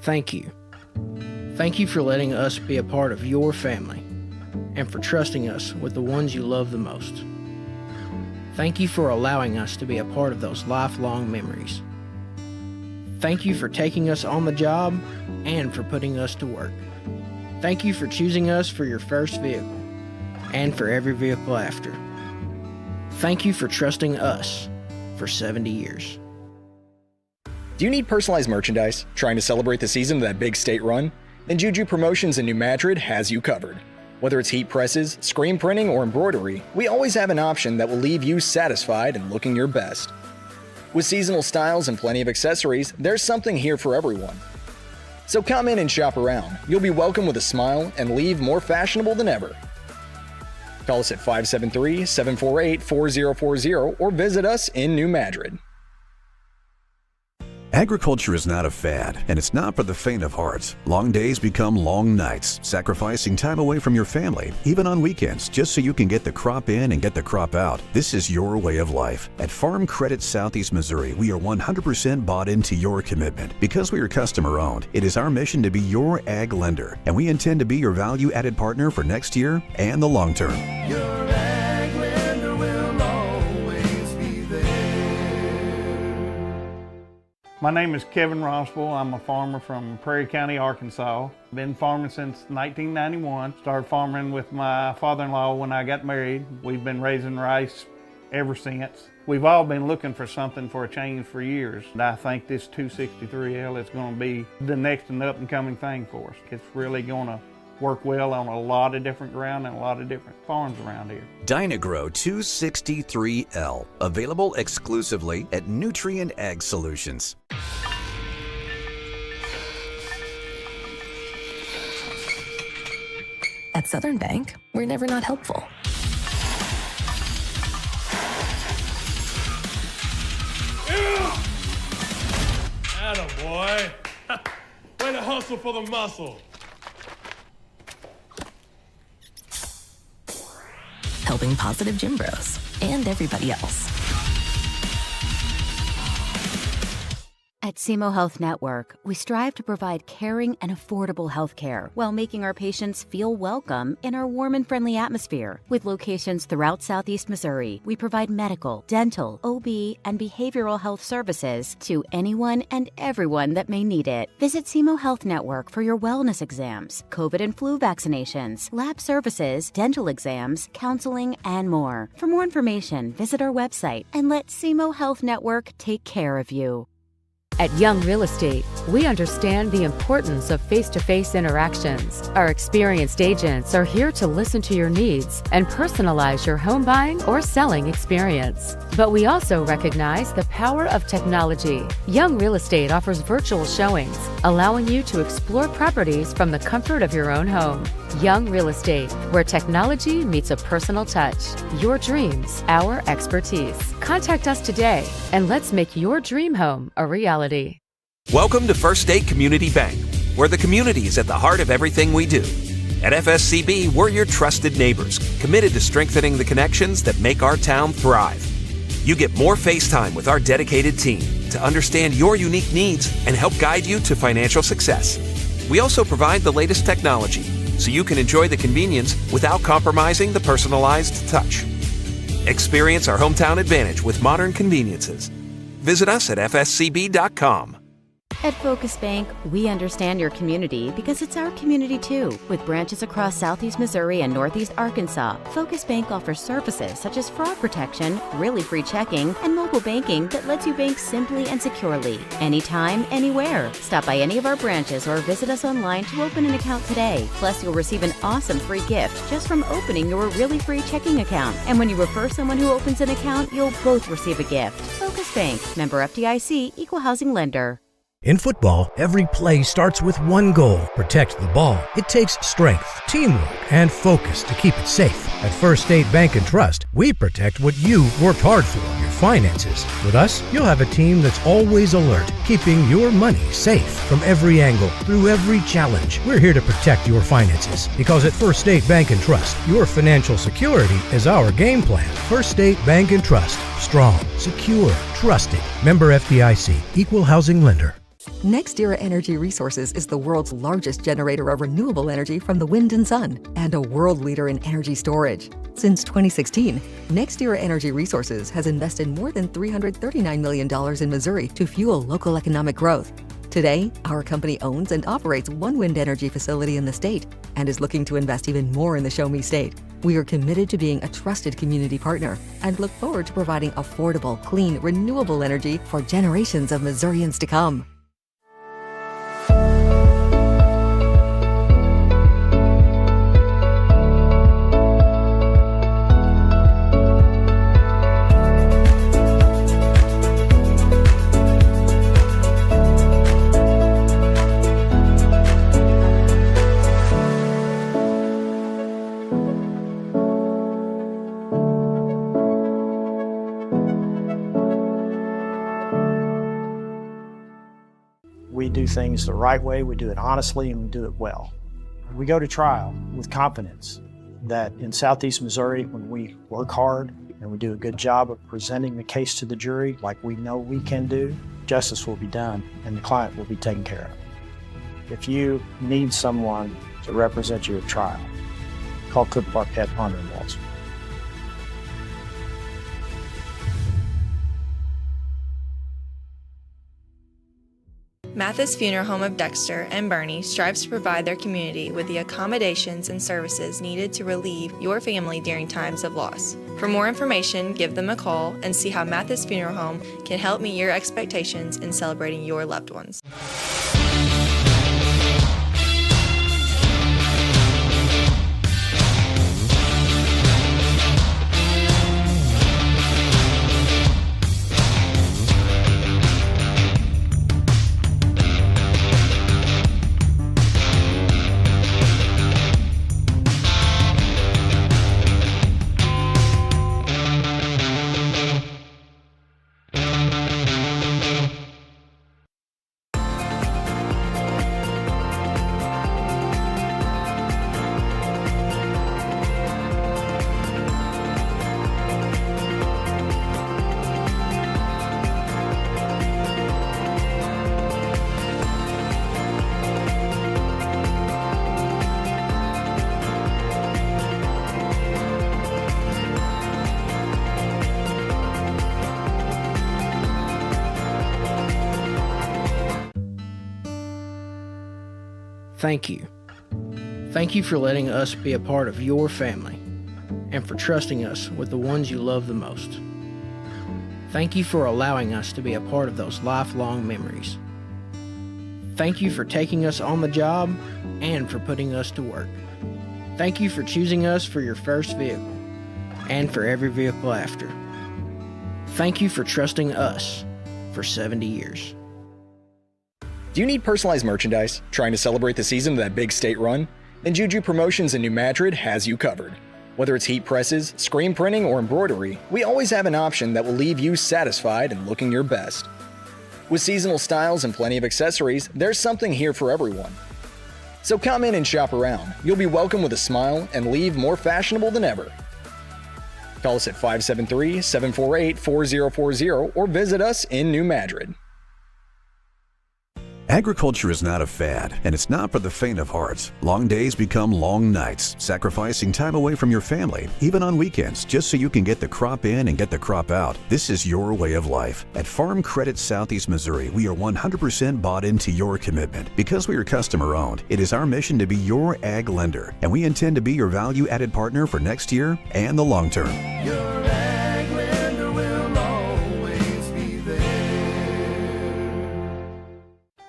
Thank you. Thank you for letting us be a part of your family and for trusting us with the ones you love the most. Thank you for allowing us to be a part of those lifelong memories. Thank you for taking us on the job and for putting us to work. Thank you for choosing us for your first vehicle and for every vehicle after. Thank you for trusting us for 70 years. Do you need personalized merchandise? Trying to celebrate the season of that big state run? Then Juju Promotions in New Madrid has you covered. Whether it's heat presses, screen printing, or embroidery, we always have an option that will leave you satisfied and looking your best. With seasonal styles and plenty of accessories, there's something here for everyone. So come in and shop around. You'll be welcome with a smile and leave more fashionable than ever. Call us at 573-748-4040 or visit us in New Madrid. Agriculture is not a fad, and it's not for the faint of heart. Long days become long nights, sacrificing time away from your family, even on weekends, just so you can get the crop in and get the crop out. This is your way of life. At Farm Credit Southeast Missouri, we are 100% bought into your commitment. Because we are customer-owned, it is our mission to be your ag lender, and we intend to be your value-added partner for next year and the long term. Your ag lender will always be there. My name is Kevin Rossville. I'm a farmer from Prairie County, Arkansas. Been farming since 1991. Started farming with my father-in-law when I got married. We've been raising rice ever since. We've all been looking for something for a change for years. And I think this 263L is going to be the next and up-and-coming thing for us. It's really going to work well on a lot of different ground and a lot of different farms around here. Dynagrow 263L, available exclusively at Nutrien Ag Solutions. At Southern Bank, we're never not helpful. Attaboy. Way to hustle for the muscle. Helping positive gym bros and everybody else. At Semo Health Network, we strive to provide caring and affordable health care while making our patients feel welcome in our warm and friendly atmosphere. With locations throughout Southeast Missouri, we provide medical, dental, OB, and behavioral health services to anyone and everyone that may need it. Visit Semo Health Network for your wellness exams, COVID and flu vaccinations, lab services, dental exams, counseling, and more. For more information, visit our website and let Semo Health Network take care of you. At Young Real Estate, we understand the importance of face-to-face interactions. Our experienced agents are here to listen to your needs and personalize your home buying or selling experience. But we also recognize the power of technology. Young Real Estate offers virtual showings, allowing you to explore properties from the comfort of your own home. Young Real Estate, where technology meets a personal touch. Your dreams, our expertise. Contact us today and let's make your dream home a reality. Welcome to First State Community Bank, where the community is at the heart of everything we do. At FSCB, we're your trusted neighbors, committed to strengthening the connections that make our town thrive. You get more face time with our dedicated team to understand your unique needs and help guide you to financial success. We also provide the latest technology, so you can enjoy the convenience without compromising the personalized touch. Experience our hometown advantage with modern conveniences. Visit us at fscb.com. At Focus Bank, we understand your community because it's our community too. With branches across Southeast Missouri and Northeast Arkansas, Focus Bank offers services such as fraud protection, really free checking, and mobile banking that lets you bank simply and securely, anytime, anywhere. Stop by any of our branches or visit us online to open an account today. Plus, you'll receive an awesome free gift just from opening your really free checking account. And when you refer someone who opens an account, you'll both receive a gift. Focus Bank, member FDIC, equal housing lender. In football, every play starts with one goal: protect the ball. It takes strength, teamwork, and focus to keep it safe. At First State Bank and Trust, we protect what you worked hard for, your finances. With us, you'll have a team that's always alert, keeping your money safe from every angle, through every challenge. We're here to protect your finances, because at First State Bank and Trust, your financial security is our game plan. First State Bank and Trust. Strong, secure, trusted. Member FDIC, equal housing lender. NextEra Energy Resources is the world's largest generator of renewable energy from the wind and sun and a world leader in energy storage. Since 2016, NextEra Energy Resources has invested more than $339 million in Missouri to fuel local economic growth. Today, our company owns and operates one wind energy facility in the state and is looking to invest even more in the Show Me State. We are committed to being a trusted community partner and look forward to providing affordable, clean, renewable energy for generations of Missourians to come. We do things the right way, we do it honestly, and we do it well. We go to trial with confidence that in Southeast Missouri, when we work hard and we do a good job of presenting the case to the jury like we know we can do, justice will be done and the client will be taken care of. If you need someone to represent you at trial, call Cook, Barkett, Ponder & Walsh. Mathis Funeral Home of Dexter and Bernie strives to provide their community with the accommodations and services needed to relieve your family during times of loss. For more information, give them a call and see how Mathis Funeral Home can help meet your expectations in celebrating your loved ones. Thank you. Thank you for letting us be a part of your family and for trusting us with the ones you love the most. Thank you for allowing us to be a part of those lifelong memories. Thank you for taking us on the job and for putting us to work. Thank you for choosing us for your first vehicle and for every vehicle after. Thank you for trusting us for 70 years. Do you need personalized merchandise? Trying to celebrate the season of that big state run? Then Juju Promotions in New Madrid has you covered. Whether it's heat presses, screen printing, or embroidery, we always have an option that will leave you satisfied and looking your best. With seasonal styles and plenty of accessories, there's something here for everyone. So come in and shop around. You'll be welcome with a smile and leave more fashionable than ever. Call us at 573-748-4040 or visit us in New Madrid. Agriculture is not a fad, and it's not for the faint of heart. Long days become long nights, sacrificing time away from your family, even on weekends, just so you can get the crop in and get the crop out. This is your way of life. At Farm Credit Southeast Missouri, we are 100% bought into your commitment. Because we are customer-owned, it is our mission to be your ag lender, and we intend to be your value-added partner for next year and the long term. Your ag lender will always be there.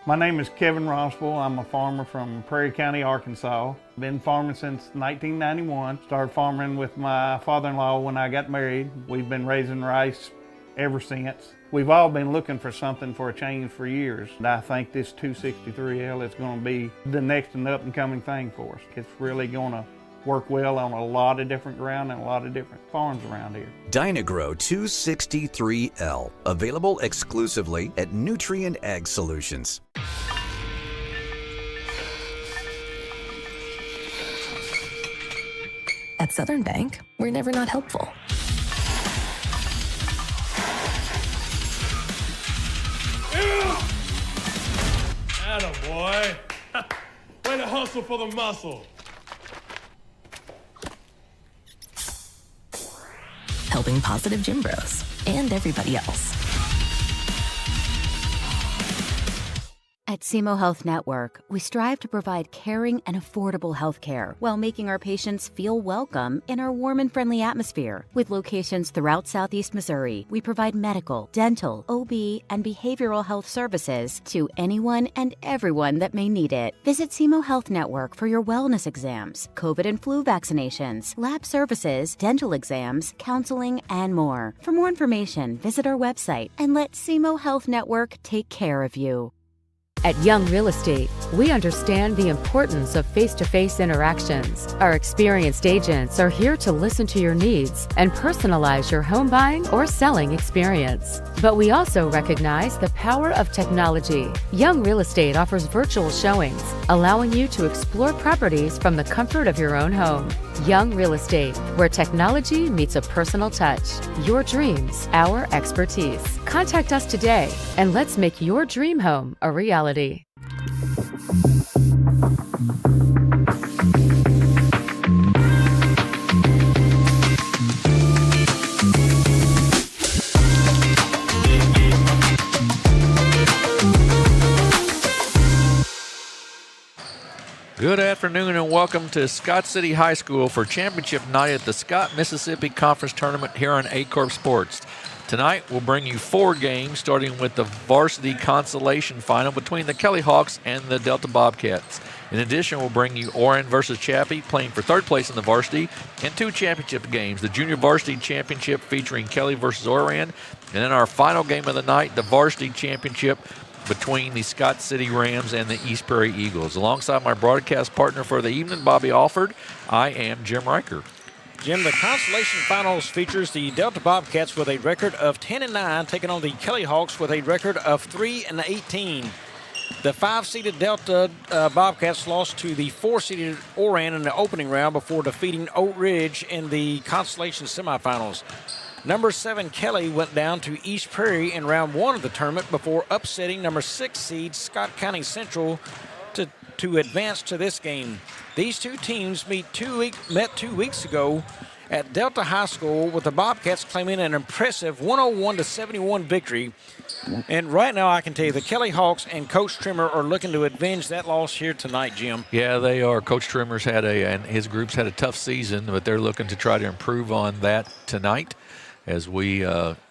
My name is Kevin Rossville. I'm a farmer from Prairie County, Arkansas. Been farming since 1991. Started farming with my father-in-law when I got married. We've been raising rice ever since. We've all been looking for something for a change for years. And I think this 263L is going to be the next and up-and-coming thing for us. It's really going to work well on a lot of different ground and a lot of different farms around here. Dynagrow 263L, available exclusively at Nutrien Ag Solutions. At Southern Bank, we're never not helpful. Atta boy. Way to hustle for the muscle. Helping positive gym bros and everybody else. At Semo Health Network, we strive to provide caring and affordable health care while making our patients feel welcome in our warm and friendly atmosphere. With locations throughout Southeast Missouri, we provide medical, dental, OB, and behavioral health services to anyone and everyone that may need it. Visit Semo Health Network for your wellness exams, COVID and flu vaccinations, lab services, dental exams, counseling, and more. For more information, visit our website and let Semo Health Network take care of you. At Young Real Estate, we understand the importance of face-to-face interactions. Our experienced agents are here to listen to your needs and personalize your home buying or selling experience. But we also recognize the power of technology. Young Real Estate offers virtual showings, allowing you to explore properties from the comfort of your own home. Young Real Estate, where technology meets a personal touch. Your dreams, our expertise. Contact us today and let's make your dream home a reality. Good afternoon and welcome to Scott City High School for championship night at the Scott, Mississippi Conference Tournament here on Aycorp Sports. Tonight we'll bring you 4 games, starting with the Varsity Consolation final between the Kelly Hawks and the Delta Bobcats. In addition, we'll bring you Oran versus Chaffee, playing for 3rd place in the Varsity, and 2 championship games, the Junior Varsity Championship featuring Kelly versus Oran, and then our final game of the night, the Varsity Championship between the Scott City Rams and the East Prairie Eagles. Alongside my broadcast partner for the evening, Bobby Alford, I am Jim Riker. Jim, the Consolation Finals features the Delta Bobcats with a record of 10-9, taking on the Kelly Hawks with a record of 3-18. The 5-seeded Delta Bobcats lost to the 4-seeded Oran in the opening round before defeating Oak Ridge in the Consolation semifinals. Number 7 Kelly went down to East Prairie in round 1 of the tournament before upsetting number 6 seed Scott County Central to advance to this game. These two teams met 2 weeks ago at Delta High School, with the Bobcats claiming an impressive 101-71 victory. And right now I can tell you the Kelly Hawks and Coach Trimmer are looking to avenge that loss here tonight, Jim. Yeah, they are. Coach Trimmer's and his group's had a tough season, but they're looking to try to improve on that tonight as we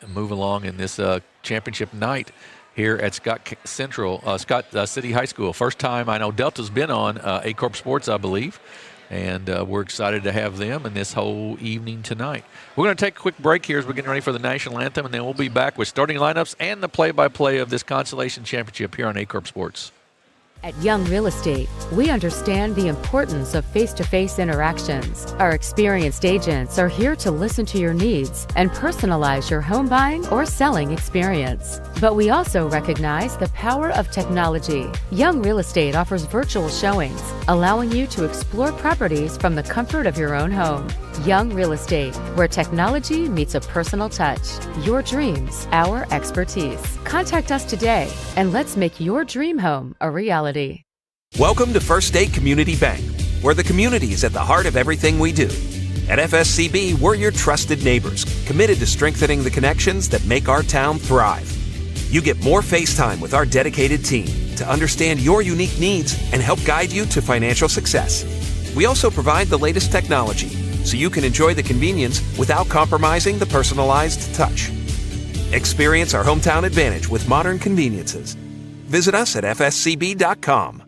move along in this championship night here at Scott City High School. First time I know Delta's been on Aycorp Sports, I believe, and we're excited to have them in this whole evening tonight. We're going to take a quick break here as we're getting ready for the national anthem, and then we'll be back with starting lineups and the play-by-play of this Consolation Championship here on Aycorp Sports. At Young Real Estate, we understand the importance of face-to-face interactions. Our experienced agents are here to listen to your needs and personalize your home buying or selling experience. But we also recognize the power of technology. Young Real Estate offers virtual showings, allowing you to explore properties from the comfort of your own home. Young Real Estate, where technology meets a personal touch. Your dreams, our expertise. Contact us today and let's make your dream home a reality. Welcome to First State Community Bank, where the community is at the heart of everything we do. At FSCB, we're your trusted neighbors, committed to strengthening the connections that make our town thrive. You get more face time with our dedicated team to understand your unique needs and help guide you to financial success. We also provide the latest technology so you can enjoy the convenience without compromising the personalized touch. Experience our hometown advantage with modern conveniences. Visit us at fscb.com.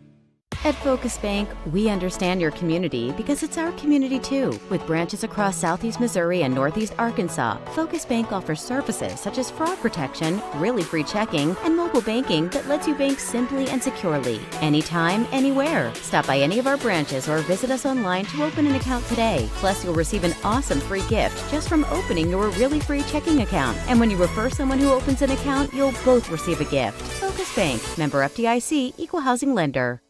At Focus Bank, we understand your community because it's our community too. With branches across Southeast Missouri and Northeast Arkansas, Focus Bank offers services such as fraud protection, really free checking, and mobile banking that lets you bank simply and securely, anytime, anywhere. Stop by any of our branches or visit us online to open an account today. Plus, you'll receive an awesome free gift just from opening your really free checking account. And when you refer someone who opens an account, you'll both receive a gift. Focus Bank, member FDIC, equal housing lender.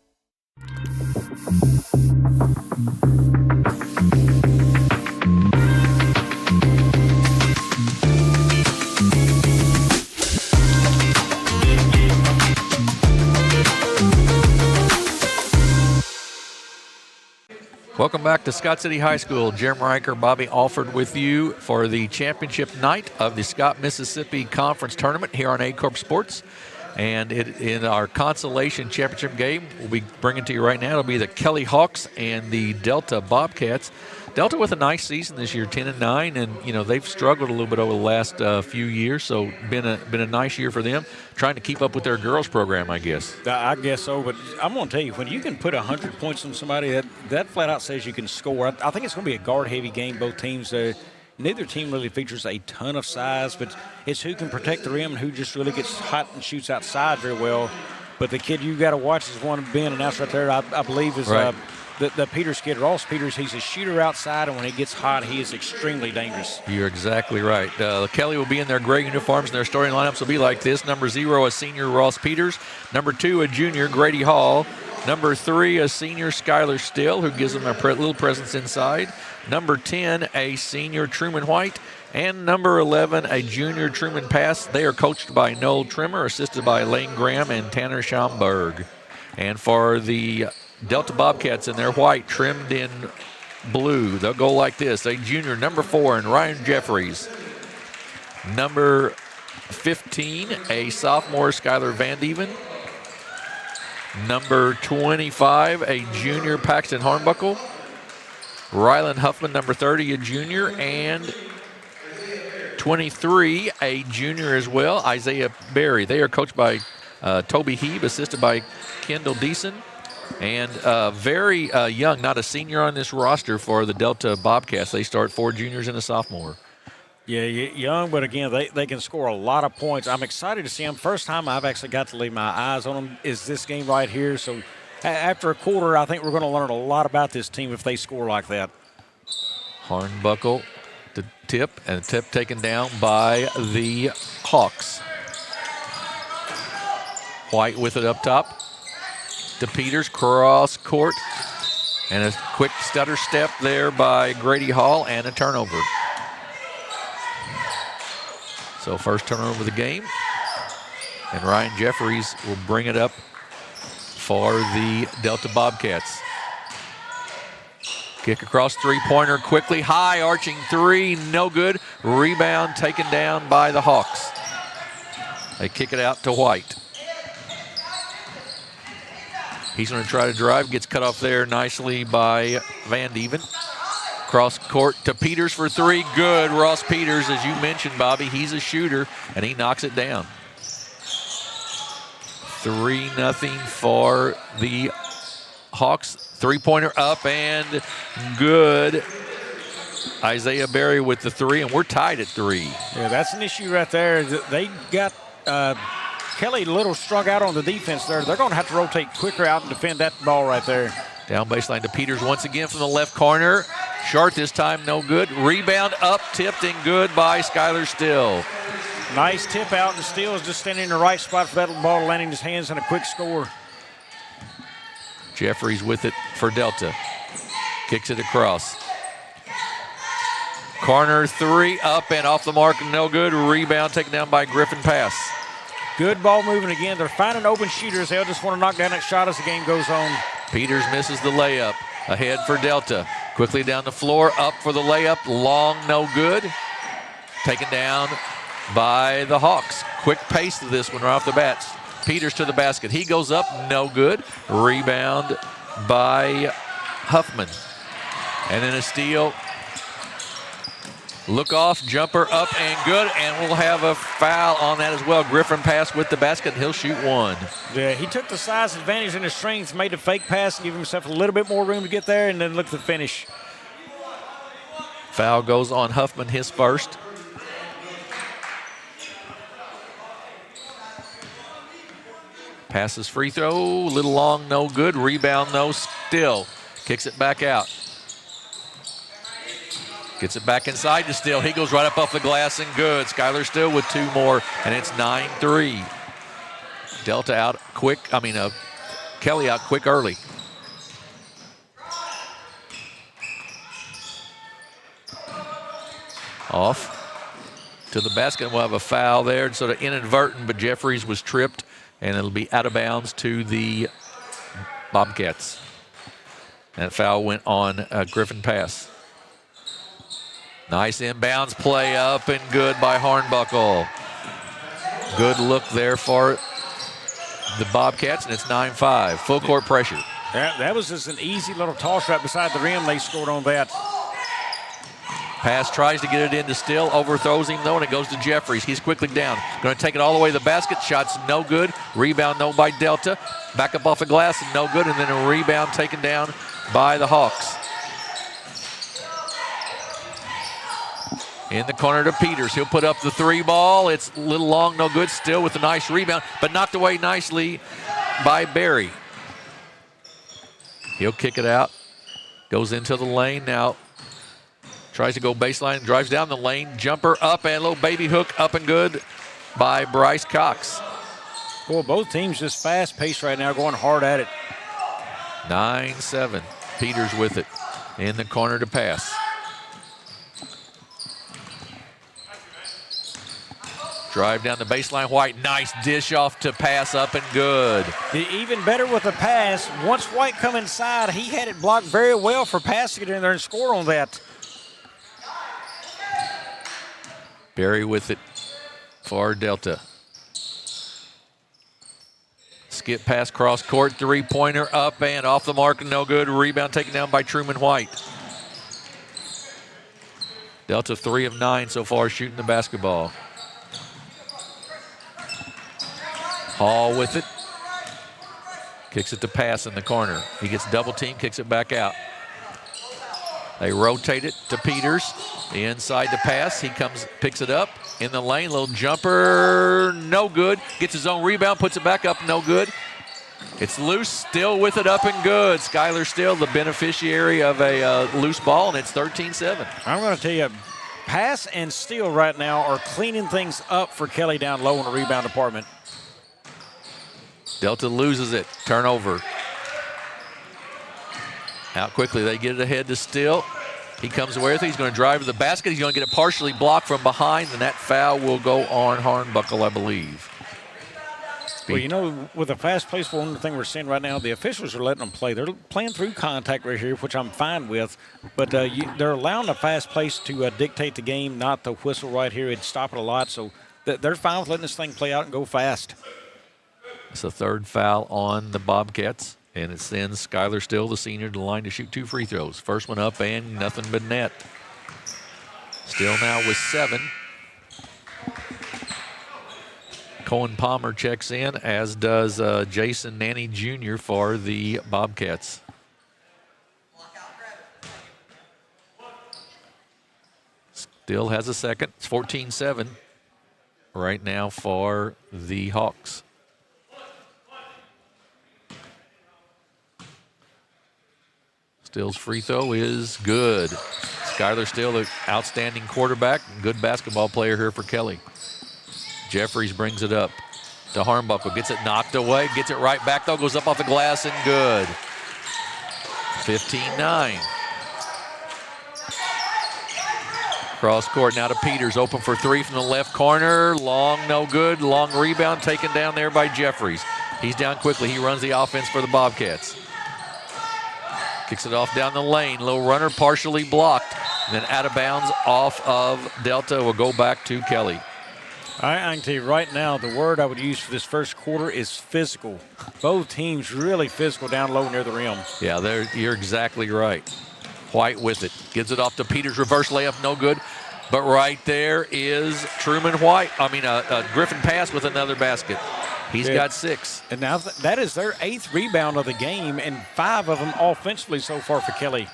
Welcome back to Scott City High School. Jim Riker, Bobby Alford with you for the championship night of the Scott, Mississippi Conference Tournament here on Aycorp Sports. And in our Consolation Championship game, we'll be bringing to you right now, it'll be the Kelly Hawks and the Delta Bobcats. Delta with a nice season this year, 10-9, and you know they've struggled a little bit over the last few years, so been a nice year for them, trying to keep up with their girls program, I guess. I guess so, but I'm going to tell you, when you can put 100 points on somebody, that flat out says you can score. I think it's going to be a guard-heavy game, both teams. Neither team really features a ton of size, but it's who can protect the rim and who just really gets hot and shoots outside very well. But the kid you got to watch is one Ben announced right there, I believe, is right. The Peters kid, Ross Peters. He's a shooter outside, and when he gets hot, he is extremely dangerous. You're exactly right. Kelly will be in their gray uniforms, and their starting lineups will be like this. Number 0, a senior, Ross Peters. Number 2, a junior, Grady Hall. Number 3, a senior, Skylar Still, who gives them a little presence inside. Number 10, a senior, Truman White. And number 11, a junior, Truman Pass. They are coached by Noel Trimmer, assisted by Lane Graham and Tanner Schaumburg. And for the Delta Bobcats in their white, trimmed in blue, they'll go like this. A junior, number 4, and Ryan Jeffries. Number 15, a sophomore, Skylar Van Dieven. Number 25, a junior, Paxton Hornbuckle. Rylan Huffman, number 30, a junior. And 23, a junior as well, Isaiah Berry. They are coached by Toby Heeb, assisted by Kendall Deason. And very young, not a senior on this roster for the Delta Bobcats. They start 4 juniors and a sophomore. Yeah, young, but again, they can score a lot of points. I'm excited to see them. First time I've actually got to lay my eyes on them is this game right here. So after a quarter, I think we're going to learn a lot about this team if they score like that. Hornbuckle to tip, and tip taken down by the Hawks. White with it up top to Peters, cross court, and a quick stutter step there by Grady Hall, and a turnover. So first turnover of the game, and Ryan Jeffries will bring it up for the Delta Bobcats. Kick across three-pointer quickly, high arching 3, no good. Rebound taken down by the Hawks. They kick it out to White. He's going to try to drive, gets cut off there nicely by Van Dieven. Cross court to Peters for 3, good. Ross Peters, as you mentioned, Bobby, he's a shooter, and he knocks it down. 3-0 for the Hawks. Three-pointer up and good. Isaiah Berry with the 3, and we're tied at 3. Yeah, that's an issue right there. They got Kelly a little strung out on the defense there. They're going to have to rotate quicker out and defend that ball right there. Down baseline to Peters once again from the left corner. Short this time, no good. Rebound up, tipped and good by Skylar Still. Nice tip out, and Still is just standing in the right spot for that ball, landing his hands and a quick score. Jeffries with it for Delta. Kicks it across. Corner 3, up and off the mark, no good. Rebound taken down by Griffin Pass. Good ball moving again. They're finding open shooters. They'll just want to knock down that shot as the game goes on. Peters misses the layup. Ahead for Delta. Quickly down the floor, up for the layup. Long, no good. Taken down by the Hawks. Quick pace to this one right off the bat. Peters to the basket. He goes up, no good. Rebound by Huffman. And then a steal. Look off, jumper up and good, and we'll have a foul on that as well. Griffin Pass with the basket, he'll shoot 1. Yeah, he took the size advantage and his strength, made a fake pass, and give himself a little bit more room to get there, and then look at the finish. Foul goes on Huffman, his first. Passes free throw, little long, no good. Rebound, no, Still. Kicks it back out. Gets it back inside to Still. He goes right up off the glass and good. Skylar Still with 2 more, and it's 9-3. Delta out quick. Kelly out quick early. Off to the basket. We'll have a foul there, sort of inadvertent, but Jeffries was tripped, and it'll be out of bounds to the Bobcats. That foul went on a Griffin pass. Nice inbounds play up and good by Hornbuckle. Good look there for the Bobcats, and it's 9-5. Full court pressure. That was just an easy little toss right beside the rim. They scored on that. Pass tries to get it into Still, overthrows him though, and it goes to Jeffries. He's quickly down. Going to take it all the way to the basket. Shots no good. Rebound no by Delta. Back up off the glass and no good, and then a rebound taken down by the Hawks. In the corner to Peters. He'll put up the 3 ball. It's a little long, no good. Still with a nice rebound, but knocked away nicely by Barry. He'll kick it out. Goes into the lane now. Tries to go baseline, drives down the lane. Jumper up and a little baby hook up and good by Bryce Cox. Well, both teams just fast-paced right now, going hard at it. 9-7. Peters with it. In the corner to pass. Drive down the baseline. White, nice dish off to pass up and good. Even better with the pass. Once White come inside, he had it blocked very well for pass to get in there and score on that. Barry with it for Delta. Skip pass cross court, 3-pointer up and off the mark, no good. Rebound taken down by Truman White. Delta 3 of 9 so far shooting the basketball. Hall with it. Kicks it to pass in the corner. He gets double teamed, kicks it back out. They rotate it to Peters. The inside to pass. He comes, picks it up in the lane. Little jumper, no good. Gets his own rebound, puts it back up, no good. It's loose, Still with it up and good. Skylar Still, the beneficiary of a loose ball, and it's 13-7. I'm going to tell you, pass and steal right now are cleaning things up for Kelly down low in the rebound department. Delta loses it. Turnover. Out quickly. They get it ahead to Still. He comes away with it. He's going to drive to the basket. He's going to get it partially blocked from behind, and that foul will go on Hornbuckle, I believe. Well, you know, with a fast pace, one thing we're seeing right now, the officials are letting them play. They're playing through contact right here, which I'm fine with. But they're allowing the fast pace to dictate the game, not the whistle right here. It'd stop it a lot. So they're fine with letting this thing play out and go fast. It's the third foul on the Bobcats, and it sends Skylar Still, the senior, to the line to shoot 2 free throws. First one up and nothing but net. Still now with 7. Cohen Palmer checks in, as does Jason Nanny Jr. for the Bobcats. Still has a second. It's 14-7 right now for the Hawks. Still's free throw is good. Skylar Still, an outstanding quarterback, good basketball player here for Kelly. Jeffries brings it up to Hornbuckle, gets it knocked away, gets it right back though, goes up off the glass and good. 15-9. Cross court now to Peters, open for 3 from the left corner. Long, no good. Long rebound taken down there by Jeffries. He's down quickly. He runs the offense for the Bobcats. Kicks it off down the lane. Little runner partially blocked. And then out of bounds off of Delta will go back to Kelly. I can tell you right now, the word I would use for this first quarter is physical. Both teams really physical down low near the rim. Yeah, you're exactly right. White with it. Gives it off to Peters. Reverse layup, no good. But right there is Truman White. A Griffin pass with another basket. He's got 6. And now that is their 8th rebound of the game, and 5 of them offensively so far for Kelly.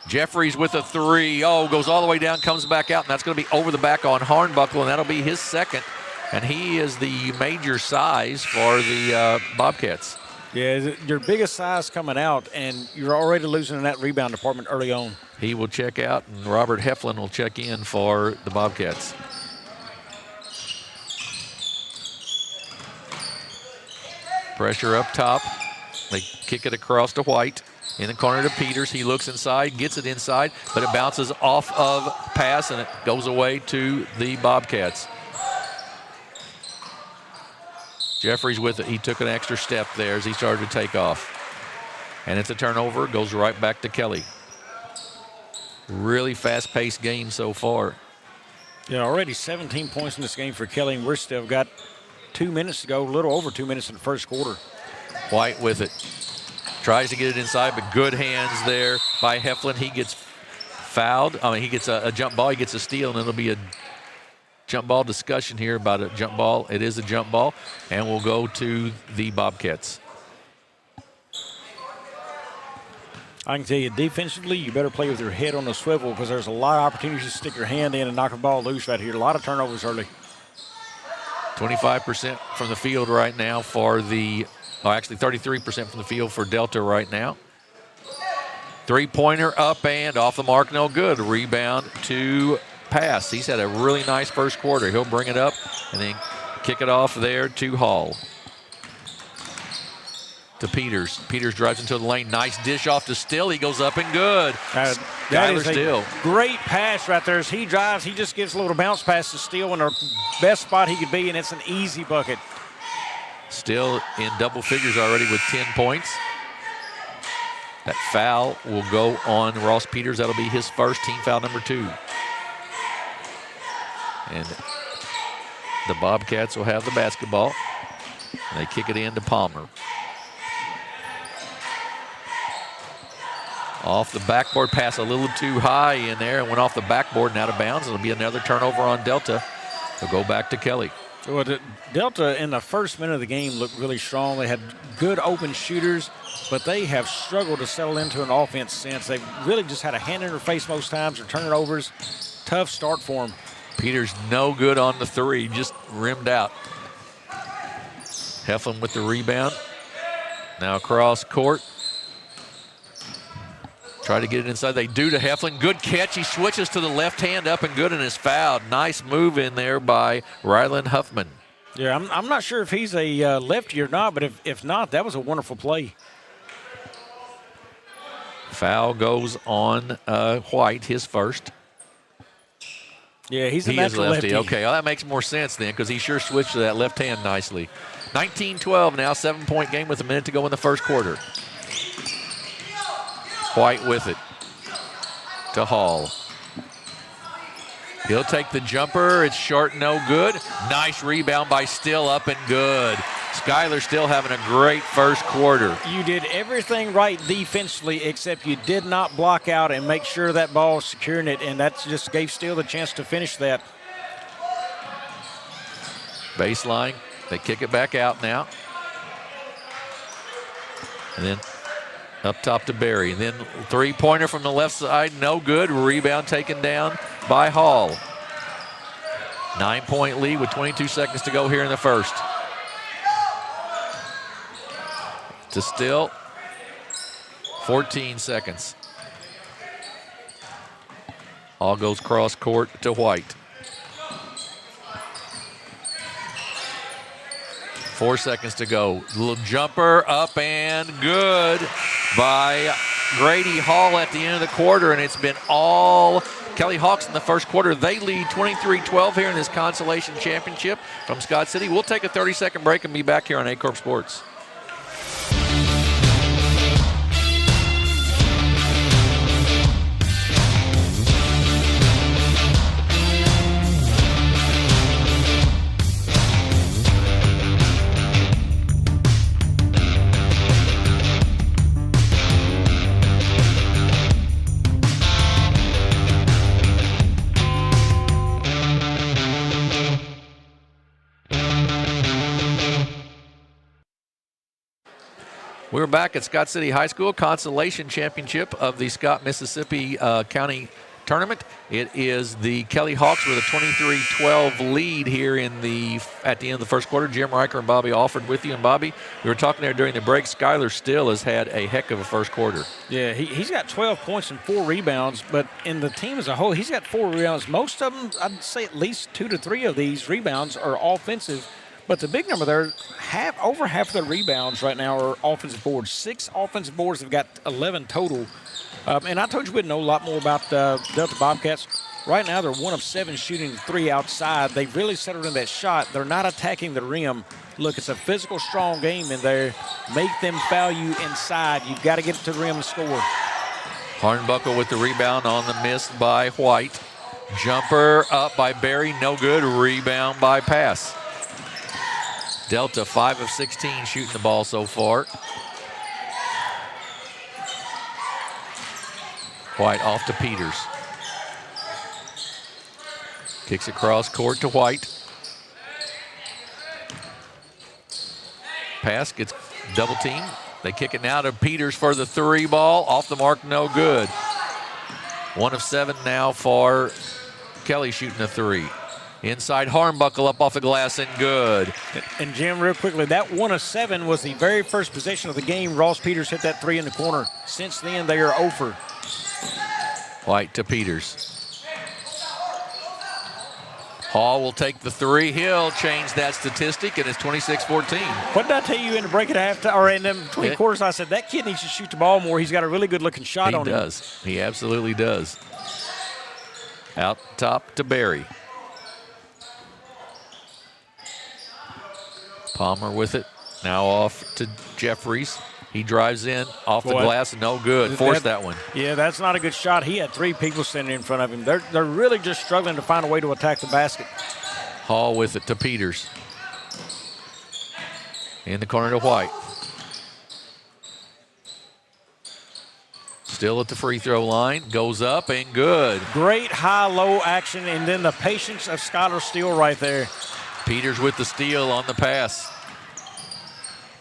Jeffries with a 3. Oh, goes all the way down, comes back out, and that's going to be over the back on Hornbuckle, and that'll be his 2nd. And he is the major size for the Bobcats. Yeah, your biggest size coming out, and you're already losing in that rebound department early on. He will check out, and Robert Heflin will check in for the Bobcats. Pressure up top. They kick it across to White. In the corner to Peters. He looks inside, gets it inside, but it bounces off of pass, and it goes away to the Bobcats. Jeffries with it. He took an extra step there as he started to take off. And it's a turnover, goes right back to Kelly. Really fast-paced game so far. Yeah, already 17 points in this game for Kelly, and we're still got 2 minutes to go, a little over 2 minutes in the first quarter. White with it. Tries to get it inside, but good hands there by Heflin. He gets fouled. I mean, he gets a jump ball. He gets a steal, and it'll be a jump ball discussion here about a jump ball. It is a jump ball, and we'll go to the Bobcats. I can tell you, defensively, you better play with your head on the swivel because there's a lot of opportunities to stick your hand in and knock a ball loose right here. A lot of turnovers early. 25% from the field right now for the, actually 33% from the field for Delta right now. Three-pointer up and off the mark, no good. Rebound to pass. He's had a really nice first quarter. He'll bring it up and then kick it off there to Hall. To Peters. Peters drives into the lane. Nice dish off to Still. He goes up and good. That is a great pass right there. As he drives, he just gives a little bounce pass to Still in the best spot he could be, and it's an easy bucket. Still in double figures already with 10 points. That foul will go on Ross Peters. That'll be his first, team foul number 2. And the Bobcats will have the basketball. And they kick it in to Palmer. Off the backboard, pass a little too high in there and went off the backboard and out of bounds. It'll be another turnover on Delta. They'll go back to Kelly. Well, Delta in the first minute of the game looked really strong. They had good open shooters, but they have struggled to settle into an offense since. They've really just had a hand in their face most times or turnovers. Tough start for them. Peters no good on the 3, just rimmed out. Heflin with the rebound. Now across court. Try to get it inside. They do to Heflin. Good catch. He switches to the left hand up and good and is fouled. Nice move in there by Ryland Huffman. Yeah, I'm not sure if he's a lefty or not, but if not, that was a wonderful play. Foul goes on White, his first. Yeah, he's a He is lefty. Okay, well, that makes more sense then because he sure switched to that left hand nicely. 19-12 now, 7-point game with a minute to go in the first quarter. White with it to Hall. He'll take the jumper. It's short, no good. Nice rebound by Still, up and good. Skyler Still having a great first quarter. You did everything right defensively except you did not block out and make sure that ball was securing it, and that just gave Still the chance to finish that. Baseline. They kick it back out now. And then up top to Barry. And then three-pointer from the left side, no good. Rebound taken down by Hall. 9-point lead with 22 seconds to go here in the first. To Still, 14 seconds. All goes cross court to White. 4 seconds to go. Little jumper up and good by Grady Hall at the end of the quarter, and it's been all Kelly Hawks in the first quarter. They lead 23-12 here in this Consolation Championship from Scott City. We'll take a 30-second break and be back here on Aycorp Sports. We're back at Scott City High School, Consolation Championship of the Scott, Mississippi County Tournament. It is the Kelly Hawks with a 23-12 lead here at the end of the first quarter. Jim Riker and Bobby Alford with you. And Bobby, we were talking there during the break, Skyler Still has had a heck of a first quarter. Yeah, he's got 12 points and 4 rebounds, but in the team as a whole, he's got 4 rebounds. Most of them, I'd say at least 2 to 3 of these rebounds are offensive. But the big number there, over half of the rebounds right now are offensive boards. 6 offensive boards have got 11 total. And I told you we'd know a lot more about Delta Bobcats. Right now, they're 1 of 7 shooting 3 outside. They've really settled in that shot. They're not attacking the rim. Look, it's a physical, strong game in there. Make them foul you inside. You've got to get to the rim and score. Hornbuckle with the rebound on the miss by White. Jumper up by Berry, no good. Rebound by Pass. Delta 5 of 16 shooting the ball so far. White off to Peters. Kicks across court to White. Pass gets double teamed. They kick it now to Peters for the 3 ball. Off the mark, no good. 1 of 7 now for Kelly shooting a 3. Inside Hornbuckle up off the glass and good. And Jim, real quickly, that 1 of 7 was the very first possession of the game. Ross Peters hit that 3 in the corner. Since then, they are over. White to Peters. Hall will take the 3. He'll change that statistic, and it's 26-14. What did I tell you in the break at halftime, or in them between quarters? I said that kid needs to shoot the ball more. He's got a really good-looking shot on him. He does. He absolutely does. Out top to Berry. Palmer with it. Now off to Jeffries. He drives in off the glass, no good. Forced that one. Yeah, that's not a good shot. He had 3 people standing in front of him. They're really just struggling to find a way to attack the basket. Hall with it to Peters. In the corner to White. Still at the free throw line. Goes up and good. Great high-low action, and then the patience of Skylar Steele right there. Peters with the steal on the pass.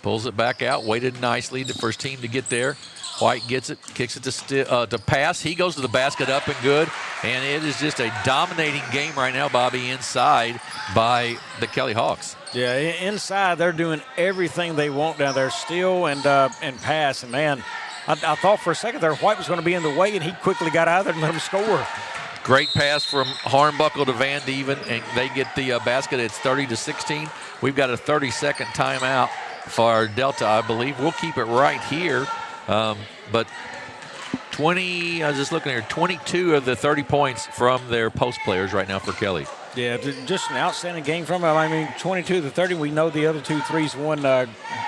Pulls it back out, waited nicely for his team to get there. White gets it, kicks it to Pass. He goes to the basket, up and good. And it is just a dominating game right now, Bobby, inside by the Kelly Hawks. Yeah, inside they're doing everything they want down there, Steele and Pass. And, man, I thought for a second there White was going to be in the way, and he quickly got out of there and let him score. Great pass from Hornbuckle to Van Dieven, and they get the basket. It's 30-16. We've got a 30-second timeout for Delta, I believe. We'll keep it right here. But 20, I was just looking here, 22 of the 30 points from their post players right now for Kelly. Yeah, just an outstanding game from him. I mean, 22 to 30. We know the other 2 threes. One,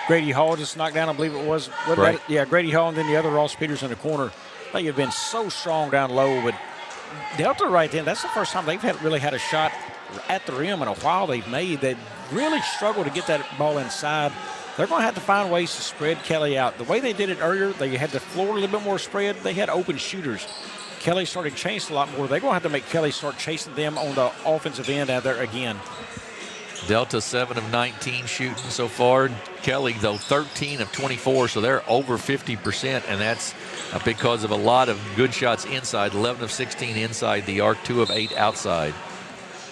Grady Hall just knocked down, I believe it was. Right. Yeah, Grady Hall, and then the other Ross Peters in the corner. They have been so strong down low, but Delta right then, that's the first time they've really had a shot at the rim in a while they've made. They really struggled to get that ball inside. They're going to have to find ways to spread Kelly out. The way they did it earlier, they had the floor a little bit more spread. They had open shooters. Kelly started chasing a lot more. They're going to have to make Kelly start chasing them on the offensive end out there again. Delta 7 of 19 shooting so far. Kelly, though, 13 of 24, so they're over 50%, and that's because of a lot of good shots inside. 11 of 16 inside the arc, 2 of 8 outside.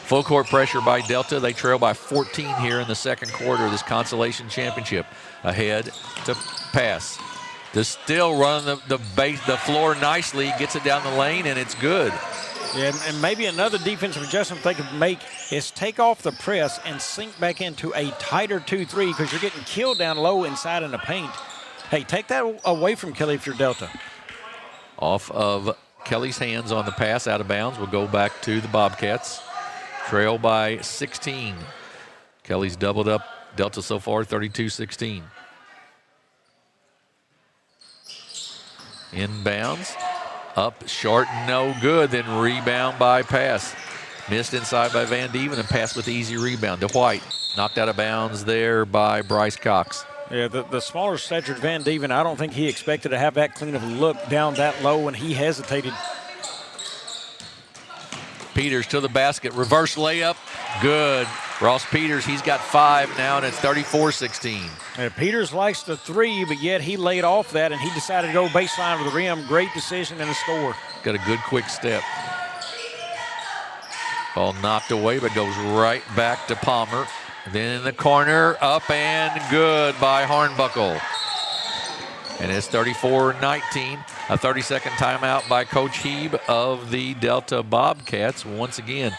Full court pressure by Delta. They trail by 14 here in the second quarter of this Consolation Championship. Ahead to Pass. They're still running the floor nicely. Gets it down the lane, and it's good. Yeah, and maybe another defensive adjustment they could make is take off the press and sink back into a tighter 2-3 because you're getting killed down low inside in the paint. Hey, take that away from Kelly if you're Delta. Off of Kelly's hands on the pass, out of bounds. We'll go back to the Bobcats. Trail by 16. Kelly's doubled up Delta so far, 32-16. Inbounds. Up short, no good. Then rebound by Pass. Missed inside by Van Dieven and Pass with the easy rebound to White. Knocked out of bounds there by Bryce Cox. Yeah, the smaller statured Van Dieven, I don't think he expected to have that clean of a look down that low, and he hesitated. Peters to the basket, reverse layup, good. Ross Peters, he's got 5 now, and it's 34-16. Peters likes the 3, but yet he laid off that, and he decided to go baseline to the rim. Great decision and a score. Got a good quick step. Ball knocked away, but goes right back to Palmer. Then in the corner, up and good by Hornbuckle. And it's 34-19. A 30-second timeout by Coach Heeb of the Delta Bobcats. Once again,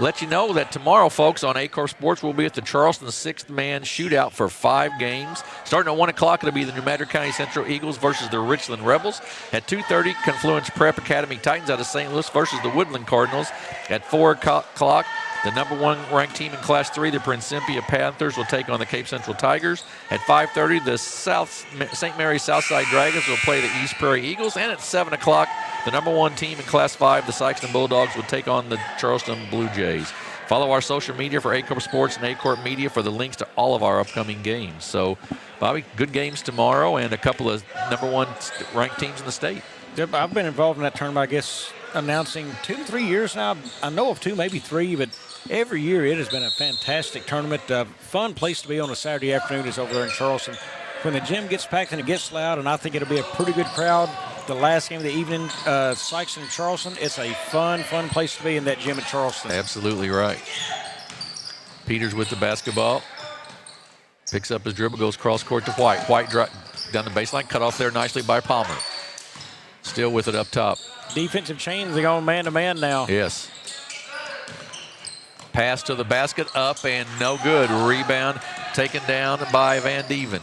Let you know that tomorrow, folks, on Aycorp Sports, we'll be at the Charleston sixth-man shootout for 5 games. Starting at 1 o'clock, it'll be the New Madrid County Central Eagles versus the Richland Rebels. At 2:30, Confluence Prep Academy Titans out of St. Louis versus the Woodland Cardinals. At 4 o'clock, the number 1 ranked team in Class 3, the Principia Panthers, will take on the Cape Central Tigers. At 5:30, the St. Mary's Southside Dragons will play the East Prairie Eagles. And at 7 o'clock, the number 1 team in Class 5, the Sykeston Bulldogs, will take on the Charleston Blue Jays. Follow our social media for Aycorp Sports and Aycorp Media for the links to all of our upcoming games. So, Bobby, good games tomorrow and a couple of number 1 ranked teams in the state. Yep, I've been involved in that tournament, I guess, announcing 2 to 3 years now. I know of 2, maybe 3, but every year it has been a fantastic tournament. Fun place to be on a Saturday afternoon is over there in Charleston. When the gym gets packed and it gets loud, and I think it'll be a pretty good crowd. The last game of the evening, Sykeston and Charleston, it's a fun place to be in that gym at Charleston. Absolutely right. Peters with the basketball. Picks up his dribble, goes cross court to White. White down the baseline, cut off there nicely by Palmer. Still with it up top. Defensive chains, they're going man-to-man now. Yes. Pass to the basket, up and no good. Rebound taken down by Van Dieven.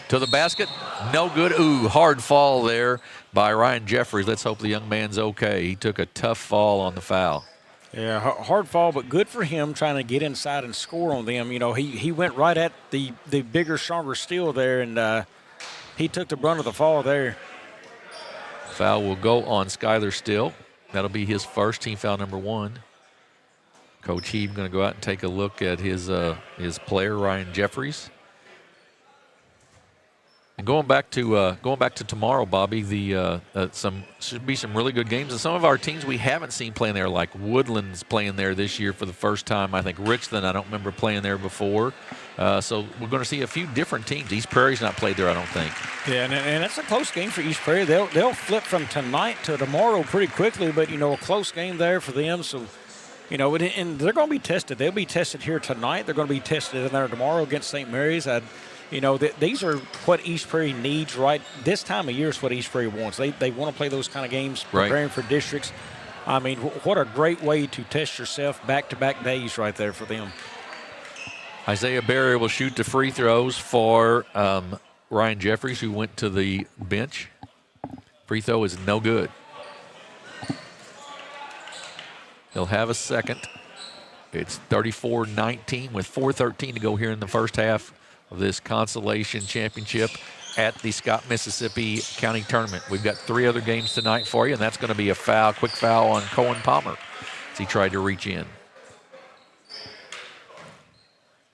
To the basket, no good. Ooh, hard fall there by Ryan Jeffries. Let's hope the young man's okay. He took a tough fall on the foul. Yeah, hard fall, but good for him trying to get inside and score on them. You know, he went right at the bigger, stronger steel there, and he took the brunt of the fall there. Foul will go on Skyler Still. That'll be his first, team foul number 1. Coach Heave going to go out and take a look at his player, Ryan Jeffries. And going back to tomorrow, Bobby, should be some really good games, and some of our teams we haven't seen playing there, like Woodland's playing there this year for the first time. I think Richland, I don't remember playing there before. So we're going to see a few different teams. East Prairie's not played there, I don't think. Yeah, and it's a close game for East Prairie. They'll flip from tonight to tomorrow pretty quickly, but a close game there for them. So. And they're going to be tested. They'll be tested here tonight. They're going to be tested in there tomorrow against St. Mary's. These are what East Prairie needs right this time of year is what East Prairie wants. They want to play those kind of games, preparing for districts. I mean, what a great way to test yourself back-to-back days right there for them. Isaiah Berry will shoot the free throws for Ryan Jeffries, who went to the bench. Free throw is no good. He'll have a second. It's 34-19 with 4:13 to go here in the first half of this Consolation Championship at the Scott, Mississippi County Tournament. We've got 3 other games tonight for you, and that's going to be a foul, quick foul on Cohen Palmer as he tried to reach in.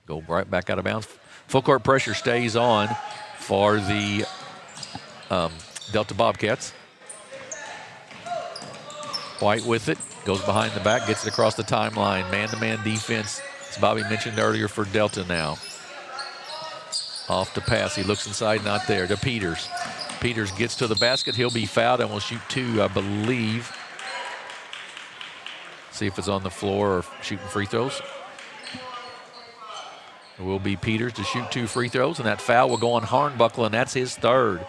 Go right back out of bounds. Full court pressure stays on for the Delta Bobcats. White with it. Goes behind the back, gets it across the timeline. Man-to-man defense, as Bobby mentioned earlier, for Delta now. Off to pass. He looks inside, not there. To Peters. Peters gets to the basket. He'll be fouled and will shoot 2, I believe. See if it's on the floor or shooting free throws. It will be Peters to shoot 2 free throws, and that foul will go on Hornbuckle, and that's his 3rd.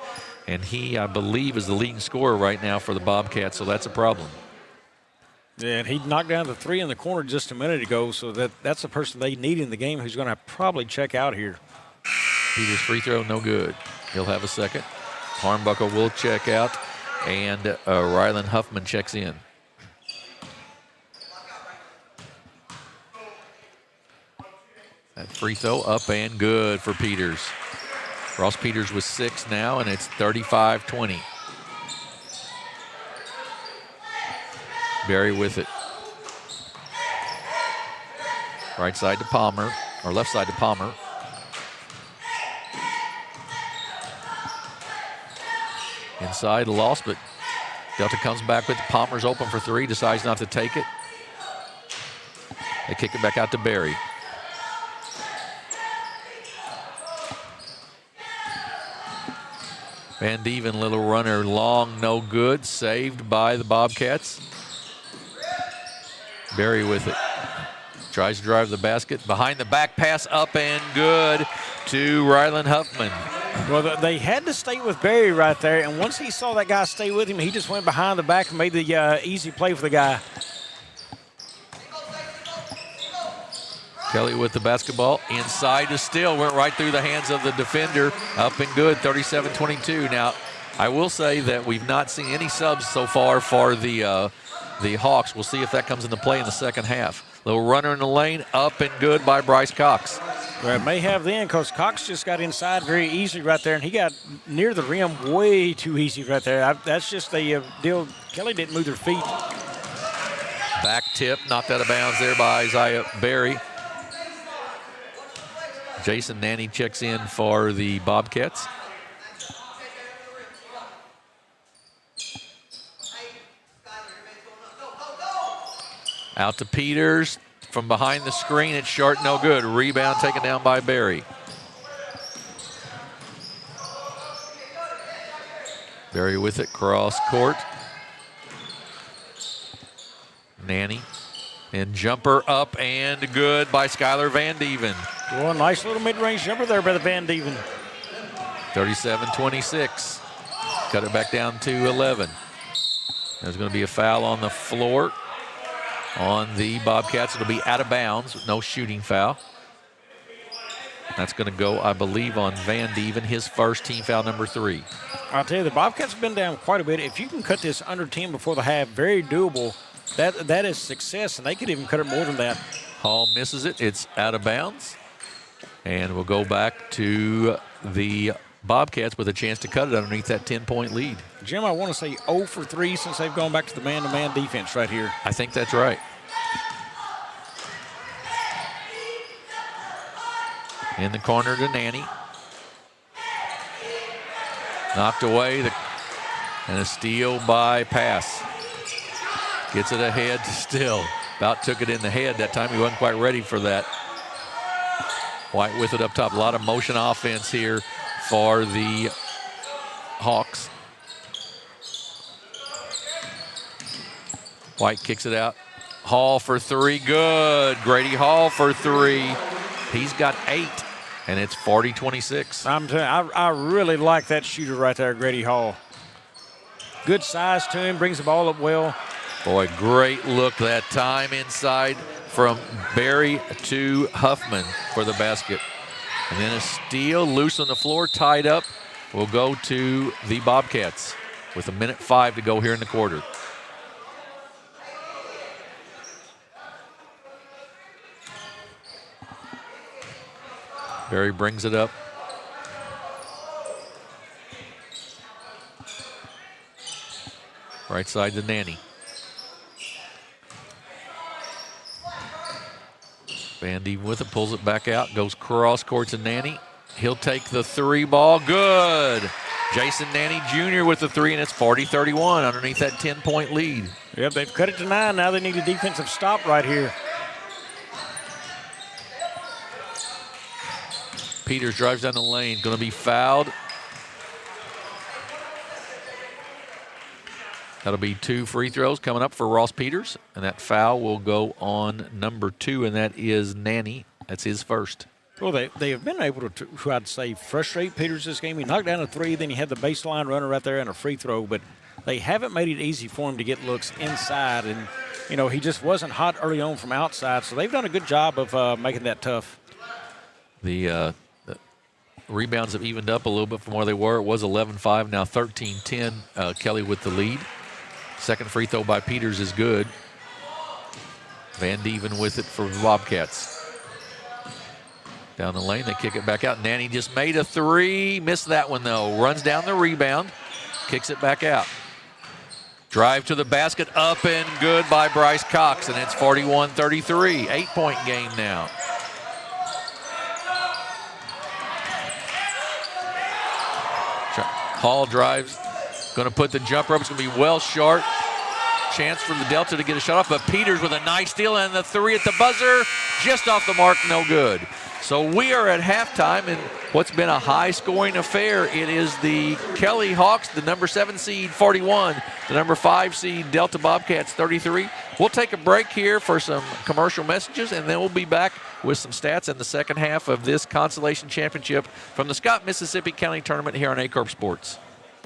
And he, I believe, is the leading scorer right now for the Bobcats, so that's a problem. Yeah, and he knocked down the 3 in the corner just a minute ago, so that's the person they need in the game who's going to probably check out here. Peters' free throw, no good. He'll have a second. Hornbuckle will check out, and Rylan Huffman checks in. That free throw up and good for Peters. Ross Peters with 6 now, and it's 35-20. Berry with it. Right side to Palmer, or left side to Palmer. Inside, lost, but Delta comes back with it. Palmer's open for 3, decides not to take it. They kick it back out to Berry. Van Dieven, little runner, long, no good. Saved by the Bobcats. Berry with it. Tries to drive the basket. Behind the back pass, up and good to Rylan Huffman. Well, they had to stay with Berry right there, and once he saw that guy stay with him, he just went behind the back and made the easy play for the guy. Kelly with the basketball. Inside to Steele. Went right through the hands of the defender. Up and good, 37-22. Now, I will say that we've not seen any subs so far for the Hawks. We'll see if that comes into play in the second half. Little runner in the lane. Up and good by Bryce Cox. Well, it may have then because Cox just got inside very easily right there, and he got near the rim way too easy right there. That's just the deal. Kelly didn't move their feet. Back tip, knocked out of bounds there by Isaiah Berry. Jason Nanny checks in for the Bobcats. Out to Peters. From behind the screen, it's short, no good. Rebound taken down by Berry. Berry with it, cross court. Nanny. And jumper up and good by Skylar Van Dieven. Well, nice little mid-range jumper there by the Van Dieven. 37-26. Cut it back down to 11. There's going to be a foul on the floor. On the Bobcats, it'll be out of bounds with no shooting foul. That's going to go, I believe, on Van Dieven, his first team foul number 3. I'll tell you, the Bobcats have been down quite a bit. If you can cut this under 10 before the half, very doable. That is success, and they could even cut it more than that. Hall misses it. It's out of bounds. And we'll go back to the Bobcats with a chance to cut it underneath that 10-point lead. Jim, I want to say 0 for 3 since they've gone back to the man-to-man defense right here. I think that's right. In the corner to Nanny. Knocked away, and a steal by Pass. Gets it ahead to Still. About took it in the head that time. He wasn't quite ready for that. White with it up top. A lot of motion offense here for the Hawks. White kicks it out. Hall for 3, good. Grady Hall for 3. He's got 8, and it's 40-26. I'm telling you, I really like that shooter right there, Grady Hall. Good size to him, brings the ball up well. Boy, great look that time inside from Berry to Huffman for the basket. And then a steal, loose on the floor, tied up. Will go to the Bobcats with 1:05 to go here in the quarter. Berry brings it up. Right side to Nanny. Van Dieven with it, pulls it back out, goes cross court to Nanny. He'll take the 3 ball, good. Jason Nanny Jr. with the 3, and it's 40-31 underneath that 10-point lead. Yep, they've cut it to 9. Now they need a defensive stop right here. Peters drives down the lane, going to be fouled. That'll be 2 free throws coming up for Ross Peters, and that foul will go on number 2, and that is Nanny. That's his first. Well, they have been able to, I'd say, frustrate Peters this game. He knocked down a 3, then he had the baseline runner right there and a free throw, but they haven't made it easy for him to get looks inside, and, you know, he just wasn't hot early on from outside, so they've done a good job of making that tough. The rebounds have evened up a little bit from where they were. It was 11-5, now 13-10. Kelly with the lead. Second free throw by Peters is good. Van Dieven with it for the Bobcats. Down the lane, they kick it back out. Nanny just made a 3. Missed that one, though. Runs down the rebound. Kicks it back out. Drive to the basket. Up and good by Bryce Cox, and it's 41-33. 8-point game now. Hall drives. Going to put the jumper up. It's going to be well short. Chance for the Delta to get a shot off, but Peters with a nice steal and the 3 at the buzzer. Just off the mark, no good. So we are at halftime in what's been a high-scoring affair. It is the Kelly Hawks, the number 7 seed, 41. The number 5 seed, Delta Bobcats, 33. We'll take a break here for some commercial messages, and then we'll be back with some stats in the second half of this Consolation Championship from the Scott Mississippi County Tournament here on Aycorp Sports.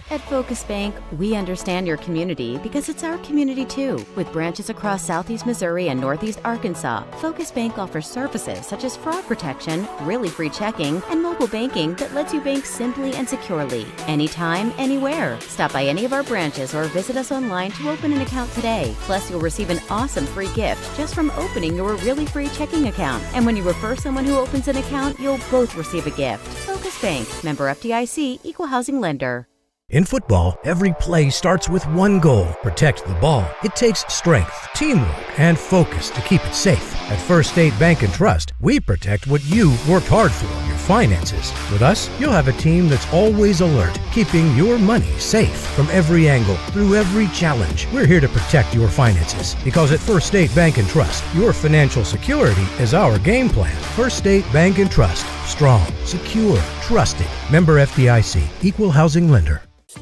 At Focus Bank, we understand your community because it's our community too. With branches across Southeast Missouri and Northeast Arkansas, Focus Bank offers services such as fraud protection, really free checking, and mobile banking that lets you bank simply and securely, anytime, anywhere. Stop by any of our branches or visit us online to open an account today. Plus, you'll receive an awesome free gift just from opening your really free checking account. And when you refer someone who opens an account, you'll both receive a gift. Focus Bank, member FDIC, equal housing lender. In football, every play starts with one goal: protect the ball. It takes strength, teamwork, and focus to keep it safe. At First State Bank and Trust, we protect what you worked hard for, your finances. With us, you'll have a team that's always alert, keeping your money safe from every angle, through every challenge. We're here to protect your finances because at First State Bank and Trust, your financial security is our game plan. First State Bank and Trust. Strong, secure, trusted. Member FDIC, equal housing lender.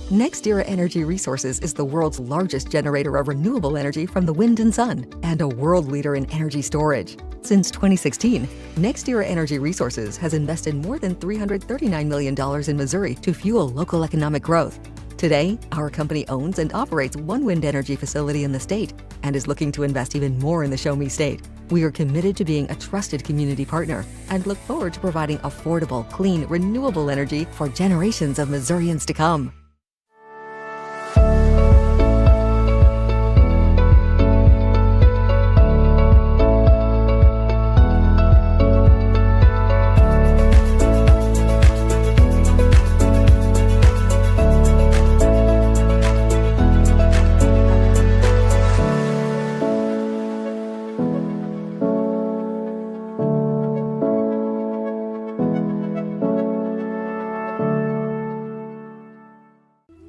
NextEra Energy Resources is the world's largest generator of renewable energy from the wind and sun, and a world leader in energy storage. Since 2016, NextEra Energy Resources has invested more than $339 million in Missouri to fuel local economic growth. Today, our company owns and operates one wind energy facility in the state and is looking to invest even more in the Show Me State. We are committed to being a trusted community partner and look forward to providing affordable, clean, renewable energy for generations of Missourians to come.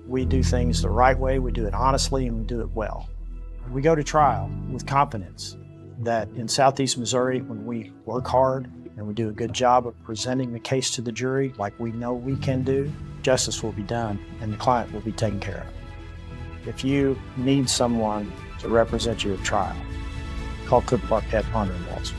We do things the right way, we do it honestly, and we do it well. We go to trial with confidence that in Southeast Missouri, when we work hard and we do a good job of presenting the case to the jury like we know we can do, justice will be done and the client will be taken care of. If you need someone to represent you at trial, call Cook, Barkett, Ponder, and Waltz.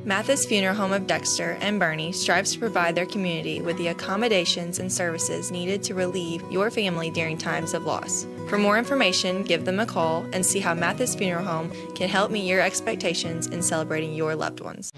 Mathis Funeral Home of Dexter and Bernie strives to provide their community with the accommodations and services needed to relieve your family during times of loss. For more information, give them a call and see how Mathis Funeral Home can help meet your expectations in celebrating your loved ones.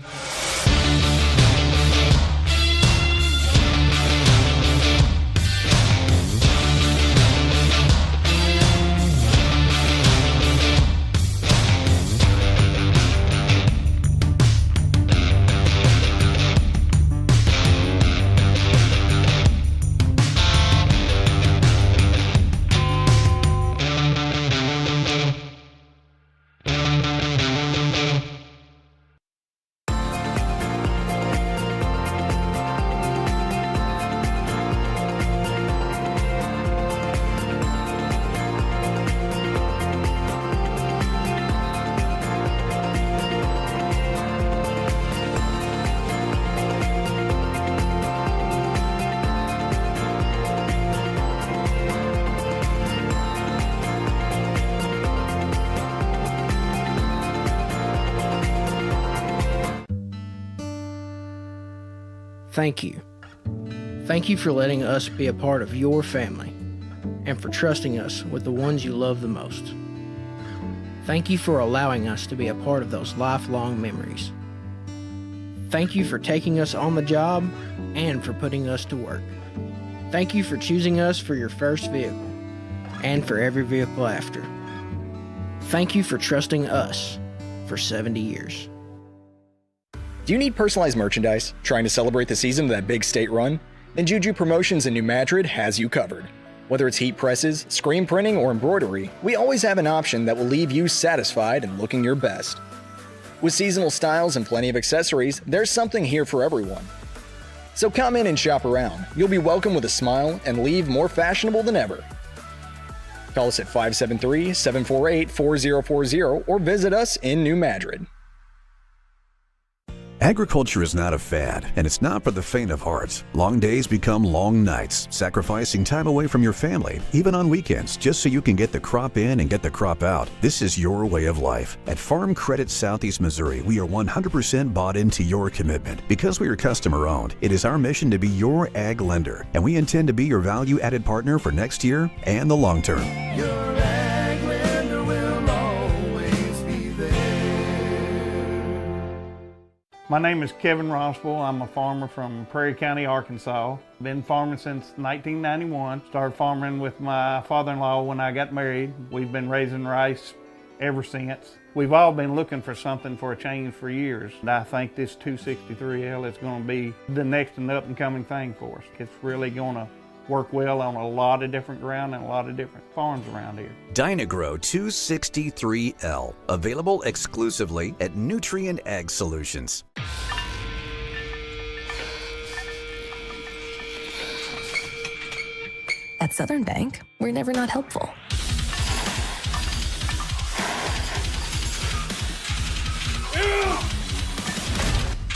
Thank you. Thank you for letting us be a part of your family and for trusting us with the ones you love the most. Thank you for allowing us to be a part of those lifelong memories. Thank you for taking us on the job and for putting us to work. Thank you for choosing us for your first vehicle and for every vehicle after. Thank you for trusting us for 70 years. Do you need personalized merchandise? Trying to celebrate the season of that big state run? Then Juju Promotions in New Madrid has you covered. Whether it's heat presses, screen printing, or embroidery, we always have an option that will leave you satisfied and looking your best. With seasonal styles and plenty of accessories, there's something here for everyone. So come in and shop around. You'll be welcome with a smile and leave more fashionable than ever. Call us at 573-748-4040 or visit us in New Madrid. Agriculture is not a fad, and it's not for the faint of heart. Long days become long nights, sacrificing time away from your family, even on weekends, just so you can get the crop in and get the crop out. This is your way of life. At Farm Credit Southeast Missouri, we are 100% bought into your commitment. Because we are customer-owned, it is our mission to be your ag lender, and we intend to be your value-added partner for next year and the long term. Your ag lender will always be there. My name is Kevin Rossville. I'm a farmer from Prairie County, Arkansas. Been farming since 1991. Started farming with my father-in-law when I got married. We've been raising rice ever since. We've all been looking for something for a change for years. And I think this 263L is going to be the next and up-and-coming thing for us. It's really going to work well on a lot of different ground and a lot of different farms around here. Dynagro 263L, available exclusively at Nutrien Ag Solutions. At Southern Bank, we're never not helpful.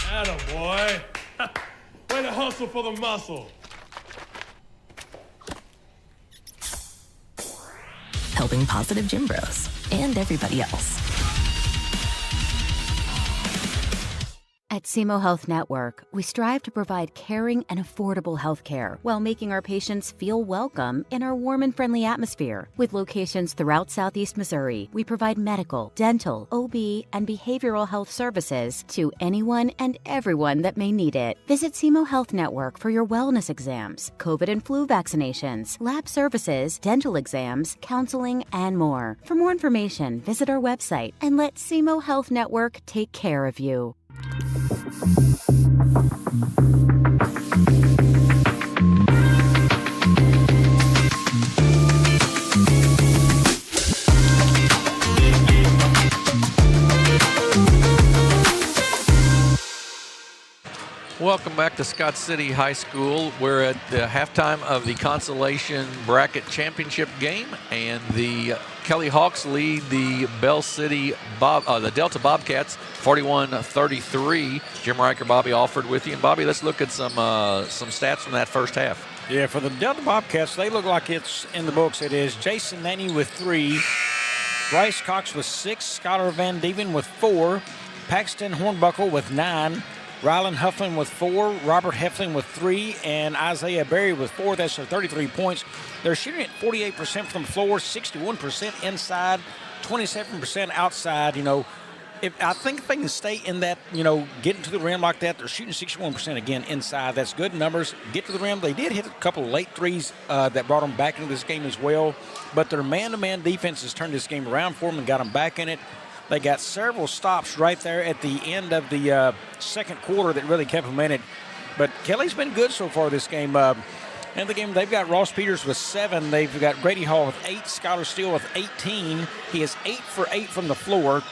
Attaboy. Way to hustle for the muscle. Helping positive gym bros and everybody else. At Semo Health Network, we strive to provide caring and affordable health care while making our patients feel welcome in our warm and friendly atmosphere. With locations throughout Southeast Missouri, we provide medical, dental, OB, and behavioral health services to anyone and everyone that may need it. Visit Semo Health Network for your wellness exams, COVID and flu vaccinations, lab services, dental exams, counseling, and more. For more information, visit our website and let Semo Health Network take care of you. Welcome back to Scott City High School. We're at the halftime of the Consolation Bracket Championship game, and the Kelly Hawks lead the the Delta Bobcats 41-33. Jim Riker, Bobby Alford with you. And Bobby, let's look at some stats from that first half. Yeah, for the Delta Bobcats, they look like it's in the books. It is Jason Nanny with 3, Bryce Cox with 6, Skylar Van Dieven with 4, Paxton Hornbuckle with 9, Rylan Huffman with 4, Robert Heffling with 3, and Isaiah Berry with 4. That's their 33 points. They're shooting at 48% from the floor, 61% inside, 27% outside. You know, I think if they can stay in that, getting to the rim like that, they're shooting 61% again inside. That's good numbers. Get to the rim. They did hit a couple of late threes that brought them back into this game as well, but their man-to-man defense has turned this game around for them and got them back in it. They got several stops right there at the end of the second quarter that really kept them in it. But Kelly's been good so far this game. In the game, they've got Ross Peters with 7. They've got Grady Hall with 8. Skylar Steele with 18. He is 8 for 8 from the floor.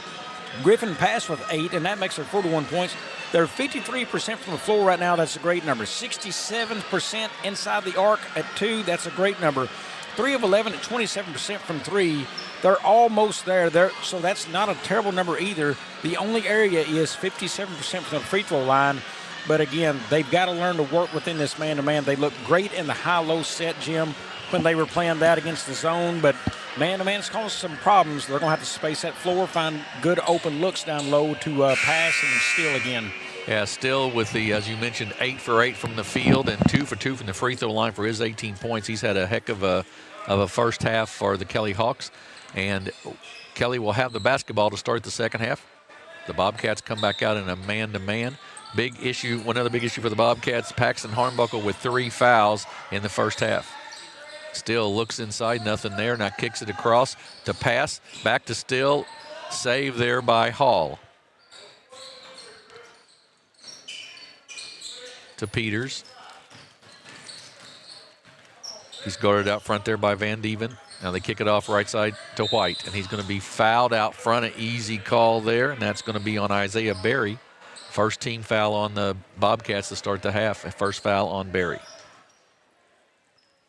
Griffin Pass with 8, and that makes her 41 points. They're 53% from the floor right now. That's a great number. 67% inside the arc at 2. That's a great number. 3 of 11 at 27% from 3. They're almost there. So that's not a terrible number either. The only area is 57% from the free throw line. But again, they've got to learn to work within this man-to-man. They looked great in the high-low set, Jim, when they were playing that against the zone. But man-to-man's causing some problems. They're going to have to space that floor, find good open looks down low to pass and steal again. Yeah, still with the, as you mentioned, 8 for 8 from the field and 2 for 2 from the free throw line for his 18 points. He's had a heck of a first half for the Kelly Hawks. And Kelly will have the basketball to start the second half. The Bobcats come back out in a man-to-man. Big issue, another big issue for the Bobcats, Paxton Hornbuckle with 3 fouls in the first half. Still looks inside, nothing there. Now kicks it across to pass. Back to Still. Save there by Hall. To Peters. He's guarded out front there by Van Dieven. Now they kick it off right side to White, and he's going to be fouled out front. An easy call there, and that's going to be on Isaiah Berry. First team foul on the Bobcats to start the half. First foul on Berry.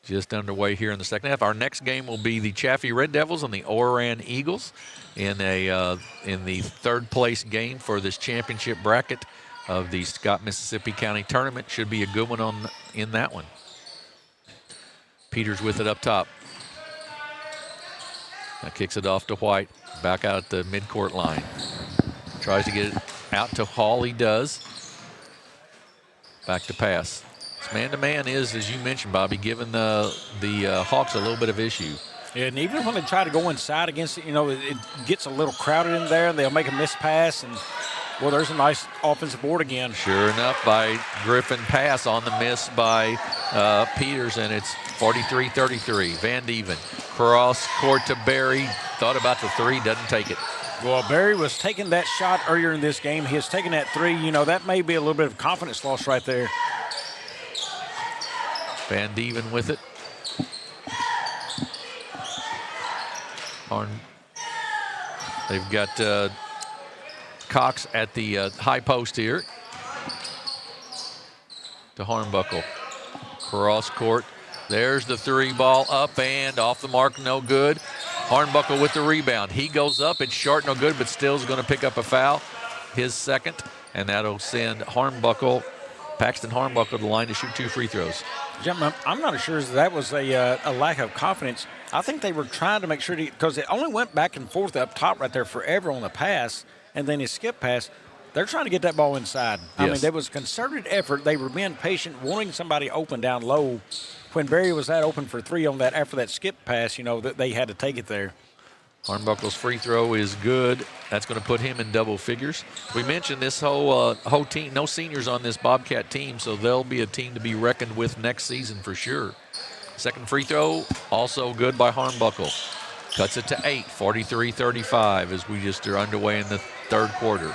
Just underway here in the second half. Our next game will be the Chaffee Red Devils and the Oran Eagles in the third place game for this championship bracket of the Scott Mississippi County Tournament. Should be a good one in that one. Peters with it up top. Now kicks it off to White, back out at the midcourt line. Tries to get it out to Hall, he does. Back to pass. This man-to-man is, as you mentioned, Bobby, giving the Hawks a little bit of issue. Yeah, and even when they try to go inside against it, it gets a little crowded in there, and they'll make a missed pass, and, well, there's a nice offensive board again. Sure enough, by Griffin pass on the miss by Peters, and it's 43-33. Van Dieven, cross court to Barry. Thought about the three, doesn't take it. Well, Barry was taking that shot earlier in this game. He has taken that three. That may be a little bit of confidence loss right there. Van Dieven with it. They've got Cox at the high post here. To Hornbuckle. Cross court. There's the three ball up and off the mark, no good. Hornbuckle with the rebound. He goes up, it's short, no good, but still is going to pick up a foul. His second, and that'll send Paxton Hornbuckle to the line to shoot 2 free throws. I'm not sure that was a lack of confidence. I think they were trying to make sure, because it only went back and forth up top right there forever on the pass, and then his skip pass. They're trying to get that ball inside. Yes. I mean, there was concerted effort. They were being patient, wanting somebody open down low. When Barry was that open for three on that after that skip pass, that they had to take it there. Hornbuckle's free throw is good. That's going to put him in double figures. We mentioned this whole team, no seniors on this Bobcat team, so they'll be a team to be reckoned with next season for sure. Second free throw, also good by Hornbuckle. Cuts it to 8, 43-35 as we just are underway in the third quarter.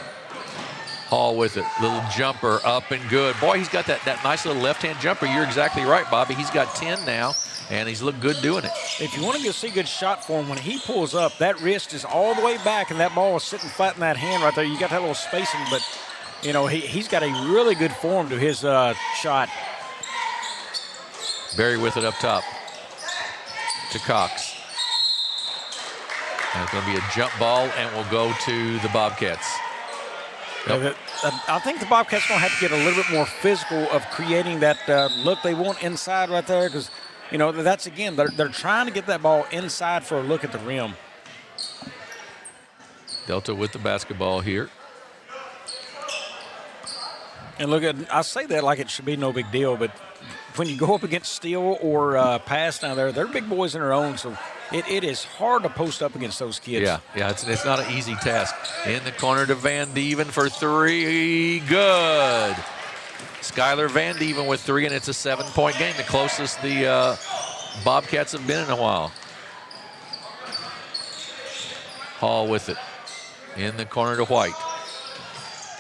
Hall with it, little jumper up and good. Boy, he's got that nice little left-hand jumper. You're exactly right, Bobby. He's got 10 now, and he's looked good doing it. If you want to see a good shot for him, when he pulls up, that wrist is all the way back, and that ball is sitting flat in that hand right there. You got that little spacing, but, he's got a really good form to his shot. Barry with it up top to Cox. And it's going to be a jump ball, and will go to the Bobcats. Yep. I think the Bobcats going to have to get a little bit more physical of creating that look they want inside right there, because, that's, again, they're trying to get that ball inside for a look at the rim. Delta with the basketball here. And look, I say that like it should be no big deal, but when you go up against Steele or Pass down there, they're big boys in their own, so it is hard to post up against those kids. Yeah, it's not an easy task. In the corner to Van Dieven for three, good. Skylar Van Dieven with three, and it's a 7-point game, the closest the Bobcats have been in a while. Hall with it. In the corner to White.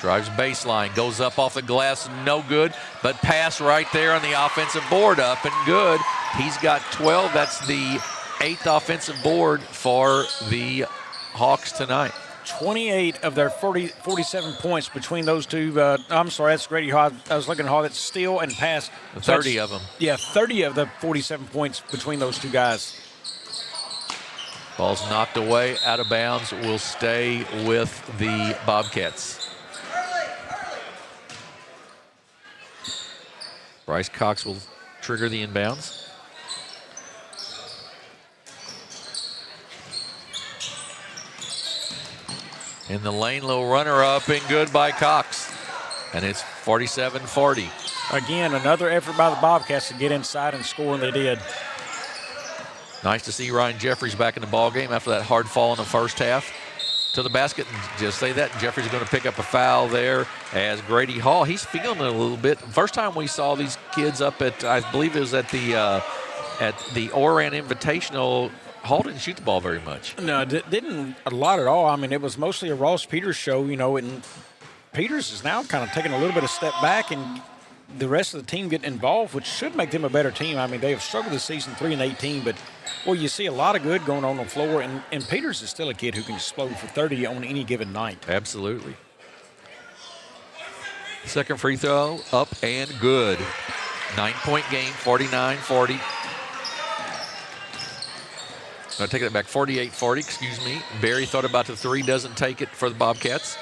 Drives baseline, goes up off the glass, no good, but pass right there on the offensive board, up and good. He's got 12. That's the 8th offensive board for the Hawks tonight. 28 of their 47 points between those two. I'm sorry, that's Grady Hall. I was looking at Hall. That's Steele and Pass. 30 of them. Yeah, 30 of the 47 points between those two guys. Ball's knocked away, out of bounds, will stay with the Bobcats. Bryce Cox will trigger the inbounds. In the lane, little runner up and good by Cox. And it's 47-40. Again, another effort by the Bobcats to get inside and score, and they did. Nice to see Ryan Jeffries back in the ball game after that hard fall in the first half. To the basket, and just say that, Jeffries going to pick up a foul there as Grady Hall, he's feeling it a little bit. First time we saw these kids up at, I believe it was at the Oran Invitational, Hall didn't shoot the ball very much. No, didn't a lot at all. I mean, it was mostly a Ross Peters show, and Peters is now kind of taking a little bit of step back, and the rest of the team getting involved, which should make them a better team. I mean, they have struggled this season 3-18, but, well, you see a lot of good going on the floor, and Peters is still a kid who can explode for 30 on any given night. Absolutely. Second free throw, up and good. 9-point game, 49-40. I'll take that back, 48-40, excuse me. Barry thought about the three, doesn't take it for the Bobcats.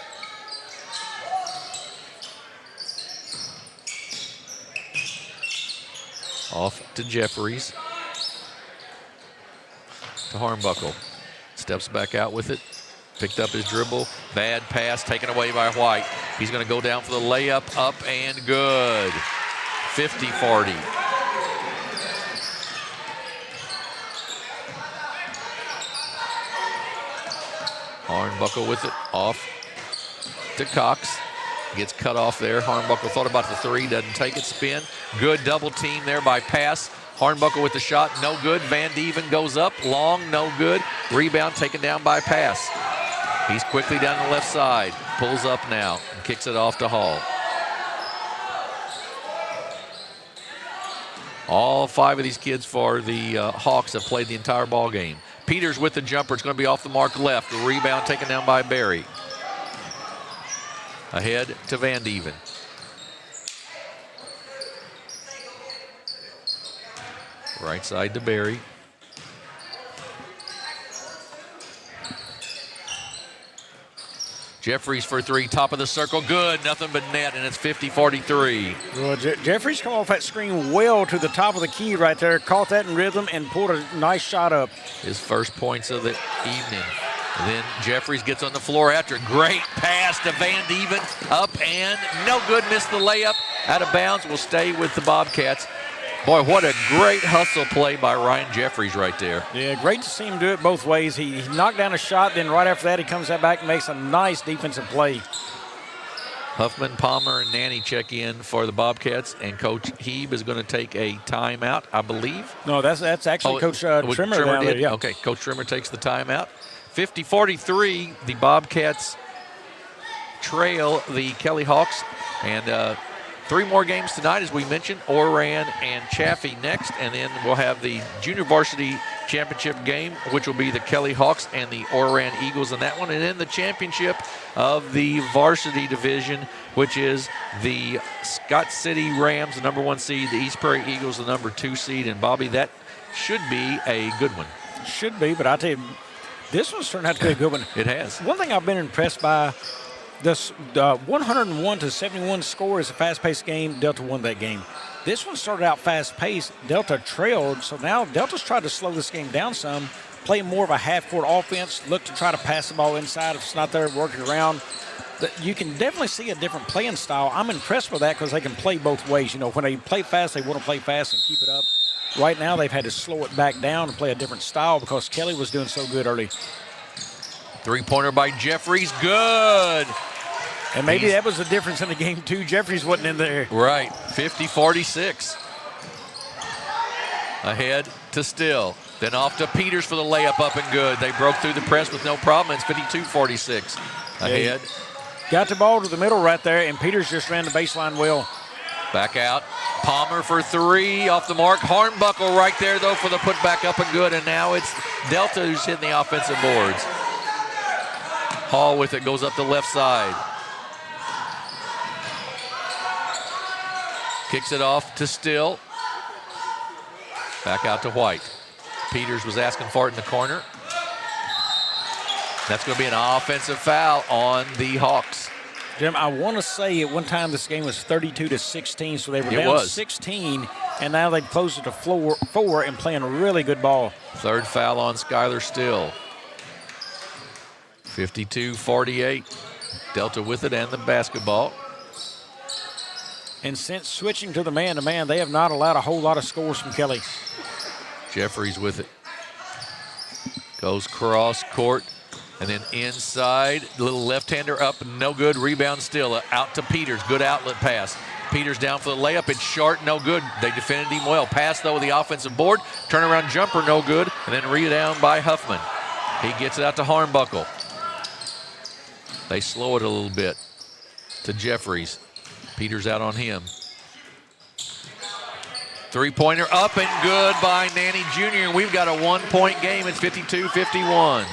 Off to Jeffries. To Hornbuckle. Steps back out with it. Picked up his dribble. Bad pass taken away by White. He's going to go down for the layup. Up and good. 50-40. Hornbuckle with it. Off to Cox. Gets cut off there. Hornbuckle thought about the three. Doesn't take it. Spin. Good double team there by Pass. Hornbuckle with the shot. No good. Van Dieven goes up. Long. No good. Rebound taken down by Pass. He's quickly down the left side. Pulls up now and kicks it off to Hall. All 5 of these kids for the Hawks have played the entire ball game. Peters with the jumper. It's going to be off the mark left. The rebound taken down by Berry. Ahead to Van Dieven. Right side to Berry. Jeffries for 3, top of the circle, good, nothing but net, and it's 50-43. Well, Jeffries come off that screen well to the top of the key right there, caught that in rhythm and pulled a nice shot up. His first points of the evening. And then Jeffries gets on the floor after. Great pass to Van Dieven, up and no good, missed the layup, out of bounds, will stay with the Bobcats. Boy, what a great hustle play by Ryan Jeffries right there. Yeah, great to see him do it both ways. He knocked down a shot, then right after that he comes back and makes a nice defensive play. Huffman, Palmer, and Nanny check in for the Bobcats, and Coach Heeb is going to take a timeout, I believe. No, that's actually Coach Trimmer down there, yeah. Okay, Coach Trimmer takes the timeout. 50-43, the Bobcats trail the Kelly Hawks, and 3 more games tonight, as we mentioned, Oran and Chaffee next, and then we'll have the Junior Varsity Championship game, which will be the Kelly Hawks and the Oran Eagles in that one, and then the championship of the Varsity Division, which is the Scott City Rams, the number 1 seed, the East Prairie Eagles, the number 2 seed, and Bobby, that should be a good one. Should be, but I tell you, this one's turned out to be a good one. It has. One thing I've been impressed by, this 101-71 score is a fast-paced game. Delta won that game. This one started out fast-paced. Delta trailed, so now Delta's tried to slow this game down some, play more of a half-court offense, look to try to pass the ball inside. If it's not there, work it around. You can definitely see a different playing style. I'm impressed with that because they can play both ways. You know, when they play fast, they want to play fast and keep it up. Right now, they've had to slow it back down and play a different style because Kelly was doing so good early. 3-pointer by Jeffries, good. And maybe that was the difference in the game, too. Jeffries wasn't in there. Right, 50-46. Ahead to Still. Then off to Peters for the layup, up and good. They broke through the press with no problem. It's 52-46. Ahead. Got the ball to the middle right there, and Peters just ran the baseline well. Back out. Palmer for 3, off the mark. Hornbuckle right there, though, for the putback, up and good. And now it's Delta who's hitting the offensive boards. Hall with it, goes up the left side. Kicks it off to Still. Back out to White. Peters was asking for it in the corner. That's going to be an offensive foul on the Hawks. Jim, I want to say at one time this game was 32-16, so they were down 16, and now they've closed it to 4 and playing a really good ball. Third foul on Skylar Still. 52-48. Delta with it and the basketball. And since switching to the man-to-man, they have not allowed a whole lot of scores from Kelly. Jeffries with it. Goes cross court and then inside. Little left-hander up, no good. Rebound Still. Out to Peters. Good outlet pass. Peters down for the layup. It's short, no good. They defended him well. Pass, though, with the offensive board. Turnaround jumper, no good. And then rebound by Huffman. He gets it out to Hornbuckle. They slow it a little bit to Jeffries. Peters out on him. 3-pointer up and good by Nanny Jr. And we've got a 1-point game. It's 52-51.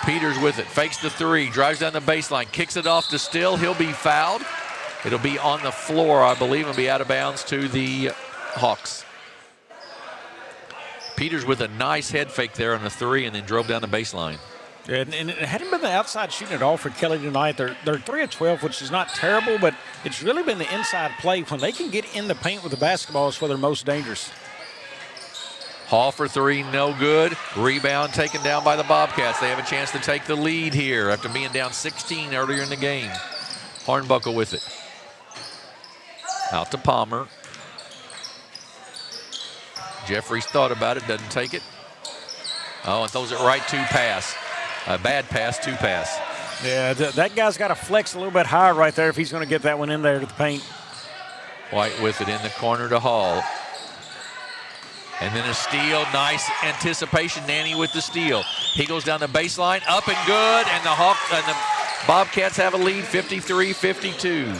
Peters with it. Fakes the 3. Drives down the baseline. Kicks it off to Still. He'll be fouled. It'll be on the floor, I believe, and be out of bounds to the Hawks. Peters with a nice head fake there on the 3 and then drove down the baseline. And it hadn't been the outside shooting at all for Kelly tonight. They're 3 of 12, which is not terrible, but it's really been the inside play. When they can get in the paint with the basketball is where they're most dangerous. Hall for 3, no good. Rebound taken down by the Bobcats. They have a chance to take the lead here after being down 16 earlier in the game. Hornbuckle with it. Out to Palmer. Jeffries thought about it, doesn't take it. Oh, and throws it right to pass. A bad pass to pass. Yeah, that guy's got to flex a little bit higher right there if he's going to get that one in there to the paint. White with it in the corner to Hall. And then a steal, nice anticipation. Nanny with the steal. He goes down the baseline, up and good, and the Bobcats have a lead, 53-52.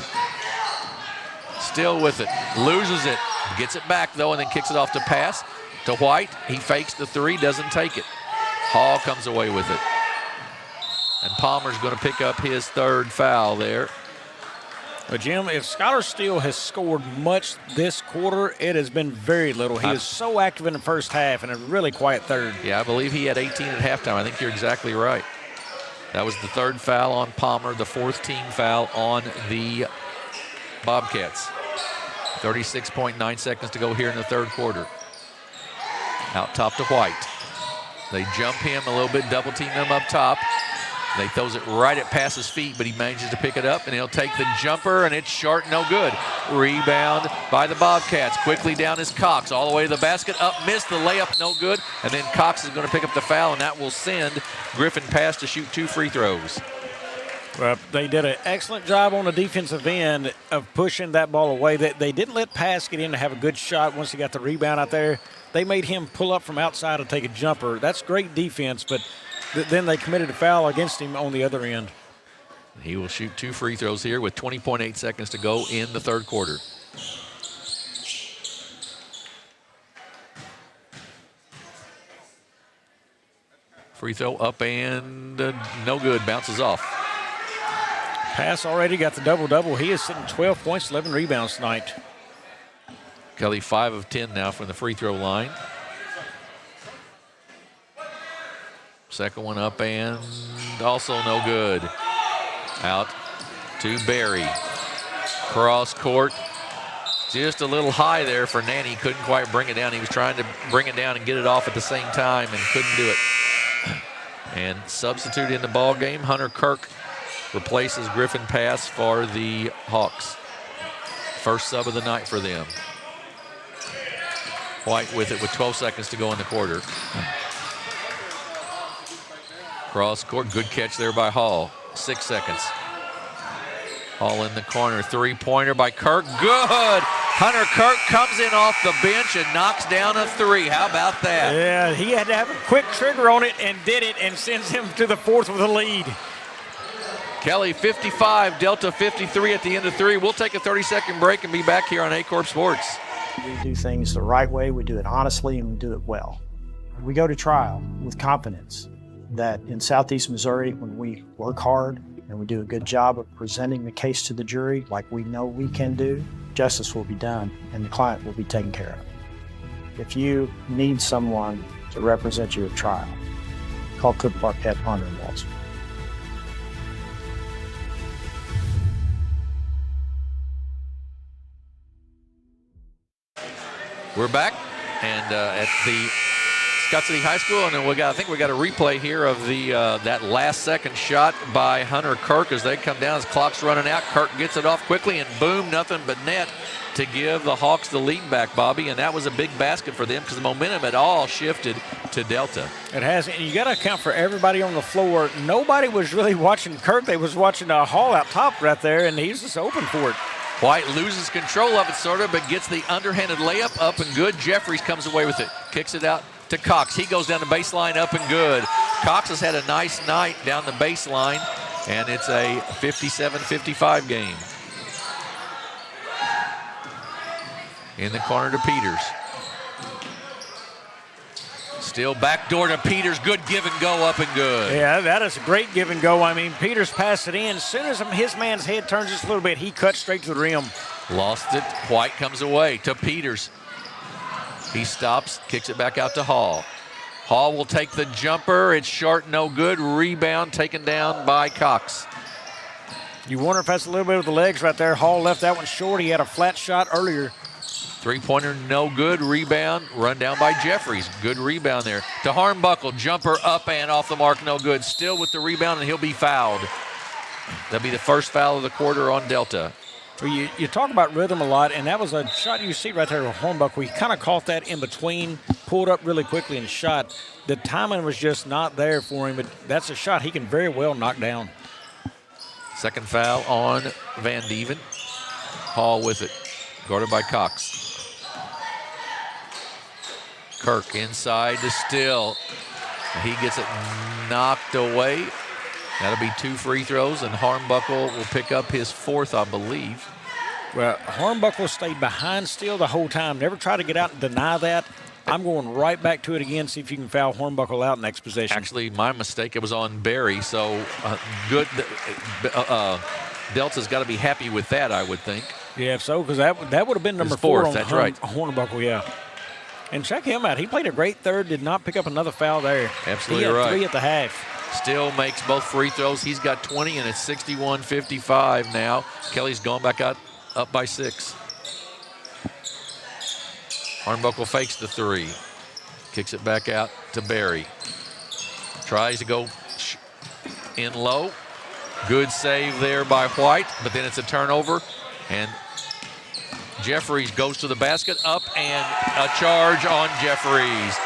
Still with it, loses it, gets it back though, and then kicks it off to pass to White. He fakes the 3, doesn't take it. Hall comes away with it. And Palmer's going to pick up his 3rd foul there. But Jim, if Skylar Steele has scored much this quarter, it has been very little. He is so active in the first half and a really quiet 3rd. Yeah, I believe he had 18 at halftime. I think you're exactly right. That was the 3rd foul on Palmer, the 4th team foul on the Bobcats. 36.9 seconds to go here in the 3rd quarter. Out top to White. They jump him a little bit, double team him up top. They throws it right at past his feet, but he manages to pick it up, and he'll take the jumper, and it's short, no good. Rebound by the Bobcats. Quickly down is Cox, all the way to the basket, up, missed the layup, no good. And then Cox is going to pick up the foul, and that will send Griffin Pass to shoot 2 free throws. Well, they did an excellent job on the defensive end of pushing that ball away. They didn't let Pass get in to have a good shot once he got the rebound out there. They made him pull up from outside and take a jumper. That's great defense, but then they committed a foul against him on the other end. He will shoot 2 free throws here with 20.8 seconds to go in the 3rd quarter. Free throw up and no good, bounces off. Pass already got the double-double. He is sitting 12 points, 11 rebounds tonight. Kelly 5 of 10 now from the free throw line. Second one up and also no good. Out to Barry. Cross court. Just a little high there for Nanny. Couldn't quite bring it down. He was trying to bring it down and get it off at the same time and couldn't do it. And substitute in the ball game, Hunter Kirk replaces Griffin Pass for the Hawks. First sub of the night for them. White with it with 12 seconds to go in the quarter. Cross court, good catch there by Hall. 6 seconds. Hall in the corner, 3-pointer by Kirk, good! Hunter Kirk comes in off the bench and knocks down a 3. How about that? Yeah, he had to have a quick trigger on it and did it, and sends him to the 4th with a lead. Kelly 55, Delta 53 at the end of 3. We'll take a 30-second break and be back here on Aycorp Sports. We do things the right way, we do it honestly, and we do it well. We go to trial with confidence that in Southeast Missouri, when we work hard and we do a good job of presenting the case to the jury like we know we can do, justice will be done and the client will be taken care of. If you need someone to represent you at trial, call Cook Barkett, Honda & Walls. We're back and at the Scott City High School, and then I think we got a replay here of the that last second shot by Hunter Kirk as they come down. As clock's running out, Kirk gets it off quickly, and boom, nothing but net to give the Hawks the lead back, Bobby. And that was a big basket for them because the momentum had all shifted to Delta. It has, and you got to account for everybody on the floor. Nobody was really watching Kirk. They was watching Hall out top right there, and he's just open for it. White loses control of it, sort of, but gets the underhanded layup up and good. Jeffries comes away with it, kicks it out to Cox. He goes down the baseline, up and good. Cox has had a nice night down the baseline, and it's a 57-55 game. In the corner to Peters. Still backdoor to Peters. Good give and go, up and good. Yeah, that is a great give and go. I mean, Peters passed it in. As soon as his man's head turns just a little bit, he cuts straight to the rim. Lost it. White comes away to Peters. He stops, kicks it back out to Hall. Hall will take the jumper. It's short, no good. Rebound taken down by Cox. You wonder if that's a little bit of the legs right there. Hall left that one short. He had a flat shot earlier. Three-pointer, no good. Rebound, run down by Jeffries. Good rebound there. To Hornbuckle, jumper up and off the mark, no good. Still with the rebound, and he'll be fouled. That'll be the first foul of the quarter on Delta. Well, you talk about rhythm a lot, and that was a shot you see right there with Hornbuckle. He kind of caught that in between, pulled up really quickly and shot. The timing was just not there for him, but that's a shot he can very well knock down. Second foul on Van Dieven. Hall with it, guarded by Cox. Kirk inside to Still. He gets it knocked away. That'll be 2 free throws, and Hornbuckle will pick up his 4th, I believe. Well, Hornbuckle stayed behind Still the whole time. Never tried to get out and deny that. I'm going right back to it again, see if you can foul Hornbuckle out next possession. Actually, my mistake, it was on Barry, so good. Delta's got to be happy with that, I would think. Yeah, so, because that would have been number 4 on that's right. Hornbuckle, yeah. And check him out. He played a great third, did not pick up another foul there. Absolutely he had right. 3 at the half. Still makes both free throws. He's got 20, and it's 61-55 now. Kelly's gone back out, up by 6. Hornbuckle fakes the 3. Kicks it back out to Barry. Tries to go in low. Good save there by White, but then it's a turnover. And Jeffries goes to the basket, up, and a charge on Jeffries.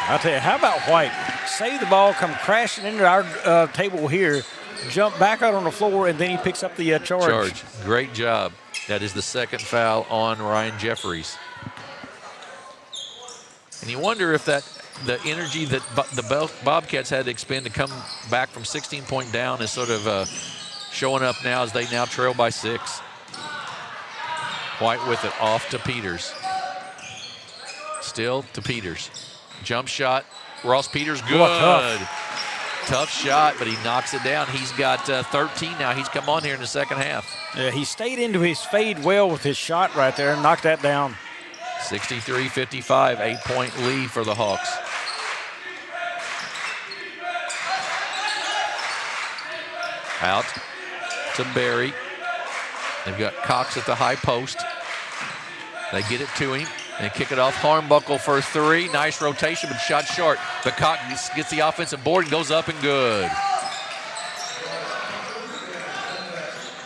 I'll tell you, how about White? Save the ball, come crashing into our table here, jump back out on the floor, and then he picks up the charge. Great job. That is the second foul on Ryan Jeffries. And you wonder if the energy that the Bobcats had to expend to come back from 16-point down is sort of showing up now as they now trail by 6. White with it, off to Peters. Still to Peters. Jump shot, Ross Peters, good. Tough shot, but he knocks it down. He's got 13 now. He's come on here in the second half. Yeah, he stayed into his fade well with his shot right there and knocked that down. 63-55, 8-point lead for the Hawks. Out to Barry. They've got Cox at the high post. They get it to him and kick it off. Hornbuckle for 3. Nice rotation, but shot short. But Cox gets the offensive board and goes up and good.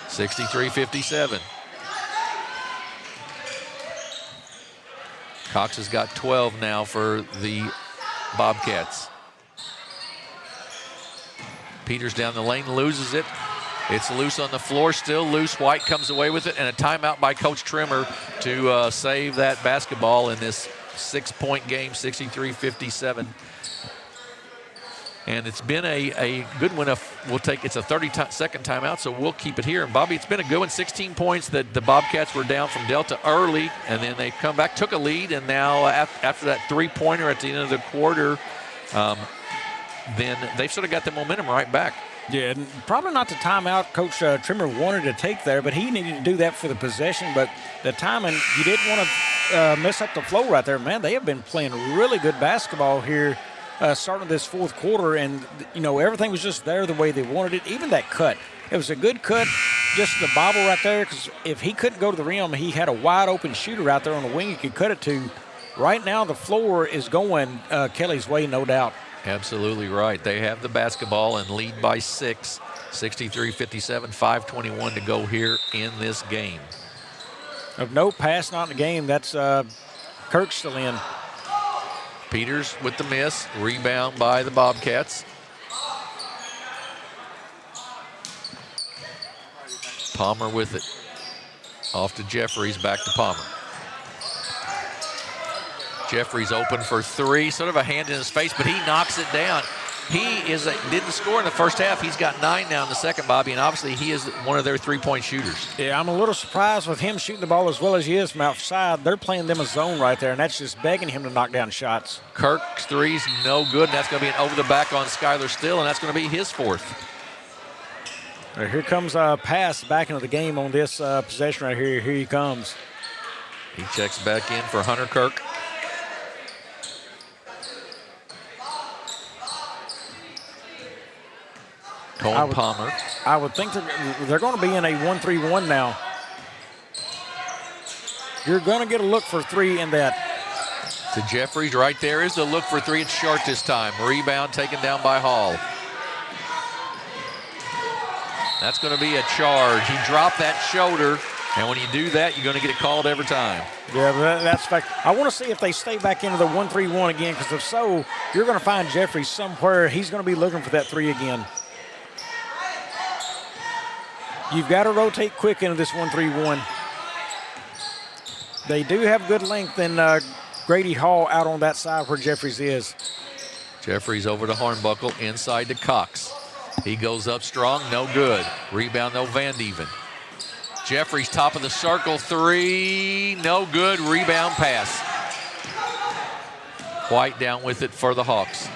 63-57. Cox has got 12 now for the Bobcats. Peters down the lane, loses it. It's loose on the floor, still loose. White comes away with it, and a timeout by Coach Trimmer to save that basketball in this 6-point game, 63-57. And it's been a good one. It's a 30-second timeout, so we'll keep it here. And Bobby, it's been a good one. 16 points that the Bobcats were down from Delta early, and then they come back, took a lead, and now after that 3-pointer at the end of the quarter, then they've sort of got the momentum right back. Yeah, and probably not the timeout Coach Trimmer wanted to take there, but he needed to do that for the possession. But the timing, you didn't want to mess up the flow right there. Man, they have been playing really good basketball here starting this fourth quarter, and, you know, everything was just there the way they wanted it. Even that cut. It was a good cut, just the bobble right there, because if he couldn't go to the rim, he had a wide-open shooter out there on the wing he could cut it to. Right now, the floor is going Kelly's way, no doubt. Absolutely right. They have the basketball and lead by 6, 63-57, 5:21 to go here in this game. Of no pass, not in the game. That's Kirk still in. Peters with the miss. Rebound by the Bobcats. Palmer with it. Off to Jeffries, back to Palmer. Jeffries open for 3, sort of a hand in his face, but he knocks it down. He didn't score in the first half. He's got 9 now in the second, Bobby, and obviously he is one of their 3-point shooters. Yeah, I'm a little surprised with him shooting the ball as well as he is from outside. They're playing them a zone right there, and that's just begging him to knock down shots. Kirk's 3's no good, and that's going to be an over the back on Skylar Still, and that's going to be his 4th. Here comes a pass back into the game on this possession right here. Here he comes. He checks back in for Hunter Kirk. Cohen Palmer. I would think they're going to be in a 1-3-1 now. You're going to get a look for 3 in that. To Jeffries, right there is the look for 3. It's short this time. Rebound taken down by Hall. That's going to be a charge. He dropped that shoulder, and when you do that, you're going to get it called every time. Yeah, that's fact. I want to see if they stay back into the 1-3-1 again, because if so, you're going to find Jeffries somewhere. He's going to be looking for that 3 again. You've got to rotate quick into this 1-3-1. They do have good length in Grady Hall out on that side where Jeffries is. Jeffries over to Hornbuckle, inside to Cox. He goes up strong, no good. Rebound though, Van Dieven. Jeffries top of the circle, 3, no good. Rebound pass. White down with it for the Hawks.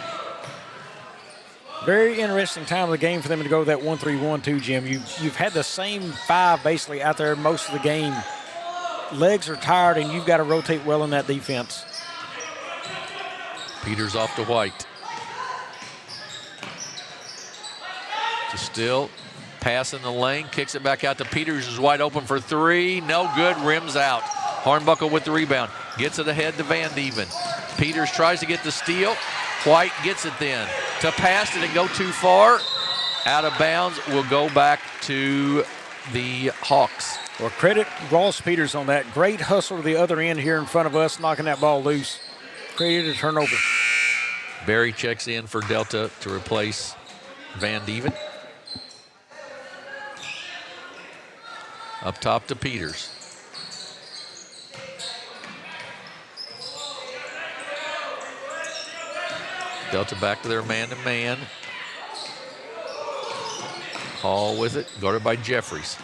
Very interesting time of the game for them to go that 1-3-1 too, Jim. You've had the same 5 basically out there most of the game. Legs are tired, and you've got to rotate well in that defense. Peters off to White. To Still, pass in the lane, kicks it back out to Peters, is wide open for 3, no good, rims out. Hornbuckle with the rebound, gets it ahead to Van Dieven. Peters tries to get the steal, White gets it then. To pass, did it go too far? Out of bounds, will go back to the Hawks. Well, credit Ross Peters on that. Great hustle to the other end here in front of us, knocking that ball loose. Created a turnover. Barry checks in for Delta to replace Van Dieven. Up top to Peters. Delta back to their man-to-man. Hall with it, guarded by Jeffries.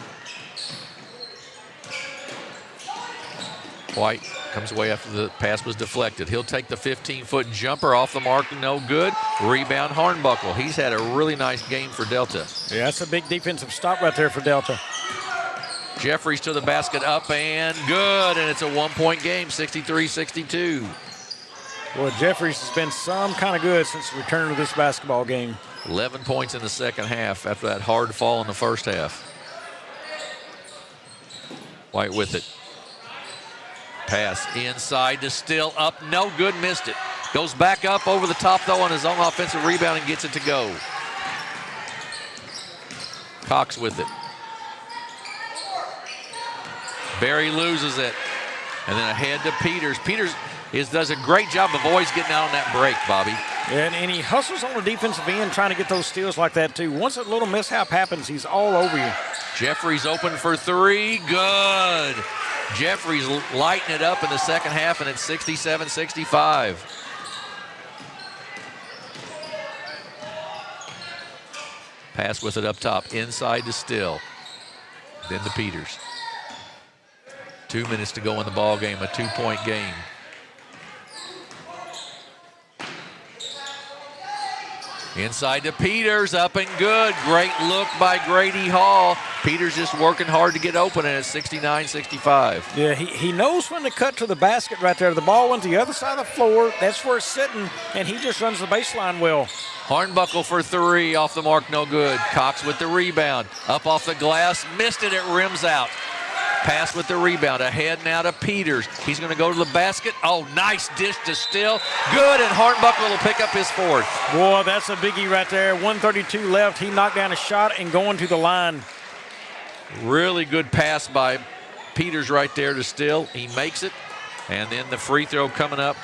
White comes away after the pass was deflected. He'll take the 15-foot jumper off the mark, no good. Rebound Hornbuckle. He's had a really nice game for Delta. Yeah, that's a big defensive stop right there for Delta. Jeffries to the basket, up and good, and it's a 1-point game, 63-62. Well, Jeffries has been some kind of good since the return to this basketball game. 11 points in the second half after that hard fall in the first half. White with it. Pass inside to Still, up, no good, missed it. Goes back up over the top though on his own offensive rebound and gets it to go. Cox with it. Barry loses it. And then ahead to Peters. Peters does a great job of always getting out on that break, Bobby. And he hustles on the defensive end trying to get those steals like that too. Once a little mishap happens, he's all over you. Jeffries open for 3, good. Jeffries lighting it up in the second half, and it's 67-65. Pass with it up top, inside to Still. Then to Peters. 2 minutes to go in the ball game, a 2-point game. Inside to Peters, up and good. Great look by Grady Hall. Peters just working hard to get open, and it's 69-65. Yeah, he knows when to cut to the basket right there. The ball went to the other side of the floor. That's where it's sitting, and he just runs the baseline well. Hornbuckle for 3, off the mark, no good. Cox with the rebound. Up off the glass, missed it, it rims out. Pass with the rebound, ahead now to Peters. He's going to go to the basket. Oh, nice dish to Still. Good, and Hornbuckle will pick up his 4th. Boy, that's a biggie right there. 1:32 left. He knocked down a shot and going to the line. Really good pass by Peters right there to Still. He makes it, and then the free throw coming up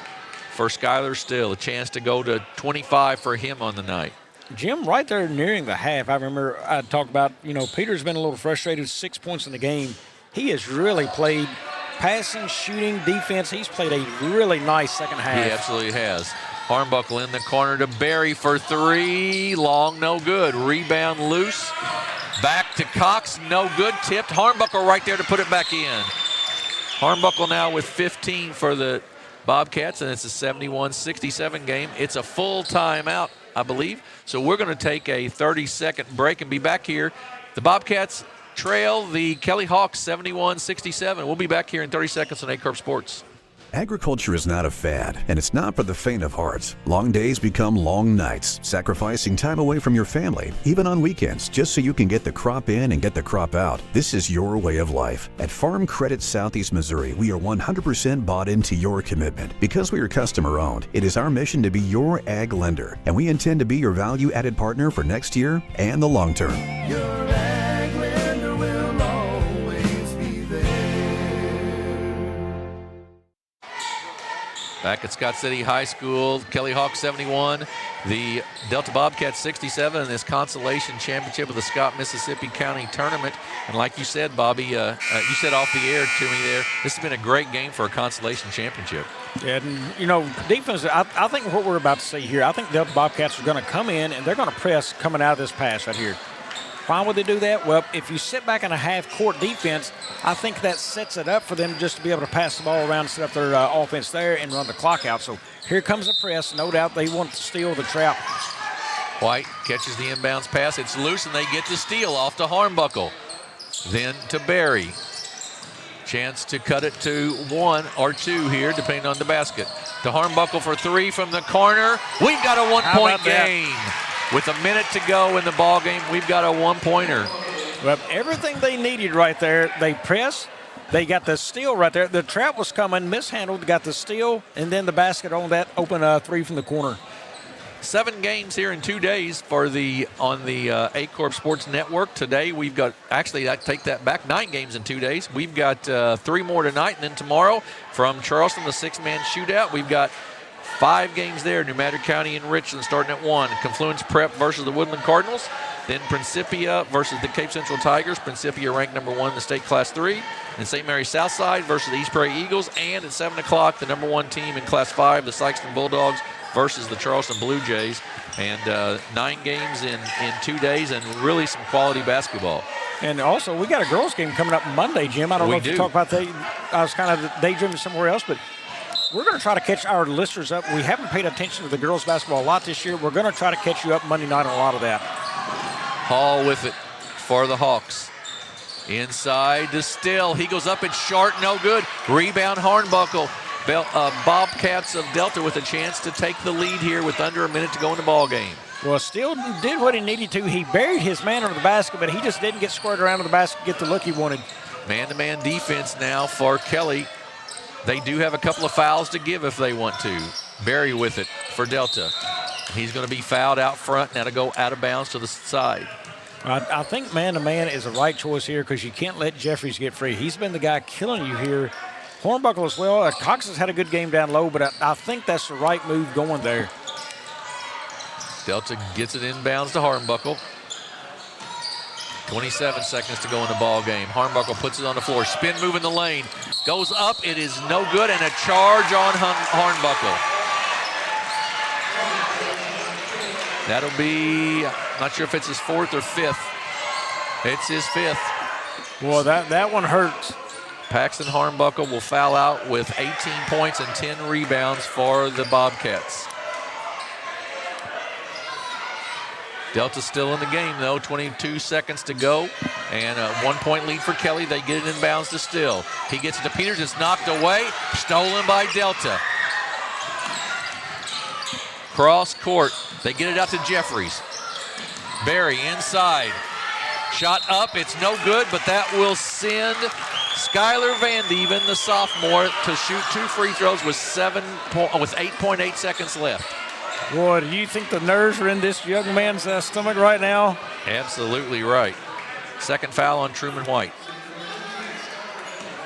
for Skylar Still. A chance to go to 25 for him on the night. Jim, right there nearing the half, I remember I talked about, Peters been a little frustrated, 6 points in the game. He has really played passing, shooting, defense. He's played a really nice second half. He absolutely has. Hornbuckle in the corner to Barry for 3. Long, no good. Rebound loose. Back to Cox, no good. Tipped. Hornbuckle right there to put it back in. Hornbuckle now with 15 for the Bobcats, and it's a 71-67 game. It's a full timeout, I believe. So we're going to take a 30-second break and be back here. The Bobcats trail the Kelly Hawks 71-67. We'll be back here in 30 seconds on Aycorp Sports. Agriculture is not a fad, and it's not for the faint of heart. Long days become long nights, sacrificing time away from your family, even on weekends, just so you can get the crop in and get the crop out. This is your way of life. At Farm Credit Southeast Missouri, we are 100% bought into your commitment. Because we are customer-owned, it is our mission to be your ag lender, and we intend to be your value-added partner for next year and the long term. Your ag lender will always be there. Back at Scott City High School, Kelly Hawk 71, the Delta Bobcats 67 in this Consolation Championship of the Scott Mississippi County Tournament. And like you said, Bobby, you said off the air to me there, this has been a great game for a Consolation Championship. Yeah, and, defense, I think what we're about to see here, I think Delta Bobcats are going to come in and they're going to press coming out of this pass right here. Why would they do that? Well, if you sit back in a half-court defense, I think that sets it up for them just to be able to pass the ball around, set up their offense there, and run the clock out. So here comes the press. No doubt they want to steal the trap. White catches the inbounds pass. It's loose, and they get the steal off to Hornbuckle. Then to Barry. Chance to cut it to 1 or 2 here, depending on the basket. To Hornbuckle for 3 from the corner. We've got a one-point game. With a minute to go in the ball game, we've got a one-pointer. Well, everything they needed right there, they pressed, they got the steal right there. The trap was coming, mishandled, got the steal, and then the basket on that open 3 from the corner. 7 games here in 2 days on the Aycorp Sports Network. Today we've got, actually I take that back, 9 games in 2 days. We've got 3 more tonight, and then tomorrow from Charleston, the 6-man shootout, we've got 5 games there. New Madrid County and Richland starting at 1. Confluence Prep versus the Woodland Cardinals. Then Principia versus the Cape Central Tigers. Principia ranked number 1 in the state Class 3. And St. Mary's Southside versus the East Prairie Eagles. And at 7 o'clock, the number 1 team in Class 5, the Sykeston Bulldogs versus the Charleston Blue Jays. And 9 games in 2 days, and really some quality basketball. And also, we got a girls game coming up Monday, Jim. I don't know if you talk about that. I was kind of daydreaming somewhere else, but we're going to try to catch our listeners up. We haven't paid attention to the girls basketball a lot this year. We're going to try to catch you up Monday night on a lot of that. Hall with it for the Hawks. Inside to Still. He goes up, it's short, no good. Rebound Hornbuckle. Bobcats of Delta with a chance to take the lead here with under a minute to go in the ball game. Well, Still did what he needed to. He buried his man under the basket, but he just didn't get squared around to the basket, get the look he wanted. Man-to-man defense now for Kelly. They do have a couple of fouls to give if they want to. Barry with it for Delta. He's going to be fouled out front, now to go out of bounds to the side. I think man-to-man is the right choice here because you can't let Jeffries get free. He's been the guy killing you here. Hornbuckle as well. Cox has had a good game down low, but I think that's the right move going there. Delta gets it inbounds to Hornbuckle. 27 seconds to go in the ball game. Hornbuckle puts it on the floor. Spin move in the lane. Goes up. It is no good, and a charge on Hornbuckle. That'll be, not sure if it's his 4th or 5th. It's his 5th. Boy, that one hurts. Paxton Hornbuckle will foul out with 18 points and 10 rebounds for the Bobcats. Delta still in the game, though. 22 seconds to go. And a 1-point lead for Kelly. They get it inbounds to Still. He gets it to Peters. It's knocked away. Stolen by Delta. Cross court. They get it out to Jeffries. Barry inside. Shot up. It's no good, but that will send Skylar Van Dieven, the sophomore, to shoot 2 free throws with 8.8 seconds left. Boy, do you think the nerves are in this young man's stomach right now? Absolutely right. Second foul on Truman White.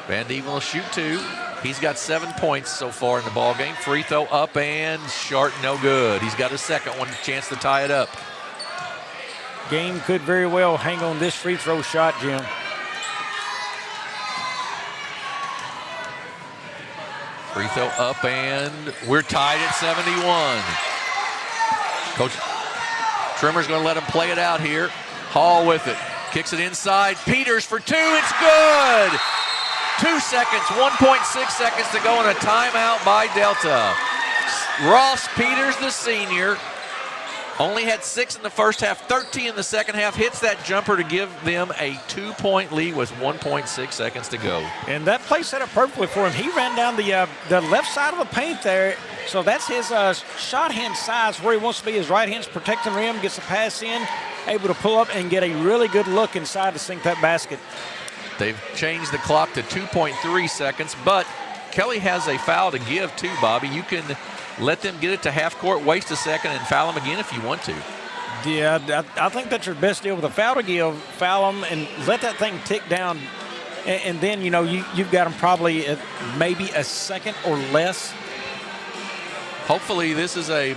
Van Dieven will shoot 2. He's got 7 points so far in the ball game. Free throw up and short, no good. He's got a second one, chance to tie it up. Game could very well hang on this free throw shot, Jim. Free throw up, and we're tied at 71. Coach Trimmer's going to let him play it out here. Hall with it. Kicks it inside. Peters for 2. It's good. 2 seconds, 1.6 seconds to go, and a timeout by Delta. Ross Peters, the senior, Only had 6 in the first half, 13 in the second half. Hits that jumper to give them a 2-point lead with 1.6 seconds to go. And that play set up perfectly for him. He ran down the left side of the paint there. So that's his shot hand size where he wants to be. His right hand's protecting the rim, gets a pass in, able to pull up and get a really good look inside to sink that basket. They've changed the clock to 2.3 seconds, but Kelly has a foul to give too, Bobby. You can let them get it to half court, waste a second, and foul them again if you want to. Yeah, I think that's your best deal with a foul to give. Foul them and let that thing tick down. And then, you've got them probably at maybe a second or less. Hopefully this is a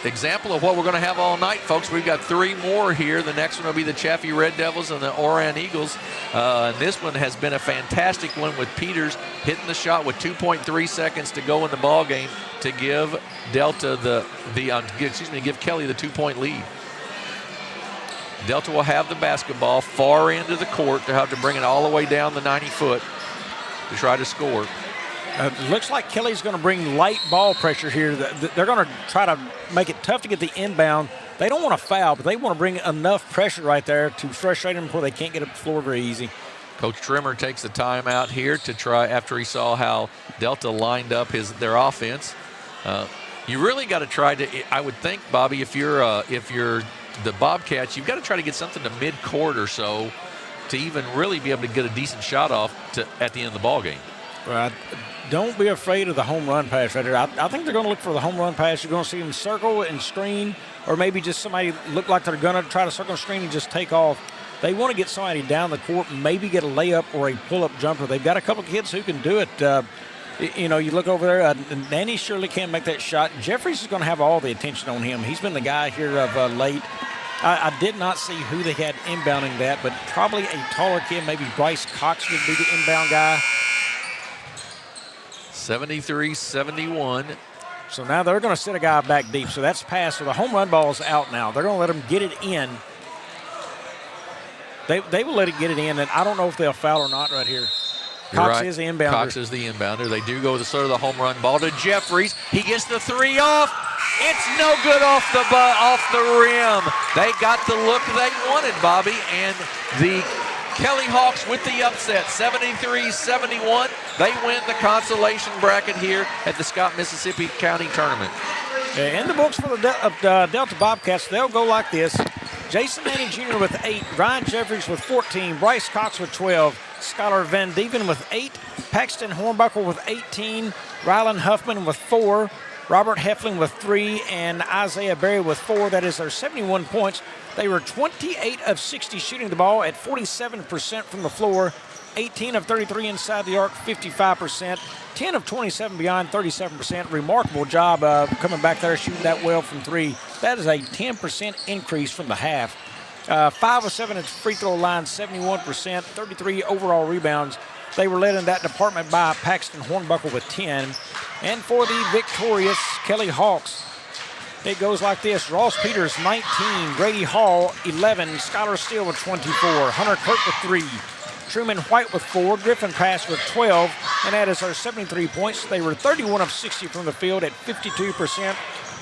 example of what we're going to have all night, folks. We've got 3 more here. The next one will be the Chaffee Red Devils and the Oran Eagles. And this one has been a fantastic one with Peters hitting the shot with 2.3 seconds to go in the ball game to give Delta give Kelly the 2-point lead. Delta will have the basketball far into the court. They'll have to bring it all the way down the 90-foot to try to score. Looks like Kelly's going to bring light ball pressure here. They're going to try to make it tough to get the inbound. They don't want to foul, but they want to bring enough pressure right there to frustrate them before they can't get up the floor very easy. Coach Trimmer takes the timeout here to try, after he saw how Delta lined up their offense. You really got to try to, I would think, Bobby, if you're the Bobcats, you've got to try to get something to mid-court or so to even really be able to get a decent shot off at the end of the ball game. Right. Don't be afraid of the home run pass right there. I think they're going to look for the home run pass. You're going to see them circle and screen, or maybe just somebody look like they're going to try to circle and screen and just take off. They want to get somebody down the court and maybe get a layup or a pull-up jumper. They've got a couple of kids who can do it. You look over there, Nanny surely can make that shot. Jeffries is going to have all the attention on him. He's been the guy here of late. I did not see who they had inbounding that, but probably a taller kid, maybe Bryce Cox would be the inbound guy. 73-71. So now they're going to sit a guy back deep. So that's pass. So the home run ball is out now. They're going to let them get it in. They will let it get it in, and I don't know if they'll foul or not right here. Cox is the inbounder. Cox is the inbounder. They do go to sort of the home run ball to Jeffries. He gets the 3 off. It's no good off the rim. They got the look they wanted, Bobby, and the Kelly Hawks with the upset, 73-71. They win the consolation bracket here at the Scott Mississippi County Tournament. In the books for the Delta Bobcats, they'll go like this. Jason Manning Jr. with 8, Ryan Jeffries with 14, Bryce Cox with 12, Skylar Van Dieven with 8, Paxton Hornbuckle with 18, Rylan Huffman with 4, Robert Heffling with 3, and Isaiah Berry with 4. That is their 71 points. They were 28 of 60 shooting the ball at 47% from the floor, 18 of 33 inside the arc, 55%, 10 of 27 beyond, 37%. Remarkable job coming back there shooting that well from 3. That is a 10% increase from the half. 5 of 7 at the free throw line, 71%, 33 overall rebounds. They were led in that department by Paxton Hornbuckle with 10. And for the victorious Kelly Hawks, it goes like this. Ross Peters, 19. Grady Hall, 11. Skylar Steele with 24. Hunter Kirk with 3. Truman White with 4. Griffin Pass with 12. And that is our 73 points. They were 31 of 60 from the field at 52%.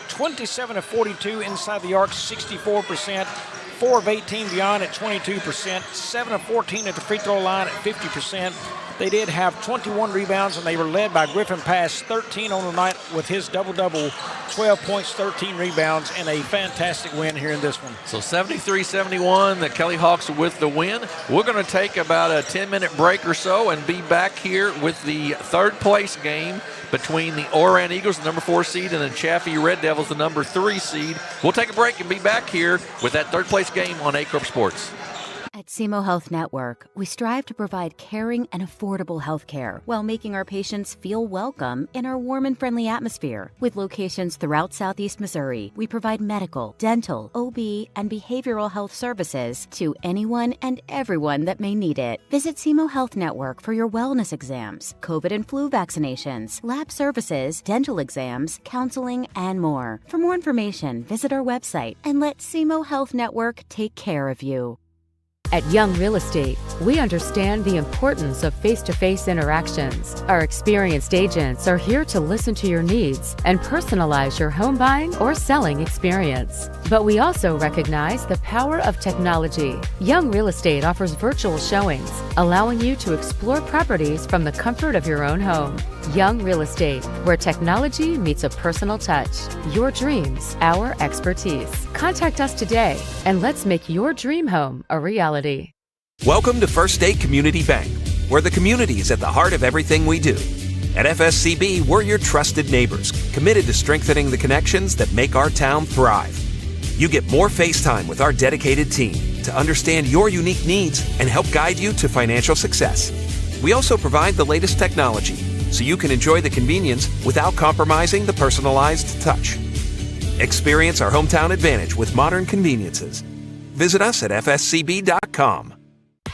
27 of 42 inside the arc, 64%. 4 of 18 beyond at 22%. 7 of 14 at the free throw line at 50%. They did have 21 rebounds, and they were led by Griffin Pass, 13 on the night with his double-double, 12 points, 13 rebounds, and a fantastic win here in this one. So 73-71, the Kelly Hawks with the win. We're going to take about a 10-minute break or so and be back here with the third-place game between the Oran Eagles, the number 4 seed, and the Chaffee Red Devils, the number 3 seed. We'll take a break and be back here with that third-place game on Aycorp Sports. At Semo Health Network, we strive to provide caring and affordable health care while making our patients feel welcome in our warm and friendly atmosphere. With locations throughout Southeast Missouri, we provide medical, dental, OB, and behavioral health services to anyone and everyone that may need it. Visit Semo Health Network for your wellness exams, COVID and flu vaccinations, lab services, dental exams, counseling, and more. For more information, visit our website and let Semo Health Network take care of you. At Young Real Estate, we understand the importance of face-to-face interactions. Our experienced agents are here to listen to your needs and personalize your home buying or selling experience. But we also recognize the power of technology. Young Real Estate offers virtual showings, allowing you to explore properties from the comfort of your own home. Young Real Estate, where technology meets a personal touch. Your dreams, our expertise. Contact us today and let's make your dream home a reality. Welcome to First State Community Bank, where the community is at the heart of everything we do. At FSCB, we're your trusted neighbors, committed to strengthening the connections that make our town thrive. You get more face time with our dedicated team to understand your unique needs and help guide you to financial success. We also provide the latest technology so you can enjoy the convenience without compromising the personalized touch. Experience our hometown advantage with modern conveniences. Visit us at fscb.com.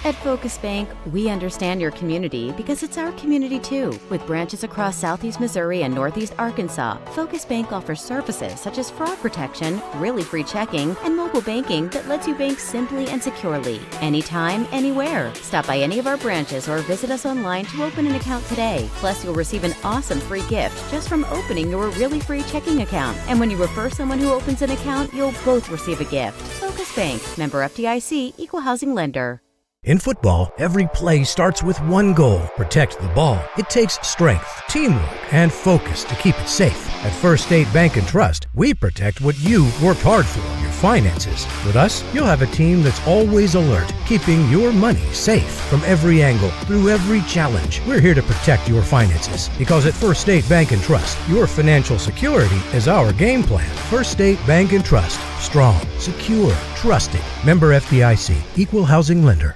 At Focus Bank, we understand your community because it's our community too. With branches across Southeast Missouri and Northeast Arkansas, Focus Bank offers services such as fraud protection, really free checking, and mobile banking that lets you bank simply and securely, anytime, anywhere. Stop by any of our branches or visit us online to open an account today. Plus, you'll receive an awesome free gift just from opening your really free checking account. And when you refer someone who opens an account, you'll both receive a gift. Focus Bank, member FDIC, equal housing lender. In football, every play starts with one goal: protect the ball. It takes strength, teamwork, and focus to keep it safe. At First State Bank and Trust, we protect what you worked hard for, your finances. With us, you'll have a team that's always alert, keeping your money safe from every angle, through every challenge. We're here to protect your finances because at First State Bank and Trust, your financial security is our game plan. First State Bank and Trust. Strong, secure, trusted. Member FDIC, equal housing lender.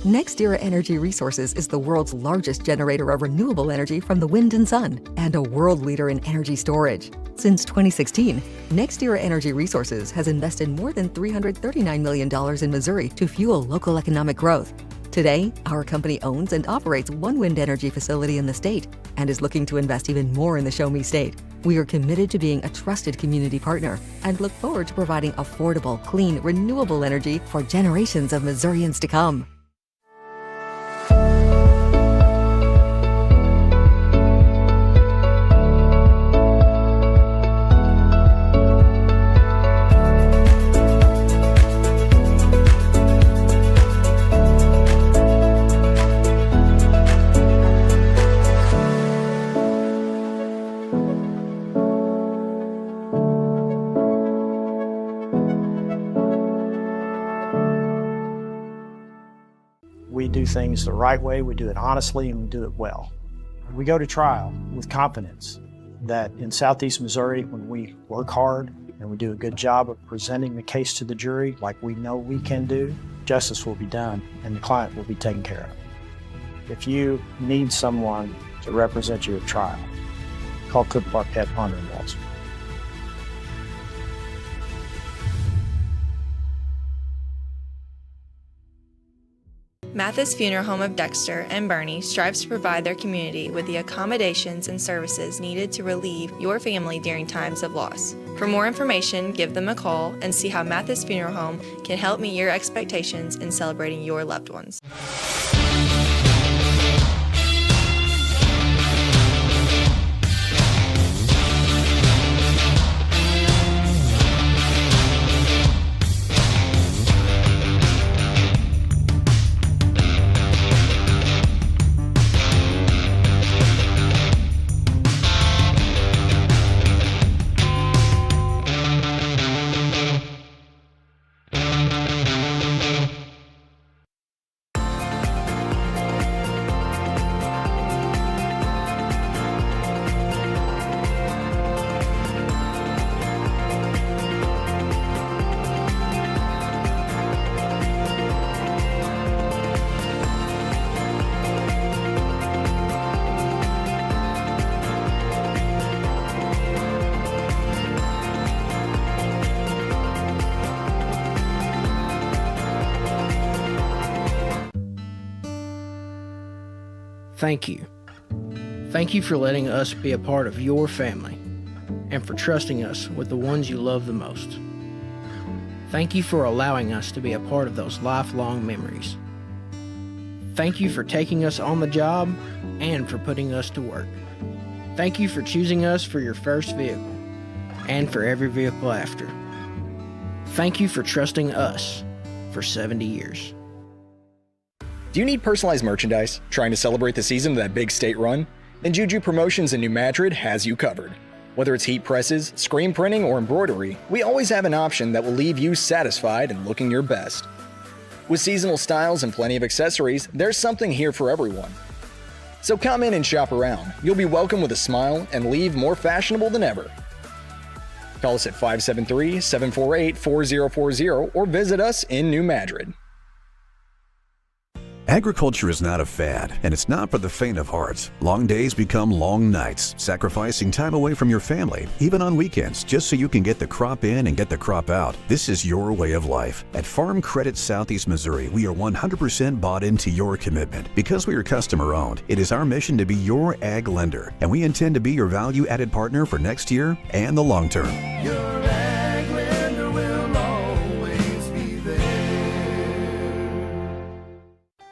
NextEra Energy Resources is the world's largest generator of renewable energy from the wind and sun, and a world leader in energy storage. Since 2016, NextEra Energy Resources has invested more than $339 million in Missouri to fuel local economic growth. Today, our company owns and operates one wind energy facility in the state and is looking to invest even more in the Show Me State. We are committed to being a trusted community partner and look forward to providing affordable, clean, renewable energy for generations of Missourians to come. We do things the right way, we do it honestly, and we do it well. We go to trial with confidence that in Southeast Missouri, when we work hard and we do a good job of presenting the case to the jury like we know we can do, justice will be done and the client will be taken care of. If you need someone to represent you at trial, call Cook, Barkett, Ponder, and Walter. Mathis Funeral Home of Dexter and Barney strives to provide their community with the accommodations and services needed to relieve your family during times of loss. For more information, give them a call and see how Mathis Funeral Home can help meet your expectations in celebrating your loved ones. Thank you. Thank you for letting us be a part of your family and for trusting us with the ones you love the most. Thank you for allowing us to be a part of those lifelong memories. Thank you for taking us on the job and for putting us to work. Thank you for choosing us for your first vehicle and for every vehicle after. Thank you for trusting us for 70 years. Do you need personalized merchandise? Trying to celebrate the season of that big state run? Then Juju Promotions in New Madrid has you covered. Whether it's heat presses, screen printing, or embroidery, we always have an option that will leave you satisfied and looking your best. With seasonal styles and plenty of accessories, there's something here for everyone. So come in and shop around. You'll be welcome with a smile and leave more fashionable than ever. Call us at 573-748-4040 or visit us in New Madrid. Agriculture is not a fad, and it's not for the faint of heart. Long days become long nights, sacrificing time away from your family, even on weekends, just so you can get the crop in and get the crop out. This is your way of life. At Farm Credit Southeast Missouri, we are 100% bought into your commitment. Because we are customer-owned, it is our mission to be your ag lender, and we intend to be your value-added partner for next year and the long term. Your ag lender will always be there.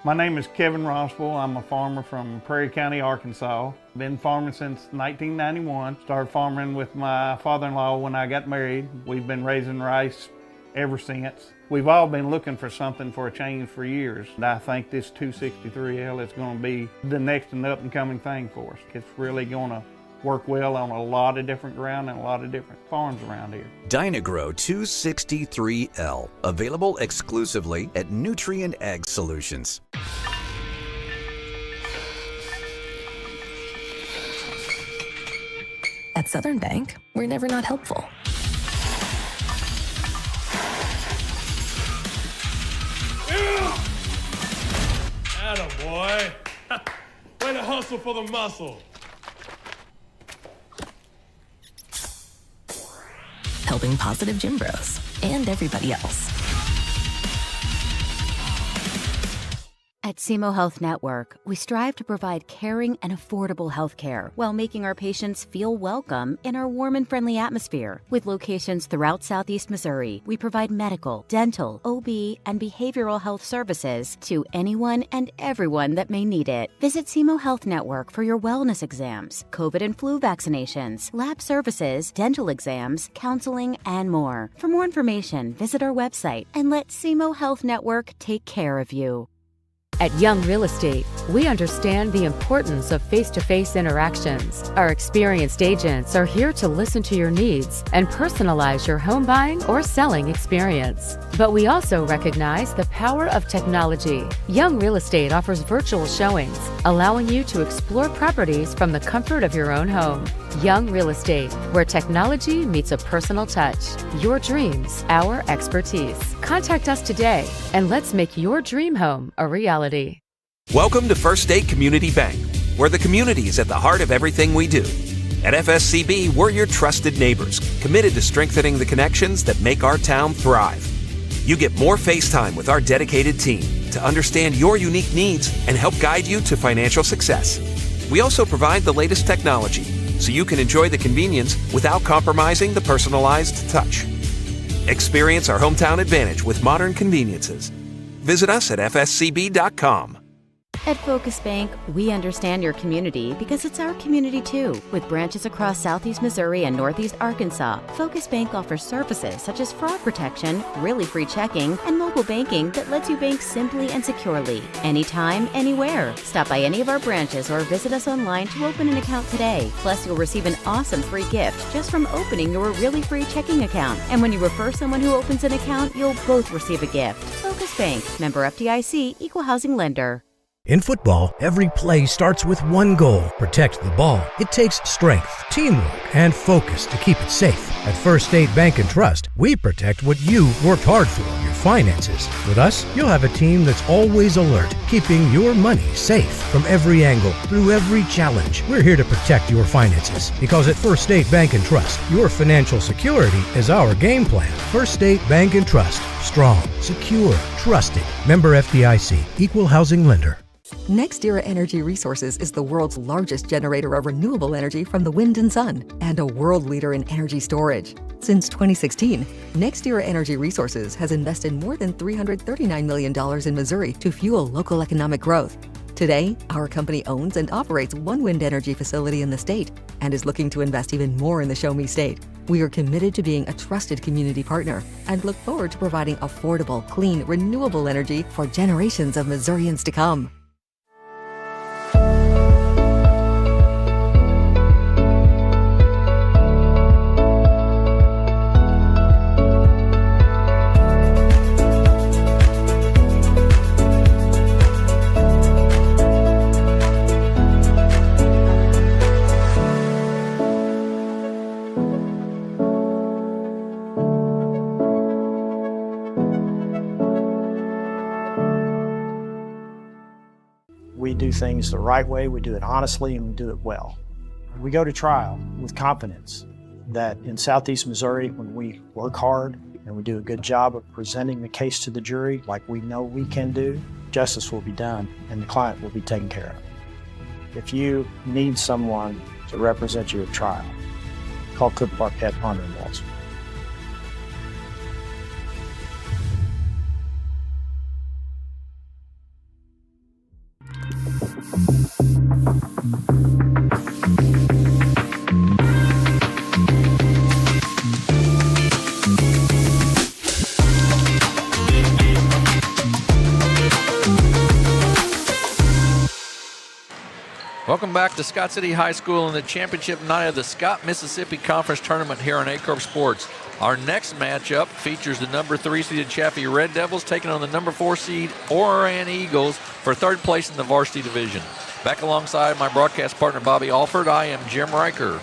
My name is Kevin Rossville. I'm a farmer from Prairie County, Arkansas. Been farming since 1991. Started farming with my father-in-law when I got married. We've been raising rice ever since. We've all been looking for something for a change for years. And I think this 263L is going to be the next and up-and-coming thing for us. It's really going to work well on a lot of different ground and a lot of different farms around here. Dynagrow 263L, available exclusively at Nutrien Ag Solutions. At Southern Bank, we're never not helpful. Attaboy. Way to hustle for the muscle. Helping positive gym bros and everybody else. At Semo Health Network, we strive to provide caring and affordable health care while making our patients feel welcome in our warm and friendly atmosphere. With locations throughout Southeast Missouri, we provide medical, dental, OB, and behavioral health services to anyone and everyone that may need it. Visit Semo Health Network for your wellness exams, COVID and flu vaccinations, lab services, dental exams, counseling, and more. For more information, visit our website and let Semo Health Network take care of you. At Young Real Estate, we understand the importance of face-to-face interactions. Our experienced agents are here to listen to your needs and personalize your home buying or selling experience. But we also recognize the power of technology. Young Real Estate offers virtual showings, allowing you to explore properties from the comfort of your own home. Young Real Estate, where technology meets a personal touch. Your dreams, our expertise. Contact us today and let's make your dream home a reality. Welcome to First State Community Bank, where the community is at the heart of everything we do. At FSCB, we're your trusted neighbors, committed to strengthening the connections that make our town thrive. You get more face time with our dedicated team to understand your unique needs and help guide you to financial success. We also provide the latest technology, so you can enjoy the convenience without compromising the personalized touch. Experience our hometown advantage with modern conveniences. Visit us at fscb.com. At Focus Bank, we understand your community because it's our community too. With branches across Southeast Missouri and Northeast Arkansas, Focus Bank offers services such as fraud protection, really free checking, and mobile banking that lets you bank simply and securely, anytime, anywhere. Stop by any of our branches or visit us online to open an account today. Plus, you'll receive an awesome free gift just from opening your really free checking account. And when you refer someone who opens an account, you'll both receive a gift. Focus Bank, member FDIC, equal housing lender. In football, every play starts with one goal: protect the ball. It takes strength, teamwork, and focus to keep it safe. At First State Bank and Trust, we protect what you worked hard for, your finances. With us, you'll have a team that's always alert, keeping your money safe from every angle, through every challenge. We're here to protect your finances, because at First State Bank and Trust, your financial security is our game plan. First State Bank and Trust. Strong, secure, trusted. Member FDIC, equal housing lender. NextEra Energy Resources is the world's largest generator of renewable energy from the wind and sun, and a world leader in energy storage. Since 2016, NextEra Energy Resources has invested more than $339 million in Missouri to fuel local economic growth. Today, our company owns and operates one wind energy facility in the state and is looking to invest even more in the Show Me State. We are committed to being a trusted community partner and look forward to providing affordable, clean, renewable energy for generations of Missourians to come. We do things the right way, we do it honestly, and we do it well. We go to trial with confidence that in Southeast Missouri, when we work hard and we do a good job of presenting the case to the jury like we know we can do, justice will be done and the client will be taken care of. If you need someone to represent you at trial, call Cook, Barkett, Ponder, and Walsh. Welcome back to Scott City High School in the championship night of the Scott Mississippi Conference Tournament here on Aycorp Sports. Our next matchup features the number 3 seeded Chaffee Red Devils taking on the number 4 seed Oran Eagles for third place in the varsity division. Back alongside my broadcast partner Bobby Alford, I am Jim Riker.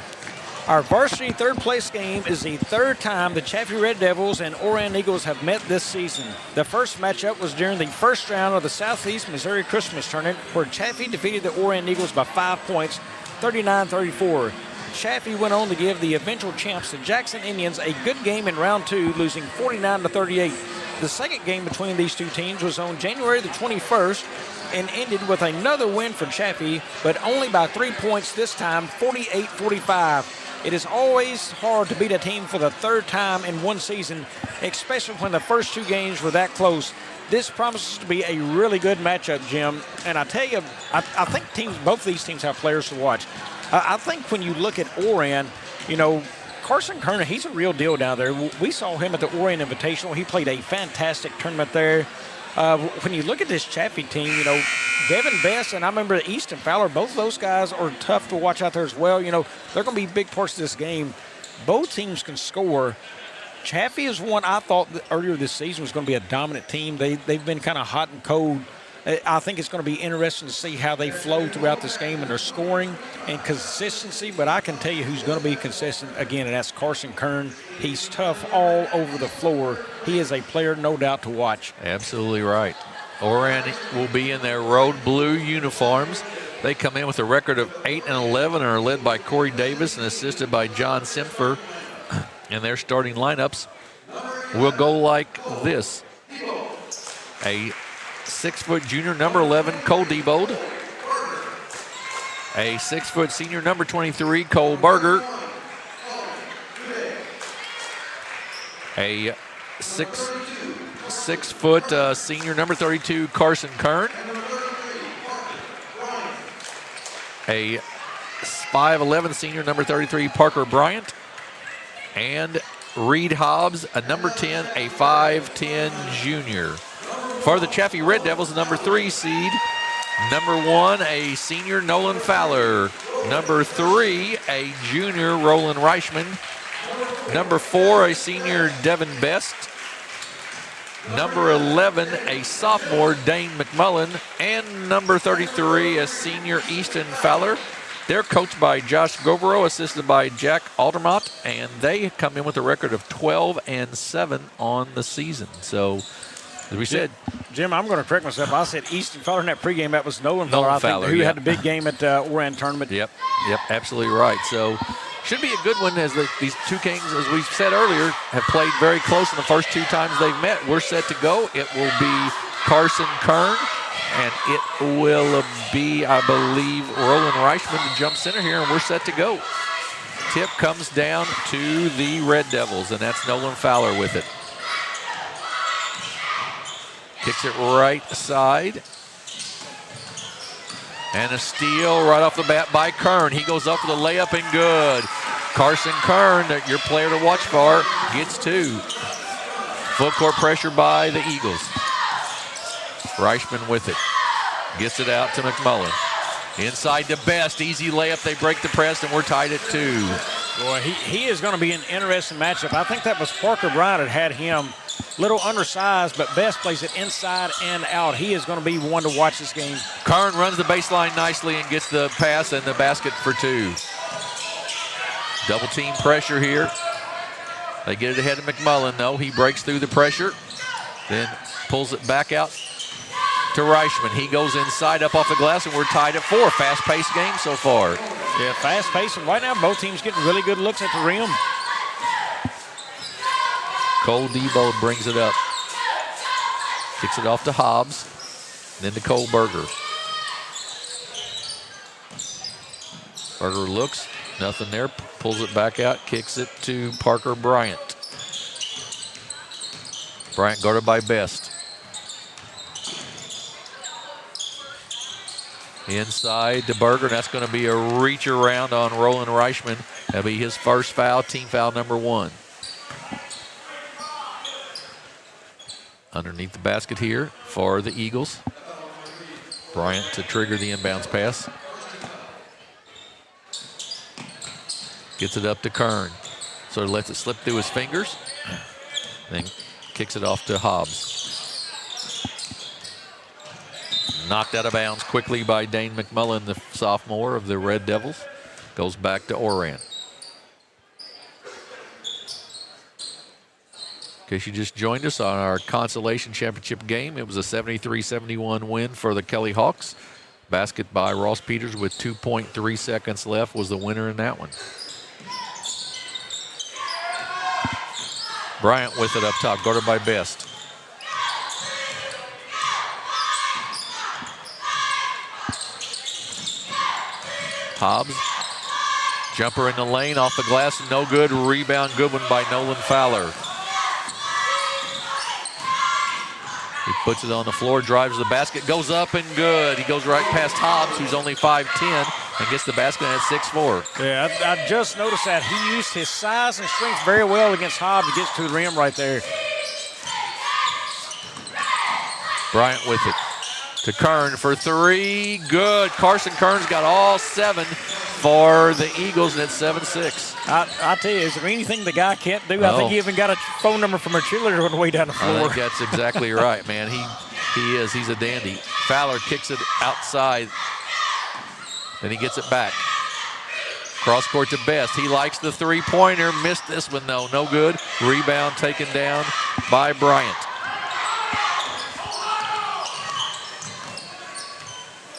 Our varsity third place game is the third time the Chaffee Red Devils and Oran Eagles have met this season. The first matchup was during the first round of the Southeast Missouri Christmas Tournament, where Chaffee defeated the Oran Eagles by 5 points, 39-34. Chaffee went on to give the eventual champs, the Jackson Indians, a good game in round 2, losing 49-38. The second game between these two teams was on January the 21st and ended with another win for Chaffee, but only by 3 points this time, 48-45. It is always hard to beat a team for the third time in one season, especially when the first two games were that close. This promises to be a really good matchup, Jim. And I tell you, I think both of these teams have players to watch. I think when you look at Oran, Carson Kerner, he's a real deal down there. We saw him at the Oran Invitational. He played a fantastic tournament there. When you look at this Chaffee team, Devin Best and I remember Easton Fowler, both of those guys are tough to watch out there as well. They're going to be big parts of this game. Both teams can score. Chaffee is one I thought that earlier this season was going to be a dominant team. They've been kind of hot and cold. I think it's going to be interesting to see how they flow throughout this game and their scoring and consistency, but I can tell you who's going to be consistent again, and that's Carson Kern. He's tough all over the floor. He is a player, no doubt, to watch. Absolutely right. Oran will be in their road blue uniforms. They come in with a record of 8-11 and are led by Corey Davis and assisted by John Simpfer. And their starting lineups will go like this. A 6-foot junior, number 11, Cole Diebold. A 6-foot senior, number 23, Cole Berger. A 6-foot senior, number 32, Carson Kern. A 5'11" senior, number 33, Parker Bryant. And Reed Hobbs, a number 10, a 5'10" junior. For the Chaffee Red Devils, number 3 seed, number 1, a senior, Nolan Fowler. Number 3, a junior, Roland Reichman. Number 4, a senior, Devin Best. Number 11, a sophomore, Dane McMullen. And number 33, a senior, Easton Fowler. They're coached by Josh Govero, assisted by Jack Aldermont, and they come in with a record of 12-7 on the season. So, as we said, Jim, I'm going to correct myself. I said Easton Fowler in that pregame. That was Nolan Fowler, who had a big game at Oran tournament. Yep, absolutely right. So, should be a good one, as these two games, as we said earlier, have played very close in the first 2 times they've met. We're set to go. It will be Carson Kern, and it will be, I believe, Roland Reichman to jump center here, and we're set to go. tip comes down to the Red Devils, and that's Nolan Fowler with it. Kicks it right side. And a steal right off the bat by Kern. He goes up for the layup and good. Carson Kern, your player to watch for, gets 2. Full court pressure by the Eagles. Reichman with it. Gets it out to McMullen. Inside to Best. Easy layup. They break the press, and we're tied at 2. Boy, he is going to be an interesting matchup. I think that was Parker Bryant that had him little undersized, but Best plays it inside and out. He is going to be one to watch this game. Kern runs the baseline nicely and gets the pass and the basket for 2. Double team pressure here. They get it ahead of McMullen, though. He breaks through the pressure, then pulls it back out to Reichman. He goes inside up off the glass, and we're tied at 4. Fast-paced game so far. Yeah, fast-paced, and right now both teams getting really good looks at the rim. Cole Debo brings it up. Kicks it off to Hobbs, then to Cole Berger. Berger looks, nothing there, pulls it back out, kicks it to Parker Bryant. Bryant guarded by Best. Inside to Berger, and that's going to be a reach around on Roland Reichman. That'll be his first foul, team foul number 1. Underneath the basket here for the Eagles. Bryant to trigger the inbounds pass. Gets it up to Kern. Sort of lets it slip through his fingers. Then kicks it off to Hobbs. Knocked out of bounds quickly by Dane McMullen, the sophomore of the Red Devils. Goes back to Oran. In case you just joined us on our Consolation Championship game, it was a 73-71 win for the Kelly Hawks. Basket by Ross Peters with 2.3 seconds left was the winner in that one. Bryant with it up top, guarded by Best. Hobbs, jumper in the lane, off the glass, no good. Rebound, good one by Nolan Fowler. He puts it on the floor, drives the basket, goes up and good. He goes right past Hobbs, who's only 5'10", and gets the basket at 6'4". Yeah, I just noticed that. He used his size and strength very well against Hobbs. He gets to the rim right there. Bryant with it to Kern for 3. Good. Carson Kern's got all 7 for the Eagles, and it's 7-6. I tell you, is there anything the guy can't do? I think he even got a phone number from a cheerleader on the way down the floor. I think that's exactly right, man. He's a dandy. Fowler kicks it outside. Then he gets it back. Cross court to Best. He likes the 3-pointer. Missed this one, though. No good. Rebound taken down by Bryant.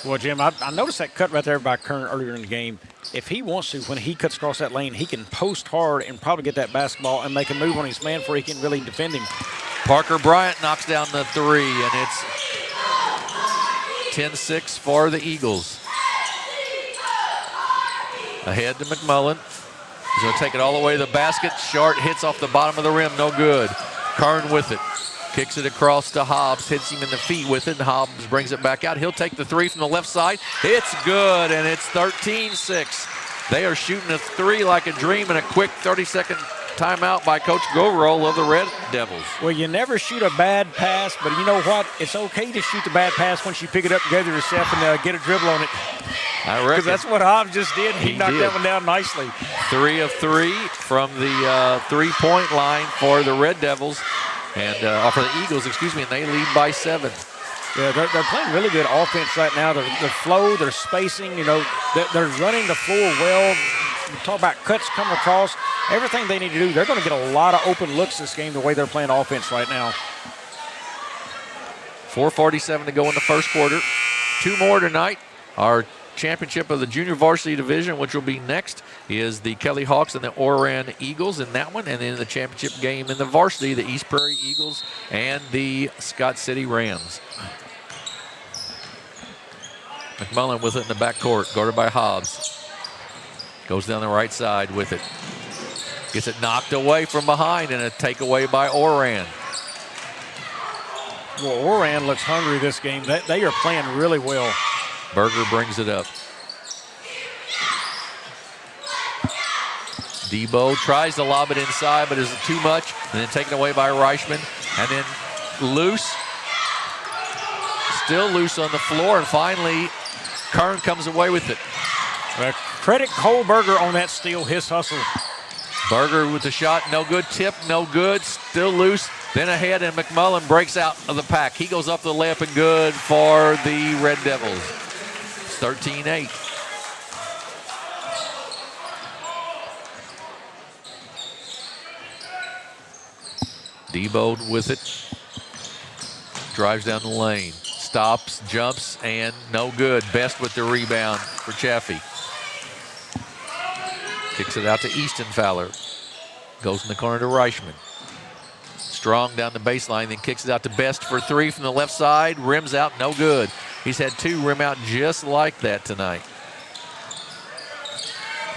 Well, Jim, I noticed that cut right there by Kern earlier in the game. If he wants to, when he cuts across that lane, he can post hard and probably get that basketball and make a move on his man before he can really defend him. Parker Bryant knocks down the 3, and it's 10-6 for the Eagles. Ahead to McMullen. He's going to take it all the way to the basket. Short hits off the bottom of the rim, no good. Kern with it. Kicks it across to Hobbs, hits him in the feet with it, and Hobbs brings it back out. He'll take the 3 from the left side. It's good, and it's 13-6. They are shooting a 3 like a dream, and a quick 30-second timeout by Coach Goverall of the Red Devils. Well, you never shoot a bad pass, but you know what? It's okay to shoot the bad pass once you pick it up and gather yourself and get a dribble on it. I reckon. Because that's what Hobbs just did. He knocked that one down nicely. 3 of 3 from the three-point line for the Red Devils. And for the Eagles, and they lead by 7. Yeah, they're playing really good offense right now. Their flow, their spacing, they're running the floor well. We talk about cuts coming across. Everything they need to do, they're going to get a lot of open looks this game the way they're playing offense right now. 4:47 to go in the first quarter. 2 more tonight. Our championship of the junior varsity division, which will be next, is the Kelly Hawks and the Oran Eagles in that one, and then the championship game in the varsity, the East Prairie Eagles and the Scott City Rams. McMullen with it in the backcourt, guarded by Hobbs. Goes down the right side with it. Gets it knocked away from behind and a takeaway by Oran. Well, Oran looks hungry this game. They are playing really well. Berger brings it up. Debo tries to lob it inside, but is it too much? And then taken away by Reichman. And then loose. Still loose on the floor. And finally, Kern comes away with it. Well, credit Cole Berger on that steal, his hustle. Berger with the shot, no good. Tip, no good. Still loose. Then ahead, and McMullen breaks out of the pack. He goes up the layup and good for the Red Devils. It's 13-8. Debo with it. Drives down the lane. Stops, jumps, and no good. Best with the rebound for Chaffee. Kicks it out to Easton Fowler. Goes in the corner to Reichman. Strong down the baseline, then kicks it out to Best for three from the left side. Rims out, no good. He's had two rim out just like that tonight.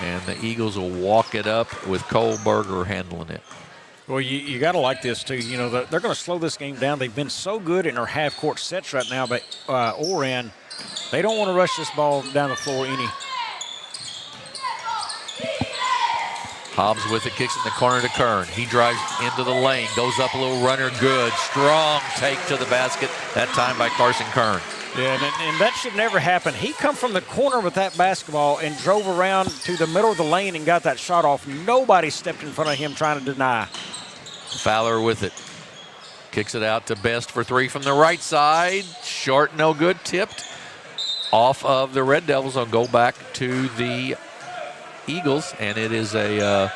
And the Eagles will walk it up with Cole Berger handling it. Well, you got to like this, too. You know, they're going to slow this game down. They've been so good in their half-court sets right now, but Oran, they don't want to rush this ball down the floor any. Hobbs with it, kicks in the corner to Kern. He drives into the lane, goes up a little runner, good. Strong take to the basket, that time by Carson Kern. Yeah, and that should never happen. He come from the corner with that basketball and drove around to the middle of the lane and got that shot off. Nobody stepped in front of him trying to deny. Fowler with it. Kicks it out to Best for three from the right side. Short, no good, tipped off of the Red Devils. I'll go back to the Eagles, and it is a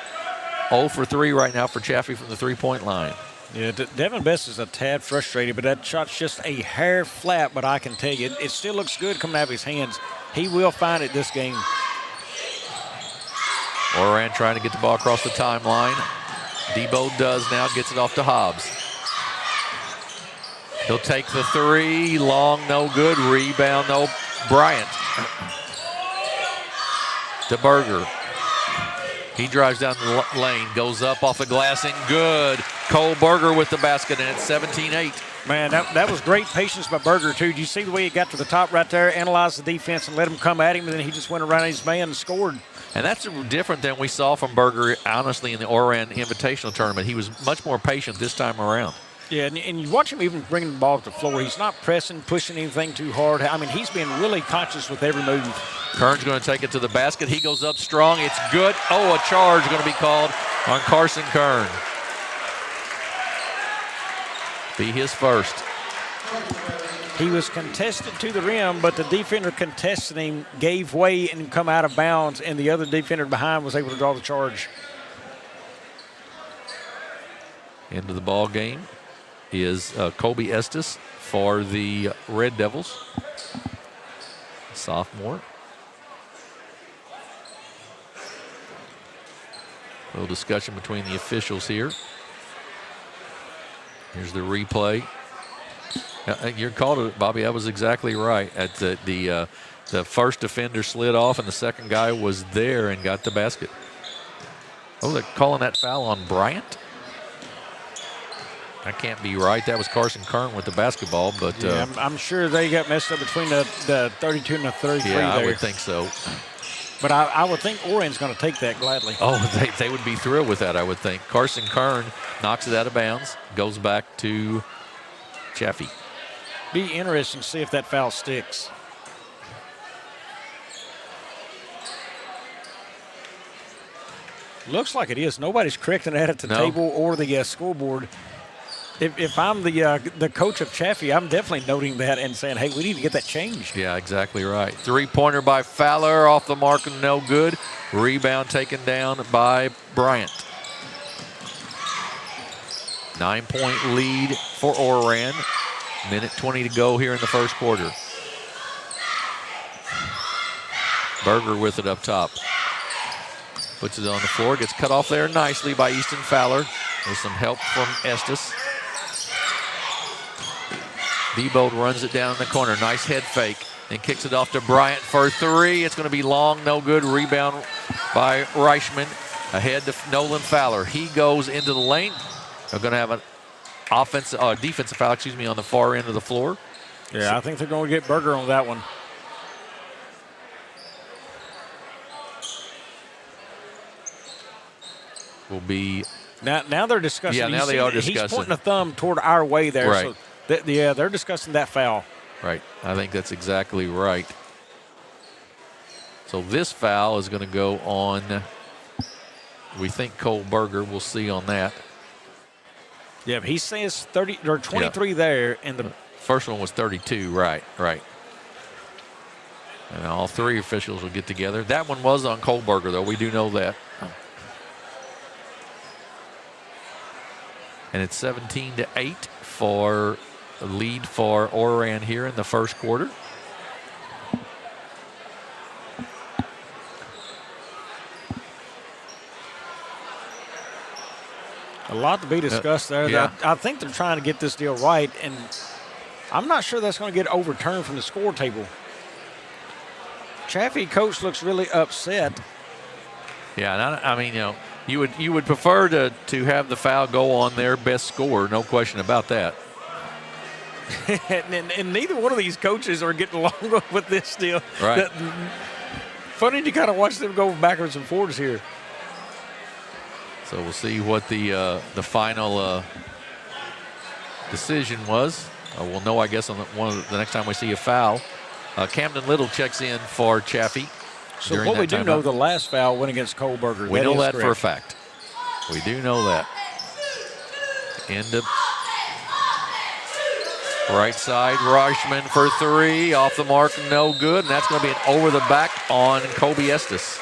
0 for 3 right now for Chaffee from the three-point line. Yeah, Devin Best is a tad frustrated, but that shot's just a hair flat, but I can tell you, it still looks good coming out of his hands. He will find it this game. Oran trying to get the ball across the timeline. Debo does now, gets it off to Hobbs. He'll take the three, long, no good, rebound, no, Bryant. To Berger. He drives down the lane, goes up off the glass and good. Cole Berger with the basket, and it's 17-8. Man, that was great patience by Berger, too. Do you see the way he got to the top right there, analyzed the defense, and let him come at him, and then he just went around his man and scored. And that's different than we saw from Berger, honestly, in the Oran Invitational Tournament. He was much more patient this time around. Yeah, and you watch him even bringing the ball to the floor. He's not pressing, pushing anything too hard. I mean, he's being really conscious with every move. Kern's going to take it to the basket. He goes up strong. It's good. Oh, a charge going to be called on Carson Kern. Be his first. He was contested to the rim, but the defender contesting him gave way and come out of bounds, and the other defender behind was able to draw the charge. Into the ball game is Kobe Estes for the Red Devils, sophomore. A little discussion between the officials here. Here's the replay. You called it, Bobby. That was exactly right. At the first defender slid off, and the second guy was there and got the basket. Oh, they're calling that foul on Bryant. That can't be right. That was Carson Kern with the basketball, but yeah, I'm sure they got messed up between the 32 and the 33 yeah, there. I would think so. But I would think Oran's going to take that gladly. Oh, they would be thrilled with that, I would think. Carson Kern knocks it out of bounds, goes back to Chaffee. Be interesting to see if that foul sticks. Looks like it is. Nobody's correcting that at the table or the scoreboard. If I'm the coach of Chaffee, I'm definitely noting that and saying, hey, we need to get that changed. Yeah, exactly right. Three-pointer by Fowler, off the mark and no good. Rebound taken down by Bryant. 9-point lead for Oran. Minute 20 to go here in the first quarter. Berger with it up top. Puts it on the floor, gets cut off there nicely by Easton Fowler. With some help from Estes. Debo runs it down in the corner. Nice head fake. Then kicks it off to Bryant for three. It's going to be long, no good. Rebound by Reichman. Ahead to Nolan Fowler. He goes into the lane. They're going to have an defensive foul, on the far end of the floor. Yeah, I think they're going to get Berger on that one. Will be now they're discussing. Yeah, now they are discussing. He's pointing a thumb toward our way there. Right. So they're discussing that foul. Right. I think that's exactly right. So this foul is going to go on, we think, Cole Berger. We'll see on that. Yeah, but he says 30 or 23 there, and the first one was 32. Right. And all three officials will get together. That one was on Cole Berger, though. We do know that. And it's 17-8 for the lead for Oran here in the first quarter. A lot to be discussed there. Yeah. I think they're trying to get this deal right, and I'm not sure that's going to get overturned from the score table. Chaffee coach looks really upset. Yeah, and I mean, you would prefer to have the foul go on their best scorer, no question about that. and neither one of these coaches are getting along with this deal. Right. Funny to kind of watch them go backwards and forwards here. So we'll see what the final decision was. We'll know, I guess, on the next time we see a foul. Camden Little checks in for Chaffee. So what we do know, the last foul went against Cole Berger. We know that for a fact. We do know that. End of right side, Reichman for three. Off the mark, no good. And that's going to be an over the back on Kobe Estes.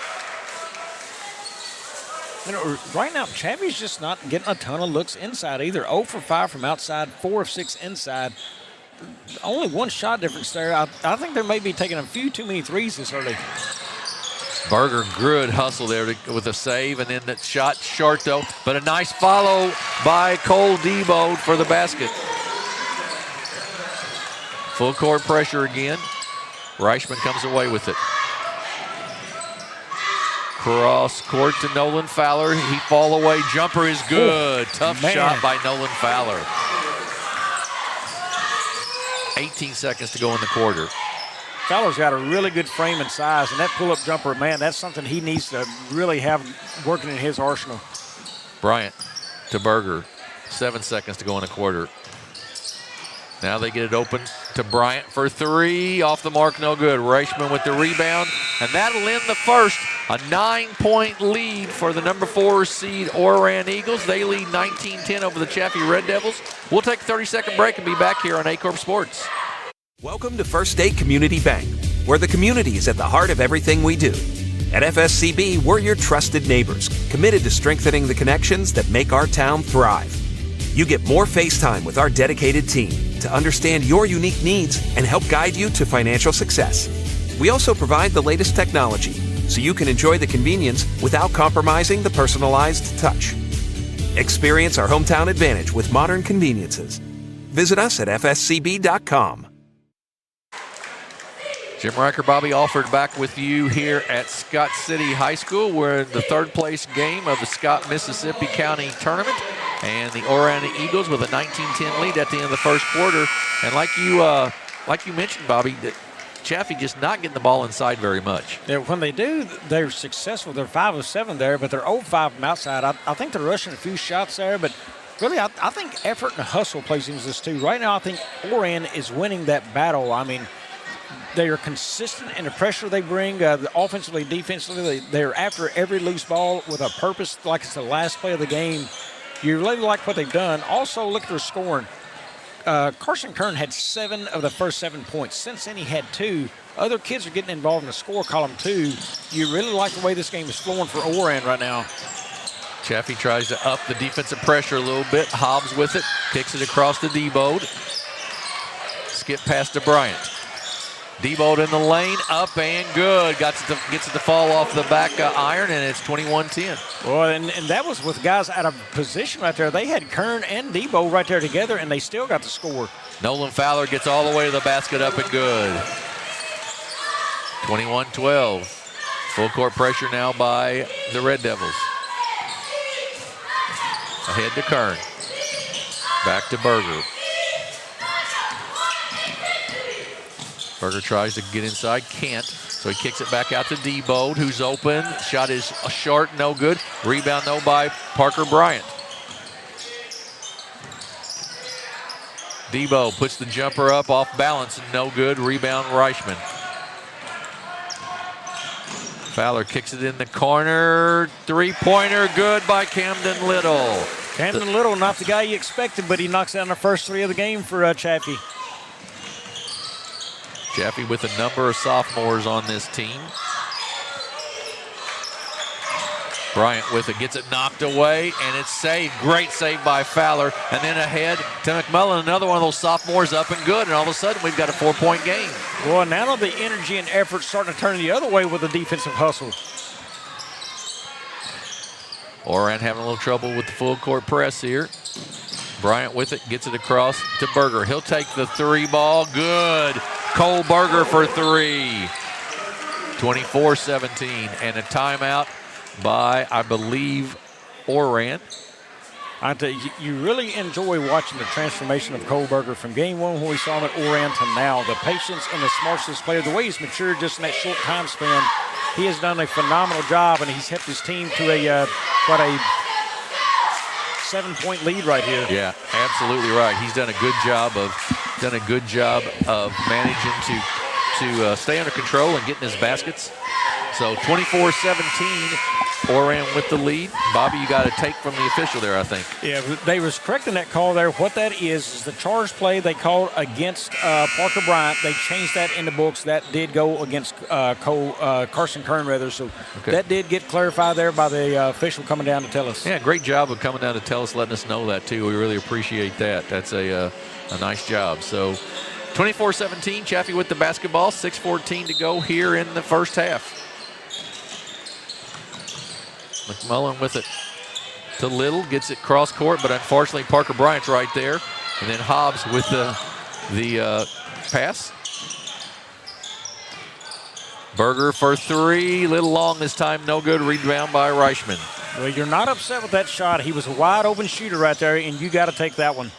Right now, Chaffee's just not getting a ton of looks inside either. 0 for 5 from outside, 4 of 6 inside. Only one shot difference there. I think they may be taking a few too many threes this early. Berger, good hustle there with a save, and then that shot short though. But a nice follow by Cole Debo for the basket. Full court pressure again. Reichman comes away with it. Cross court to Nolan Fowler. He fall away. Jumper is good. Tough shot by Nolan Fowler. 18 seconds to go in the quarter. Fowler's got a really good frame and size, and that pull-up jumper, man, that's something he needs to really have working in his arsenal. Bryant to Berger. 7 seconds to go in the quarter. Now they get it open to Bryant for three. Off the mark, no good. Reichman with the rebound, and that'll end the first. A 9-point lead for the number 4 seed Oran Eagles. They lead 19-10 over the Chaffee Red Devils. We'll take a 30-second break and be back here on Aycorp Sports. Welcome to First State Community Bank, where the community is at the heart of everything we do. At FSCB, we're your trusted neighbors, committed to strengthening the connections that make our town thrive. You get more face time with our dedicated team to understand your unique needs and help guide you to financial success. We also provide the latest technology, so you can enjoy the convenience without compromising the personalized touch. Experience our hometown advantage with modern conveniences. Visit us at fscb.com. Jim Riker, Bobby Alford back with you here at Scott City High School. We're in the third place game of the Scott Mississippi County Tournament. And the Oran Eagles with a 19-10 lead at the end of the first quarter. And like you mentioned, Bobby, Chaffee just not getting the ball inside very much. Yeah, when they do, they're successful. They're 5 of 7 there, but they're 0 of 5 from outside. I think they're rushing a few shots there, but really I think effort and hustle plays into this too. Right now I think Oran is winning that battle. I mean, they are consistent in the pressure they bring, offensively, defensively. They're after every loose ball with a purpose, like it's the last play of the game. You really like what they've done. Also, look at their scoring. Carson Kern had 7 of the first 7 points. Since then, he had 2. Other kids are getting involved in the score column, too. You really like the way this game is flowing for Oran right now. Chaffee tries to up the defensive pressure a little bit. Hobbs with it. Kicks it across to Debo. Skip pass to Bryant. Debo in the lane, up and good. Gets it to fall off the back iron, and it's 21-10. Well, and that was with guys out of position right there. They had Kern and Debo right there together, and they still got the score. Nolan Fowler gets all the way to the basket, up and good. 21-12. Full court pressure now by the Red Devils. Ahead to Kern. Back to Berger. Berger tries to get inside, can't. So he kicks it back out to Debo, who's open. Shot is short, no good. Rebound, though, by Parker Bryant. Debo puts the jumper up off balance, no good. Rebound, Reichman. Fowler kicks it in the corner. Three-pointer, good by Camden Little. Camden Little, not the guy you expected, but he knocks down the first three of the game for Chaffee. Chaffee with a number of sophomores on this team. Bryant with it, gets it knocked away, and it's saved. Great save by Fowler. And then ahead to McMullen, another one of those sophomores up and good, and all of a sudden we've got a 4-point game. Well, now the energy and effort starting to turn the other way with the defensive hustle. Oran having a little trouble with the full court press here. Bryant with it, gets it across to Berger. He'll take the three ball, good. Cole Berger for three. 24-17, and a timeout by, I believe, Oran. I tell you, you really enjoy watching the transformation of Cole Berger from game one when we saw him at Oran to now. The patience and the smarts of this player, the way he's matured just in that short time span, he has done a phenomenal job, and he's helped his team to a 7-point lead right here. Yeah, absolutely right. He's done a good job of managing to stay under control and getting his baskets. So 24-17, Oran with the lead. Bobby, you got a take from the official there, I think. Yeah, they was correcting that call there. What that is the charge play they called against Parker Bryant. They changed that in the books. That did go against Carson Kern, rather. So that did get clarified there by the official coming down to tell us. Yeah, great job of coming down to tell us, letting us know that, too. We really appreciate that. That's a nice job. So 24-17, Chaffee with the basketball. 6:14 to go here in the first half. McMullen with it to Little, gets it cross court, but unfortunately Parker Bryant's right there. And then Hobbs with the pass. Berger for three, little long this time, no good. Rebound by Reichman. Well, you're not upset with that shot. He was a wide open shooter right there, and you got to take that one.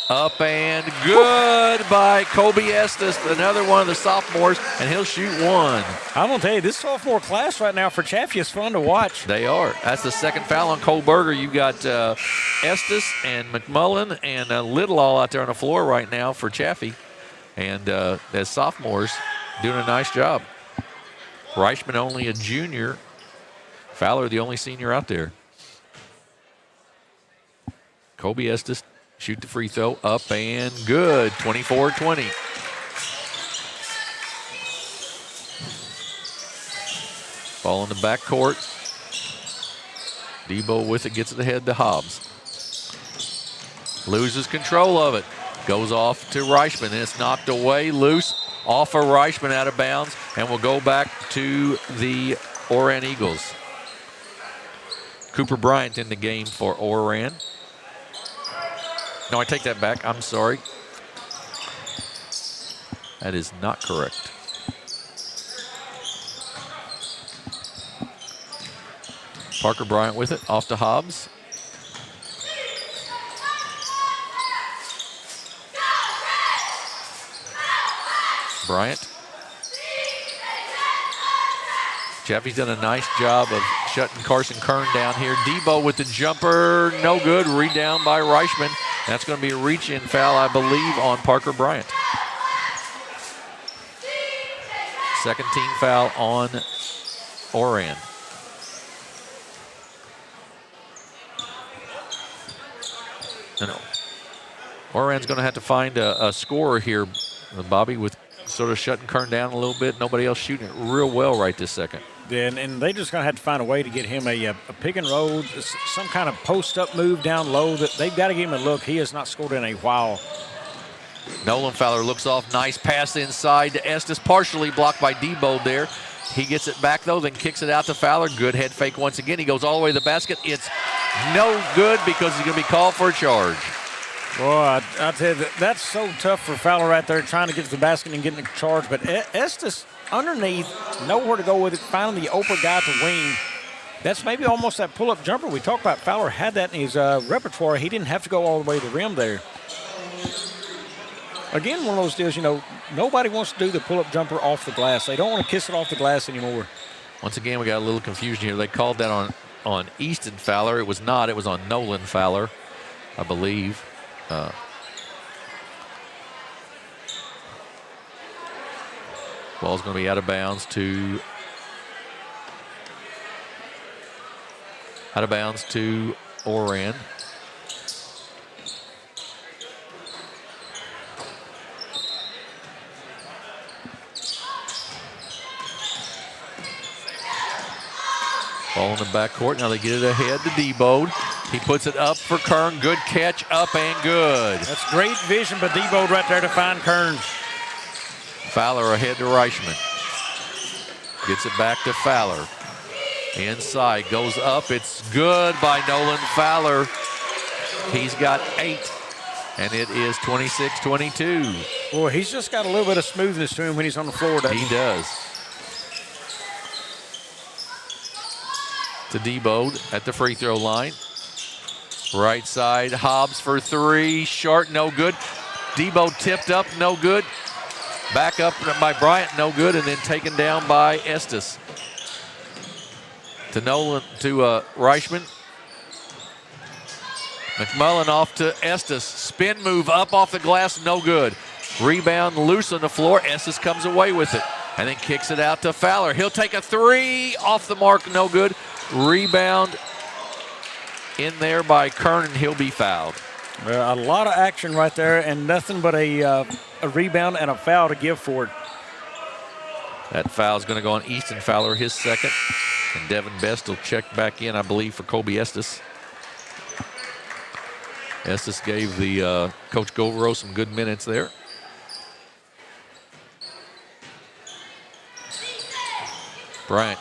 Up and good by Kobe Estes, another one of the sophomores, and he'll shoot one. I'm going to tell you, this sophomore class right now for Chaffee is fun to watch. They are. That's the second foul on Cole Berger. You've got Estes and McMullen and Little all out there on the floor right now for Chaffee. And as sophomores, doing a nice job. Reichman only a junior. Fowler the only senior out there. Kobe Estes. Shoot the free throw, up and good, 24-20. Ball in the backcourt. Debo with it, gets it ahead to Hobbs. Loses control of it. Goes off to Reichman, and it's knocked away, loose, off of Reichman, out of bounds, and will go back to the Oran Eagles. Cooper Bryant in the game for Oran. No, I take that back. I'm sorry. That is not correct. Parker Bryant with it, off to Hobbs. Bryant. Chaffee's done a nice job of shutting Carson Kern down here. Debo with the jumper, no good. Rebound by Reichman. That's going to be a reach-in foul, I believe, on Parker Bryant. Second team foul on Oran. And Oran's going to have to find a scorer here, Bobby, with sort of shutting Kern down a little bit. Nobody else shooting it real well right this second. Yeah, and they just going to have to find a way to get him a pick and roll, some kind of post-up move down low. That they've got to give him a look. He has not scored in a while. Nolan Fowler looks off. Nice pass inside to Estes, partially blocked by Debo there. He gets it back, though, then kicks it out to Fowler. Good head fake once again. He goes all the way to the basket. It's no good because he's going to be called for a charge. Boy, I tell you, that's so tough for Fowler right there trying to get to the basket and getting the charge. But Estes, underneath, nowhere to go with it, finding the open guy to wing. That's maybe almost that pull-up jumper we talked about. Fowler had that in his repertoire. He didn't have to go all the way to the rim there. Again, one of those deals, nobody wants to do the pull-up jumper off the glass. They don't want to kiss it off the glass anymore. Once again, we got a little confusion here. They called that on Easton Fowler. It was not. It was on Nolan Fowler, I believe. Ball's going to be out of bounds to Oran. Ball in the backcourt. Now they get it ahead to Debo. He puts it up for Kern. Good catch, up and good. That's great vision by Debo right there to find Kern. Fowler ahead to Reichman. Gets it back to Fowler. Inside, goes up. It's good by Nolan Fowler. He's got 8, and it is 26-22. Boy, he's just got a little bit of smoothness to him when he's on the floor, doesn't he? He does. To Debo at the free throw line. Right side, Hobbs for 3. Short, no good. Debo tipped up, no good. Back up by Bryant, no good, and then taken down by Estes. To Reichman. McMullen off to Estes. Spin move up off the glass, no good. Rebound loose on the floor. Estes comes away with it and then kicks it out to Fowler. He'll take a 3 off the mark, no good. Rebound in there by Kern, and he'll be fouled. A lot of action right there, and nothing but a rebound and a foul to give for it. That foul is going to go on Easton Fowler, his second. And Devin Best will check back in, I believe, for Kobe Estes. Estes gave the Coach Govero some good minutes there. Bryant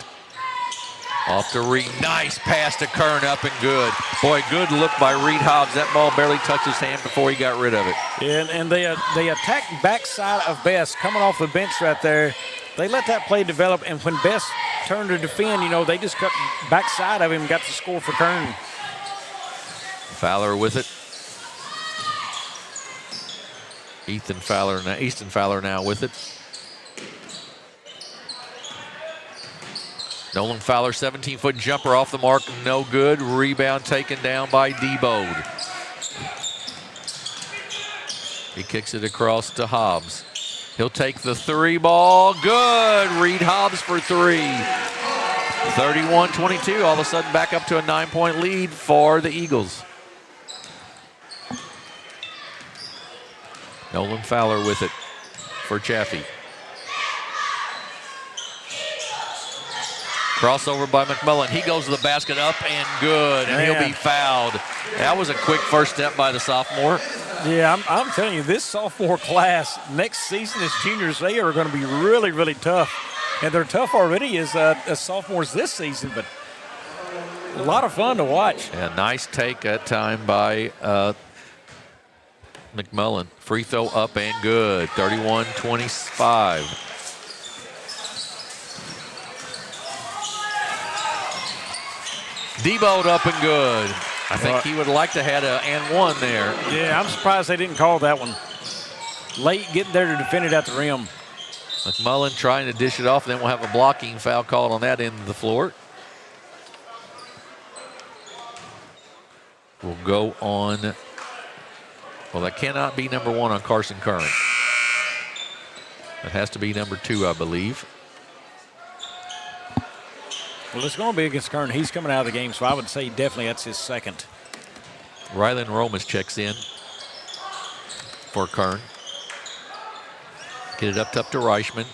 off to Reed. Nice pass to Kern, up and good. Boy, good look by Reed Hobbs. That ball barely touched his hand before he got rid of it. Yeah, and they attacked backside of Best coming off the bench right there. They let that play develop, and when Best turned to defend, they just cut backside of him and got the score for Kern. Fowler with it. Easton Fowler now with it. Nolan Fowler, 17-foot jumper off the mark, no good. Rebound taken down by Debo. He kicks it across to Hobbs. He'll take the 3 ball. Good. Reed Hobbs for 3. 31-22. All of a sudden back up to a 9-point lead for the Eagles. Nolan Fowler with it for Chaffee. Crossover by McMullen. He goes to the basket, up and good, and he'll be fouled. That was a quick first step by the sophomore. Yeah, I'm telling you, this sophomore class next season as juniors, they are going to be really, really tough. And they're tough already as sophomores this season, but a lot of fun to watch. Yeah, nice take that time by McMullen. Free throw up and good, 31-25. Debo'd up and good. I think he would like to have an and one there. Yeah, I'm surprised they didn't call that one. Late getting there to defend it at the rim. McMullen trying to dish it off, and then we'll have a blocking foul called on that end of the floor. We'll go on. Well, that cannot be number 1 on Carson Kern. That has to be number 2, I believe. Well, it's going to be against Kern. He's coming out of the game, so I would say definitely that's his second. Rylan Romas checks in for Kern. Get it up top to Reichman.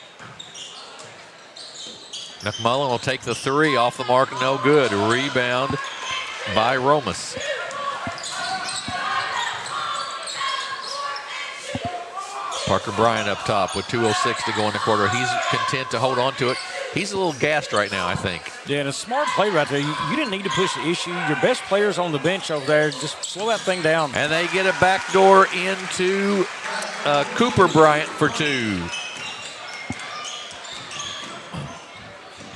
McMullen will take the 3 off the mark, no good. Rebound by Romas. Parker Bryant up top with 2:06 to go in the quarter. He's content to hold on to it. He's a little gassed right now, I think. Yeah, and a smart play right there. You didn't need to push the issue. Your best player's on the bench over there. Just slow that thing down. And they get a backdoor into Cooper Bryant for 2.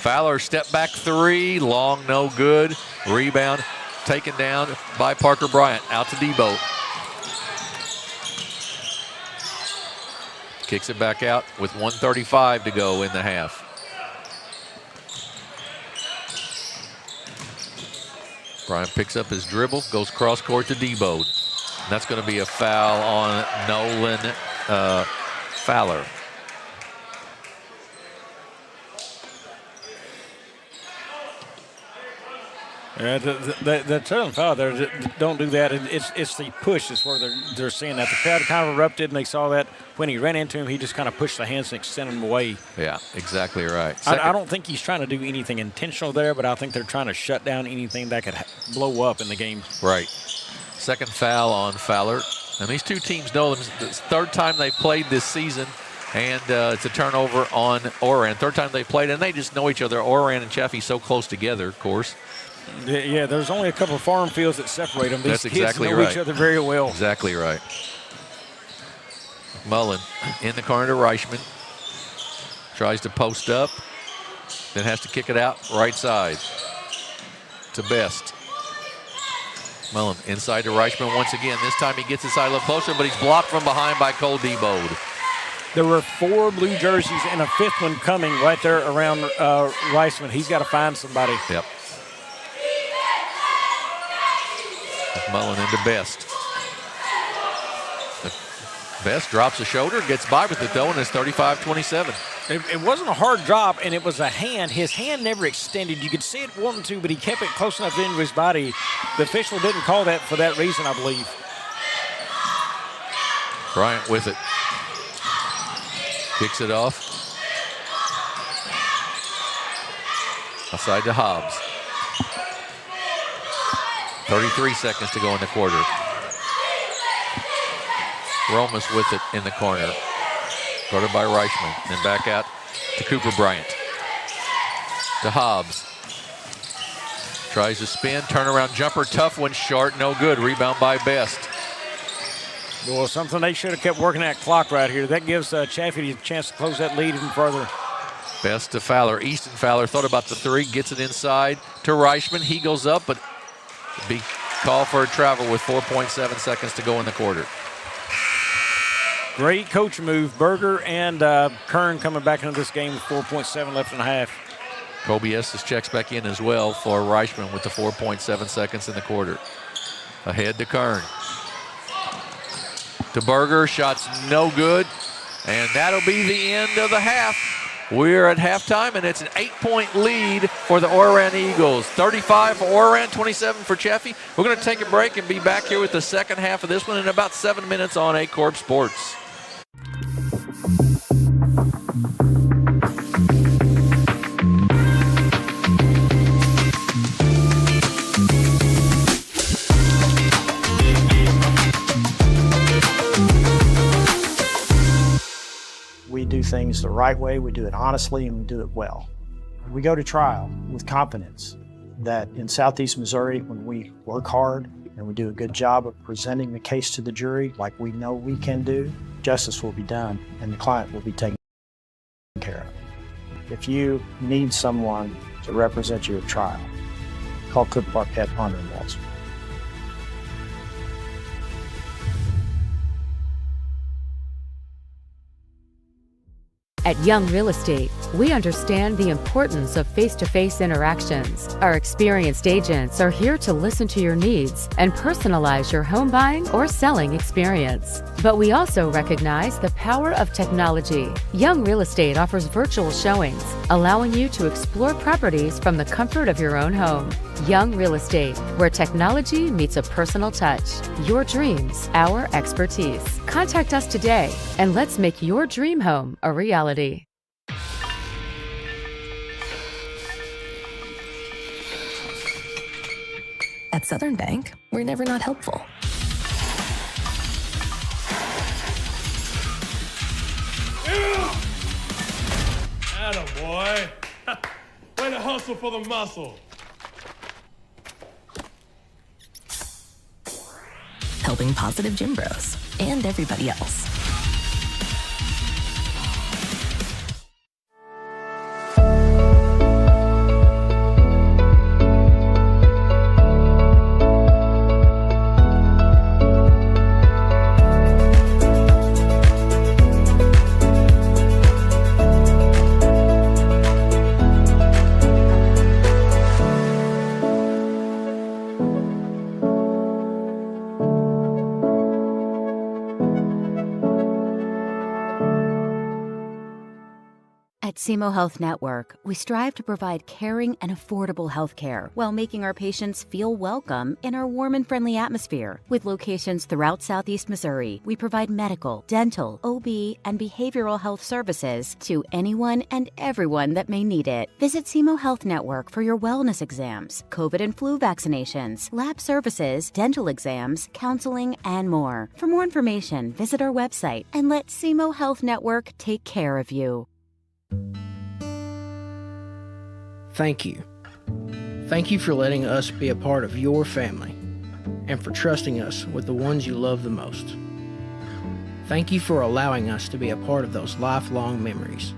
Fowler step back three, long, no good. Rebound taken down by Parker Bryant. Out to Debo. Kicks it back out with 1:35 to go in the half. Bryant picks up his dribble, goes cross court to Debo. And that's going to be a foul on Nolan Fowler. The turn foul there, don't do that. It's the push is where they're seeing that. The crowd kind of erupted, and they saw that when he ran into him, he just kind of pushed the hands and extended him away. Yeah, exactly right. I don't think he's trying to do anything intentional there, but I think they're trying to shut down anything that could blow up in the game. Right. Second foul on Fowler. And these two teams know them. It's the third time they've played this season, and it's a turnover on Oran. Third time they've played, and they just know each other. Oran and Chaffee so close together, of course. Yeah, there's only a couple of farm fields that separate them. These That's exactly kids know right. each other very well. Exactly right. Mullen in the corner to Reichman. Tries to post up, then has to kick it out right side to Best. Mullen inside to Reichman once again. This time he gets inside a little closer, but he's blocked from behind by Cole Debo. There were 4 blue jerseys and a 5th one coming right there around Reichman. He's got to find somebody. Yep. Mullen into Best. Best drops a shoulder, gets by with it though, and it's 35-27. It wasn't a hard drop, and it was a hand. His hand never extended. You could see it wanting to, but he kept it close enough into his body. The official didn't call that for that reason, I believe. Bryant with it. Kicks it off. Outside to Hobbs. 33 seconds to go in the quarter. Romas with it in the corner. Guarded by Reichman. Then back out to Cooper Bryant. To Hobbs. Tries to spin. Turnaround jumper. Tough one. Short. No good. Rebound by Best. Well, something they should have kept working that clock right here. That gives Chaffee a chance to close that lead even further. Best to Fowler. Easton Fowler thought about the three. Gets it inside to Reichman. He goes up, but be called for a travel with 4.7 seconds to go in the quarter. Great coach move. Berger and Kern coming back into this game with 4.7 left in the half. Kobe Estes checks back in as well for Reichman with the 4.7 seconds in the quarter. Ahead to Kern. To Berger, shots no good. And that'll be the end of the half. We're at halftime, and it's an 8-point lead for the Oran Eagles. 35 for Oran, 27 for Chaffee. We're going to take a break and be back here with the second half of this one in about 7 minutes on Aycorp Sports. We do things the right way, we do it honestly, and we do it well. We go to trial with confidence that in Southeast Missouri, when we work hard and we do a good job of presenting the case to the jury like we know we can do, justice will be done and the client will be taken care of. If you need someone to represent you at trial, call Cook, Barkett, Hunter, and Walter. At Young Real Estate, we understand the importance of face-to-face interactions. Our experienced agents are here to listen to your needs and personalize your home buying or selling experience. But we also recognize the power of technology. Young Real Estate offers virtual showings, allowing you to explore properties from the comfort of your own home. Young Real Estate, where technology meets a personal touch. Your dreams, our expertise. Contact us today, and let's make your dream home a reality. At Southern Bank, we're never not helpful. Attaboy. Way to hustle for the muscle. Helping positive gym bros and everybody else. At Semo Health Network, we strive to provide caring and affordable health care while making our patients feel welcome in our warm and friendly atmosphere. With locations throughout Southeast Missouri, we provide medical, dental, OB, and behavioral health services to anyone and everyone that may need it. Visit Semo Health Network for your wellness exams, COVID and flu vaccinations, lab services, dental exams, counseling, and more. For more information, visit our website and let Semo Health Network take care of you. Thank you. Thank you for letting us be a part of your family and for trusting us with the ones you love the most. Thank you for allowing us to be a part of those lifelong memories.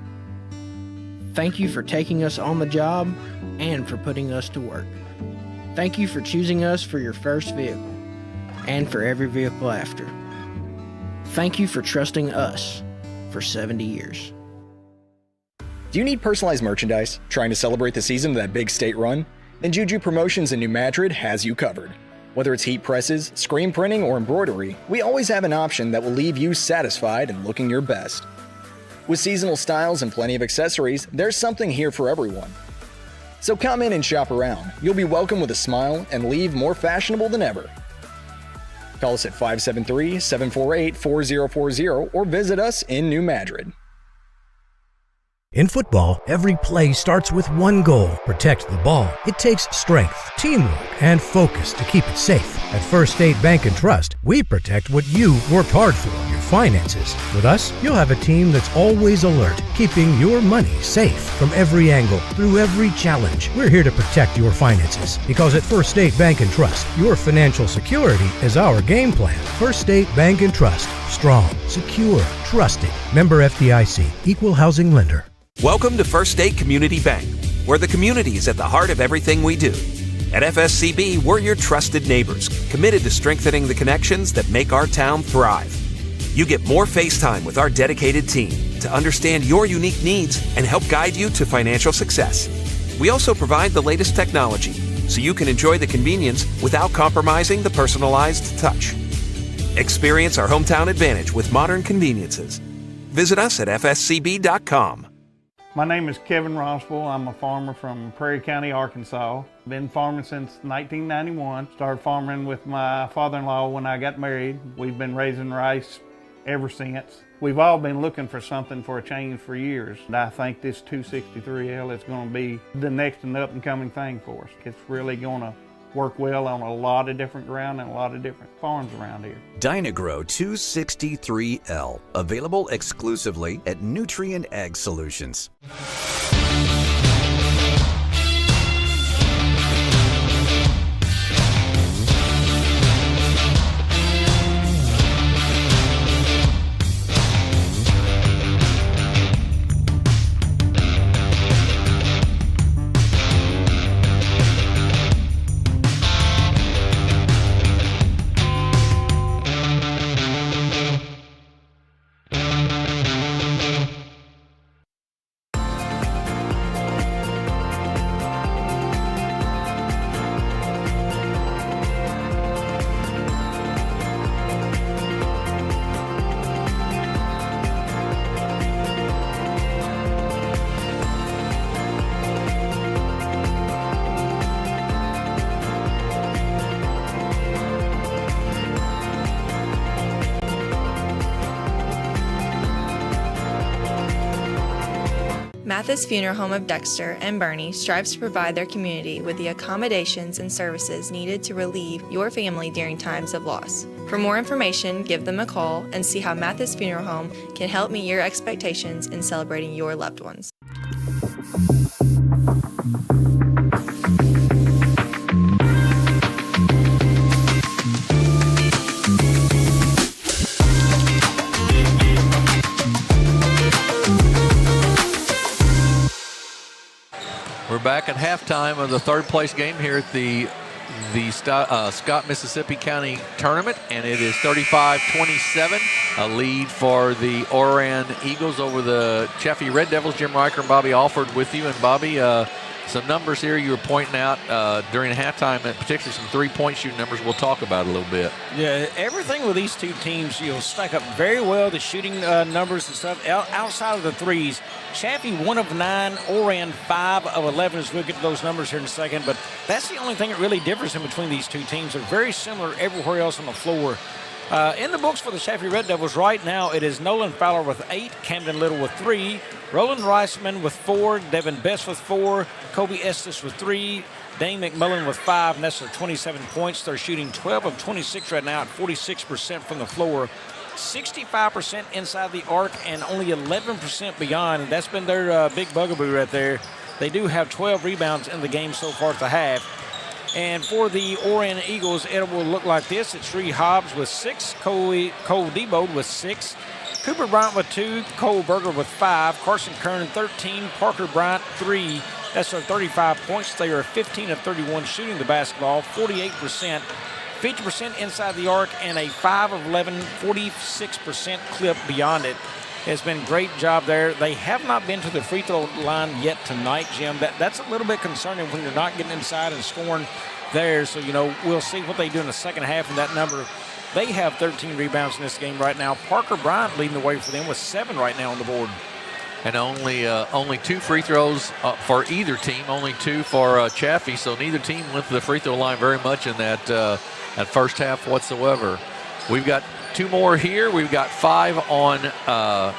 Thank you for taking us on the job and for putting us to work. Thank you for choosing us for your first vehicle and for every vehicle after. Thank you for trusting us for 70 years. Do you need personalized merchandise? Trying to celebrate the season of that big state run? Then Juju Promotions in New Madrid has you covered. Whether it's heat presses, screen printing, or embroidery, we always have an option that will leave you satisfied and looking your best. With seasonal styles and plenty of accessories, there's something here for everyone. So come in and shop around. You'll be welcome with a smile and leave more fashionable than ever. Call us at 573-748-4040 or visit us in New Madrid. In football, every play starts with one goal: protect the ball. It takes strength, teamwork, and focus to keep it safe. At First State Bank and Trust, we protect what you worked hard for, your finances. With us, you'll have a team that's always alert, keeping your money safe from every angle, through every challenge. We're here to protect your finances because at First State Bank and Trust, your financial security is our game plan. First State Bank and Trust. Strong, secure, trusted. Member FDIC. Equal housing lender. Welcome to First State Community Bank, where the community is at the heart of everything we do. At FSCB, we're your trusted neighbors, committed to strengthening the connections that make our town thrive. You get more face time with our dedicated team to understand your unique needs and help guide you to financial success. We also provide the latest technology, so you can enjoy the convenience without compromising the personalized touch. Experience our hometown advantage with modern conveniences. Visit us at fscb.com. My name is Kevin Rossville. I'm a farmer from Prairie County, Arkansas. Been farming since 1991. Started farming with my father-in-law when I got married. We've been raising rice ever since. We've all been looking for something for a change for years. And I think this 263L is going to be the next and up-and-coming thing for us. It's really going to work well on a lot of different ground and a lot of different farms around here. Dynagro 263L, available exclusively at Nutrien Ag Solutions. Mathis Funeral Home of Dexter and Barney strives to provide their community with the accommodations and services needed to relieve your family during times of loss. For more information, give them a call and see how Mathis Funeral Home can help meet your expectations in celebrating your loved ones. We're back at halftime of the third place game here at the Scott, Mississippi County Tournament, and it is 35-27, a lead for the Oran Eagles over the Chaffee Red Devils. Jim Riker and Bobby Alford with you. And Bobby, some numbers here you were pointing out during halftime, and particularly some three-point shooting numbers we'll talk about a little bit. Yeah, everything with these two teams, stack up very well, the shooting numbers and stuff. Outside of the threes, Chaffee 1 of 9, Oran 5 of 11, as we'll get to those numbers here in a second. But that's the only thing that really differs in between these two teams. They're very similar everywhere else on the floor. In the books for the Chaffee Red Devils right now, it is Nolan Fowler with 8, Camden Little with 3, Roland Reisman with 4, Devin Best with 4, Kobe Estes with 3, Dane McMillan with 5, and that's their 27 points. They're shooting 12 of 26 right now at 46% from the floor, 65% inside the arc, and only 11% beyond. And that's been their big bugaboo right there. They do have 12 rebounds in the game so far at the half. And for the Oran Eagles, it will look like this. It's Reed Hobbs with 6, Cole Debo with 6, Cooper Bryant with 2, Cole Berger with 5, Carson Kern 13, Parker Bryant 3. That's their 35 points. They are 15 of 31 shooting the basketball, 48%, 50% inside the arc, and a 5 of 11, 46% clip beyond it. It's been a great job there. They have not been to the free throw line yet tonight, Jim. That's a little bit concerning when you're not getting inside and scoring there. So, we'll see what they do in the second half in that number. They have 13 rebounds in this game right now. Parker Bryant leading the way for them with 7 right now on the board. And only 2 free throws for either team, only 2 for Chaffee. So neither team went to the free throw line very much in that first half whatsoever. We've got 2 more here. We've got 5 on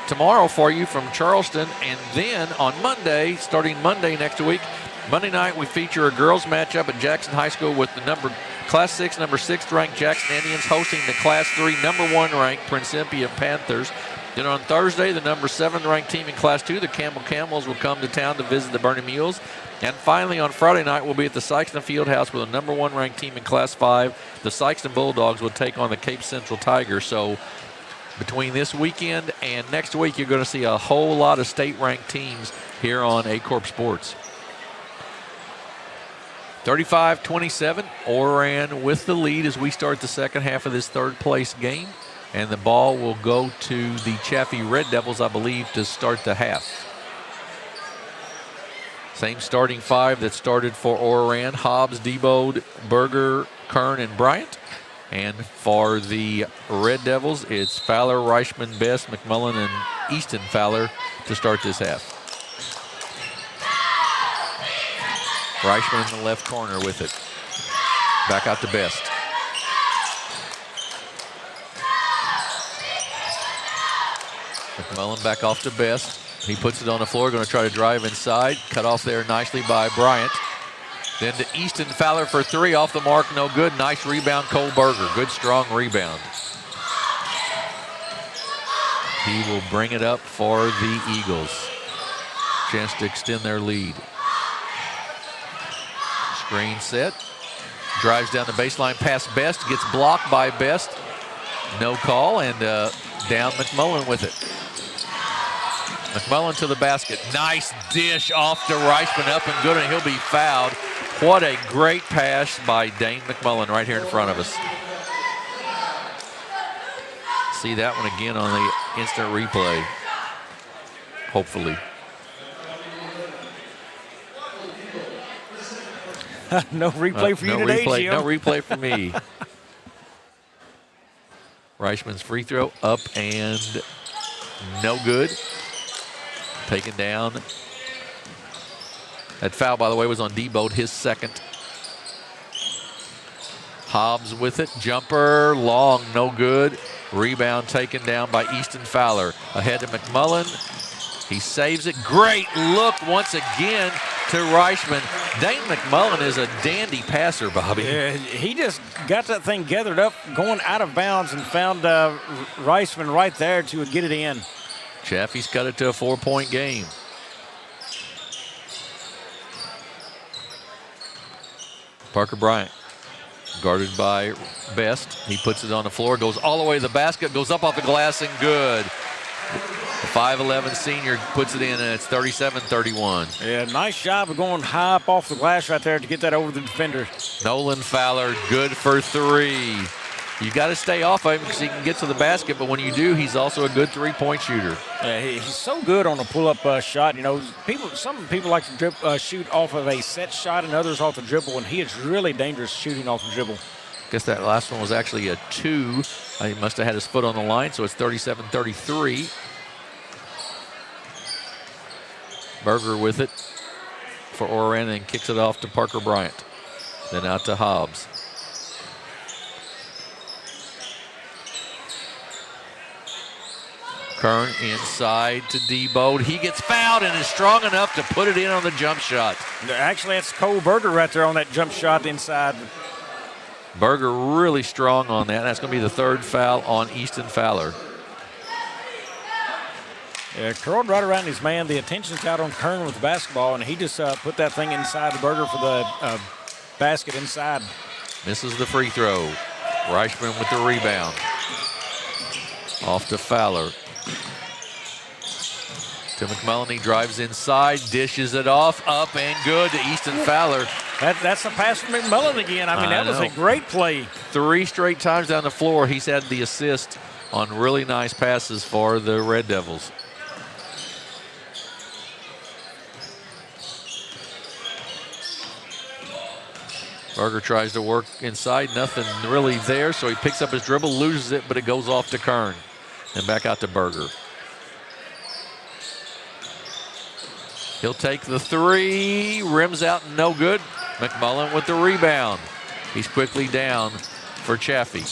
tomorrow for you from Charleston. And then on Monday, starting Monday next week, Monday night, we feature a girls matchup at Jackson High School with the Class 6, number 6th ranked Jackson Indians hosting the Class 3, number 1 ranked Principia Panthers. Then on Thursday, the number 7 ranked team in Class 2, the Campbell Camels, will come to town to visit the Bernie Mules. And finally, on Friday night, we'll be at the Sykeston Fieldhouse with the number 1 ranked team in Class 5. The Sykeston Bulldogs will take on the Cape Central Tigers. So between this weekend and next week, you're going to see a whole lot of state-ranked teams here on Aycorp Sports. 35-27, Oran with the lead as we start the second half of this third-place game. And the ball will go to the Chaffee Red Devils, I believe, to start the half. Same starting 5 that started for Oran: Hobbs, Debo, Berger, Kern, and Bryant. And for the Red Devils, it's Fowler, Reichman, Best, McMullen, and Easton Fowler to start this half. Reichman in the left corner with it. Back out to Best. McMullen back off to Best. He puts it on the floor, going to try to drive inside. Cut off there nicely by Bryant. Then to Easton Fowler for 3, off the mark, no good. Nice rebound, Cole Berger. Good, strong rebound. He will bring it up for the Eagles. Chance to extend their lead. Screen set. Drives down the baseline past Best. Gets blocked by Best. No call, and down McMullen with it. McMullen to the basket. Nice dish off to Reichman, up and good, and he'll be fouled. What a great pass by Dane McMullen right here in front of us. See that one again on the instant replay, hopefully. No replay for you today, Jim. No replay for me. Reichman's free throw up and no good. Taken down. That foul, by the way, was on Debo, his second. Hobbs with it. Jumper, long, no good. Rebound taken down by Easton Fowler. Ahead to McMullen. He saves it. Great look once again to Reichman. Dane McMullen is a dandy passer, Bobby. Yeah, he just got that thing gathered up, going out of bounds, and found Reichman right there to get it in. Chaffee's cut it to a 4-point game. Parker Bryant, guarded by Best. He puts it on the floor, goes all the way to the basket, goes up off the glass, and good. The 5'11 senior puts it in, and it's 37-31. Yeah, nice job of going high up off the glass right there to get that over the defender. Nolan Fowler, good for 3. You got to stay off of him because he can get to the basket, but when you do, he's also a good three-point shooter. Yeah, he's so good on a pull-up shot. You know, some people like to shoot off of a set shot and others off the dribble, and he is really dangerous shooting off the dribble. I guess that last one was actually a 2. He must have had his foot on the line, so it's 37-33. Berger with it for Oran and kicks it off to Parker Bryant. Then out to Hobbs. Kern inside to Debo. He gets fouled and is strong enough to put it in on the jump shot. Actually, that's Cole Berger right there on that jump shot inside. Berger really strong on that. That's going to be the 3rd foul on Easton Fowler. Yeah, curled right around his man. The attention's out on Kern with the basketball, and he just put that thing inside the Berger for the basket inside. Misses the free throw. Reichman with the rebound. Off to Fowler. To McMullen, he drives inside, dishes it off, up and good to Easton Fowler. That's a pass from McMullen again. I mean, that was a great play. 3 straight times down the floor, he's had the assist on really nice passes for the Red Devils. Berger tries to work inside, nothing really there, so he picks up his dribble, loses it, but it goes off to Kern. And back out to Berger. He'll take the 3, rims out, no good. McMullen with the rebound. He's quickly down for Chaffee.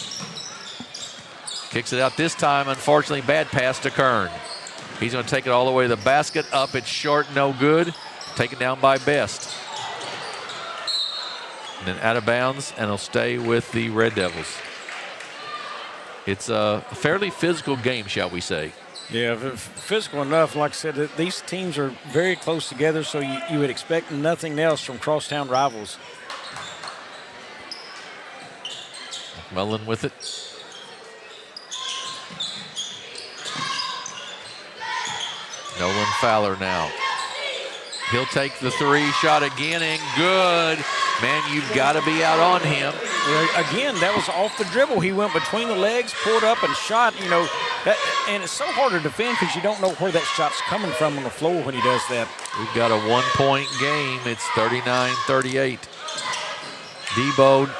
Kicks it out this time, unfortunately, bad pass to Kern. He's going to take it all the way to the basket, up, it's short, no good. Taken down by Best. And then out of bounds, and he'll stay with the Red Devils. It's a fairly physical game, shall we say. Yeah, physical enough. Like I said, these teams are very close together, so you would expect nothing else from crosstown rivals. Mullen with it. Nolan Fowler now. He'll take the 3 shot again and good. Man, you've got to be out on him. Again, that was off the dribble. He went between the legs, pulled up and shot. You know, and it's so hard to defend because you don't know where that shot's coming from on the floor when he does that. We've got a 1-point game. It's 39-38. Debo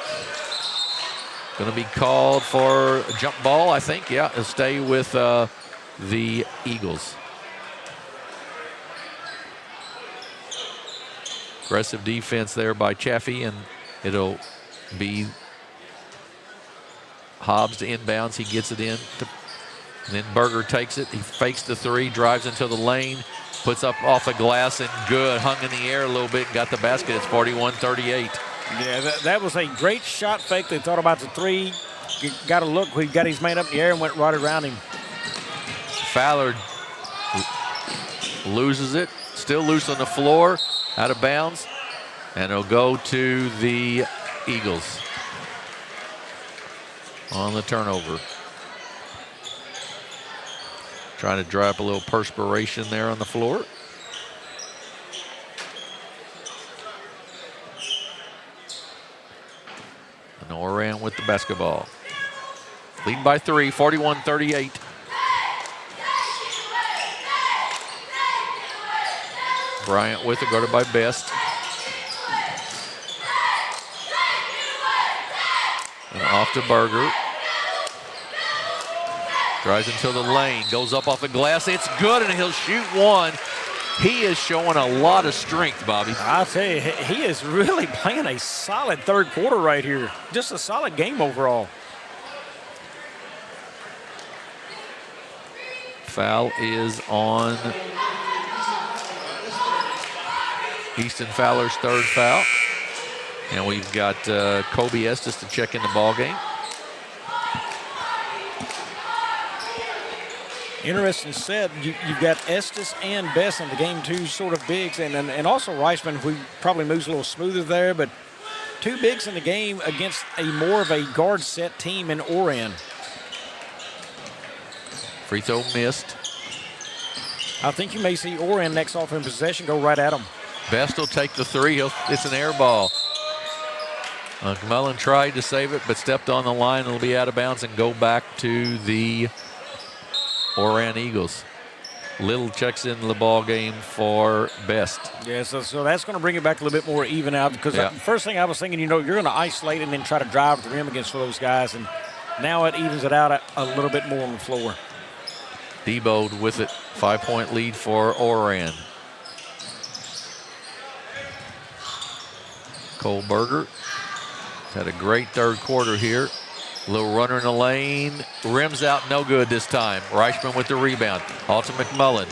going to be called for a jump ball, I think. Yeah, he'll stay with the Eagles. Aggressive defense there by Chaffee, and it'll be Hobbs to inbounds. He gets it in, and then Berger takes it. He fakes the 3, drives into the lane, puts up off the glass, and good. Hung in the air a little bit and got the basket. It's 41-38. Yeah, that was a great shot fake. They thought about the 3. Got a look. He got his man up in the air and went right around him. Fowler loses it. Still loose on the floor. Out of bounds, and it'll go to the Eagles on the turnover. Trying to dry up a little perspiration there on the floor. And Oran with the basketball. Lead by 3, 41-38. Bryant with it, guarded by Best. And off to Berger. Drives into the lane, goes up off the glass. It's good, and he'll shoot 1. He is showing a lot of strength, Bobby. I'll tell you, he is really playing a solid 3rd quarter right here. Just a solid game overall. Foul is on Easton Fowler's 3rd foul. And we've got Kobe Estes to check in the ball game. Interesting said, you've got Estes and Best in the game, 2 sort of bigs, and also Reichman, who probably moves a little smoother there, but 2 bigs in the game against a more of a guard set team in Oran. Free throw missed. I think you may see Oran next off in possession go right at him. Best will take the 3. It's an air ball. McMullen tried to save it, but stepped on the line. It'll be out of bounds and go back to the Oran Eagles. Little checks into the ball game for Best. Yeah, so that's going to bring it back a little bit more even out because the first thing I was thinking, you're going to isolate and then try to drive the rim against those guys, and now it evens it out a little bit more on the floor. Deboed with it. 5-point lead for Oran. Cole Berger had a great third quarter here. Little runner in the lane. Rims out, no good this time. Reichman with the rebound. All to McMullen.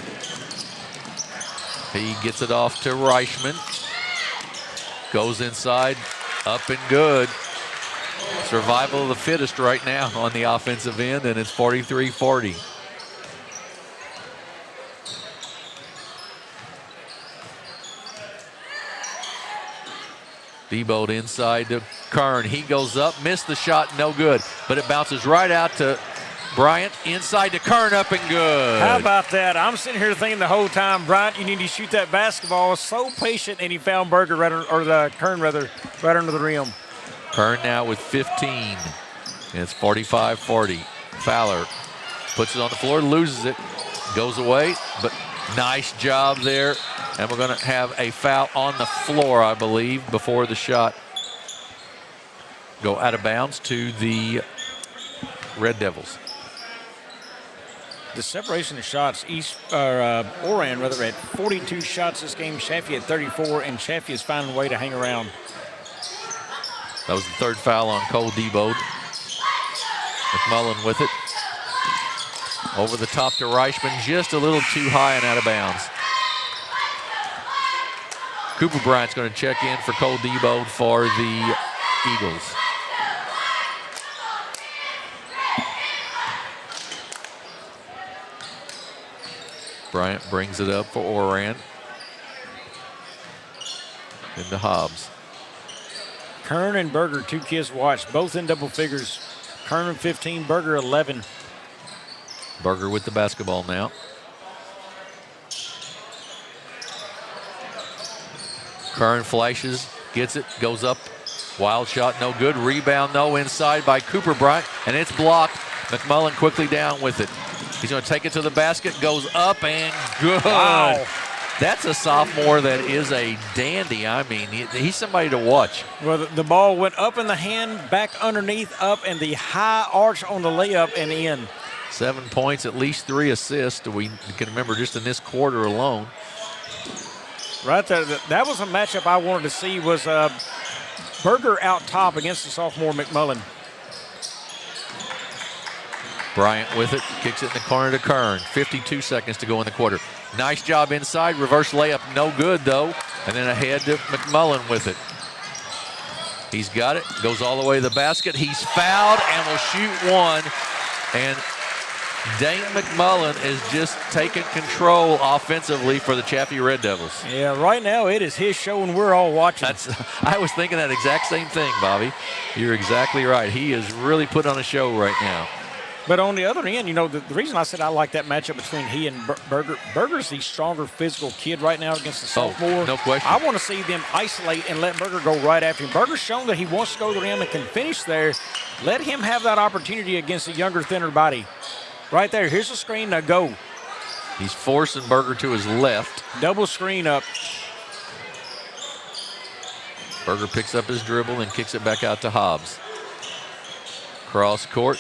He gets it off to Reichman. Goes inside, up and good. Survival of the fittest right now on the offensive end, and it's 43-40. Deboed inside to Kern. He goes up, missed the shot, no good. But it bounces right out to Bryant. Inside to Kern, up and good. How about that? I'm sitting here thinking the whole time, Bryant, you need to shoot that basketball. So patient, and he found Berger Kern right under the rim. Kern now with 15. And it's 45-40. Fowler puts it on the floor, loses it, goes away, but nice job there. And we're going to have a foul on the floor, I believe, before the shot go out of bounds to the Red Devils. The separation of shots, Oran had 42 shots this game. Chaffee had 34, and Chaffee is finding a way to hang around. That was the third foul on Cole Deboed. McMullen with it. Over the top to Reichman, just a little too high and out of bounds. Cooper Bryant's going to check in for Cole Deboed for the Eagles. Bryant brings it up for Oran. Into Hobbs. Kern and Berger, two kids watch, both in double figures. Kern 15, Berger 11. Berger with the basketball now. Kern flashes, gets it, goes up. Wild shot, no good. Rebound, no, inside by Cooper Bryant, and it's blocked. McMullen quickly down with it. He's going to take it to the basket, goes up and good. Wow. That's a sophomore that is a dandy. I mean, he's somebody to watch. Well, the ball went up in the hand, back underneath, up, and the high arch on the layup and in. 7 points, at least 3 assists. We can remember just in this quarter alone. Right there, that was a matchup I wanted to see, was Berger out top against the sophomore McMullen. Bryant with it, kicks it in the corner to Kern. 52 seconds to go in the quarter. Nice job inside, reverse layup, no good though. And then ahead to McMullen with it. He's got it, goes all the way to the basket. He's fouled and will shoot one. And Dane McMullen is just taking control offensively for the Chaffee Red Devils. Yeah, right now it is his show and we're all watching. I was thinking that exact same thing, Bobby. You're exactly right. He is really put on a show right now. But on the other end, the reason I said I like that matchup between he and Berger, Berger's the stronger physical kid right now against the sophomore. No question. I want to see them isolate and let Berger go right after him. Berger's shown that he wants to go to the rim and can finish there. Let him have that opportunity against a younger, thinner body. Right there, here's the screen, now go. He's forcing Berger to his left. Double screen up. Berger picks up his dribble and kicks it back out to Hobbs. Cross court.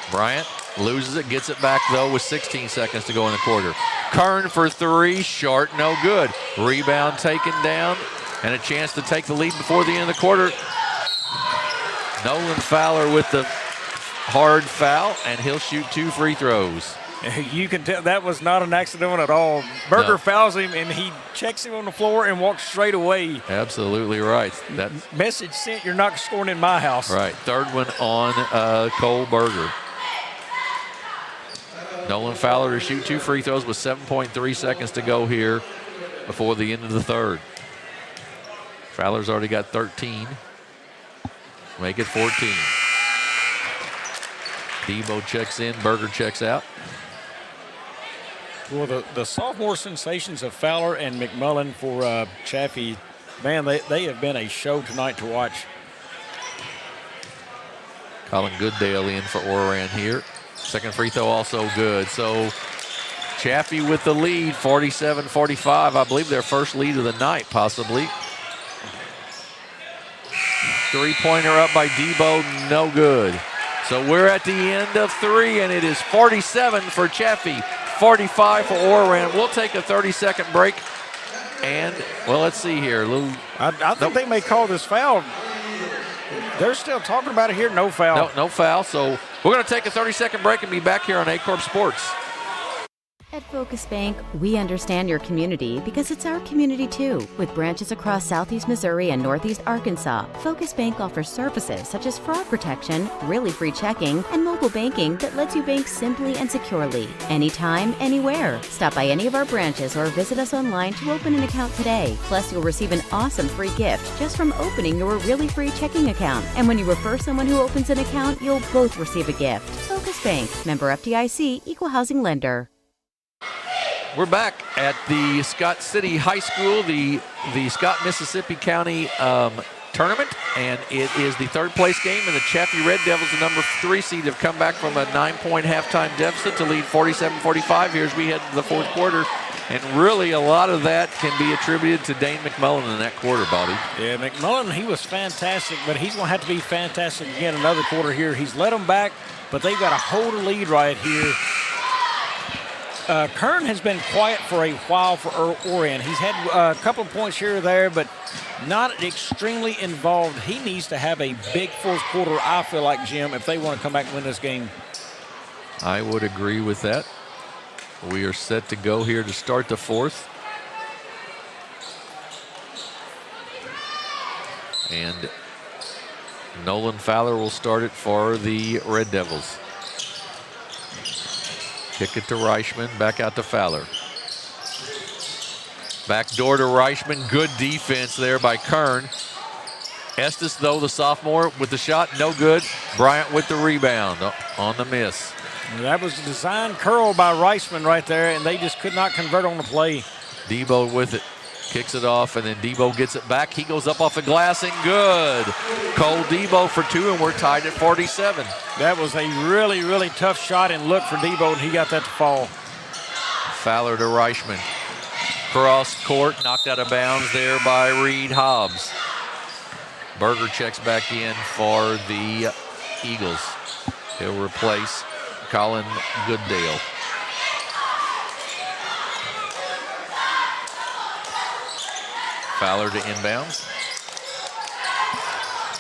Bryant loses it, gets it back though with 16 seconds to go in the quarter. Kern for three, short, no good. Rebound taken down and a chance to take the lead before the end of the quarter. Nolan Fowler with the hard foul, and he'll shoot 2 free throws. You can tell that was not an accident at all. Berger fouls him, and he checks him on the floor and walks straight away. Absolutely right. That message sent, you're not scoring in my house. Right, third one on Cole Berger. Nolan Fowler to shoot 2 free throws with 7.3 seconds to go here before the end of the third. Fowler's already got 13. Make it 14. Debo checks in, Berger checks out. Well, the sophomore sensations of Fowler and McMullen for Chaffee, Man, they have been a show tonight to watch. Colin Goodale in for Oran here. Second free throw also good. So Chaffee with the lead, 47-45. I believe their first lead of the night, possibly. Three-pointer up by Debo, no good. So we're at the end of three, and it is 47 for Chaffee, 45 for Oran. We'll take a 30-second break. And, well, let's see here. I think they may call this foul. They're still talking about it here. No foul. No foul. So we're going to take a 30-second break and be back here on Aycorp Sports. At Focus Bank, we understand your community because it's our community too. With branches across Southeast Missouri and Northeast Arkansas, Focus Bank offers services such as fraud protection, really free checking, and mobile banking that lets you bank simply and securely, anytime, anywhere. Stop by any of our branches or visit us online to open an account today. Plus, you'll receive an awesome free gift just from opening your really free checking account. And when you refer someone who opens an account, you'll both receive a gift. Focus Bank, member FDIC, equal housing lender. We're back at the Scott City High School, the Scott Mississippi County tournament, and it is the third place game, and the Chaffee Red Devils, the number 3 seed, have come back from a 9-point halftime deficit to lead 47-45 here as we head to the fourth quarter. And really a lot of that can be attributed to Dane McMullen in that quarter, Bobby. Yeah, McMullen, he was fantastic, but he's going to have to be fantastic again another quarter here. He's led them back, but they've got to hold a lead right here. Kern has been quiet for a while for Oran. He's had a couple of points here or there, but not extremely involved. He needs to have a big fourth quarter, I feel like, Jim, if they want to come back and win this game. I would agree with that. We are set to go here to start the fourth. And Nolan Fowler will start it for the Red Devils. Kick it to Reichman, back out to Fowler. Back door to Reichman, good defense there by Kern. Estes, though, the sophomore with the shot, no good. Bryant with the rebound on the miss. That was a design curl by Reichman right there, and they just could not convert on the play. Debo with it, kicks it off, and then Debo gets it back. He goes up off the glass and good. Cole Debo for 2, and we're tied at 47. That was a really, really tough shot and look for Debo, and he got that to fall. Fowler to Reichman. Cross court, knocked out of bounds there by Reed Hobbs. Berger checks back in for the Eagles. He'll replace Colin Goodale. Fowler to inbounds.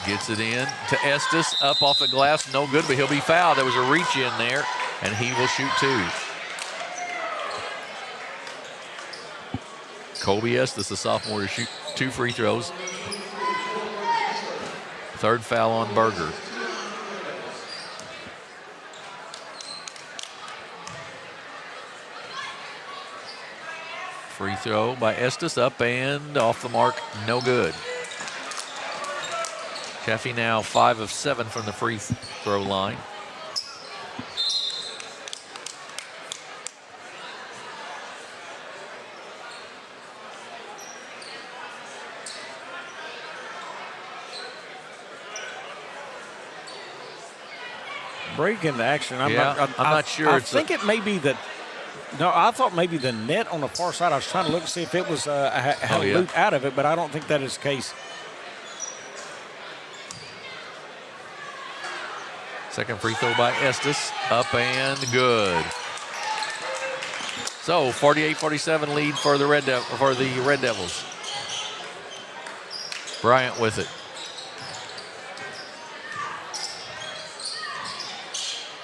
Gets it in to Estes, up off the glass, no good, but he'll be fouled. There was a reach in there, and he will shoot 2. Colby Estes, the sophomore, to shoot 2 free throws. Third foul on Berger. Free throw by Estes, up and off the mark, no good. Chaffee now 5 of 7 from the free throw line. Break into action. I'm not sure. I think it may be the. No, I thought maybe the net on the far side. I was trying to look to see if it was had a loop out of it, but I don't think that is the case. Second free throw by Estes, up and good. So 48-47 lead for the Red Devils. Bryant with it.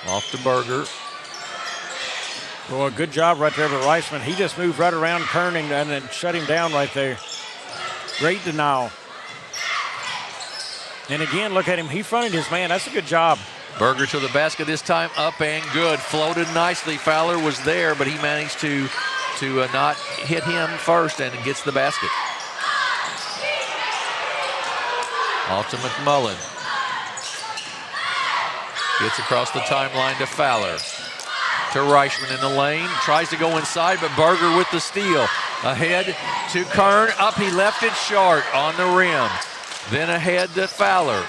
Off to Berger. Well, good job right there by Reichman. He just moved right around Kern and then shut him down right there. Great denial. And again, look at him. He fronted his man. That's a good job. Berger to the basket this time, up and good. Floated nicely. Fowler was there, but he managed to not hit him first and gets the basket. Off to McMullen. Gets across the timeline to Fowler. To Reichman in the lane. Tries to go inside, but Berger with the steal. Ahead to Kern, up, he left it short on the rim. Then ahead to Fowler.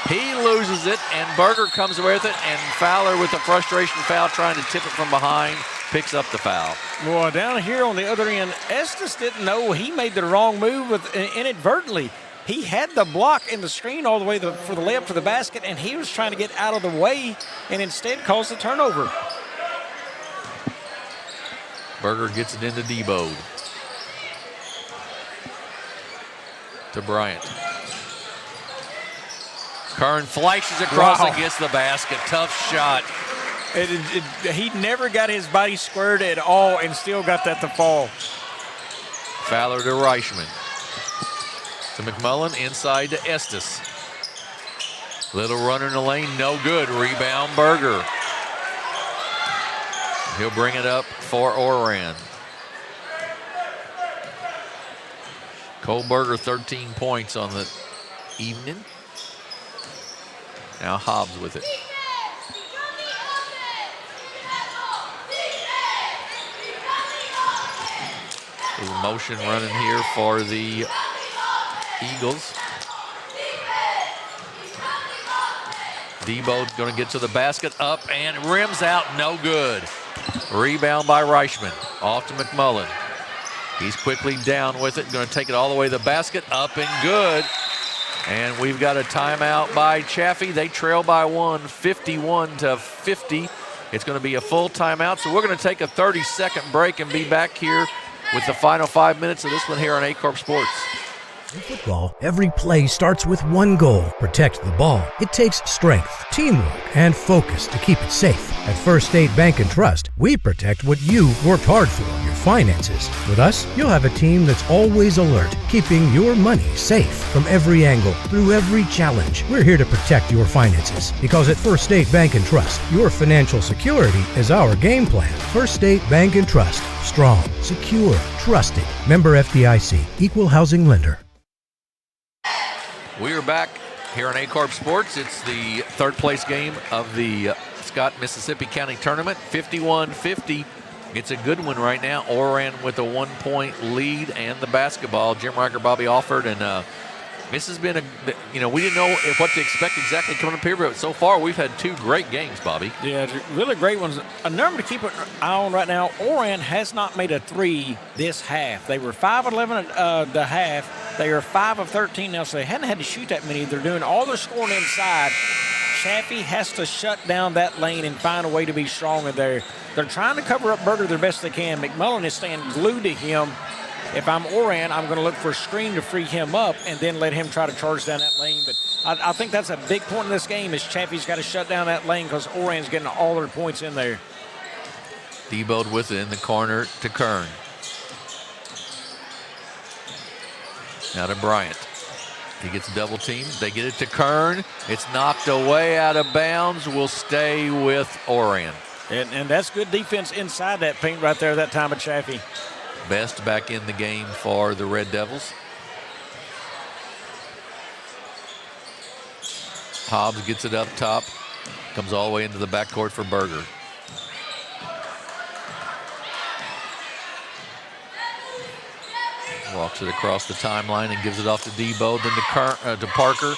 He loses it, and Berger comes with it, and Fowler with a frustration foul trying to tip it from behind, picks up the foul. Well, down here on the other end, Estes didn't know he made the wrong move inadvertently. He had the block in the screen all the way for the layup to the basket, and he was trying to get out of the way and instead caused the turnover. Berger gets it into Debo. To Bryant. Kern flashes across and gets the basket. Tough shot. He never got his body squared at all and still got that to fall. Fowler to Reichman. To McMullen, inside to Estes. Little runner in the lane, no good. Rebound, Berger. He'll bring it up for Oran. Cole Berger, 13 points on the evening. Now Hobbs with it. There's a motion running here for the Eagles. Debo's going to get to the basket, up and rims out, no good. Rebound by Reichman, off to McMullen. He's quickly down with it, going to take it all the way to the basket, up and good. And we've got a timeout by Chaffee. They trail by one, 51-50. It's going to be a full timeout, so we're going to take a 30-second break and be back here with the final 5 minutes of this one here on Aycorp Sports. In football, every play starts with one goal: protect the ball. It takes strength, teamwork, and focus to keep it safe. At First State Bank and Trust, we protect what you worked hard for, your finances. With us, you'll have a team that's always alert, keeping your money safe from every angle, through every challenge. We're here to protect your finances, because at First State Bank and Trust, your financial security is our game plan. First State Bank and Trust. Strong, secure, trusted. Member FDIC. Equal housing lender. We are back here on Aycorp Sports. It's the third place game of the Scott Mississippi County Tournament, 51-50. It's a good one right now. Oran with a 1 point lead and the basketball. Jim Riker, Bobby Alford, and this has been we didn't know what to expect exactly coming up here, but so far we've had two great games, Bobby. Yeah, really great ones. A number to keep an eye on right now, Oran has not made a three this half. They were 5-11 the half. They are 5 of 13 now, so they hadn't had to shoot that many. They're doing all their scoring inside. Chaffee has to shut down that lane and find a way to be strong in there. They're trying to cover up Berger the best they can. McMullen is staying glued to him. If I'm Oran, I'm going to look for a screen to free him up and then let him try to charge down that lane. But I think that's a big point in this game is Chaffee's got to shut down that lane because Oran's getting all their points in there. Debo with it in the corner to Kern. Now to Bryant. He gets double teamed. They get it to Kern. It's knocked away out of bounds. Will stay with Oran. And that's good defense inside that paint right there that time of Chaffee. Best back in the game for the Red Devils. Hobbs gets it up top. Comes all the way into the backcourt for Berger. Walks it across the timeline and gives it off to Debo, then to Parker.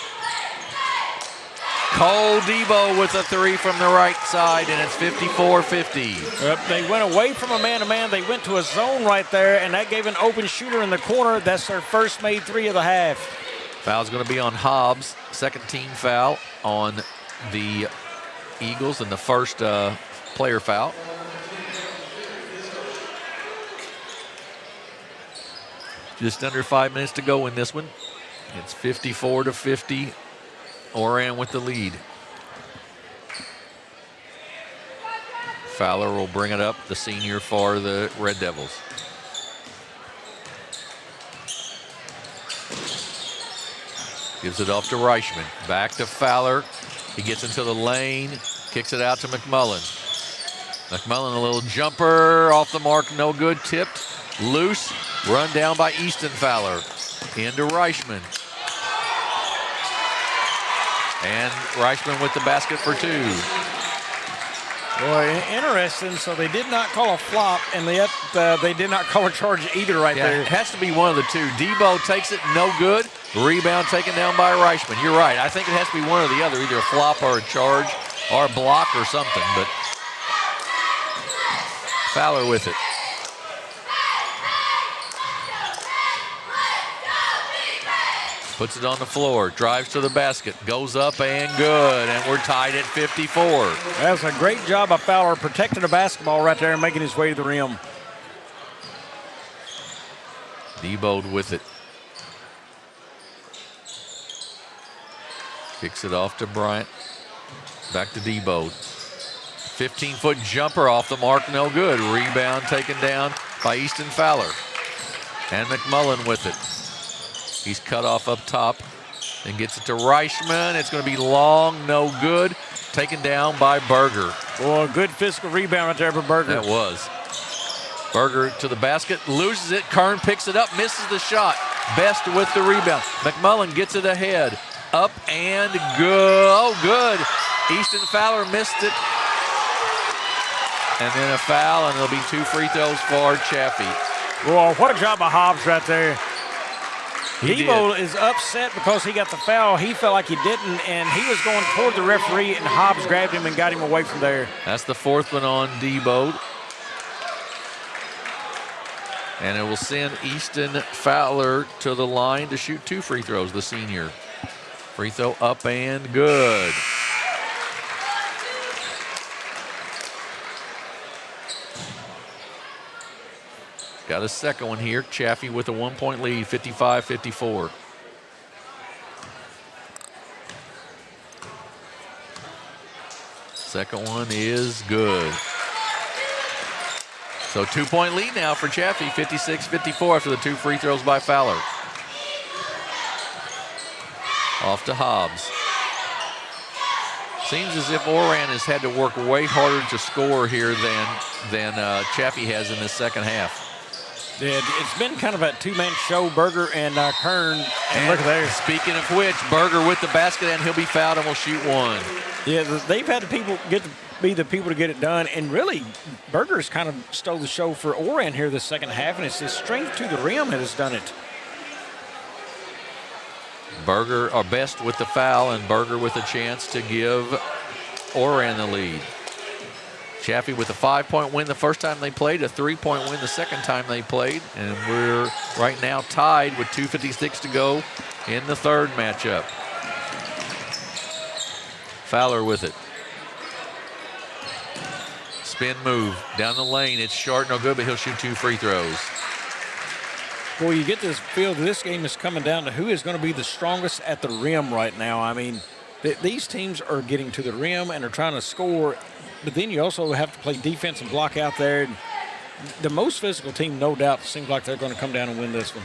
Cole Debo with a three from the right side, and it's 54-50. Yep, they went away from a man-to-man. They went to a zone right there, and that gave an open shooter in the corner. That's their first made three of the half. Foul's going to be on Hobbs. Second team foul on the Eagles, and the first player foul. Just under 5 minutes to go in this one. It's 54-50. Oran with the lead. Fowler will bring it up, the senior for the Red Devils. Gives it off to Reichman. Back to Fowler. He gets into the lane, kicks it out to McMullen. McMullen, a little jumper off the mark, no good, tipped, loose, run down by Easton Fowler. Into Reichman. And Reichman with the basket for two. Boy, interesting. So they did not call a flop, and yet they did not call a charge either there. It has to be one of the two. Debo takes it, no good. Rebound taken down by Reichman. You're right. I think it has to be one or the other, either a flop or a charge or a block or something. But Fowler with it. Puts it on the floor, drives to the basket, goes up and good, and we're tied at 54. That's a great job by Fowler protecting the basketball right there and making his way to the rim. Debo with it. Kicks it off to Bryant. Back to Debo. 15-foot jumper off the mark, no good. Rebound taken down by Easton Fowler. And McMullen with it. He's cut off up top and gets it to Reichman. It's going to be long, no good. Taken down by Berger. Boy, good physical rebound right there for Berger. That was. Berger to the basket, loses it. Kern picks it up, misses the shot. Best with the rebound. McMullen gets it ahead. Up and good. Oh, good. Easton Fowler missed it. And then a foul, and it'll be 2 free throws for Chaffee. Well, what a job by Hobbs right there. Debo is upset because he got the foul. He felt like he didn't, and he was going toward the referee, and Hobbs grabbed him and got him away from there. That's the 4th one on Debo. And it will send Easton Fowler to the line to shoot 2 free throws, the senior. Free throw up and good. Got a second one here. Chaffee with a 1-point lead, 55-54. Second one is good. So 2-point lead now for Chaffee, 56-54 after the 2 free throws by Fowler. Off to Hobbs. Seems as if Oran has had to work way harder to score here than Chaffee has in the second half. It's been kind of a two-man show, Berger and Kern. And look at there. Speaking of which, Berger with the basket, and he'll be fouled and will shoot 1. Yeah, they've had be the people to get it done, and really, Berger's kind of stole the show for Oran here the second half, and it's his strength to the rim that has done it. Berger are best with the foul, and Berger with a chance to give Oran the lead. Chaffee with a 5-point win the first time they played, a 3-point win the second time they played, and we're right now tied with 2:56 to go in the third matchup. Fowler with it. Spin move down the lane. It's short, no good, but he'll shoot 2 free throws. Well, you get this feel that this game is coming down to who is going to be the strongest at the rim right now. I mean, these teams are getting to the rim and are trying to score, but then you also have to play defense and block out there. The most physical team, no doubt, seems like they're going to come down and win this one.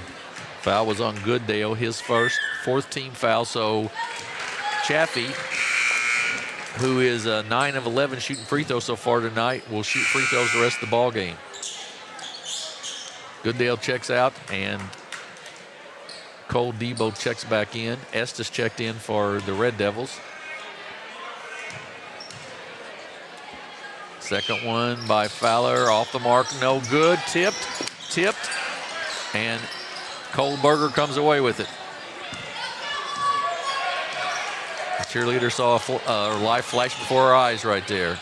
Foul was on Gooddale, his first, 4th team foul. So Chaffee, who is 9 of 11 shooting free throws so far tonight, will shoot free throws the rest of the ball game. Gooddale checks out, and Cole Debo checks back in. Estes checked in for the Red Devils. Second one by Fowler, off the mark, no good. Tipped, and Cole Berger comes away with it. The cheerleader saw a light flash before her eyes right there.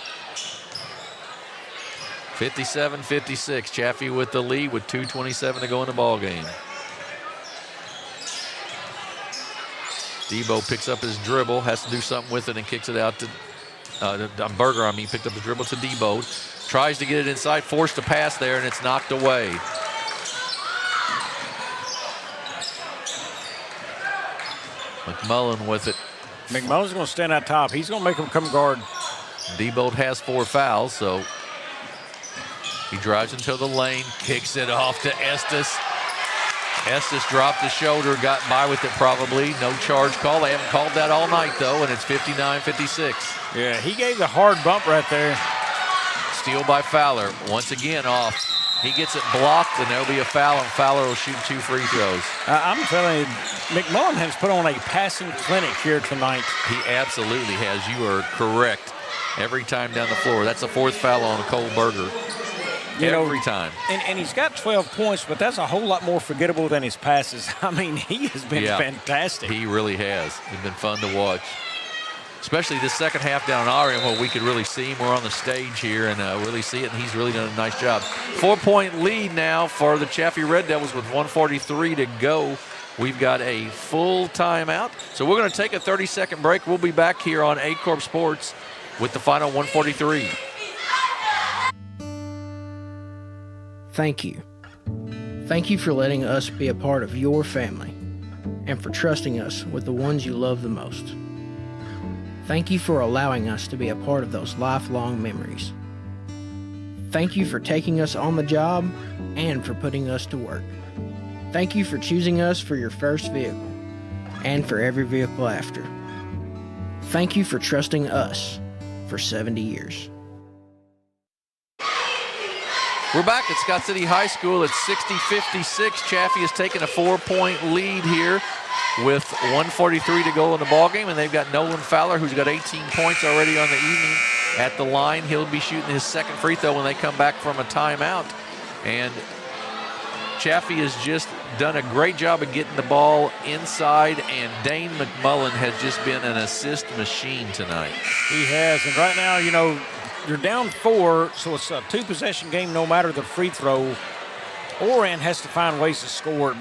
57-56, Chaffee with the lead with 2:27 to go in the ball game. Debo picks up his dribble, has to do something with it, and kicks it out to Berger. Picked up the dribble to Debo. Tries to get it inside, forced to pass there, and it's knocked away. McMullen with it. McMullen's going to stand out top. He's going to make him come guard. Debo has 4 fouls, so he drives into the lane, kicks it off to Estes. Estes dropped the shoulder, got by with it probably. No charge call. They haven't called that all night, though, and it's 59-56. Yeah, he gave the hard bump right there. Steal by Fowler. Once again off He gets it blocked, and there'll be a foul, and Fowler will shoot 2 free throws. I'm telling you, McMullen has put on a passing clinic here tonight. He absolutely has. You are correct. Every time down the floor. That's the 4th foul on Cole Berger. Every time. And he's got 12 points, but that's a whole lot more forgettable than his passes. I mean, he has been fantastic. He really has. He's been fun to watch. Especially this second half down in Oran where we could really see him. We're on the stage here and really see it, and he's really done a nice job. 4-point lead now for the Chaffee Red Devils with 1:43 to go. We've got a full timeout. So we're going to take a 30-second break. We'll be back here on Aycorp Sports with the final 143. Thank you. Thank you for letting us be a part of your family and for trusting us with the ones you love the most. Thank you for allowing us to be a part of those lifelong memories. Thank you for taking us on the job and for putting us to work. Thank you for choosing us for your first vehicle and for every vehicle after. Thank you for trusting us for 70 years. We're back at Scott City High School at 60-56. Chaffee has taken a 4-point lead here with 1:43 to go in the ballgame, and they've got Nolan Fowler, who's got 18 points already on the evening at the line. He'll be shooting his second free throw when they come back from a timeout. And Chaffee has just done a great job of getting the ball inside, and Dane McMullen has just been an assist machine tonight. He has, and right now, you know, you're down 4, so it's a 2-possession game no matter the free throw. Oran has to find ways to score.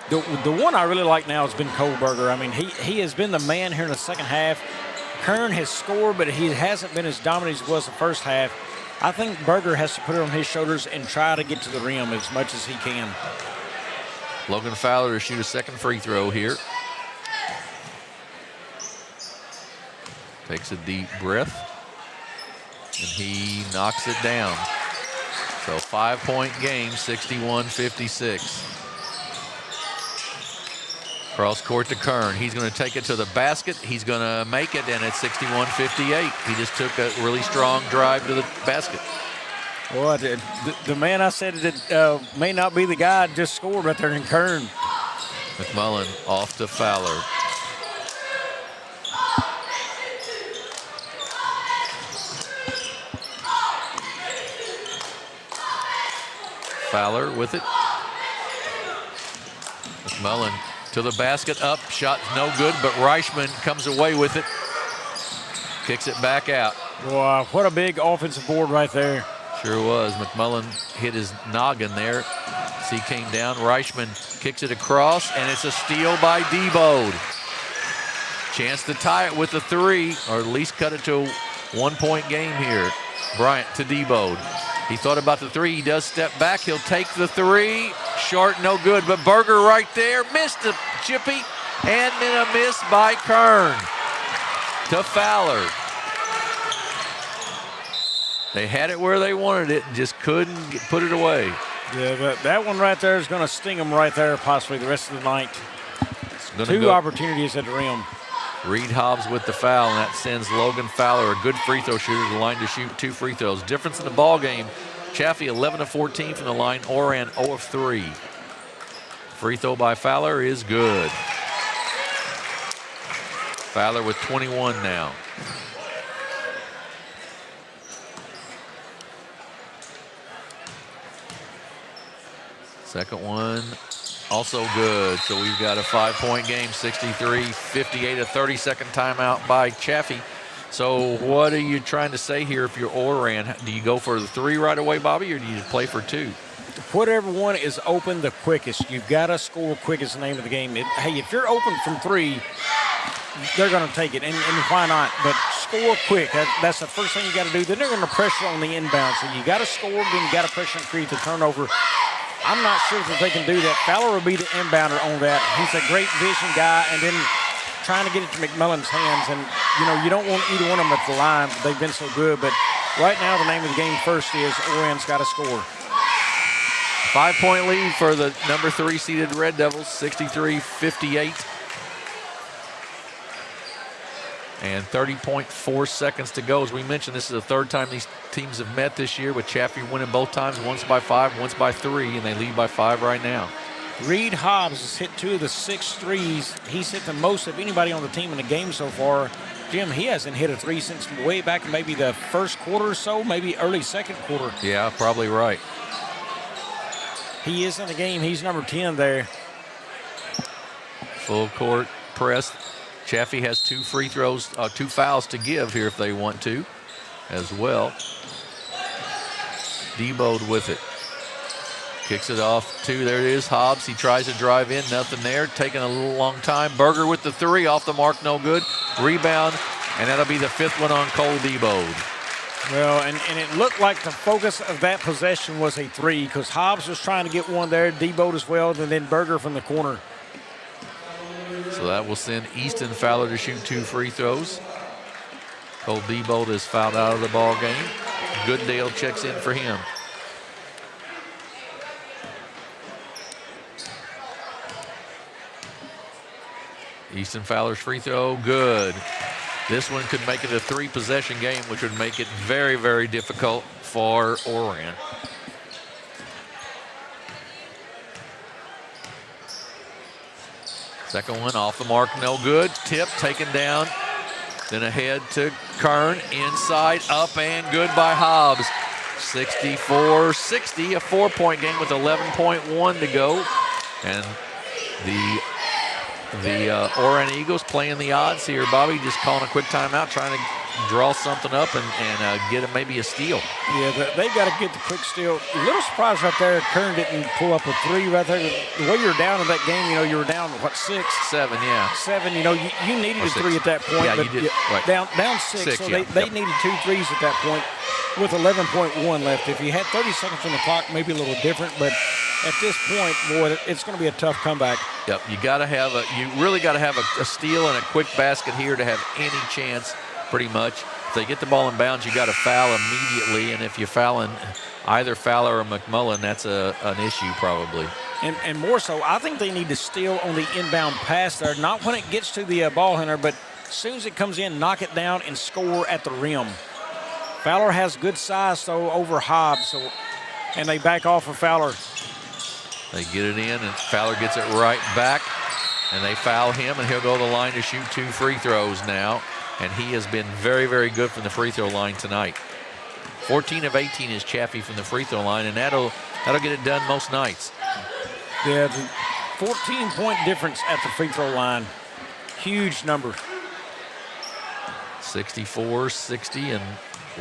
The one I really like now has been Cole Berger. I mean, he has been the man here in the second half. Kern has scored, but he hasn't been as dominant as he was the first half. I think Berger has to put it on his shoulders and try to get to the rim as much as he can. Logan Fowler to shoot a second free throw here. Takes a deep breath, and he knocks it down. So 5-point game, 61-56. Cross court to Kern. He's going to take it to the basket. He's going to make it, and it's 61-58. He just took a really strong drive to the basket. Well, the man I said that may not be the guy just scored right there in Kern. McMullen off to Fowler. Fowler with it. McMullen to the basket, up, shot no good, but Reichman comes away with it. Kicks it back out. Wow, what a big offensive board right there. Sure was. McMullen hit his noggin there. He came down. Reichman kicks it across, and it's a steal by Debode. Chance to tie it with a 3, or at least cut it to a 1-point game here. Bryant to Debode. He thought about the 3. He does step back. He'll take the 3. Short, no good. But Berger right there. Missed the chippy. And then a miss by Kern to Fowler. They had it where they wanted it and just couldn't put it away. Yeah, but that one right there is going to sting them right there possibly the rest of the night. 2 opportunities at the rim. Reed Hobbs with the foul, and that sends Logan Fowler, a good free throw shooter, to the line to shoot 2 free throws. Difference in the ball game, Chaffee 11 of 14 from the line, Oran 0 of 3. Free throw by Fowler is good. Fowler with 21 now. Second one also good. So we've got a 5-point game, 63-58, a 30-second timeout by Chaffee. So what are you trying to say here if you're Oran? Do you go for the 3 right away, Bobby, or do you play for 2? Whatever one is open the quickest. You've got to score quick is the name of the game. Hey, if you're open from 3, they're going to take it, and why not? But score quick. That's the first thing you got to do. Then they're going to pressure on the inbound. So you got to score, then you got to pressure and create the turnover. I'm not sure that they can do that. Fowler will be the inbounder on that. He's a great vision guy, and then trying to get it to McMullen's hands. And, you know, you don't want either one of them at the line. They've been so good. But right now the name of the game first is Oran's got to score. 5-point lead for the number 3 seeded Red Devils, 63-58. And 30.4 seconds to go. As we mentioned, this is the third time these teams have met this year, with Chaffee winning both times, once by 5, once by 3, and they lead by 5 right now. Reed Hobbs has hit 2 of the 6 threes. He's hit the most of anybody on the team in the game so far. Jim, he hasn't hit a 3 since way back in maybe the first quarter or so, maybe early second quarter. Yeah, probably right. He is in the game. He's number 10 there. Full court press. Chaffee has 2 free throws, 2 fouls to give here if they want to as well. Deboed with it. Kicks it off 2. There it is. Hobbs. He tries to drive in. Nothing there. Taking a little long time. Berger with the 3. Off the mark. No good. Rebound. And that'll be the 5th one on Cole Deboed. Well, and it looked like the focus of that possession was a 3, because Hobbs was trying to get one there. Deboed as well. And then Berger from the corner. So that will send Easton Fowler to shoot 2 free throws. Cole Deboed is fouled out of the ball game. Goodale checks in for him. Easton Fowler's free throw, good. This one could make it a 3-possession game, which would make it very, very difficult for Oran. Second one off the mark, no good. Tip taken down. Then ahead to Kern, inside, up and good by Hobbs. 64-60, a 4-point game with 11.1 to go. And the Oran Eagles playing the odds here. Bobby just calling a quick timeout, trying to draw something up and get maybe a steal. Yeah, they've got to get the quick steal. A little surprise right there. Kern didn't pull up a 3 right there. The way you're down in that game, you were down, what, 6? 7, yeah. 7, you needed a 3 at that point. Yeah, but you did. Right. Down 6, so yeah. they needed 2 threes at that point with 11.1 left. If you had 30 seconds on the clock, maybe a little different, but at this point, boy, it's going to be a tough comeback. Yep, you really got to have a steal and a quick basket here to have any chance, pretty much. If they get the ball in bounds, you got to foul immediately, and if you're fouling either Fowler or McMullen, that's an issue probably. And more so, I think they need to steal on the inbound pass there, not when it gets to the ball handler, but as soon as it comes in, knock it down and score at the rim. Fowler has good size, though, over Hobbs, and they back off of Fowler. They get it in, and Fowler gets it right back, and they foul him, and he'll go to the line to shoot 2 free throws now, and he has been very, very good from the free throw line tonight. 14 of 18 is Chaffee from the free throw line, and that'll get it done most nights. Yeah, the 14-point difference at the free throw line. Huge number. 64-60, and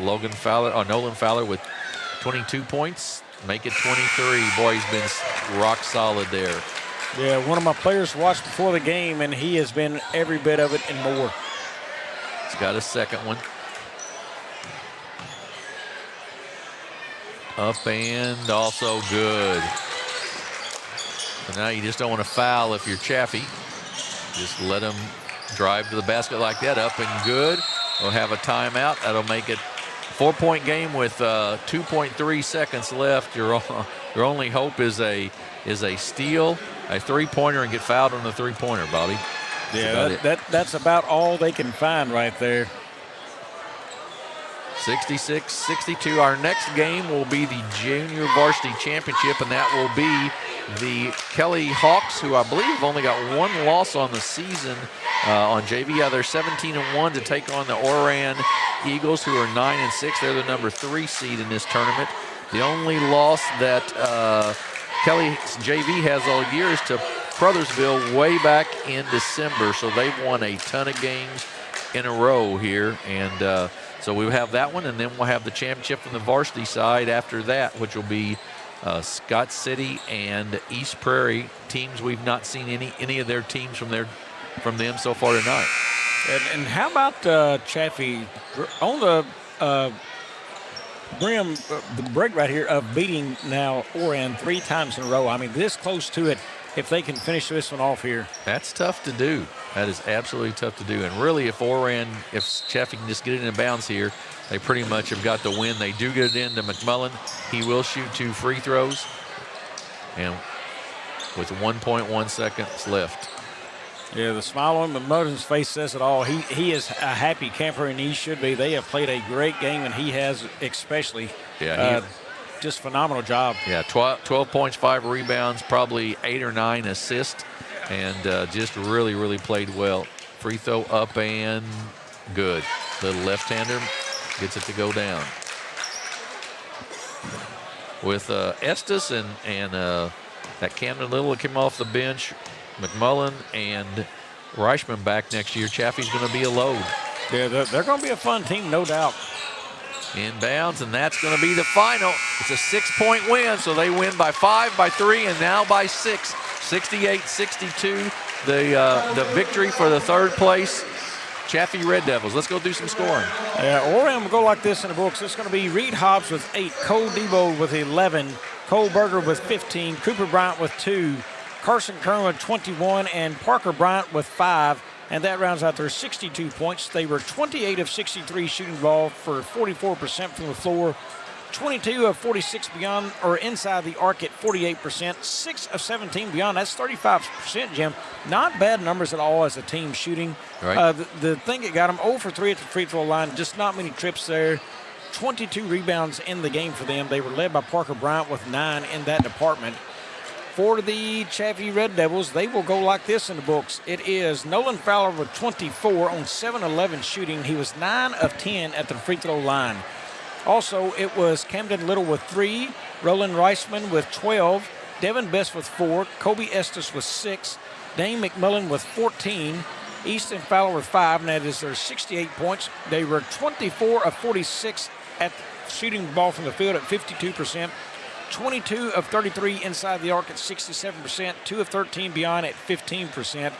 Nolan Fowler with 22 points. Make it 23. Boy, he's been rock solid there. Yeah, one of my players watched before the game, and he has been every bit of it and more. He's got a second one. Up and also good. And now you just don't want to foul if you're Chaffee. Just let him drive to the basket like that. Up and good. We'll have a timeout. That'll make it 4-point game with 2.3 seconds left. Your only hope is a steal, a 3-pointer, and get fouled on the 3-pointer, Bobby. Yeah, that's about all they can find right there. 66-62. Our next game will be the Junior Varsity Championship, and that will be the Kelly Hawks, who I believe have only got 1 loss on the season on JV. Yeah, they're 17-1 to take on the Oran Eagles, who are 9-6. They're the number 3 seed in this tournament. The only loss that Kelly's JV has all year is to Crothersville way back in December. So they've won a ton of games in a row here. And so we'll have that one, and then we'll have the championship from the varsity side after that, which will be Scott City and East Prairie, teams we've not seen any of their teams from them so far tonight. And how about Chaffee on the brim, the break right here of beating now Oran 3 times in a row? I mean, this close to it, if they can finish this one off here. That's tough to do. That is absolutely tough to do. And really, if Chaffee can just get it in bounds here, they pretty much have got the win. They do get it into McMullen. He will shoot 2 free throws. And with 1.1 seconds left. Yeah, the smile on McMullen's face says it all. He is a happy camper, and he should be. They have played a great game, and he has especially. Yeah, just phenomenal job. Yeah, 12 points, 5 rebounds, probably 8 or 9 assists, and just really, really played well. Free throw up and good. Little left-hander gets it to go down. With Estes and that Camden Little that came off the bench, McMullen and Reichman back next year, Chaffee's going to be a load. Yeah, they're going to be a fun team, no doubt. Inbounds, and that's going to be the final. It's a 6-point win, so they win by 5, by 3, and now by 6. 68-62, the victory for the third place Chaffee Red Devils. Let's go do some scoring. Yeah, Oran will go like this in the books. It's going to be Reed Hobbs with 8, Cole Debo with 11, Cole Berger with 15, Cooper Bryant with 2, Carson Kern with 21, and Parker Bryant with 5. And that rounds out their 62 points. They were 28 of 63 shooting ball for 44% from the floor, 22 of 46 beyond or inside the arc at 48%, 6 of 17 beyond. That's 35%, Jim. Not bad numbers at all as a team shooting. Right. The thing that got them 0 for 3 at the free throw line, just not many trips there. 22 rebounds in the game for them. They were led by Parker Bryant with 9 in that department. For the Chaffee Red Devils, they will go like this in the books. It is Nolan Fowler with 24 on 7-11 shooting. He was 9 of 10 at the free throw line. Also, it was Camden Little with 3, Roland Reisman with 12, Devin Best with 4, Kobe Estes with 6, Dane McMullen with 14, Easton Fowler with 5, and that is their 68 points. They were 24 of 46 at shooting the ball from the field at 52%. 22 of 33 inside the arc at 67%, 2 of 13 beyond at 15%,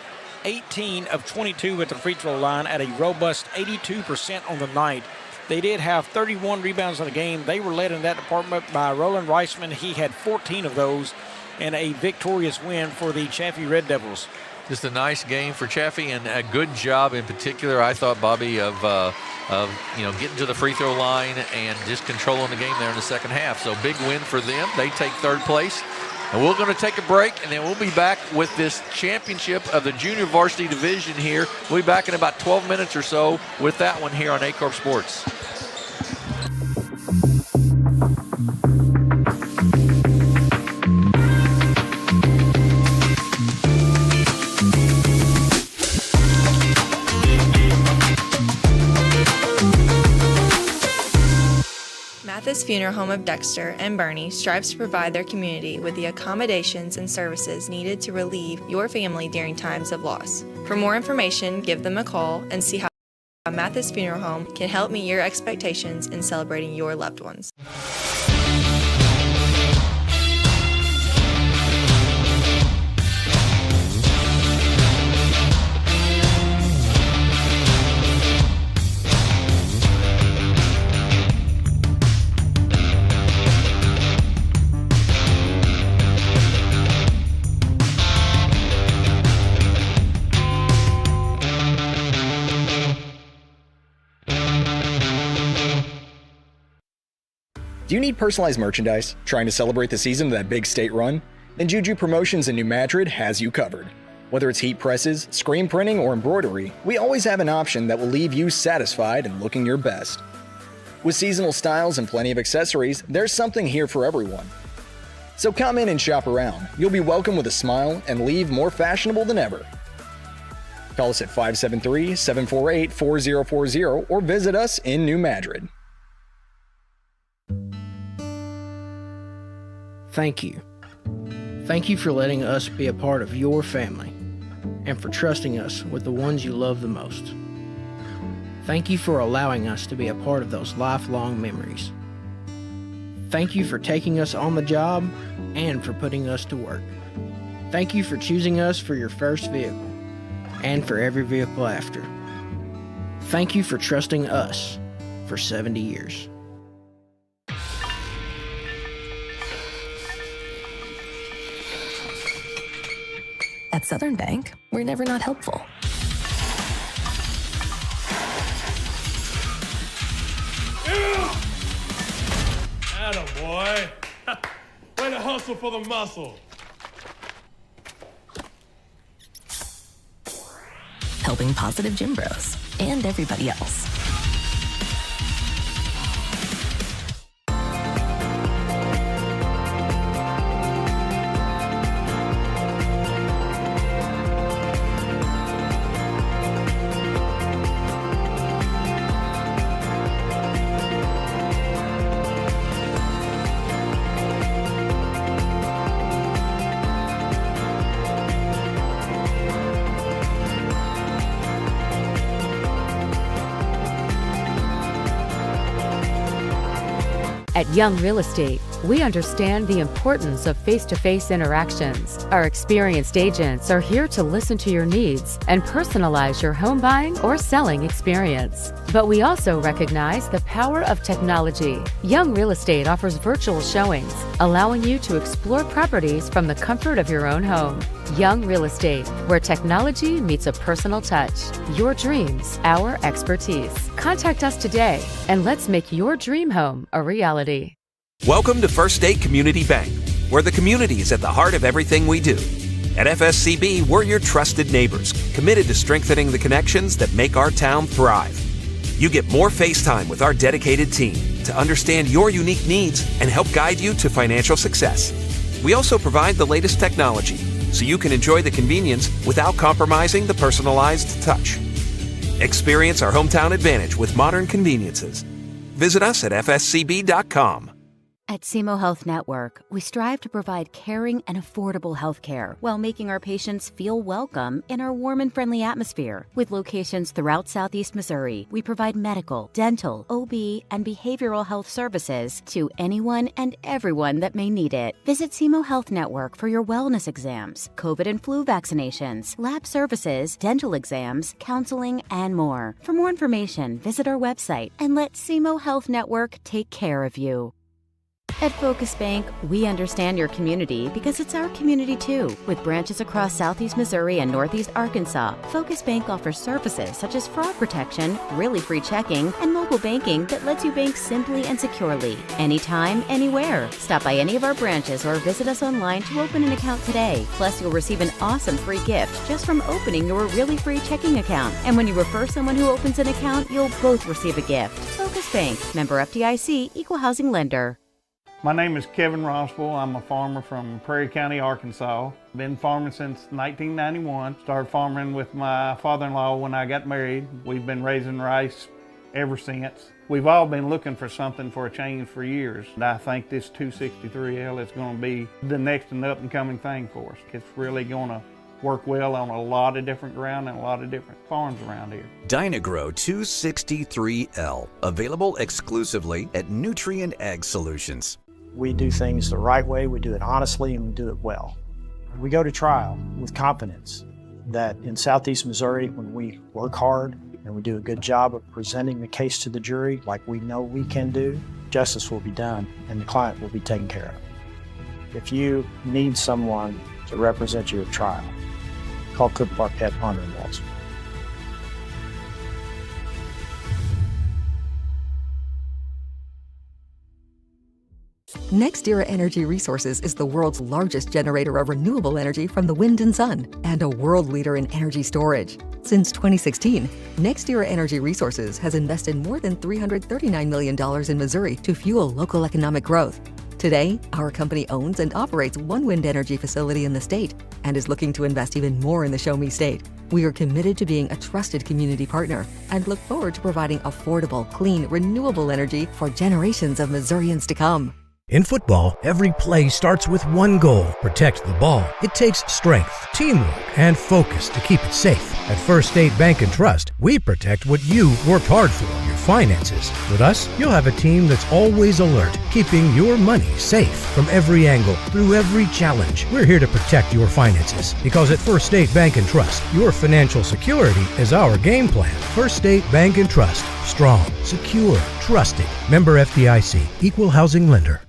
18 of 22 at the free throw line at a robust 82% on the night. They did have 31 rebounds in the game. They were led in that department by Roland Reisman. He had 14 of those, and a victorious win for the Chaffee Red Devils. Just a nice game for Chaffee, and a good job in particular, I thought, Bobby, of getting to the free throw line and just controlling the game there in the second half. So big win for them. They take third place. And we're going to take a break, and then we'll be back with this championship of the junior varsity division here. We'll be back in about 12 minutes or so with that one here on Aycorp Sports. Mathis Funeral Home of Dexter and Bernie strives to provide their community with the accommodations and services needed to relieve your family during times of loss. For more information, give them a call and see how Mathis Funeral Home can help meet your expectations in celebrating your loved ones. Do you need personalized merchandise? Trying to celebrate the season of that big state run? Then Juju Promotions in New Madrid has you covered. Whether it's heat presses, screen printing, or embroidery, we always have an option that will leave you satisfied and looking your best. With seasonal styles and plenty of accessories, there's something here for everyone. So come in and shop around. You'll be welcome with a smile and leave more fashionable than ever. Call us at 573-748-4040 or visit us in New Madrid. Thank you. Thank you for letting us be a part of your family and for trusting us with the ones you love the most. Thank you for allowing us to be a part of those lifelong memories. Thank you for taking us on the job and for putting us to work. Thank you for choosing us for your first vehicle and for every vehicle after. Thank you for trusting us for 70 years. At Southern Bank, we're never not helpful. Attaboy. Way to hustle for the muscle. helping positive gym bros and everybody else. At Young Real Estate, we understand the importance of face-to-face interactions. Our experienced agents are here to listen to your needs and personalize your home buying or selling experience. But we also recognize the power of technology. Young Real Estate offers virtual showings, allowing you to explore properties from the comfort of your own home. Young Real Estate, where technology meets a personal touch. Your dreams, our expertise. Contact us today and let's make your dream home a reality. Welcome to First State Community Bank, where the community is at the heart of everything we do. At FSCB, we're your trusted neighbors, committed to strengthening the connections that make our town thrive. You get more face time with our dedicated team to understand your unique needs and help guide you to financial success. We also provide the latest technology so you can enjoy the convenience without compromising the personalized touch. Experience our hometown advantage with modern conveniences. Visit us at fscb.com. At Semo Health Network, we strive to provide caring and affordable health care while making our patients feel welcome in our warm and friendly atmosphere. With locations throughout Southeast Missouri, we provide medical, dental, OB, and behavioral health services to anyone and everyone that may need it. Visit Semo Health Network for your wellness exams, COVID and flu vaccinations, lab services, dental exams, counseling, and more. For more information, visit our website and let Semo Health Network take care of you. At Focus Bank, we understand your community because it's our community too. With branches across Southeast Missouri and Northeast Arkansas, Focus Bank offers services such as fraud protection, really free checking, and mobile banking that lets you bank simply and securely, anytime, anywhere. Stop by any of our branches or visit us online to open an account today. Plus, you'll receive an awesome free gift just from opening your really free checking account. And when you refer someone who opens an account, you'll both receive a gift. Focus Bank, member FDIC, equal housing lender. My name is Kevin Rossville. I'm a farmer from Prairie County, Arkansas. Been farming since 1991. Started farming with my father-in-law when I got married. We've been raising rice ever since. We've all been looking for something for a change for years. And I think this 263L is going to be the next and up-and-coming thing for us. It's really going to work well on a lot of different ground and a lot of different farms around here. Dynagro 263L, available exclusively at Nutrien Ag Solutions. We do things the right way, we do it honestly, and we do it well. We go to trial with confidence that in Southeast Missouri, when we work hard and we do a good job of presenting the case to the jury like we know we can do, justice will be done and the client will be taken care of. If you need someone to represent you at trial, call Cook, Barkett, Oran, and Walls. NextEra Energy Resources is the world's largest generator of renewable energy from the wind and sun, and a world leader in energy storage. Since 2016, NextEra Energy Resources has invested more than $339 million in Missouri to fuel local economic growth. Today, our company owns and operates one wind energy facility in the state and is looking to invest even more in the Show Me State. We are committed to being a trusted community partner and look forward to providing affordable, clean, renewable energy for generations of Missourians to come. In football, every play starts with one goal: protect the ball. It takes strength, teamwork, and focus to keep it safe. At First State Bank and Trust, we protect what you worked hard for, your finances. With us, you'll have a team that's always alert, keeping your money safe from every angle, through every challenge. We're here to protect your finances because at First State Bank and Trust, your financial security is our game plan. First State Bank and Trust. Strong, secure, trusted. Member FDIC, equal housing lender.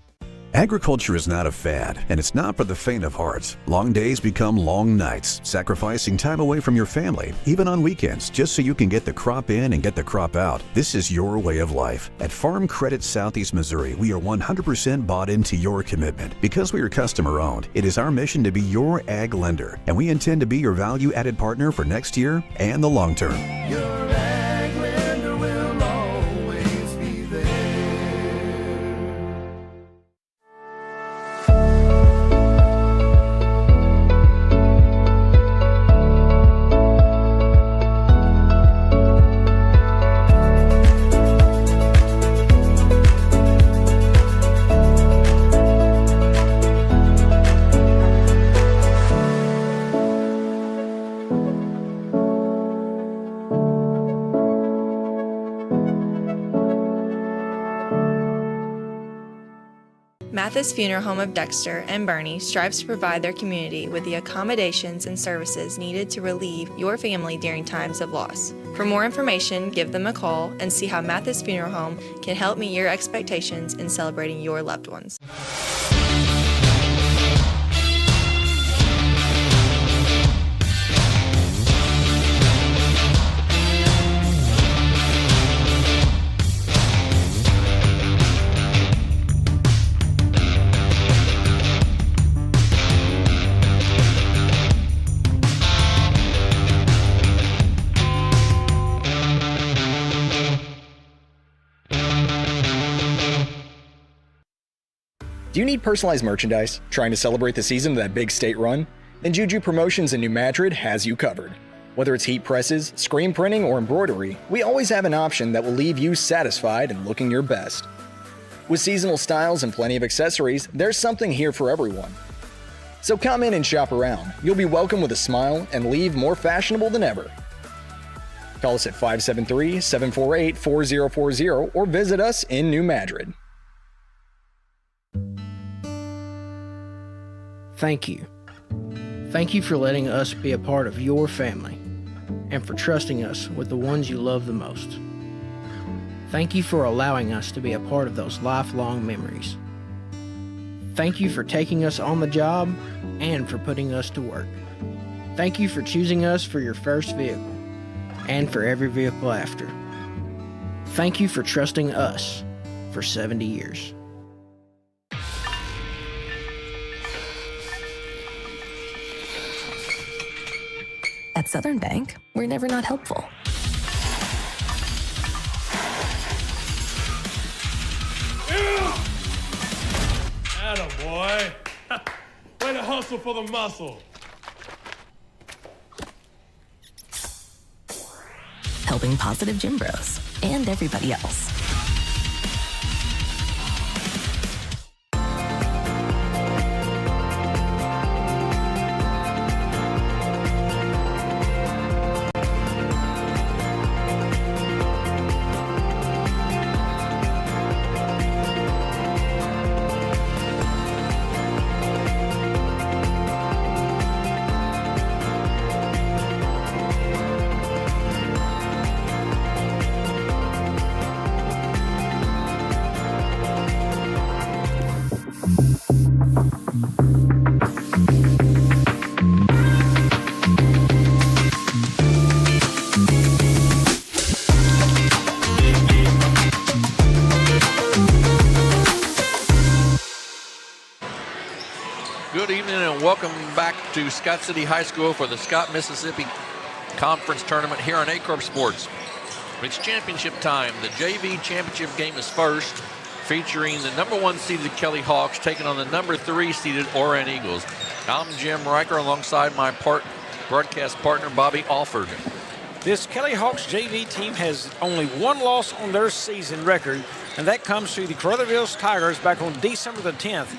Agriculture is not a fad, and it's not for the faint of heart. Long days become long nights, sacrificing time away from your family, even on weekends, just so you can get the crop in and get the crop out. This is your way of life. At Farm Credit Southeast Missouri, we are 100% bought into your commitment. Because we are customer-owned, it is our mission to be your ag lender, and we intend to be your value-added partner for next year and the long term. Your ag lender will always be there. Mathis Funeral Home of Dexter and Barney strives to provide their community with the accommodations and services needed to relieve your family during times of loss. For more information, give them a call and see how Mathis Funeral Home can help meet your expectations in celebrating your loved ones. Do you need personalized merchandise? Trying to celebrate the season of that big state run? Then Juju Promotions in New Madrid has you covered. Whether it's heat presses, screen printing, or embroidery, we always have an option that will leave you satisfied and looking your best. With seasonal styles and plenty of accessories, there's something here for everyone. So come in and shop around. You'll be welcome with a smile and leave more fashionable than ever. Call us at 573-748-4040 or visit us in New Madrid. Thank you. Thank you for letting us be a part of your family and for trusting us with the ones you love the most. Thank you for allowing us to be a part of those lifelong memories. Thank you for taking us on the job and for putting us to work. Thank you for choosing us for your first vehicle and for every vehicle after. Thank you for trusting us for 70 years. At Southern Bank, we're never not helpful. Attaboy. Way to hustle for the muscle. Helping positive gym bros and everybody else. Good evening and welcome back to Scott City High School for the Scott, Mississippi Conference Tournament here on Aycorp Sports. It's championship time. The JV championship game is first, featuring the number 1 seeded Kelly Hawks taking on the number 3 seeded Oran Eagles. I'm Jim Riker alongside my broadcast partner Bobby Alford. This Kelly Hawks JV team has only one loss on their season record, and that comes to the Carruthersville Tigers back on December the 10th.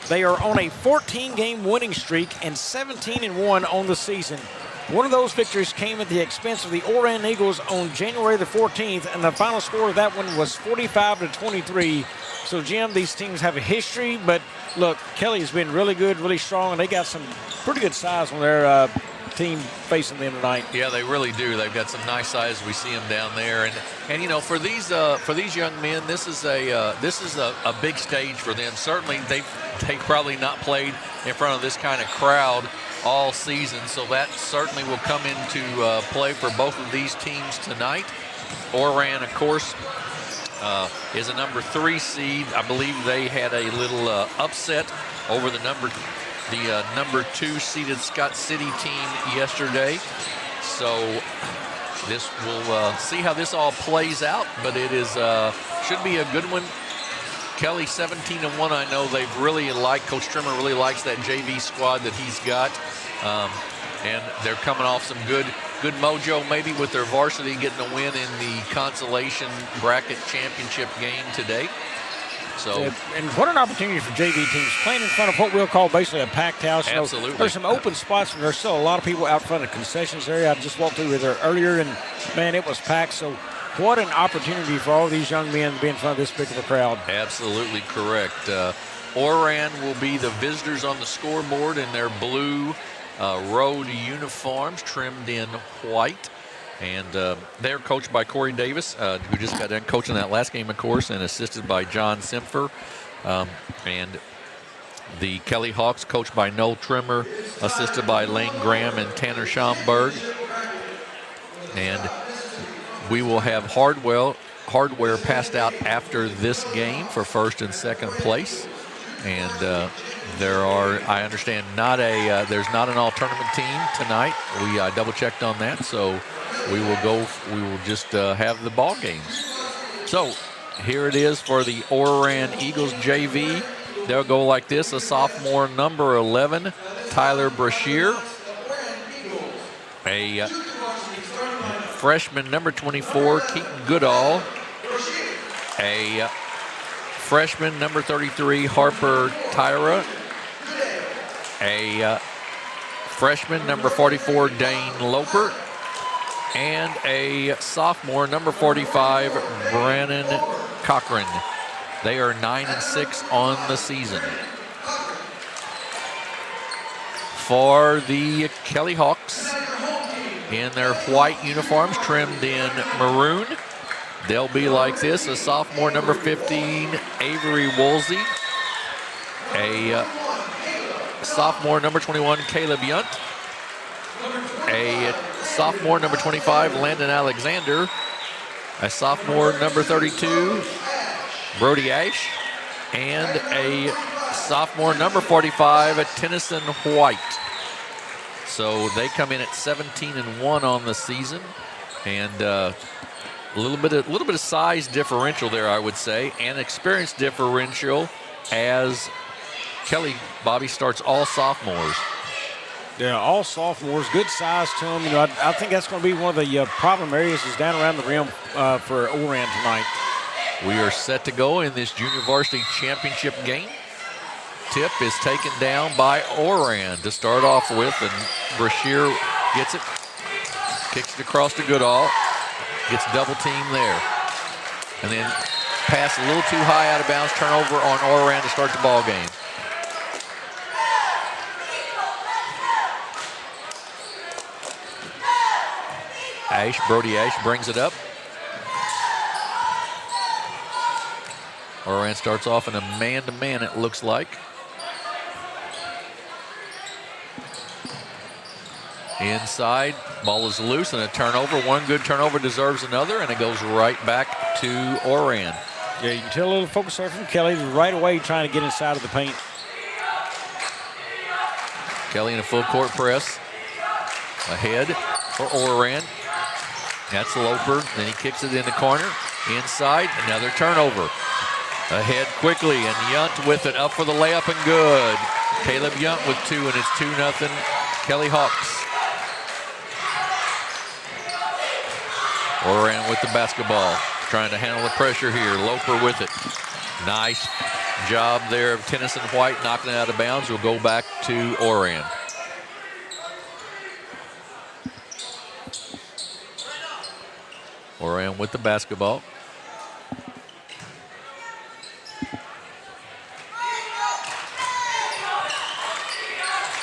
They are on a 14-game winning streak and 17-1 on the season. One of those victories came at the expense of the Oran Eagles on January the 14th, and the final score of that one was 45-23. So, Jim, these teams have a history, but look, Kelly has been really good, really strong, and they got some pretty good size on their team facing them tonight. Yeah, they really do. They've got some nice size. We see them down there, and you know, for these young men, this is a big stage for them. Certainly, they've probably not played in front of this kind of crowd all season, so that certainly will come into play for both of these teams tonight. Oran, of course, is a number 3 seed. I believe they had a little upset over the number 2 seeded Scott City team yesterday. So this will see how this all plays out, but it is should be a good one. Kelly 17-1. I know they've really liked, Coach Trimmer really likes that JV squad that he's got, and they're coming off some good mojo, maybe with their varsity getting a win in the Consolation Bracket Championship game today. So, and what an opportunity for JV teams playing in front of what we'll call basically a packed house. Absolutely. You know, there's some open spots, and there's still a lot of people out front of the concessions area. I just walked through there earlier, and man, it was packed. So what an opportunity for all these young men to be in front of this big of a crowd. Absolutely correct. Oran will be the visitors on the scoreboard in their blue road uniforms trimmed in white. And they're coached by Corey Davis, who just got done coaching that last game, of course, and assisted by John Simpfer. And the Kelly Hawks, coached by Noel Trimmer, assisted by Lane Graham and Tanner Schomburg. And we will have hardware passed out after this game for first and second place. And there are, I understand, there's not an all-tournament team tonight. We double-checked on that, so we will just have the ball games. So here it is for the Oran Eagles JV. They'll go like this: a sophomore, number 11, Tyler Brashear; a freshman, number 24, Keaton Goodall; a freshman, number 33, Harper Tyra; a freshman, number 44, Dane Loper; and a sophomore, number 45, Brannon Cochran. They are 9-6 on the season. For the Kelly Hawks, in their white uniforms trimmed in maroon, they'll be like this: a sophomore, number 15, Avery Woolsey; a sophomore, number 21, Caleb Yunt; a sophomore, number 25, Landon Alexander; a sophomore, number 32, Brody Ash; and a sophomore, number 45, Tennyson White. So they come in at 17-1 on the season, and a little bit of size differential there, I would say, and experience differential, as Kelly, Bobby, starts all sophomores. Yeah, all sophomores, good size to them. You know, I think that's going to be one of the problem areas is down around the rim for Oran tonight. We are set to go in this junior varsity championship game. Tip is taken down by Oran to start off with, and Brashear gets it, kicks it across to Goodall, gets double team there, and then pass a little too high out of bounds, turnover on Oran to start the ball game. Brody Ash brings it up. Oran starts off in a man-to-man, it looks like. Inside, ball is loose and a turnover. One good turnover deserves another, and it goes right back to Oran. Yeah, you can tell a little focus there from Kelly right away trying to get inside of the paint. Kelly in a full court press. Ahead for Oran. That's Loper. Then he kicks it in the corner. Inside, another turnover. Ahead quickly, and Yunt with it up for the layup and good. Caleb Yunt with 2, and it's 2-0 Kelly Hawks. Oran with the basketball, trying to handle the pressure here. Loper with it. Nice job there of Tennyson White knocking it out of bounds. We'll go back to Oran. Oran with the basketball.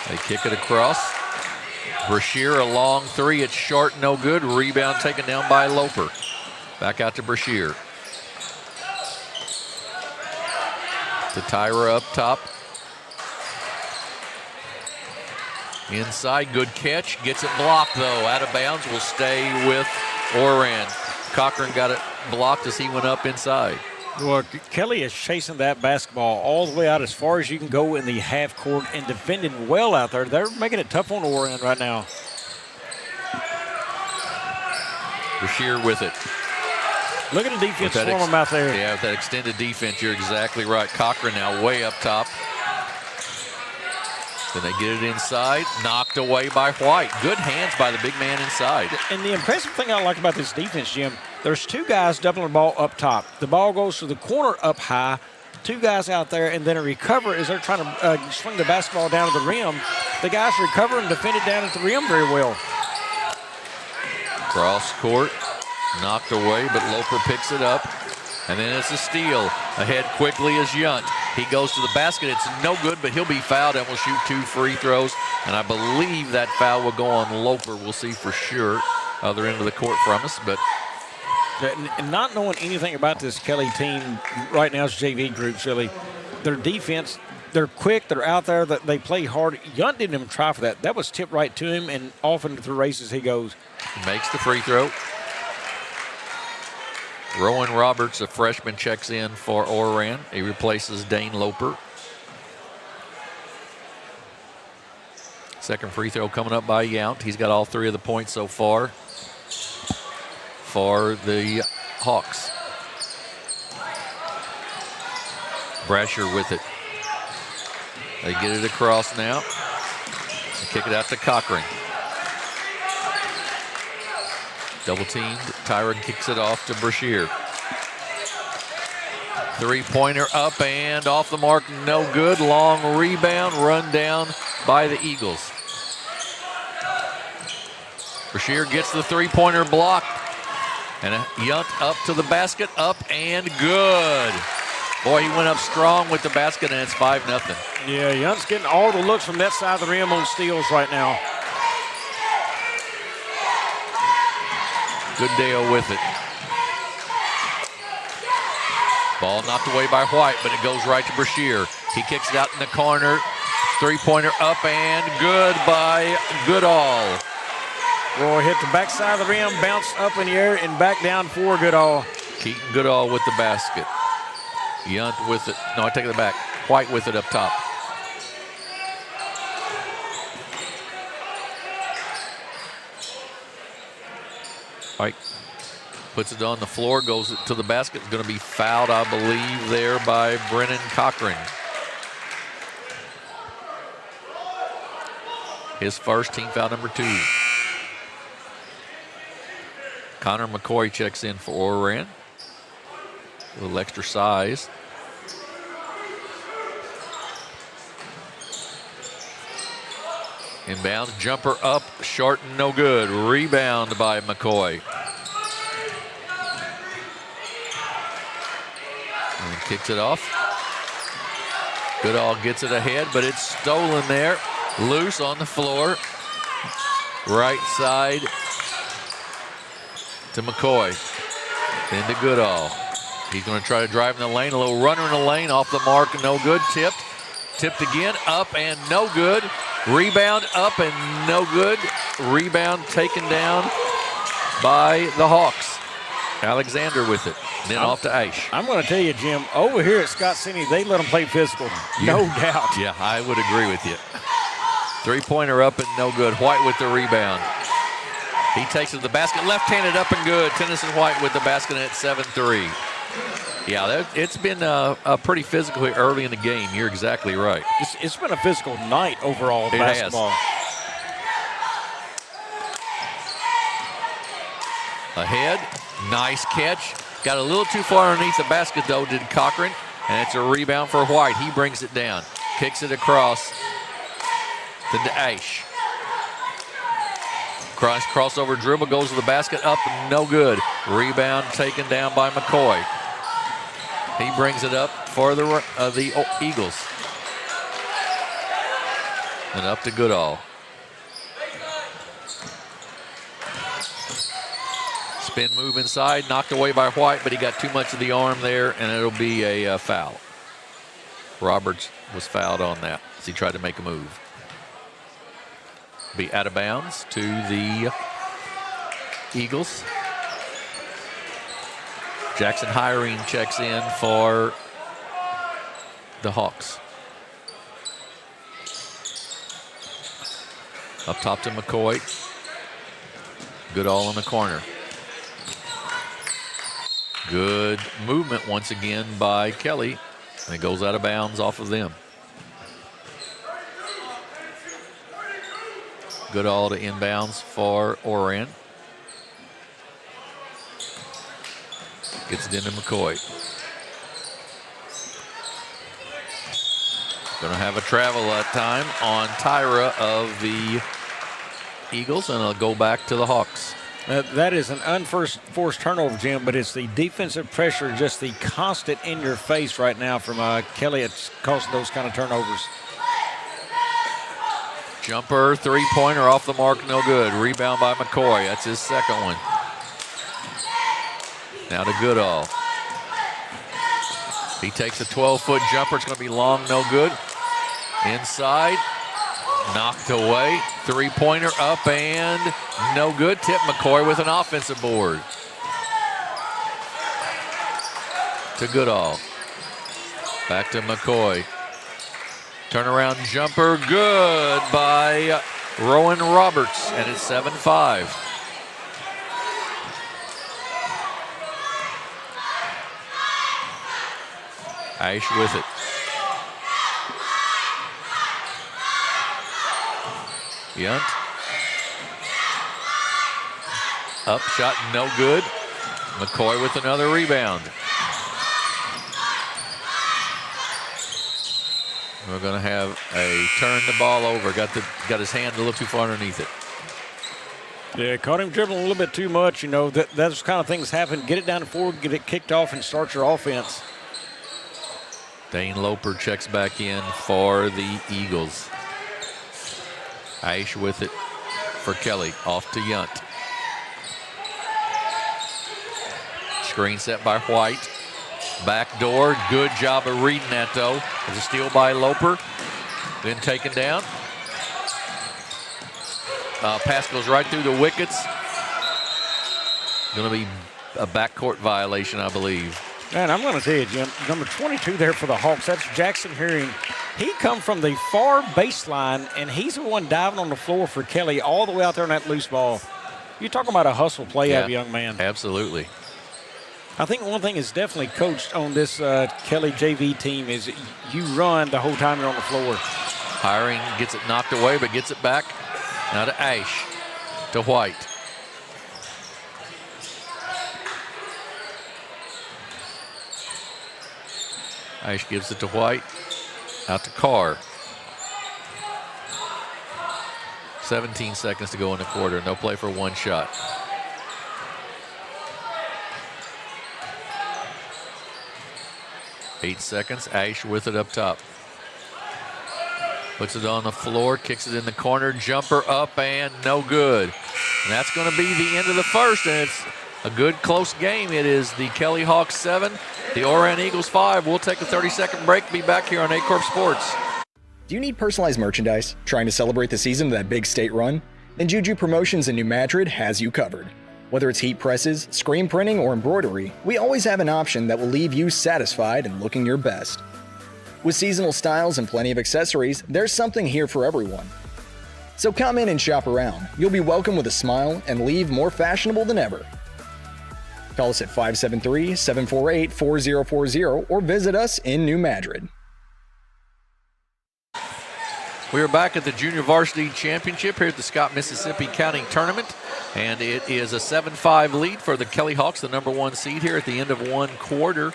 They kick it across. Brashear, a long three. It's short, no good. Rebound taken down by Loper. Back out to Brashear. To Tyra up top. Inside, good catch. Gets it blocked, though. Out of bounds, will stay with Oran. Cochran got it blocked as he went up inside. Well, Kelly is chasing that basketball all the way out as far as you can go in the half court and defending well out there. They're making it tough on Oran right now. Brashear with it. Look at the defense for him out there. Yeah, with that extended defense, you're exactly right. Cochran now way up top. Then they get it inside, knocked away by White. Good hands by the big man inside. And the impressive thing I like about this defense, Jim, there's two guys doubling the ball up top. The ball goes to the corner up high, two guys out there, and then a recover as they're trying to swing the basketball down to the rim. The guys recover and defend it down at the rim very well. Cross court, knocked away, but Loper picks it up. And then it's a steal. Ahead quickly is Yunt. He goes to the basket. It's no good, but he'll be fouled and will shoot 2 free throws. And I believe that foul will go on Loper. We'll see for sure. Other end of the court from us, but. And not knowing anything about this Kelly team right now's JV groups, really. Their defense, they're quick, they're out there, they play hard. Yunt didn't even try for that. That was tipped right to him, and off into the races he goes. He makes the free throw. Rowan Roberts, a freshman, checks in for Oran. He replaces Dane Loper. Second free throw coming up by Yount. He's got all 3 of the points so far for the Hawks. Brashear with it. They get it across now. They kick it out to Cochran. Double teamed. Tyron kicks it off to Brashear. Three-pointer up and off the mark, no good. Long rebound, run down by the Eagles. Brashear gets the three-pointer blocked. And Yunt up to the basket, up and good. Boy, he went up strong with the basket, and it's 5-0. Yeah, Yunt's getting all the looks from that side of the rim on steals right now. Good Dale with it. Ball knocked away by White, but it goes right to Brashear. He kicks it out in the corner. Three-pointer up and good by Goodall. Roy hit the backside of the rim, bounced up in the air, and back down for Goodall. Keaton Goodall with the basket. Yunt with it. No, I take it back. White with it up top. White puts it on the floor, goes to the basket. It's going to be fouled, I believe, there by Brennan Cochran. His first, team foul number 2. Connor McCoy checks in for Oran. A little extra size. Inbounds, jumper up, short and no good. Rebound by McCoy. And kicks it off. Goodall gets it ahead, but it's stolen there. Loose on the floor. Right side to McCoy. Then to Goodall. He's going to try to drive in the lane. A little runner in the lane, off the mark, no good. Tipped. Tipped again, up and no good. Rebound up and no good. Rebound taken down by the Hawks. Alexander with it. Then off to Aish. I'm going to tell you, Jim, over here at Scott City, they let them play physical. No doubt. Yeah, I would agree with you. Three-pointer up and no good. White with the rebound. He takes it to the basket. Left-handed up and good. Tennyson White with the basket at 7-3. Yeah, it's been pretty physical here early in the game. You're exactly right. It's been a physical night overall in basketball. Ahead, nice catch. Got a little too far underneath the basket, though, did Cochran. And it's a rebound for White. He brings it down. Kicks it across. Then to Aish. Crossover dribble, goes to the basket, up, no good. Rebound taken down by McCoy. He brings it up for the Eagles. And up to Goodall. Spin move inside, knocked away by White, but he got too much of the arm there, and it'll be a foul. Roberts was fouled on that as he tried to make a move. Be out of bounds to the Eagles. Jackson Hiring checks in for the Hawks. Up top to McCoy. Goodall in the corner. Good movement once again by Kelly. And it goes out of bounds off of them. Goodall to inbounds for Oran. Gets it into McCoy. Going to have a travel time on Tyra of the Eagles, and it'll go back to the Hawks. That is an unforced turnover, Jim, but it's the defensive pressure, just the constant in your face right now from Kelly. It's causing those kind of turnovers. Jumper, three-pointer off the mark, no good. Rebound by McCoy. That's his second one. Now to Goodall. He takes a 12-foot jumper. It's going to be long, no good. Inside, knocked away. Three-pointer up and no good. Tip McCoy with an offensive board. To Goodall. Back to McCoy. Turnaround jumper, good by Rowan Roberts, and it's 7-5. Aish with it. Yunt. Up shot, no good. McCoy with another rebound. We're going to have a turn the ball over. Got his hand a little too far underneath it. Yeah, caught him dribbling a little bit too much. You know, those kind of things happen. Get it down to forward, get it kicked off, and start your offense. Dane Loper checks back in for the Eagles. Aish with it for Kelly. Off to Yunt. Screen set by White. Back door. Good job of reading that, though. There's a steal by Loper. Then taken down. Pass goes right through the wickets. Going to be a backcourt violation, I believe. Man, I'm going to tell you, Jim, number 22 there for the Hawks, that's Jackson Herring. He come from the far baseline, and he's the one diving on the floor for Kelly all the way out there on that loose ball. You're talking about a hustle play out of a young man. Absolutely. I think one thing is definitely coached on this Kelly JV team is you run the whole time you're on the floor. Hiring gets it knocked away, but gets it back. Now to Aish, to White. Aish gives it to White. Out to Carr. 17 seconds to go in the quarter. No play for one shot. Eight seconds. Aish with it up top. Puts it on the floor, kicks it in the corner, jumper up and no good. And that's going to be the end of the first, and it's a good close game. It is the Kelly Hawks 7, the Oran Eagles 5. We'll take a 30-second break. Be back here on Aycorp Sports. Do you need personalized merchandise? Trying to celebrate the season of that big state run? Then Juju Promotions in New Madrid has you covered. Whether it's heat presses, screen printing, or embroidery, we always have an option that will leave you satisfied and looking your best. With seasonal styles and plenty of accessories, there's something here for everyone. So come in and shop around. You'll be welcome with a smile and leave more fashionable than ever. Call us at 573-748-4040 or visit us in New Madrid. We are back at the Junior Varsity Championship here at the Scott, Mississippi County Tournament. And it is a 7-5 lead for the Kelly Hawks, the number one seed here at the end of one quarter.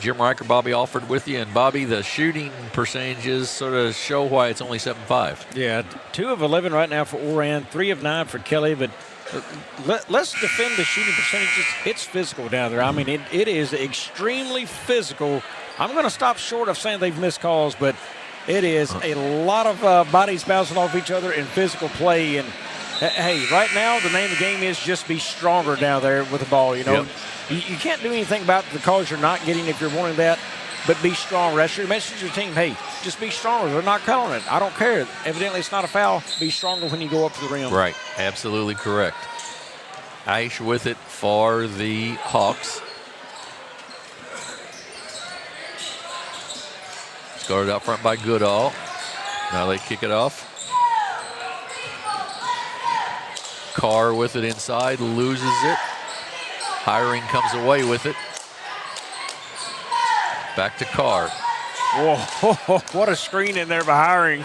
Jim Riker, Bobby Alford with you. And Bobby, the shooting percentages sort of show why it's only 7-5. Yeah, 2 of 11 right now for Oran, 3 of 9 for Kelly. But let's defend the shooting percentages. It's physical down there. I mean, it is extremely physical. I'm going to stop short of saying they've missed calls, but it is a lot of bodies bouncing off each other in physical play. And Hey, right now the name of the game is just be stronger down there with the ball. You know, you can't do anything about the calls you're not getting if you're wanting that, but be stronger. That's your message to your team. Hey, just be stronger. They're not calling it. I don't care. Evidently, it's not a foul. Be stronger when you go up to the rim. Right, absolutely correct. Aish with it for the Hawks. Started out front by Goodall. Now they kick it off. Carr with it inside, loses it. Hiring comes away with it. Back to Carr. Whoa, what a screen in there by Hiring.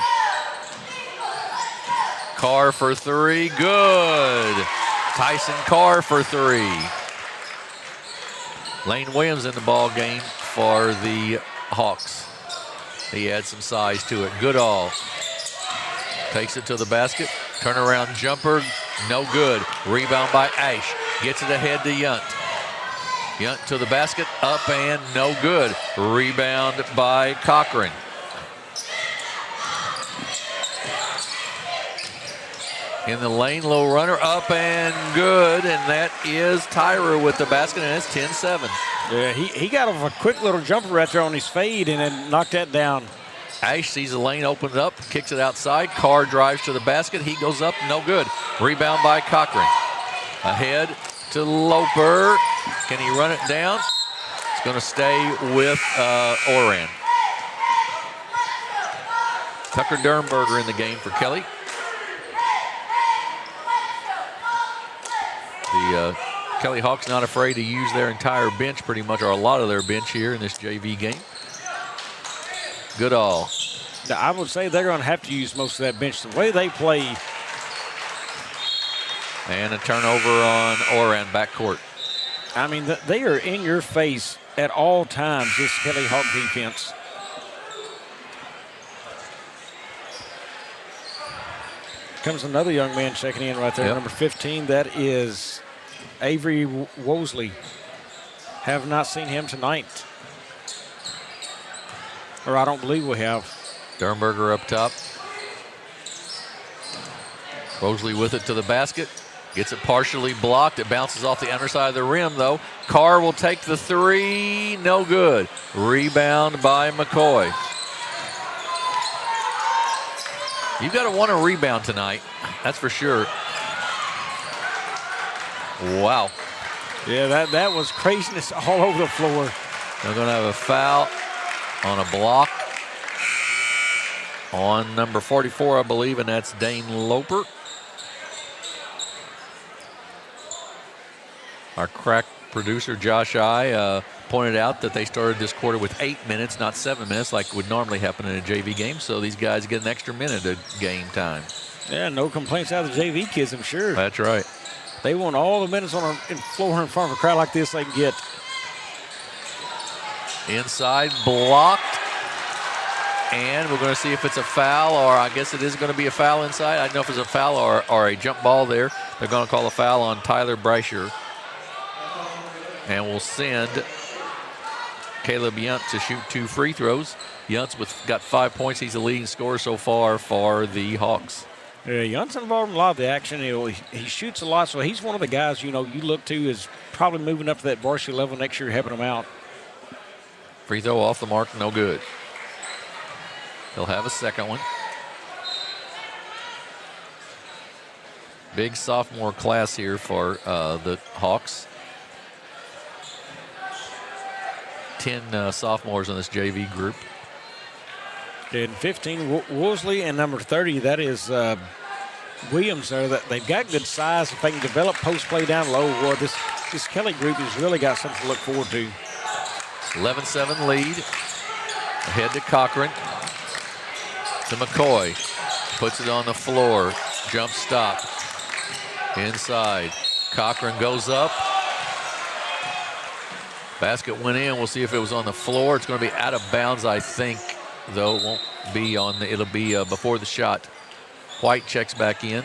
Carr for three, good. Tyson Carr for three. Lane Williams in the ball game for the Hawks. He adds some size to it. Goodall takes it to the basket. Turnaround jumper, no good. Rebound by Aish. Gets it ahead to Yunt. Yunt to the basket, up and no good. Rebound by Cochran. In the lane, low runner, up and good. And that is Tyra with the basket, and it's 10-7. Yeah, he got a quick little jumper right there on his fade and then knocked that down. Aish sees the lane opened up, kicks it outside. Carr drives to the basket. He goes up, no good. Rebound by Cochran. Ahead to Loper. Can he run it down? It's going to stay with Oran. Tucker Dernberger in the game for Kelly. The Kelly Hawks not afraid to use their entire bench, pretty much, or a lot of their bench here in this JV game. Goodall. Now, I would say they're going to have to use most of that bench. The way they play. And a turnover on Oran backcourt. I mean, they are in your face at all times, this Kelly Hawk defense. Comes another young man checking in right there, number 15. That is Avery Wosley. Have not seen him tonight. Or I don't believe we have. Dernberger up top. Wosley with it to the basket. Gets it partially blocked. It bounces off the underside of the rim, though. Carr will take the three. No good. Rebound by McCoy. You've got to want a rebound tonight. That's for sure. Wow. Yeah, that was craziness all over the floor. They're going to have a foul on a block on number 44, I believe, and that's Dane Loper. Our crack producer, Josh I, pointed out that they started this quarter with 8 minutes, not 7 minutes, like would normally happen in a JV game. So these guys get an extra minute of game time. Yeah, no complaints out of the JV kids, I'm sure. That's right. They want all the minutes on the floor in front of a crowd like this they can get. Inside, blocked. And we're going to see if it's a foul, or I guess it is going to be a foul inside. I don't know if it's a foul or a jump ball there. They're going to call a foul on Tyler Brasher. And we'll send Caleb Yunt to shoot 2 free throws. Yunt's got 5 points. He's the leading scorer so far for the Hawks. Yeah, Yunt's involved in a lot of the action. He shoots a lot, so he's one of the guys, you look to is probably moving up to that varsity level next year, helping him out. Free throw off the mark, no good. He'll have a second one. Big sophomore class here for the Hawks. 10 sophomores in this JV group. And 15, Woolsey, and number 30, that is Williams there. They've got good size. If they can develop post play down low, boy, this Kelly group has really got something to look forward to. 11-7 lead. Ahead to Cochran. To McCoy. Puts it on the floor. Jump stop. Inside. Cochran goes up. Basket went in. We'll see if it was on the floor. It's going to be out of bounds, I think, though. It won't be on the, it'll be before the shot. White checks back in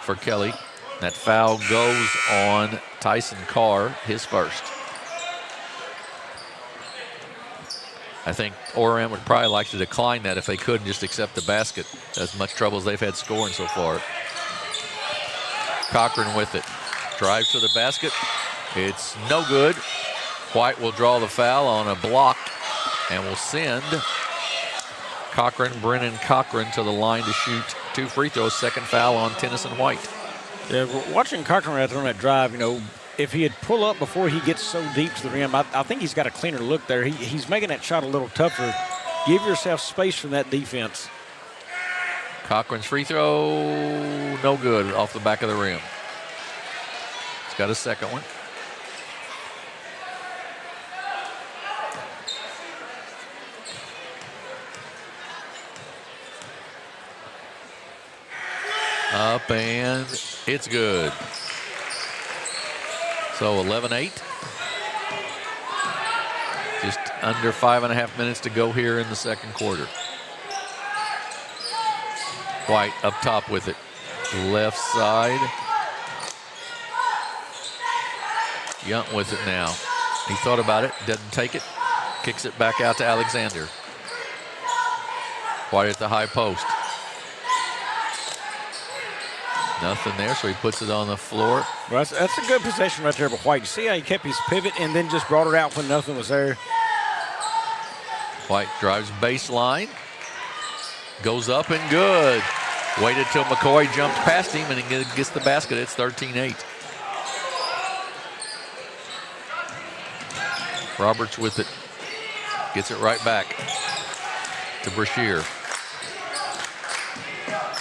for Kelly. That foul goes on Tyson Carr, his first. I think Oran would probably like to decline that if they could and just accept the basket. As much trouble as they've had scoring so far. Cochran with it. Drives to the basket. It's no good. White will draw the foul on a block and will send Brennan Cochran to the line to shoot 2 free throws. Second foul on Tennyson White. Yeah, watching Cochran right there on that drive, if he had pull up before he gets so deep to the rim, I think he's got a cleaner look there. He's making that shot a little tougher. Give yourself space from that defense. Cochran's free throw, no good, off the back of the rim. He's got a second one. Up and it's good. So 11-8. Just under 5.5 minutes to go here in the second quarter. White up top with it. Left side. Yunt with it now. He thought about it, doesn't take it. Kicks it back out to Alexander. White at the high post. Nothing there, so he puts it on the floor. Well, that's a good possession right there by White. You see how he kept his pivot and then just brought it out when nothing was there? White drives baseline. Goes up and good. Waited till McCoy jumps past him and he gets the basket. It's 13-8. Roberts with it. Gets it right back to Brashear.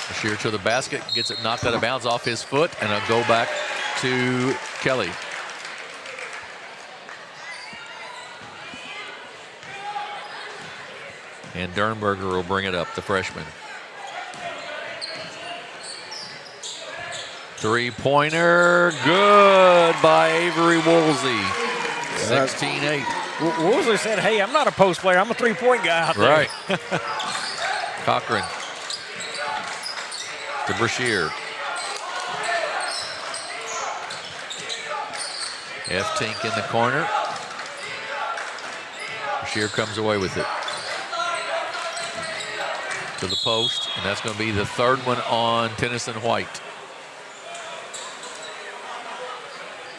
Brashear to the basket. Gets it knocked out of bounds off his foot. And a go back to Kelly. And Dernberger will bring it up, the freshman. Three-pointer, good by Avery Woolsey. 16-8. Woolsey said, hey, I'm not a post player. I'm a three-point guy out there. Right. Cochran to Brashear. F-Tink in the corner. Brashear comes away with it. To the post, and that's going to be the third one on Tennyson White.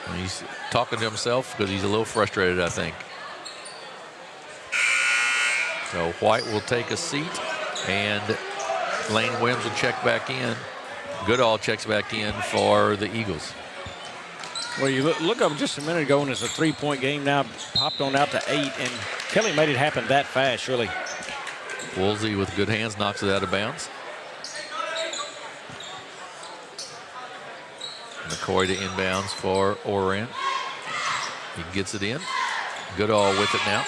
And he's talking to himself because he's a little frustrated, I think. So White will take a seat, and Lane Williams will check back in. Goodall checks back in for the Eagles. Well, you look up just a minute ago, and it's a three-point game now, popped on out to 8, and Kelly made it happen that fast, really. Woolsey with good hands knocks it out of bounds. McCoy to inbounds for Oran. He gets it in. Goodall with it now.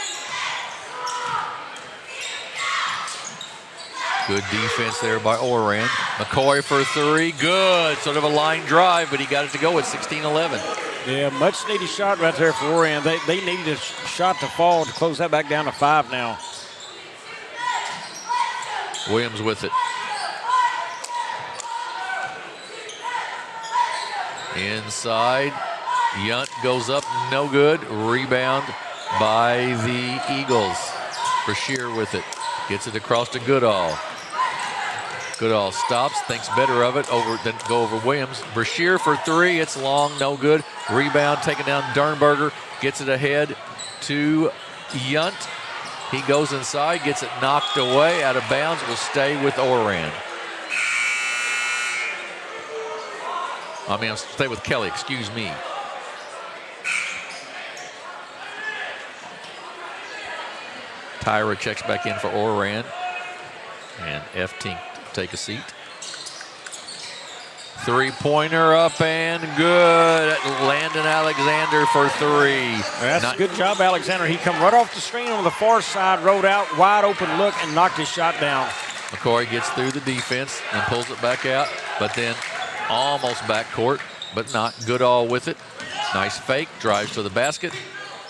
Good defense there by Oran. McCoy for three. Good. Sort of a line drive, but he got it to go at 16-11. Yeah, much needed shot right there for Oran. They needed a shot to fall to close that back down to 5 now. Williams with it. Inside. Yunt goes up, no good. Rebound by the Eagles. Brashear with it. Gets it across to Goodall. Goodall stops, thinks better of it, then go over Williams. Brashear for three, it's long, no good. Rebound taken down Dernberger. Gets it ahead to Yunt. He goes inside, gets it knocked away, out of bounds, will stay with Oran. I'll stay with Kelly, excuse me. Tyra checks back in for Oran. And F-Tink take a seat. Three-pointer up and good. Landon Alexander for three. That's a good job, Alexander. He come right off the screen on the far side, rode out, wide open look, and knocked his shot down. McCoy gets through the defense and pulls it back out, but then almost backcourt, but not. Goodall with it. Nice fake, drives to the basket,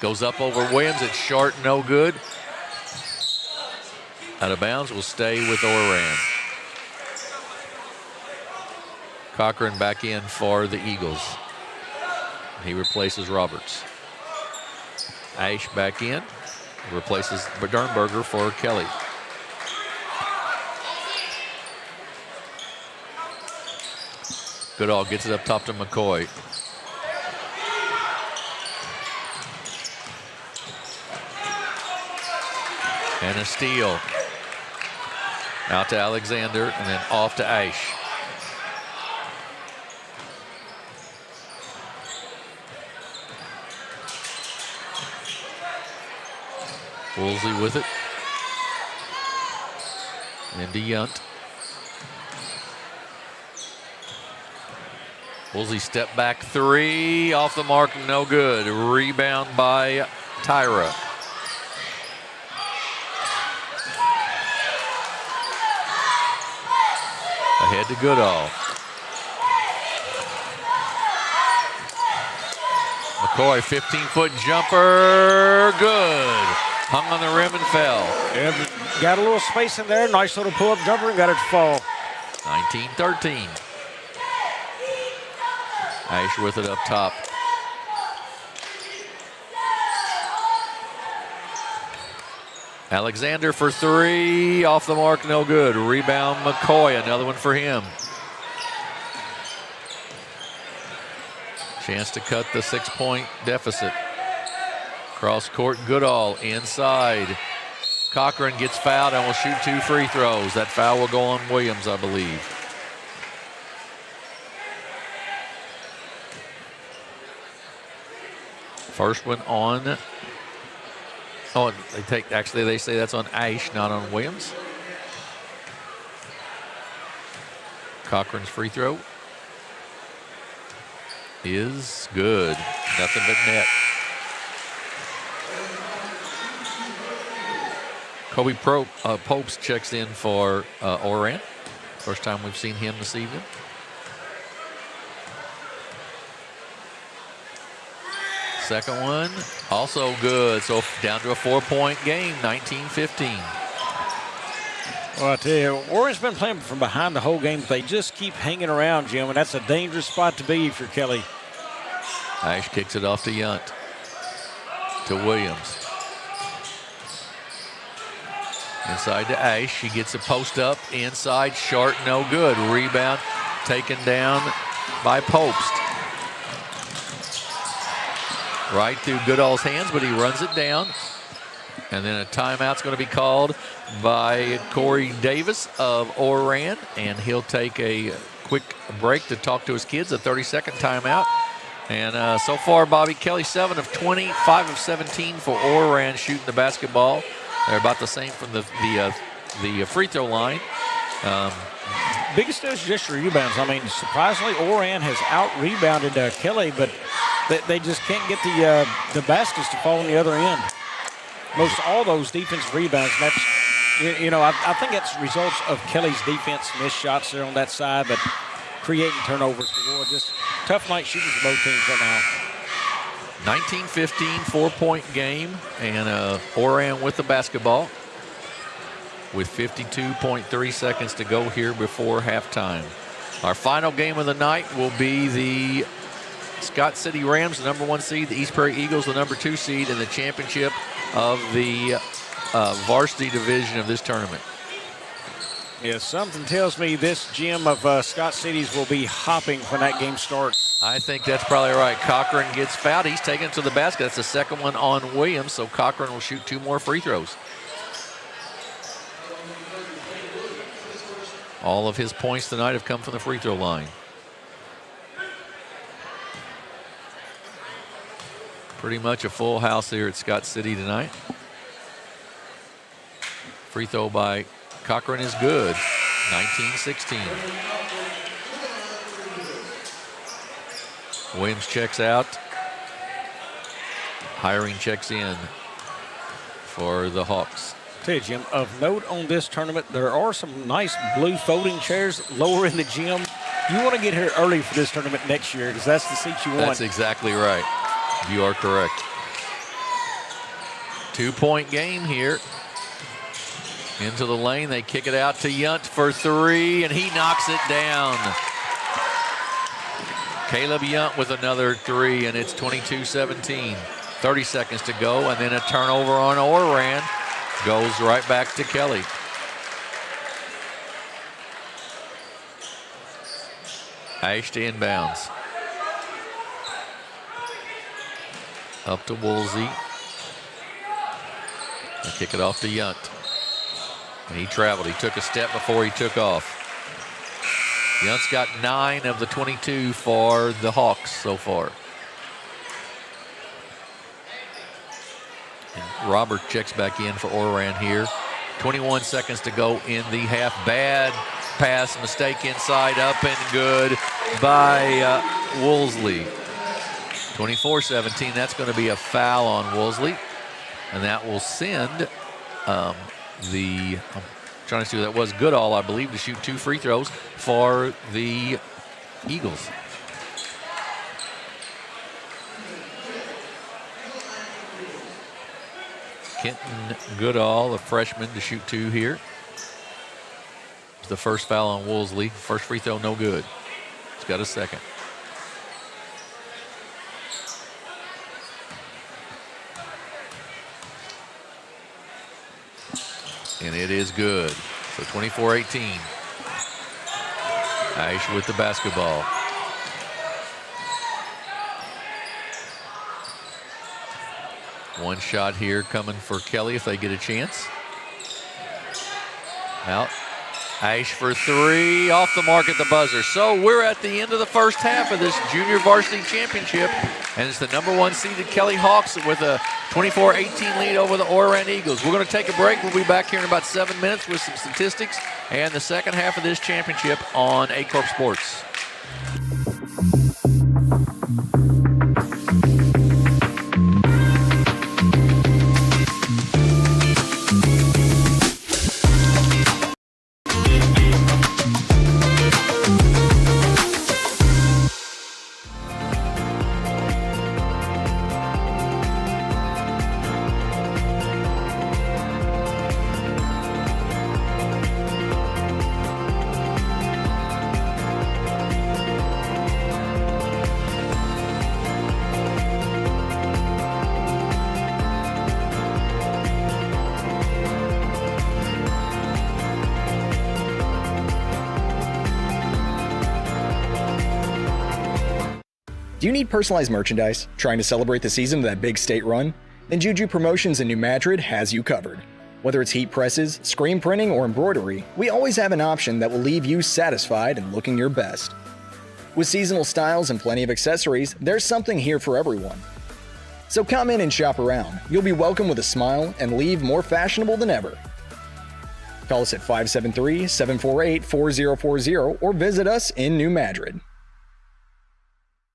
goes up over Williams. It's short, no good. Out of bounds, will stay with Oran. Cochran back in for the Eagles. He replaces Roberts. Ash back in, replaces Dernberger for Kelly. Goodall gets it up top to McCoy. And a steal. Out to Alexander and then off to Aish. Woolsey with it. Into Yunt. Woolsey step back three. Off the mark, no good. Rebound by Tyra. Ahead to Goodall. McCoy, 15-foot jumper. Good. Hung on the rim and fell. Yeah, got a little space in there. Nice little pull-up jumper and got it to fall. 19-13. Aish with it up top. Alexander for three. Off the mark, no good. Rebound McCoy. Another one for him. Chance to cut the 6-point deficit. Cross court, Goodall inside. Cochran gets fouled and will shoot 2 free throws. That foul will go on Williams, I believe. First one on. Oh, they say that's on Aish, not on Williams. Cochran's free throw is good. Nothing but net. Kobe Popes checks in for Oran. First time we've seen him this evening. Second one, also good. So down to a 4-point game, 19-15. Well, I tell you, Oran's been playing from behind the whole game, but they just keep hanging around, Jim, and that's a dangerous spot to be if you're Kelly. Aish kicks it off to Yunt. To Williams. Inside to Aish. She gets a post up. Inside, short, no good. Rebound taken down by Popst. Right through Goodall's hands, but he runs it down. And then a timeout's going to be called by Corey Davis of Oran, and he'll take a quick break to talk to his kids, a 30-second timeout. And so far, Bobby Kelly, 7 of 20, 5 of 17 for Oran shooting the basketball. They're about the same from the free throw line. Biggest is just rebounds. I mean, surprisingly, Oran has out-rebounded Kelly, but they just can't get the baskets to fall on the other end. Most all those defensive rebounds. That's, I think that's results of Kelly's defense, missed shots there on that side, but creating turnovers. Just tough night shooting for both teams right now. 19-15, 4-point game, and Oran with the basketball with 52.3 seconds to go here before halftime. Our final game of the night will be the Scott City Rams, the number 1 seed, the East Prairie Eagles, the number 2 seed, in the championship of the varsity division of this tournament. Yeah, something tells me this gym of Scott City's will be hopping when that game starts. I think that's probably right. Cochran gets fouled. He's taken it to the basket. That's the second one on Williams, so Cochran will shoot 2 more free throws. All of his points tonight have come from the free throw line. Pretty much a full house here at Scott City tonight. Free throw by Cochran is good. 19-16. Williams checks out. Hiring checks in for the Hawks. Tell you, Jim, of note on this tournament, there are some nice blue folding chairs lower in the gym. You want to get here early for this tournament next year because that's the seats you want. That's exactly right. You are correct. 2-point game here. Into the lane, they kick it out to Yunt for 3, and he knocks it down. Caleb Yunt with another 3, and it's 22-17. 30 seconds to go, and then a turnover on Oran. Goes right back to Kelly. Ash to inbounds. Up to Woolsey. And kick it off to Yunt. And he traveled. He took a step before he took off. Yunt's got 9 of the 22 for the Hawks so far. And Robert checks back in for Oran here. 21 seconds to go in the half. Bad pass, mistake inside, up and good by Woolsey. 24-17, that's going to be a foul on Woolsey. And that will send I'm trying to see who that was. Goodall, I believe, to shoot 2 free throws for the Eagles. Kenton Goodall, a freshman, to shoot 2 here. It's the first foul on Woolsey. First free throw, no good. He's got a second. And it is good. So 24-18. Ash with the basketball. One shot here coming for Kelly if they get a chance. Out. Ash for 3, off the mark at the buzzer. So we're at the end of the first half of this junior varsity championship. And it's the #1 seeded Kelly Hawks with a 24-18 lead over the Oran Eagles. We're going to take a break. We'll be back here in about 7 minutes with some statistics and the second half of this championship on Aycorp Sports. Do you need personalized merchandise? Trying to celebrate the season of that big state run? Then Juju Promotions in New Madrid has you covered. Whether it's heat presses, screen printing, or embroidery, we always have an option that will leave you satisfied and looking your best. With seasonal styles and plenty of accessories, there's something here for everyone. So come in and shop around. You'll be welcome with a smile and leave more fashionable than ever. Call us at 573-748-4040 or visit us in New Madrid.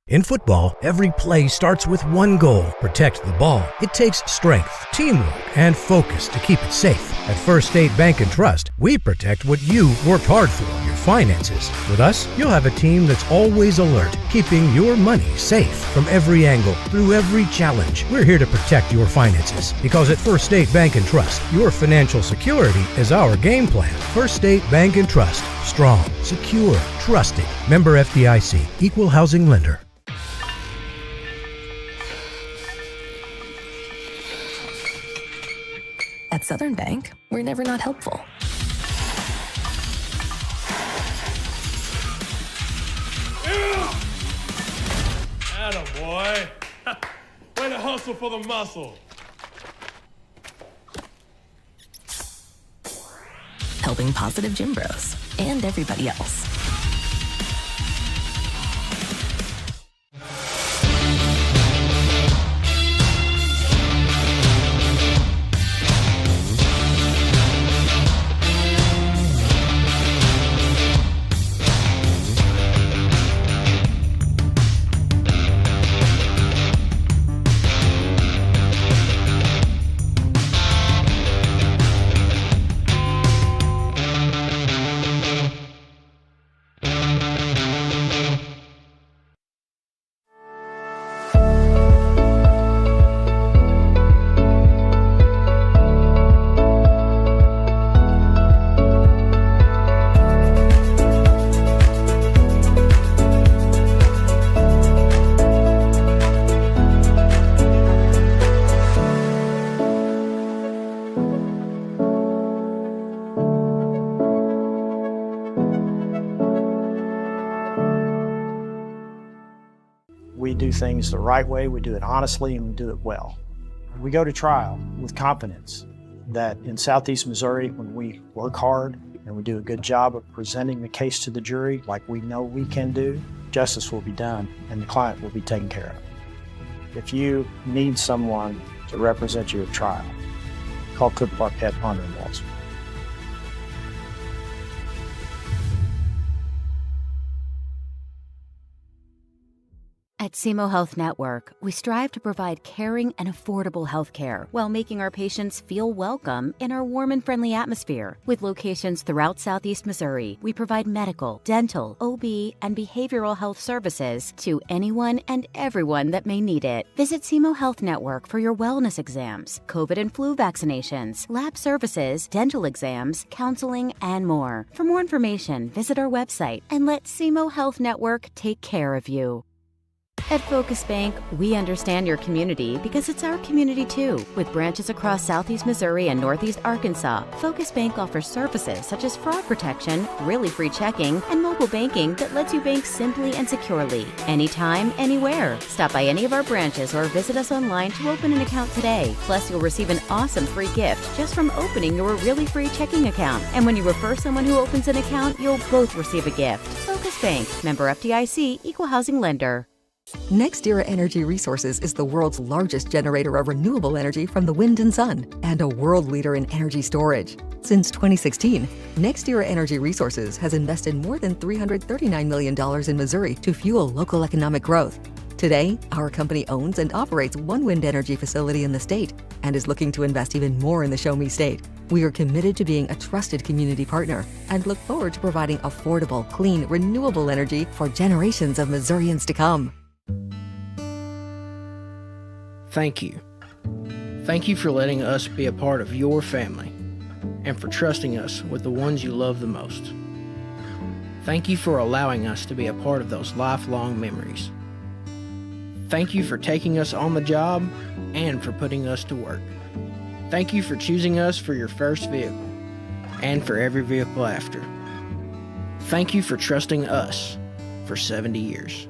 In football, every play starts with one goal: protect the ball. It takes strength, teamwork, and focus to keep it safe. At First State Bank and Trust, we protect what you worked hard for, your finances. With us, you'll have a team that's always alert, keeping your money safe from every angle, through every challenge. We're here to protect your finances, because at First State Bank and Trust, your financial security is our game plan. First State Bank and Trust. Strong, secure, trusted. Member FDIC. Equal housing lender. At Southern Bank, we're never not helpful. Attaboy. Way to hustle for the muscle. Helping positive gym bros and everybody else. do things the right way, we do it honestly, and we do it well. We go to trial with confidence that in Southeast Missouri, when we work hard and we do a good job of presenting the case to the jury like we know we can do, justice will be done and the client will be taken care of. If you need someone to represent you at trial, call Cook Barkett on Walls. At Semo Health Network, we strive to provide caring and affordable health care while making our patients feel welcome in our warm and friendly atmosphere. With locations throughout Southeast Missouri, we provide medical, dental, OB, and behavioral health services to anyone and everyone that may need it. Visit Semo Health Network for your wellness exams, COVID and flu vaccinations, lab services, dental exams, counseling, and more. For more information, visit our website and let Semo Health Network take care of you. At Focus Bank, we understand your community because it's our community too. With branches across Southeast Missouri and Northeast Arkansas, Focus Bank offers services such as fraud protection, really free checking, and mobile banking that lets you bank simply and securely, anytime, anywhere. Stop by any of our branches or visit us online to open an account today. Plus, you'll receive an awesome free gift just from opening your really free checking account. And when you refer someone who opens an account, you'll both receive a gift. Focus Bank, member FDIC, equal housing lender. NextEra Energy Resources is the world's largest generator of renewable energy from the wind and sun, and a world leader in energy storage. Since 2016, NextEra Energy Resources has invested more than $339 million in Missouri to fuel local economic growth. Today, our company owns and operates one wind energy facility in the state and is looking to invest even more in the Show Me State. We are committed to being a trusted community partner and look forward to providing affordable, clean, renewable energy for generations of Missourians to come. Thank you. Thank you for letting us be a part of your family and for trusting us with the ones you love the most. Thank you for allowing us to be a part of those lifelong memories. Thank you for taking us on the job and for putting us to work. Thank you for choosing us for your first vehicle and for every vehicle after. Thank you for trusting us for 70 years.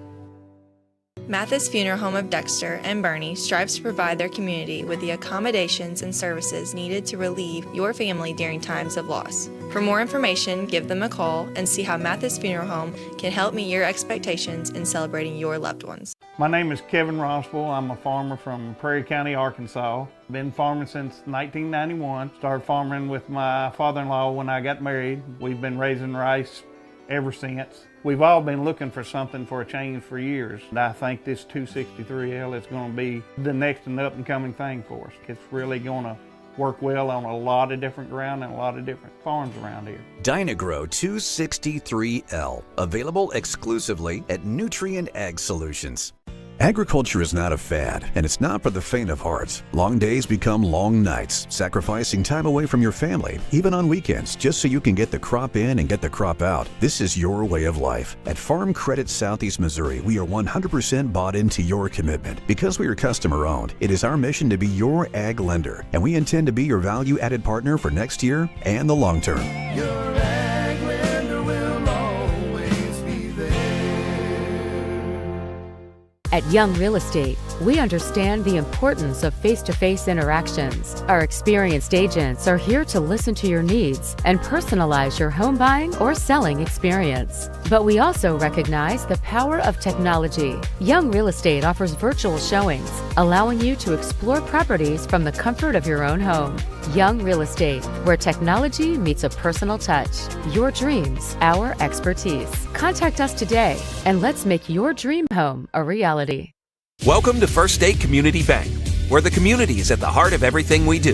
Mathis Funeral Home of Dexter and Barney strives to provide their community with the accommodations and services needed to relieve your family during times of loss. For more information, give them a call and see how Mathis Funeral Home can help meet your expectations in celebrating your loved ones. My name is Kevin Rossville. I'm a farmer from Prairie County, Arkansas. Been farming since 1991. Started farming with my father-in-law when I got married. We've been raising rice ever since. We've all been looking for something for a change for years. And I think this 263L is going to be the next and up-and-coming thing for us. It's really going to work well on a lot of different ground and a lot of different farms around here. Dynagro 263L, available exclusively at Nutrien Ag Solutions. Agriculture is not a fad, and it's not for the faint of heart. Long days become long nights, sacrificing time away from your family, even on weekends, just so you can get the crop in and get the crop out. This is your way of life. At Farm Credit Southeast Missouri, we are 100% bought into your commitment. Because we are customer-owned, it is our mission to be your ag lender, and we intend to be your value-added partner for next year and the long term. Your ag lender will always be there. At Young Real Estate, we understand the importance of face-to-face interactions. Our experienced agents are here to listen to your needs and personalize your home buying or selling experience. But we also recognize the power of technology. Young Real Estate offers virtual showings, allowing you to explore properties from the comfort of your own home. Young Real Estate, where technology meets a personal touch. Your dreams, our expertise. Contact us today and let's make your dream home a reality. Welcome to First State Community Bank, where the community is at the heart of everything we do.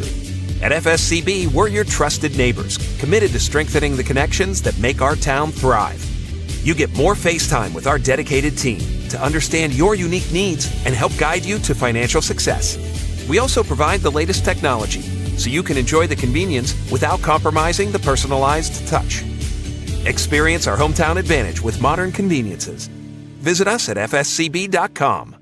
At FSCB, we're your trusted neighbors, committed to strengthening the connections that make our town thrive. You get more face time with our dedicated team to understand your unique needs and help guide you to financial success. We also provide the latest technology, so you can enjoy the convenience without compromising the personalized touch. Experience our hometown advantage with modern conveniences. Visit us at fscb.com.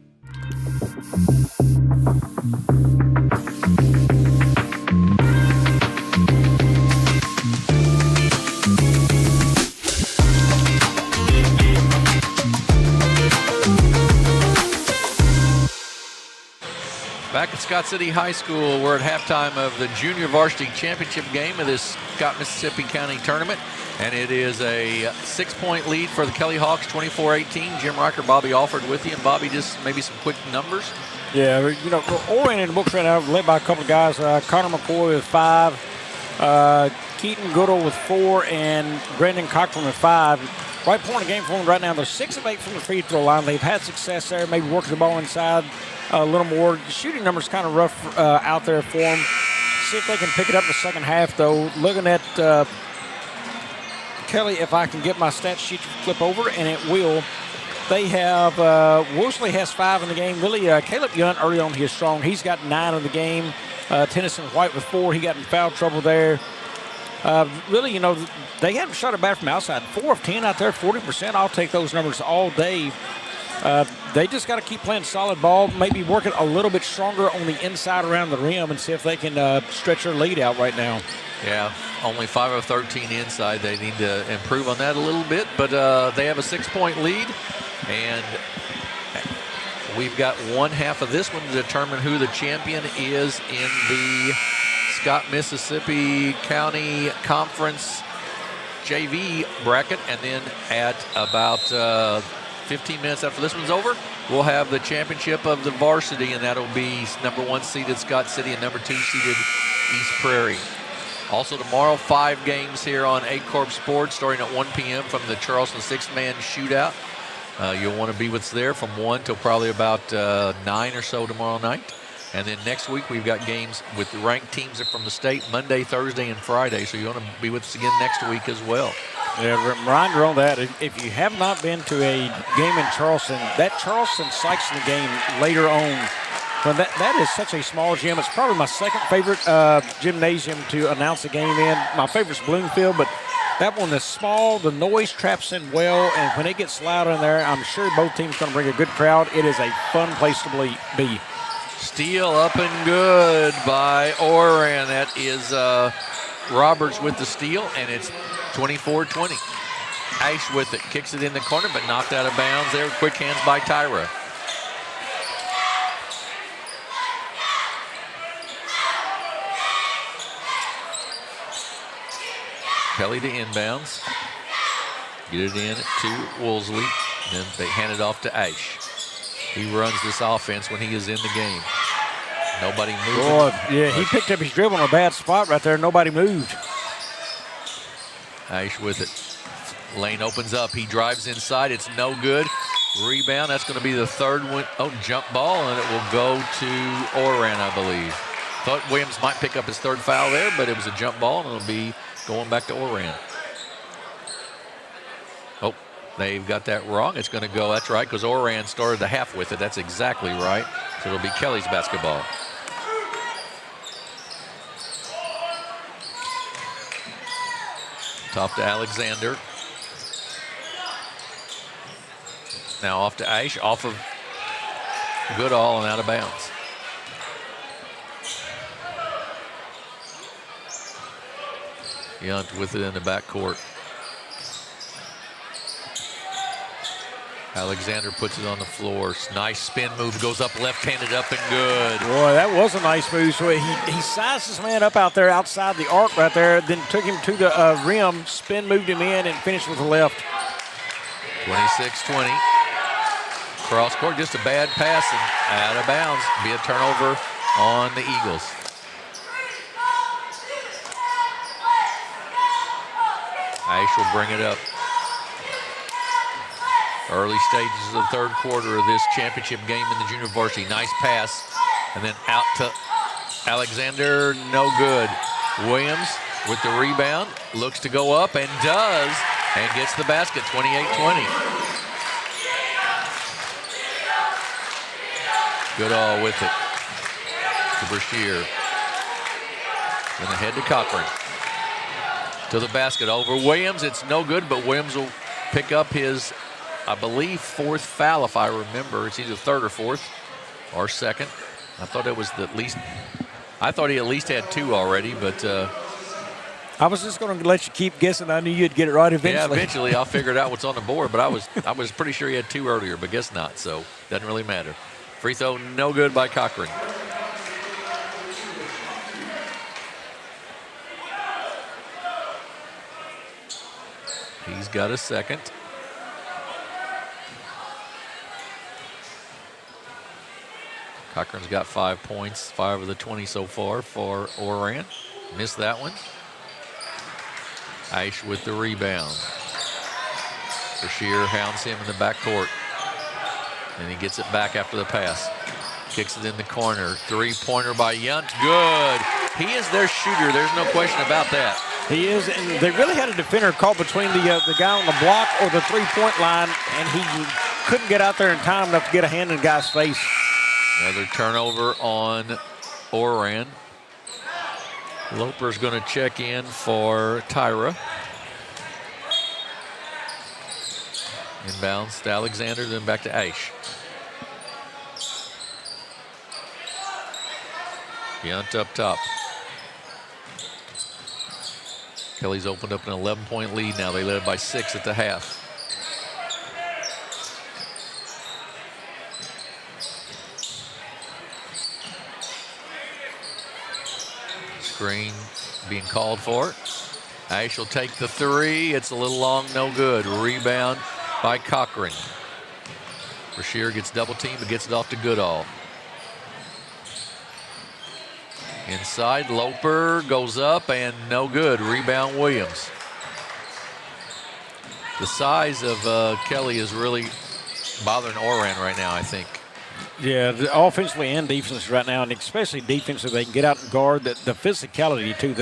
Back at Scott City High School, we're at halftime of the Junior Varsity Championship game of this Scott Mississippi County tournament. And it is a 6-point lead for the Kelly Hawks, 24-18. Jim Riker, Bobby Alford with you. And Bobby, just maybe some quick numbers. Yeah, you know, Oran in the books right now, led by a couple of guys. Connor McCoy with 5, Keaton Goodall with 4, and Brendan Cochran with 5. Right point of game for them right now. They're 6 of 8 from the free throw line. They've had success there, maybe working the ball inside a little more. The shooting numbers kind of rough out there for them. See if they can pick it up in the second half, though. Looking at Kelly, if I can get my stat sheet to flip over, and it will. They have, Worsley has 5 in the game. Really, Caleb Young early on, he is strong. He's got 9 in the game. Tennyson White with 4. He got in foul trouble there. Really, you know, they haven't shot it back from outside. 4 of 10 out there, 40%. I'll take those numbers all day. They just got to keep playing solid ball, maybe working a little bit stronger on the inside around the rim and see if they can stretch their lead out right now. Yeah, only 5 of 13 inside. They need to improve on that a little bit, but they have a 6-point lead, and we've got one half of this one to determine who the champion is in the Scott Mississippi County Conference JV bracket, and then at about 15 minutes after this one's over, we'll have the championship of the varsity, and that'll be number 1 seeded Scott City and number 2 seeded East Prairie. Also tomorrow, 5 games here on Aycorp Sports, starting at 1 p.m. from the Charleston 6-man shootout. You'll want to be with us there from 1 till probably about 9 or so tomorrow night. And then next week, we've got games with the ranked teams from the state Monday, Thursday, and Friday. So you want to be with us again next week as well. Yeah, reminder on that, if you have not been to a game in Charleston, that Charleston Sykes game later on, well, that is such a small gym. It's probably my second favorite gymnasium to announce a game in. My favorite's Bloomfield, but that one is small. The noise traps in well, and when it gets loud in there, I'm sure both teams going to bring a good crowd. It is a fun place to be. Steal up and good by Oran. That is Roberts with the steal, and it's 24-20. Ash with it, kicks it in the corner, but knocked out of bounds there. Quick hands by Tyra. Kelly to inbounds. Get it in to Woolsey. Then they hand it off to Ash. He runs this offense when he is in the game. Nobody moving. Boy, yeah, he picked up his dribble in a bad spot right there. Nobody moved. Ash with it. Lane opens up. He drives inside. It's no good. Rebound. That's going to be the third one. Oh, jump ball, and it will go to Oran, I believe. Thought Williams might pick up his 3rd foul there, but it was a jump ball, and it'll be going back to Oran. Oh, they've got that wrong. It's going to go, that's right, because Oran started the half with it. That's exactly right. So it'll be Kelly's basketball. Top to Alexander. Now off to Ash, off of Goodall and out of bounds. Young with it in the backcourt. Alexander puts it on the floor. Nice spin move, goes up left-handed, up and good. Boy, that was a nice move. So he sized his man up out there outside the arc right there, then took him to the rim, spin moved him in, and finished with the left. 26-20. Cross court, just a bad pass and out of bounds. Be a turnover on the Eagles. Ash will bring it up. Early stages of the 3rd quarter of this championship game in the junior varsity. Nice pass, and then out to Alexander, no good. Williams with the rebound, looks to go up and does, and gets the basket, 28-20. Goodall with it to Brashear. Then ahead to Cochran. To the basket over Williams. It's no good, but Williams will pick up his, I believe, 4th foul, if I remember. It's either 3rd or 4th or 2nd. I thought it was I thought he at least had 2 already, but. I was just going to let you keep guessing. I knew you'd get it right eventually. Yeah, eventually I'll figure it out what's on the board, but I was pretty sure he had 2 earlier, but guess not, so doesn't really matter. Free throw no good by Cochran. got a second. Cochran's got 5 points, 5 of the 20 so far for Oran. Missed that one. Aish with the rebound. Brashear hounds him in the backcourt. And he gets it back after the pass. Kicks it in the corner. Three-pointer by Yunt. Good. He is their shooter. There's no question about that. He is, and they really had a defender caught between the guy on the block or the three-point line, and he couldn't get out there in time enough to get a hand in the guy's face. Another turnover on Oran. Loper's going to check in for Tyra. Inbounds to Alexander, then back to Aish. Yunt up top. Kelly's opened up an 11-point lead now. They led it by 6 at the half. Screen being called for. Aish will take the three. It's a little long, no good. Rebound by Cochran. Brashear gets double teamed, but gets it off to Goodall. Inside, Loper goes up and no good. Rebound, Williams. The size of Kelly is really bothering Oran right now, I think. Yeah, offensively and defensively right now, and especially defensively, they can get out and guard. The physicality, too,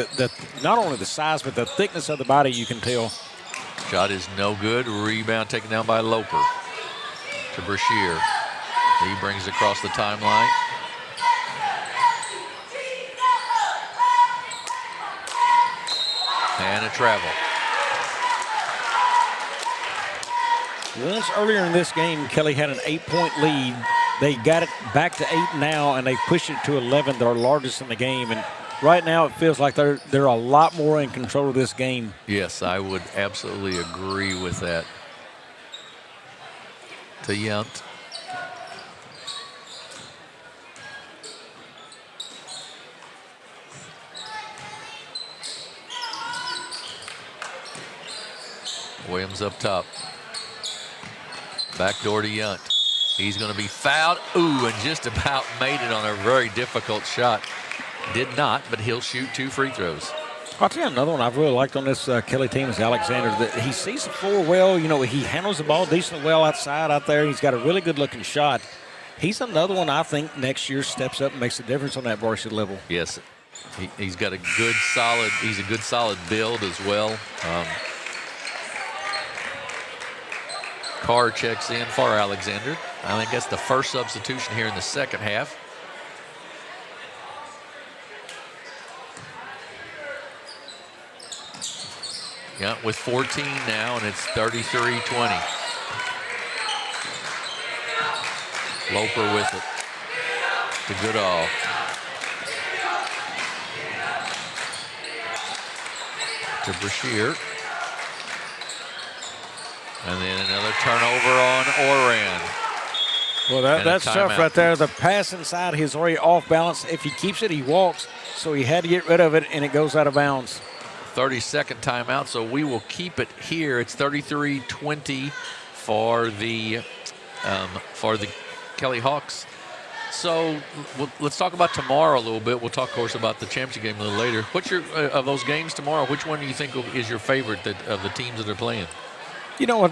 not only the size, but the thickness of the body, you can tell. Shot is no good. Rebound taken down by Loper to Brashear. He brings it across the timeline. And a travel. Once earlier in this game, Kelly had an 8-point lead. They got it back to 8 now, and they pushed it to 11, their largest in the game. And right now, it feels like they're a lot more in control of this game. Yes, I would absolutely agree with that. To Yunt. Williams up top. Backdoor to Yunt. He's going to be fouled. Ooh, and just about made it on a very difficult shot. Did not, but he'll shoot 2 free throws. I'll tell you another one I've really liked on this Kelly team is Alexander. He sees the floor well. You know, he handles the ball decently well outside out there. He's got a really good-looking shot. He's another one I think next year steps up and makes a difference on that varsity level. Yes, he's got a good solid build as well. Carr checks in for Alexander. I think that's the first substitution here in the second half. Yeah, with 14 now, and it's 33-20. Loper with it to Goodall. To Brashear. And then another turnover on Oran. Well, that's tough right there. The pass inside, he's already off balance. If he keeps it, he walks. So he had to get rid of it, and it goes out of bounds. 30-second timeout, so we will keep it here. It's 33-20 for the Kelly Hawks. So let's talk about tomorrow a little bit. We'll talk, of course, about the championship game a little later. What's your of those games tomorrow? Which one do you think is your favorite of the teams that are playing? You know what?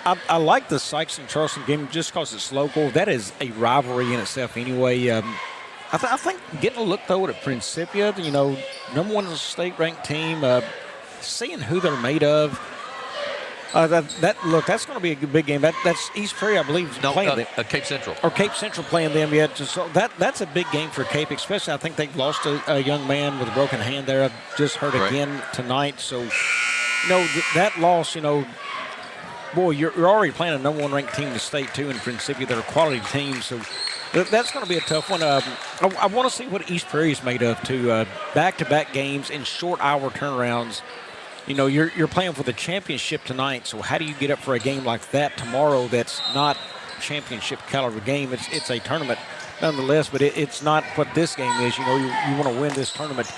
I like the Sykes and Charleston game just because it's local. That is a rivalry in itself anyway. I think getting a look, though, at Principia, you know, number 1 state-ranked team, seeing who they're made of. That's going to be a big game. That's East Prairie, I believe, playing them. Cape Central. Or Cape Central playing them yet. So that's a big game for Cape, especially I think they've lost a young man with a broken hand there. I've just heard again tonight. So, you know, that loss, you know, boy, you're already playing a number 1 ranked team in the state, too, in Principia. They're a quality team, so that's going to be a tough one. I want to see what East Prairie is made of, too. Back-to-back games in short-hour turnarounds. You know, you're playing for the championship tonight, so how do you get up for a game like that tomorrow that's not championship caliber game? It's a tournament nonetheless, but it's not what this game is. You know, you want to win this tournament.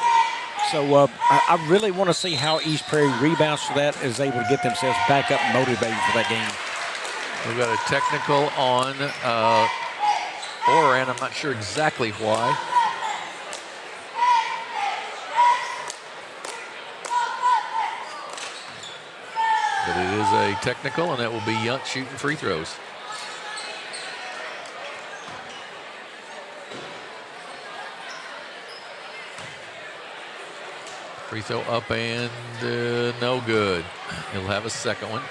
So I really want to see how East Prairie rebounds for that, is able to get themselves back up and motivated for that game. We've got a technical on Oran. I'm not sure exactly why. But it is a technical, and that will be Yunt shooting free throws. Free throw up and no good. He'll have a second one.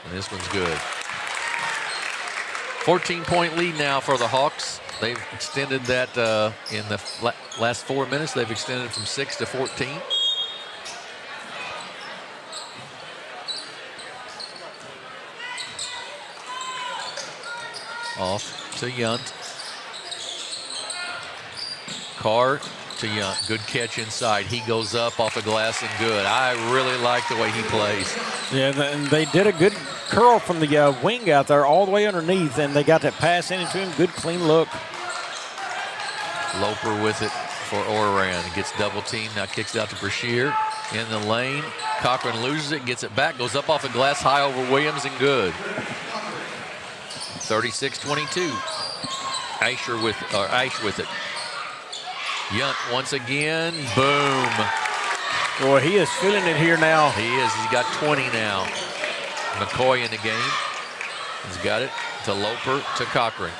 And this one's good. 14-point lead now for the Hawks. They've extended that in the last 4 minutes. They've extended from 6 to 14. Off to Yunt. Carr to Yunt. Good catch inside. He goes up off the glass and good. I really like the way he plays. Yeah, and they did a good curl from the wing out there all the way underneath, and they got that pass into him. Good, clean look. Loper with it for Oran. Gets double teamed. Now kicks it out to Brashear in the lane. Cochran loses it, gets it back, goes up off the glass high over Williams and good. 36-22. Ash with it. Yunt once again. Boom. Boy, he is feeling it here now. He is. He's got 20 now. McCoy in the game. He's got it to Loper to Cochran.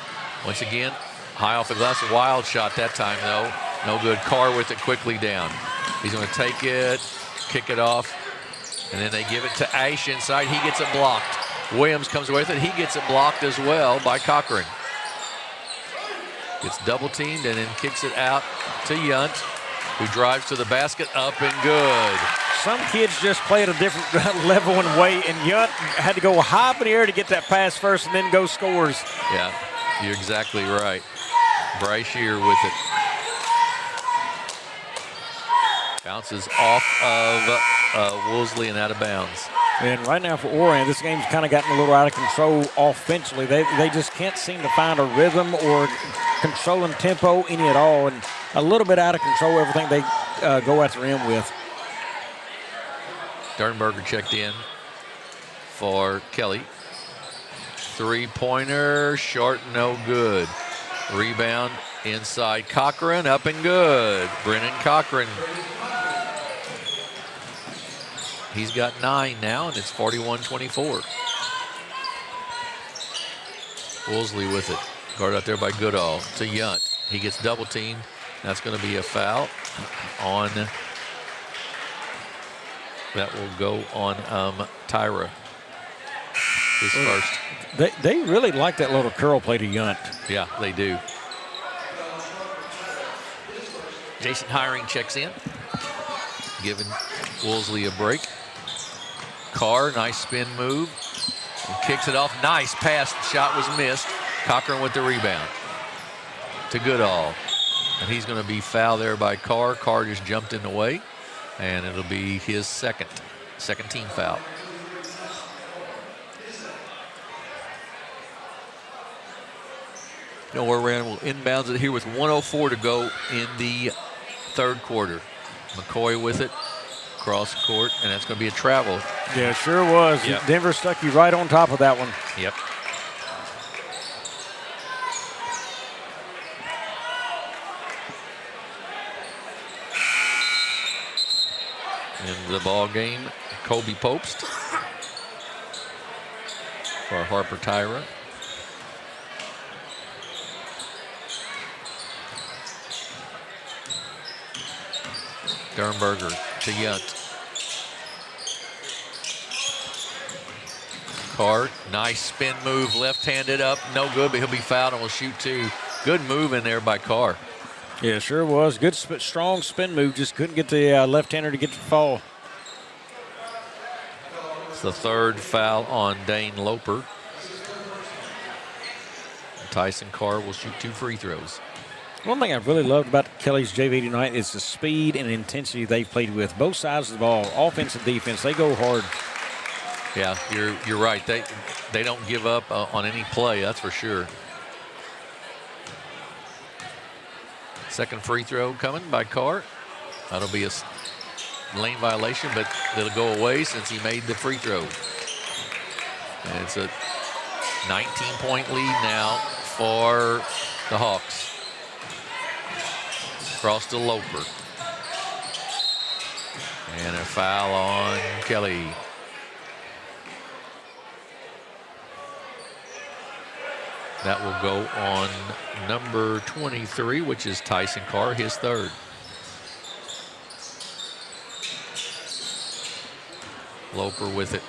Once again, high off the glass. A wild shot that time, though. No good. Carr with it quickly down. He's going to take it, kick it off, and then they give it to Ash inside. He gets it blocked. Williams comes away with it. He gets it blocked as well by Cochran. Gets double teamed and then kicks it out to Yunt, who drives to the basket, up and good. Some kids just play at a different level and way, and Yunt had to go high up in the air to get that pass first and then go scores. Yeah, you're exactly right. Brashear with it. Bounces off of Woolsey and out of bounds. And right now for Oran, this game's kind of gotten a little out of control offensively. They just can't seem to find a rhythm or controlling tempo any at all, and a little bit out of control everything they go after him with. Dernberger checked in for Kelly. Three-pointer, short, no good. Rebound inside Cochran, up and good. Brennan Cochran. He's got 9 now, and it's 41-24. Woolsey with it. Guard out there by Goodall to Yunt. He gets double teamed. That's going to be a foul on, that will go on Tyra. His first. They really like that little curl play to Yunt. Yeah, they do. Jason Hiring checks in, giving Woolsey a break. Carr, nice spin move, and kicks it off. Nice pass, shot was missed. Cochran with the rebound to Goodall. And he's going to be fouled there by Carr. Carr just jumped in the way, and it'll be his second team foul. Oran will inbounds it here with 1:04 to go in the third quarter. McCoy with it. Cross court, and that's going to be a travel. Yeah, it sure was. Yep. Denver stuck you right on top of that one. Yep. In the ball game, Kobe Popst for Harper Tyra. Dernberger to Yunt. Carr, nice spin move, left-handed up, no good, but he'll be fouled and will shoot 2. Good move in there by Carr. Yeah, sure was. Good, strong spin move. Just couldn't get the left-hander to get to fall. It's the third foul on Dane Loper. Tyson Carr will shoot 2 free throws. One thing I've really loved about Kelly's JV tonight is the speed and intensity they've played with. Both sides of the ball, offense and defense, they go hard. Yeah, you're right. they don't give up on any play, that's for sure. Second free throw coming by Carr. That'll be a lane violation, but it'll go away since he made the free throw. And it's a 19-point lead now for the Hawks. Cross to Loper. And a foul on Kelly. That will go on number 23, which is Tyson Carr, his third. Loper with it.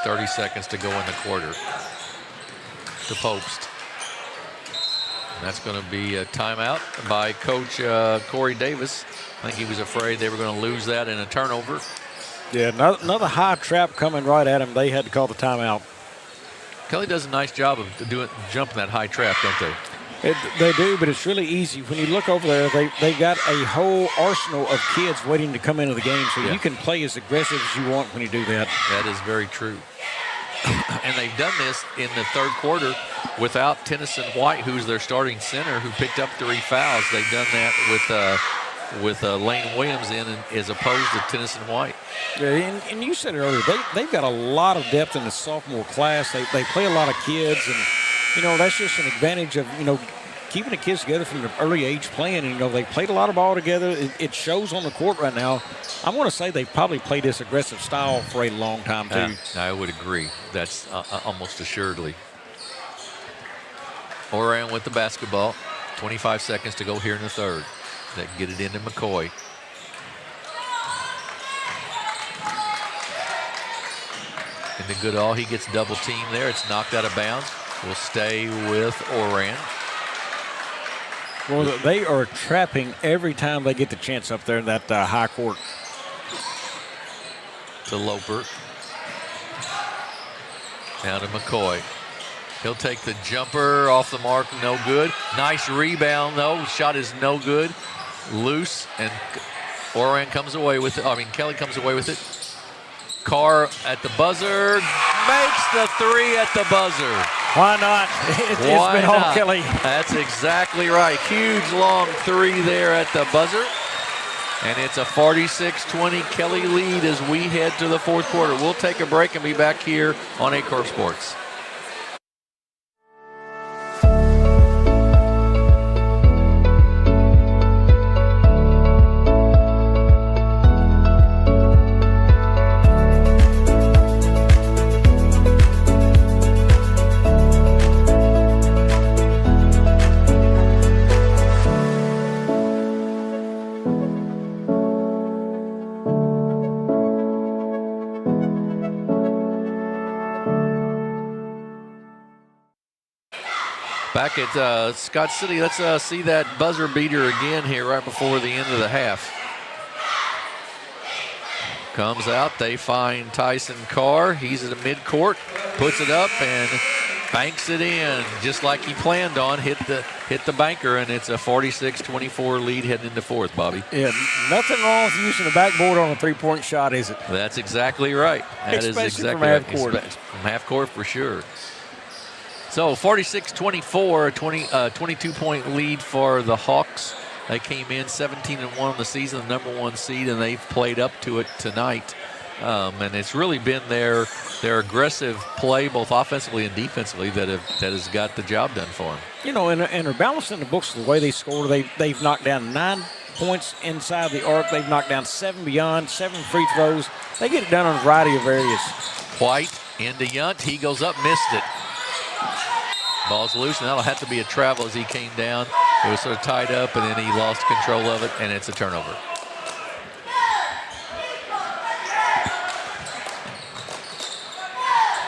30 seconds to go in the quarter. To Popst. And that's going to be a timeout by Coach Corey Davis. I think he was afraid they were going to lose that in a turnover. Yeah, another high trap coming right at him. They had to call the timeout. Kelly does a nice job of jumping that high trap, don't they? They do, but it's really easy. When you look over there, they've got a whole arsenal of kids waiting to come into the game, so you can play as aggressive as you want when you do that. That is very true. And they've done this in the third quarter without Tennyson White, who's their starting center, who picked up 3 fouls. They've done that with Lane Williams in as opposed to Tennyson White. Yeah, and you said it earlier, they've got a lot of depth in the sophomore class. They play a lot of kids, and that's just an advantage of keeping the kids together from an early age playing. And they played a lot of ball together. It shows on the court right now. I want to say they've probably played this aggressive style for a long time too. I would agree. That's almost assuredly. Oran with the basketball. 25 seconds to go here in the third. They get it into McCoy. Into Goodall, he gets double teamed there. It's knocked out of bounds. Will stay with Oran. Well, they are trapping every time they get the chance up there in that high court. To Loper. Now to McCoy. He'll take the jumper off the mark, no good. Nice rebound, though. Shot is no good. Loose, and Oran comes away with it. Kelly comes away with it. Carr at the buzzer. Makes the 3 at the buzzer. Why not? It's been all Kelly. That's exactly right. Huge, long 3 there at the buzzer. And it's a 46-20 Kelly lead as we head to the fourth quarter. We'll take a break and be back here on Aycorp Sports. Back at Scott City, let's see that buzzer beater again here right before the end of the half. Comes out, they find Tyson Carr. He's at the midcourt, puts it up and banks it in just like he planned on. Hit the banker, and it's a 46-24 lead heading into fourth, Bobby. Yeah, nothing wrong with using the backboard on a three-point shot, is it? That's exactly right. That Especially is exactly from right. half court. From half court for sure. So 46-24, a 22-point lead for the Hawks. They came in 17-1 on the season, the number 1 seed, and they've played up to it tonight. And it's really been their aggressive play, both offensively and defensively, that has got the job done for them. And they're balancing the books the way they score. They've knocked down 9 points inside the arc. They've knocked down 7 beyond, 7 free throws. They get it done on a variety of areas. White into Yunt. He goes up, missed it. Ball's loose, and that'll have to be a travel as he came down. It was sort of tied up, and then he lost control of it, and it's a turnover.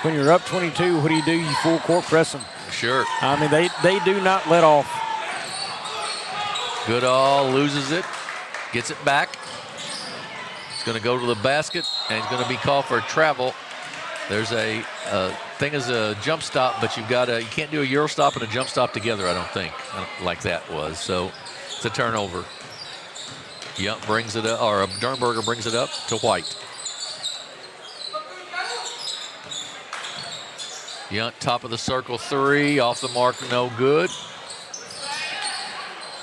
When you're up 22, what do? You full court press them. Sure. They do not let off. Goodall loses it, gets it back. It's going to go to the basket, and he's going to be called for a travel. There's a thing as a jump stop, but you can't do a Euro stop and a jump stop together, I don't think, like that was. So it's a turnover. Yunt brings it up, or Dernberger brings it up to White. Yunt, top of the circle, 3, off the mark, no good.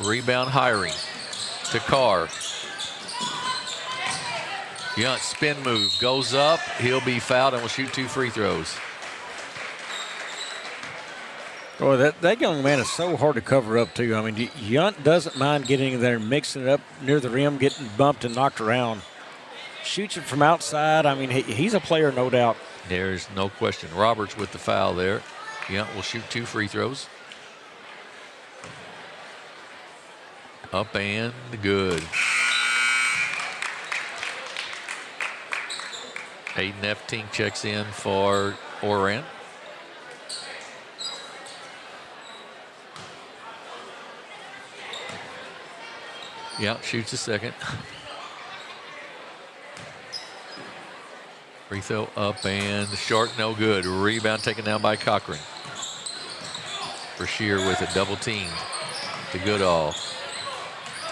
Rebound, Hiring to Carr. Yunt, spin move, goes up, he'll be fouled and will shoot 2 free throws. Boy, that young man is so hard to cover up, too. I mean, Yunt doesn't mind getting in there, mixing it up near the rim, getting bumped and knocked around. Shoots it from outside. I mean, he's a player, no doubt. There's no question. Roberts with the foul there. Yunt will shoot 2 free throws. Up and good. Aiden Eftink checks in for Oran. Yeah, shoots a second. Free throw up and short, no good. Rebound taken down by Cochran. Brashear with it, double teamed to Goodall.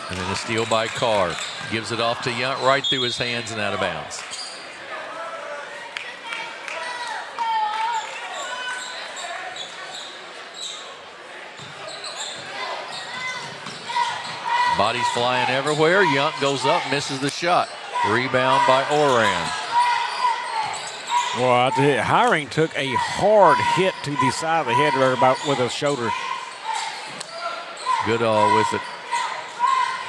And then a steal by Carr. Gives it off to Yunt, right through his hands and out of bounds. Bodies flying everywhere. Yunt goes up, misses the shot. Rebound by Oran. Well, I tell you, Hiring took a hard hit to the side of the head there about with a shoulder. Goodall with it.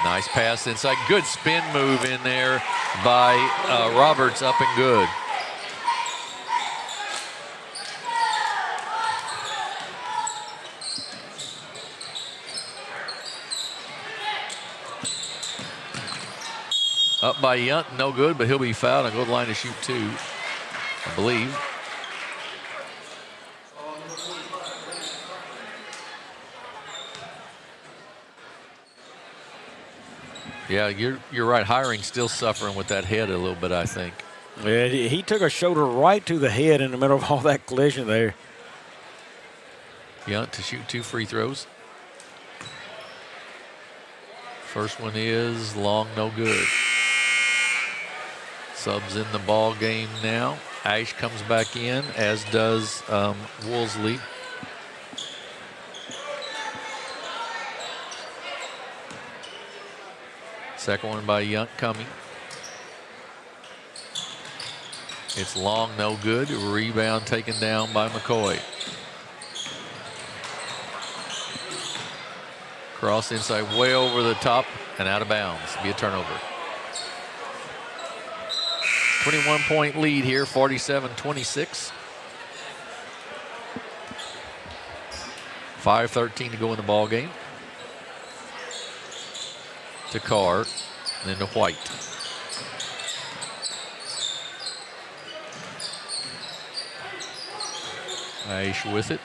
Nice pass inside. Good spin move in there by Roberts, up and good. Up by Yunt, no good, but he'll be fouled and go to the line to shoot 2, I believe. Yeah, you're right. Hiring still suffering with that head a little bit, I think. Yeah, he took a shoulder right to the head in the middle of all that collision there. Yunt to shoot 2 free throws. First one is long, no good. Subs in the ball game now. Ash comes back in, as does Woolsey. Second one by Yunt coming. It's long, no good. Rebound taken down by McCoy. Cross inside, way over the top and out of bounds. Be a turnover. 21-point lead here, 47-26. 5:13 to go in the ball game. To Carr, and then to White. Aish with it.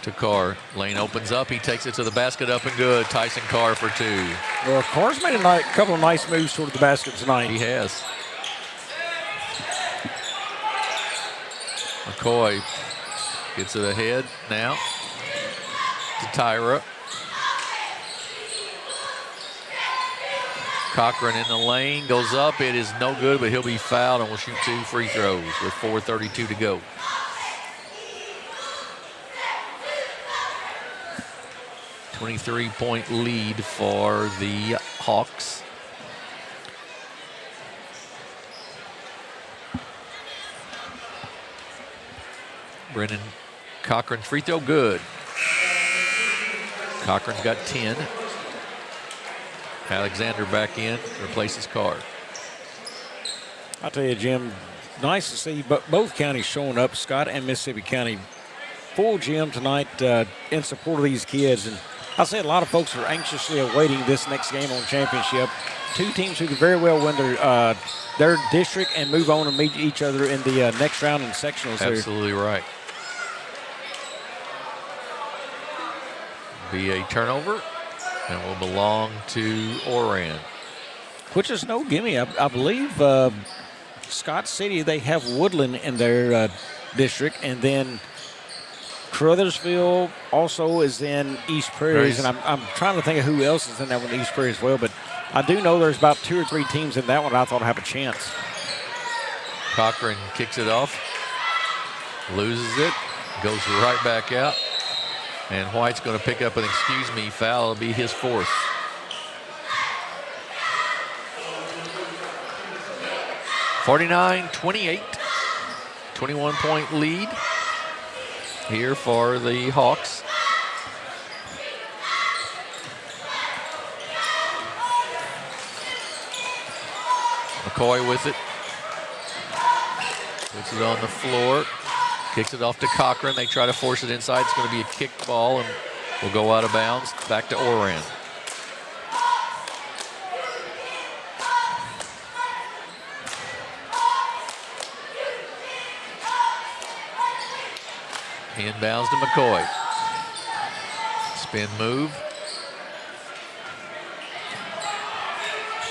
To Carr. Lane opens up. He takes it to the basket, up and good. Tyson Carr for 2. Well, Carr's made a couple of nice moves toward the basket tonight. He has. McCoy gets it ahead now to Tyra. Cochran in the lane, goes up. It is no good, but he'll be fouled and will shoot 2 free throws with 4:32 to go. .23 lead for the Hawks. Brennan Cochran's free throw, good. Cochran's got 10. Alexander back in, replaces Carr. I'll tell you, Jim, nice to see both counties showing up, Scott and Mississippi County. Full gym tonight in support of these kids. And I say a lot of folks are anxiously awaiting this next game on championship. 2 teams who could very well win their district and move on and meet each other in the next round in sectionals. Absolutely right. Be a turnover and will belong to Oran. Which is no gimme. I believe Scott City, they have Woodland in their district, and then Crothersville also is in East Prairie, and I'm trying to think of who else is in that one, East Prairie as well. But I do know there's about 2 or 3 teams in that one I thought have a chance. Cochran kicks it off, loses it, goes right back out, and White's going to pick up an excuse me foul. It'll be his 4th. (49-28), 21-point lead here for the Hawks. McCoy with it. Puts it on the floor. Kicks it off to Cochran. They try to force it inside. It's going to be a kick ball and will go out of bounds. Back to Oran. Inbounds to McCoy. Spin move.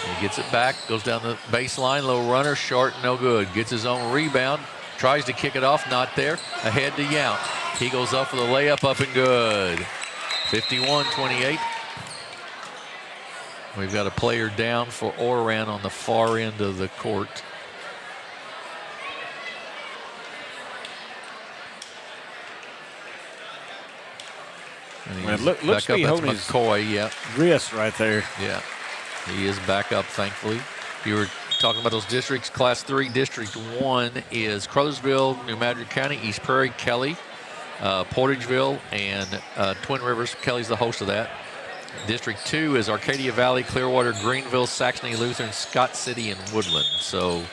He gets it back, goes down the baseline, low runner, short, no good. Gets his own rebound, tries to kick it off, not there. Ahead to Yount. He goes up for the layup, up and good. 51-28. We've got a player down for Oran on the far end of the court. Man, looks to be holding his McCoy, yeah. wrist right there. Yeah, he is back up, thankfully. You were talking about those districts. Class 3, District 1 is Crothersville, New Madrid County, East Prairie, Kelly, Portageville, and Twin Rivers. Kelly's the host of that. District 2 is Arcadia Valley, Clearwater, Greenville, Saxony, Lutheran, Scott City, and Woodland. So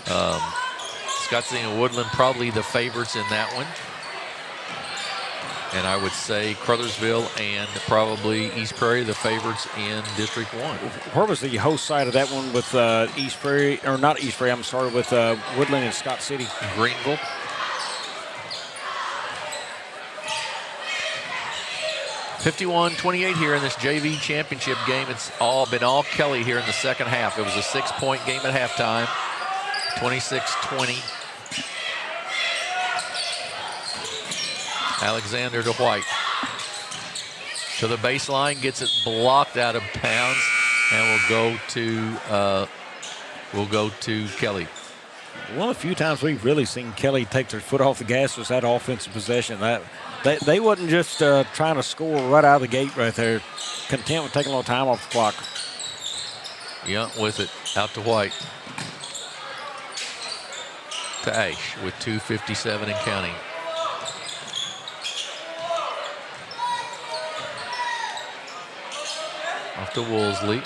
Scott City and Woodland probably the favorites in that one. And I would say Crothersville and probably East Prairie the favorites in District 1. Where was the host side of that one with East Prairie, or not East Prairie, I'm sorry, with Woodland and Scott City? Greenville. (51-28) here in this JV championship game. It's been all Kelly here in the second half. It was a 6-point game at halftime, 26-20. Alexander to White. To the baseline, gets it blocked out of bounds, and will go to Kelly. One of the few times we've really seen Kelly take their foot off the gas was that offensive possession. They wasn't just trying to score right out of the gate right there. Content with taking a little time off the clock. Yount with it, out to White. To Ash with 2:57 and counting. Off to Woolsey.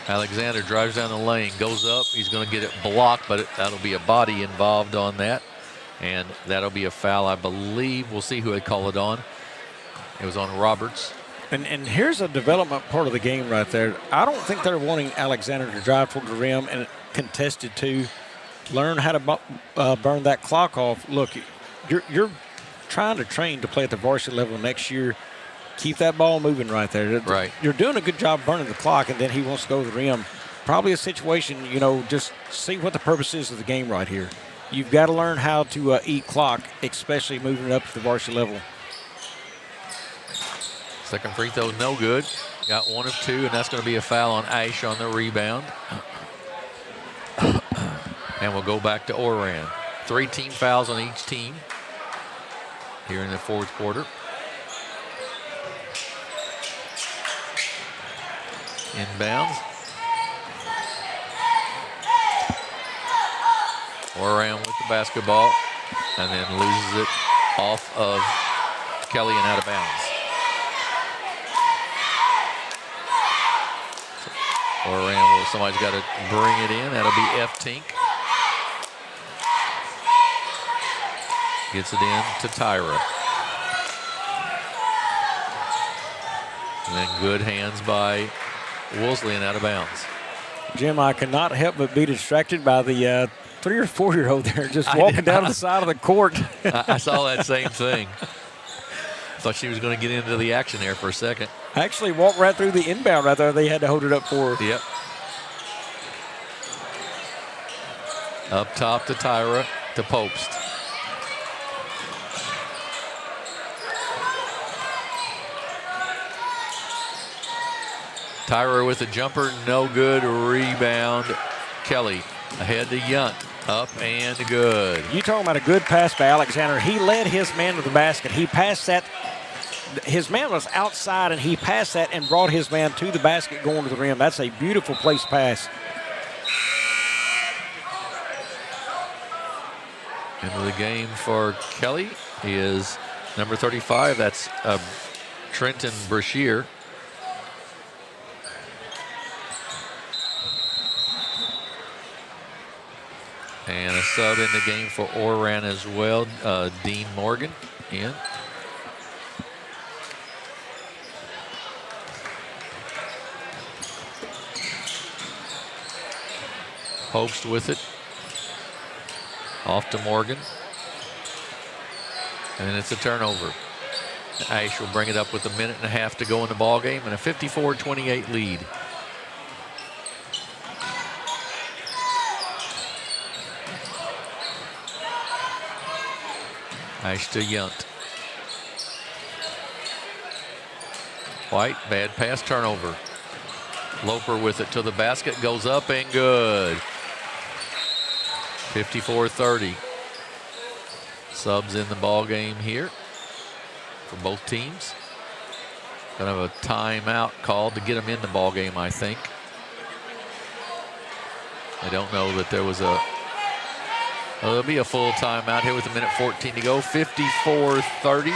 Alexander drives down the lane, goes up. He's going to get it blocked, but that'll be a body involved on that. And that'll be a foul, I believe. We'll see who they call it on. It was on Roberts. And here's a development part of the game right there. I don't think they're wanting Alexander to drive toward the rim and contest it to learn how to burn that clock off. Look, you're trying to train to play at the varsity level next year. Keep that ball moving right there. Right. You're doing a good job burning the clock, and then he wants to go to the rim. Probably a situation, just see what the purpose is of the game right here. You've got to learn how to eat clock, especially moving it up to the varsity level. Second free throw, no good. Got 1 of 2, and that's going to be a foul on Ash on the rebound. And we'll go back to Oran. 3 team fouls on each team here in the fourth quarter. Inbounds. Oran with the basketball and then loses it off of Kelly and out of bounds. Oran, somebody's got to bring it in. That'll be F. Tink. Gets it in to Tyra. And then good hands by Woolsey and out of bounds. Jim, I cannot help but be distracted by the 3 or 4-year-old there just walking down the side of the court. I saw that same thing. Thought she was going to get into the action there for a second. Actually walked right through the inbound right there. They had to hold it up for her. Yep. Up top to Tyra to Popst. Tyra with a jumper, no good. Rebound. Kelly ahead to Yunt. Up and good. You talking about a good pass by Alexander. He led his man to the basket. He passed that. His man was outside, and he passed that and brought his man to the basket going to the rim. That's a beautiful place pass. Into the game for Kelly is number 35. That's Trenton Brashear. And a sub in the game for Oran as well. Dean Morgan in. Popst with it. Off to Morgan. And it's a turnover. Ash will bring it up with 1.5 minutes to go in the ball game and a 54-28 lead. Ash to Yunt. White, bad pass, turnover. Loper with it to the basket, goes up and good. 54-30. Subs in the ball game here for both teams. Gonna have a timeout called to get them in the ball game, I think. I don't know that there was a. Well, there'll be a full timeout here with 1:14 to go. 54-30.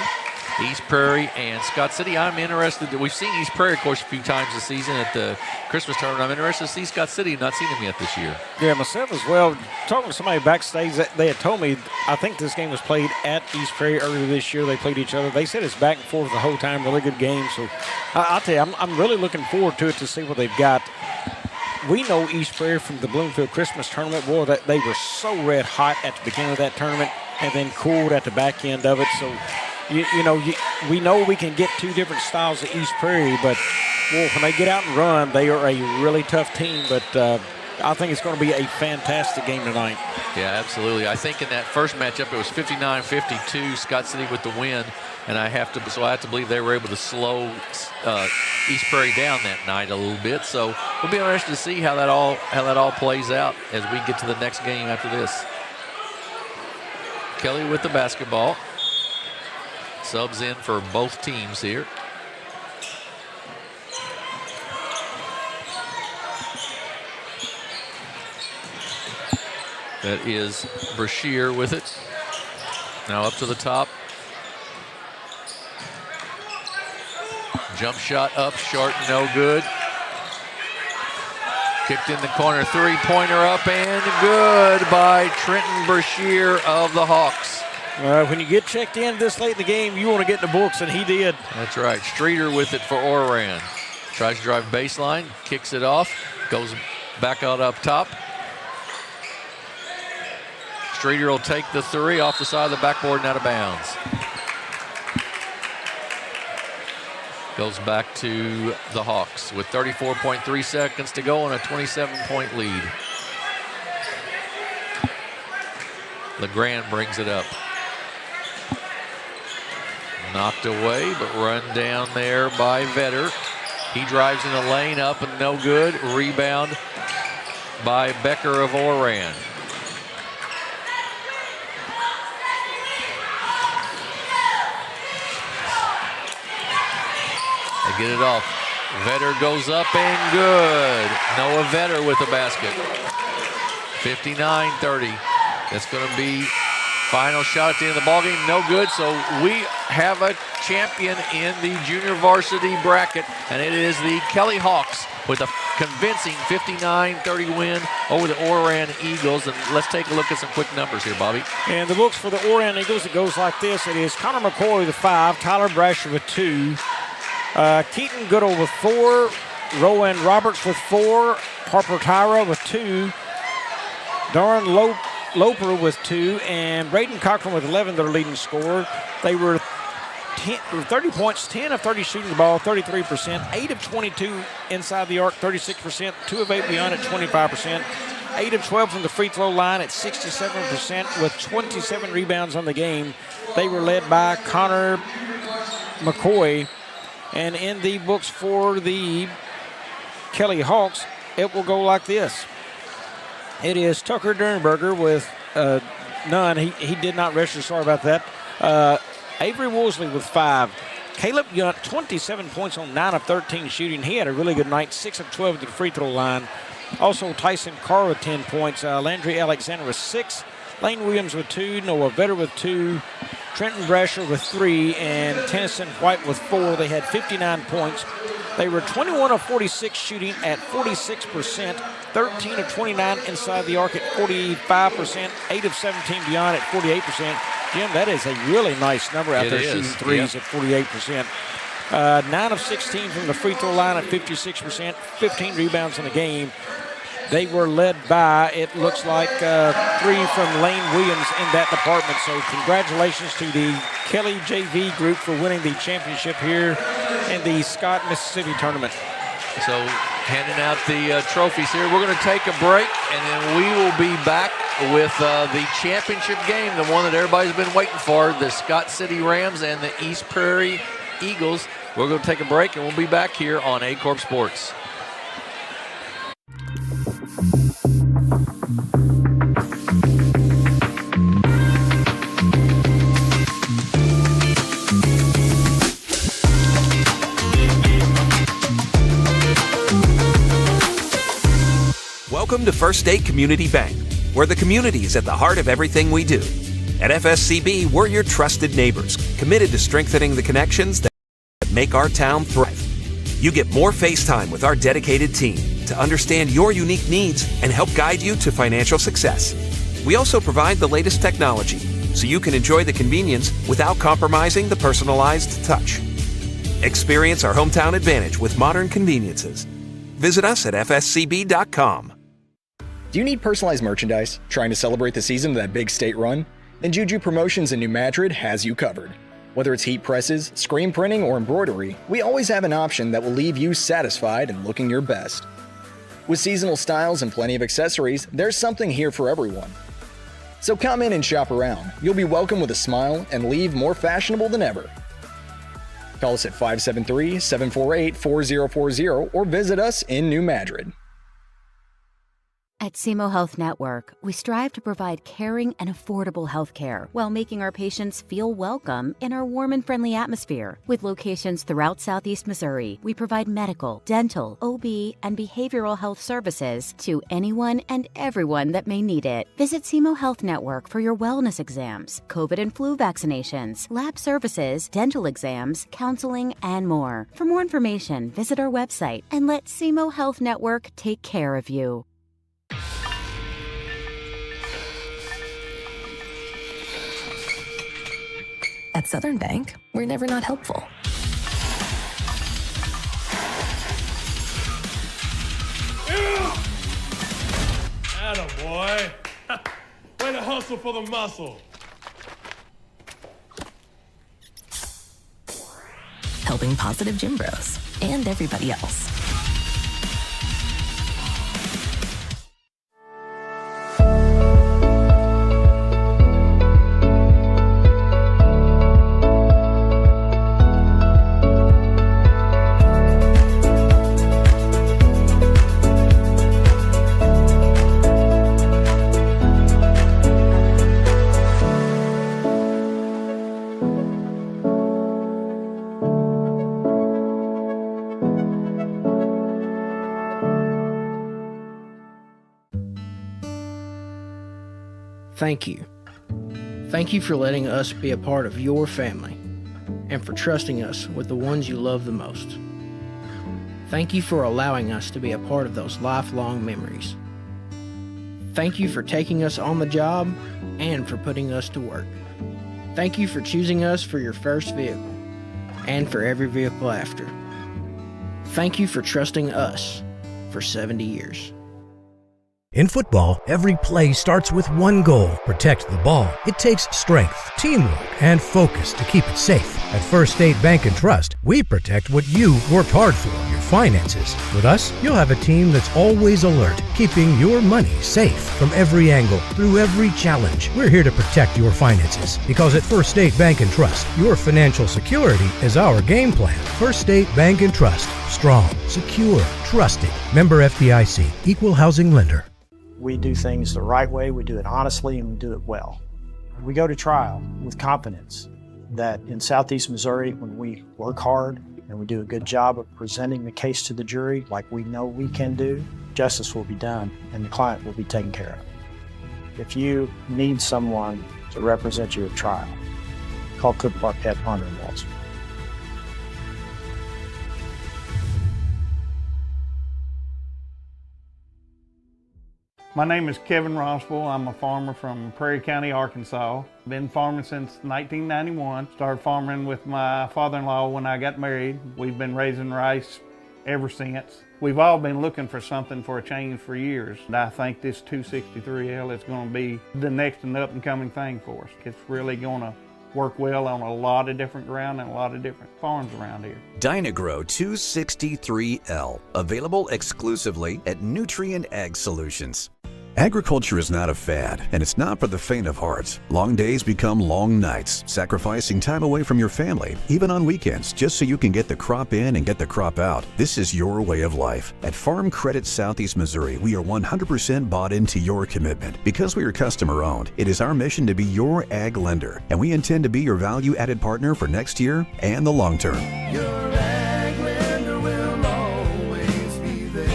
East Prairie and Scott City. I'm interested. We've seen East Prairie, of course, a few times this season at the Christmas tournament. I'm interested to see Scott City. Not seen them yet this year. Yeah, myself as well. Talking to somebody backstage, they had told me, I think this game was played at East Prairie earlier this year. They played each other. They said it's back and forth the whole time. Really good game. So I'll tell you, I'm really looking forward to it to see what they've got. We know East Prairie from the Bloomfield Christmas tournament. Boy, that they were so red hot at the beginning of that tournament and then cooled at the back end of it. So, we know we can get two different styles of East Prairie, but well, when they get out and run, they are a really tough team. But I think it's going to be a fantastic game tonight. Yeah, absolutely. I think in that first matchup, it was 59-52, Scott City with the win. And I have to believe they were able to slow East Prairie down that night a little bit. So we'll be interested to see how that all plays out as we get to the next game after this. Kelly with the basketball. Subs in for both teams here. That is Brashear with it. Now up to the top. Jump shot up, short, no good. Kicked in the corner, three-pointer up and good by Trenton Brashear of the Hawks. When you get checked in this late in the game, you want to get in the books, and he did. That's right. Streeter with it for Oran. Tries to drive baseline, kicks it off, goes back out up top. Streeter will take the three off the side of the backboard and out of bounds. Goes back to the Hawks with 34.3 seconds to go and a 27-point lead. LeGrand brings it up. Knocked away, but run down there by Vetter. He drives in the lane, up and no good. Rebound by Becker of Oran. They get it off. Vetter goes up and good. Noah Vetter with the basket. 59-30. That's going to be final shot at the end of the ballgame. No good. So we have a champion in the junior varsity bracket, and it is the Kelly Hawks with a convincing 59-30 win over the Oran Eagles. And let's take a look at some quick numbers here, Bobby. And the books for the Oran Eagles, it goes like this. It is Connor McCoy with 5, Tyler Brasher with 2, Keaton Goodall with 4, Rowan Roberts with 4, Harper Tyra with 2, Darren Loper with 2, and Braden Cochran with 11, their leading scorer. They were 30 points, 10 of 30 shooting the ball, 33%, 8 of 22 inside the arc, 36%, 2 of 8 beyond at 25%. 8 of 12 from the free throw line at 67% with 27 rebounds on the game. They were led by Connor McCoy. And in the books for the Kelly Hawks, it will go like this. It is Tucker Dernberger with none. He did not register. Sorry about that. Avery Woolsey with 5. Caleb Yunt, 27 points on 9 of 13 shooting. He had a really good night, 6 of 12 at the free throw line. Also, Tyson Carr with 10 points. Landry Alexander with 6. Lane Williams with 2. Noah Vetter with 2. Trenton Brasher with 3. And Tennyson White with 4. They had 59 points. They were 21 of 46 shooting at 46%. 13 of 29 inside the arc at 45%. 8 of 17 beyond at 48%. Jim, that is a really nice number out there, shooting threes at 48%. 9 of 16 from the free throw line at 56%, 15 rebounds in the game. They were led by, it looks like, 3 from Lane Williams in that department. So congratulations to the Kelly JV group for winning the championship here in the Scott, Mississippi tournament. So handing out the trophies here. We're going to take a break, and then we will be back with the championship game, the one that everybody's been waiting for, the Scott City Rams and the East Prairie Eagles. We're going to take a break, and we'll be back here on Aycorp Sports. Welcome to First State Community Bank, where the community is at the heart of everything we do. At FSCB, we're your trusted neighbors, committed to strengthening the connections that make our town thrive. You get more face time with our dedicated team to understand your unique needs and help guide you to financial success. We also provide the latest technology so you can enjoy the convenience without compromising the personalized touch. Experience our hometown advantage with modern conveniences. Visit us at fscb.com. Do you need personalized merchandise? Trying to celebrate the season of that big state run? Then Juju Promotions in New Madrid has you covered. Whether it's heat presses, screen printing, or embroidery, we always have an option that will leave you satisfied and looking your best. With seasonal styles and plenty of accessories, there's something here for everyone. So come in and shop around. You'll be welcome with a smile and leave more fashionable than ever. Call us at 573-748-4040 or visit us in New Madrid. At Semo Health Network, we strive to provide caring and affordable health care while making our patients feel welcome in our warm and friendly atmosphere. With locations throughout Southeast Missouri, we provide medical, dental, OB, and behavioral health services to anyone and everyone that may need it. Visit Semo Health Network for your wellness exams, COVID and flu vaccinations, lab services, dental exams, counseling, and more. For more information, visit our website and let Semo Health Network take care of you. At Southern Bank, we're never not helpful. Attaboy. Way to hustle for the muscle. Helping positive gym bros and everybody else. Thank you. Thank you for letting us be a part of your family and for trusting us with the ones you love the most. Thank you for allowing us to be a part of those lifelong memories. Thank you for taking us on the job and for putting us to work. Thank you for choosing us for your first vehicle and for every vehicle after. Thank you for trusting us for 70 years. In football, every play starts with one goal: protect the ball. It takes strength, teamwork, and focus to keep it safe. At First State Bank and Trust, we protect what you worked hard for, your finances. With us, you'll have a team that's always alert, keeping your money safe from every angle, through every challenge. We're here to protect your finances, because at First State Bank and Trust, your financial security is our game plan. First State Bank and Trust. Strong, secure, trusted. Member FDIC, Equal Housing Lender. We do things the right way, we do it honestly, and we do it well. We go to trial with confidence that in Southeast Missouri, when we work hard and we do a good job of presenting the case to the jury like we know we can do, justice will be done and the client will be taken care of. If you need someone to represent you at trial, call Cook, Barkett, Ponder, and Walls. My name is Kevin Rossville. I'm a farmer from Prairie County, Arkansas. Been farming since 1991. Started farming with my father-in-law when I got married. We've been raising rice ever since. We've all been looking for something for a change for years. And I think this 263L is going to be the next and up and coming thing for us. It's really going to work well on a lot of different ground and a lot of different farms around here. Dynagro 263L, available exclusively at Nutrien Ag Solutions. Agriculture is not a fad, and it's not for the faint of heart. Long days become long nights, sacrificing time away from your family, even on weekends, just so you can get the crop in and get the crop out. This is your way of life. At Farm Credit Southeast Missouri, we are 100% bought into your commitment. Because we are customer-owned, it is our mission to be your ag lender, and we intend to be your value-added partner for next year and the long term. Your ag lender will always be there.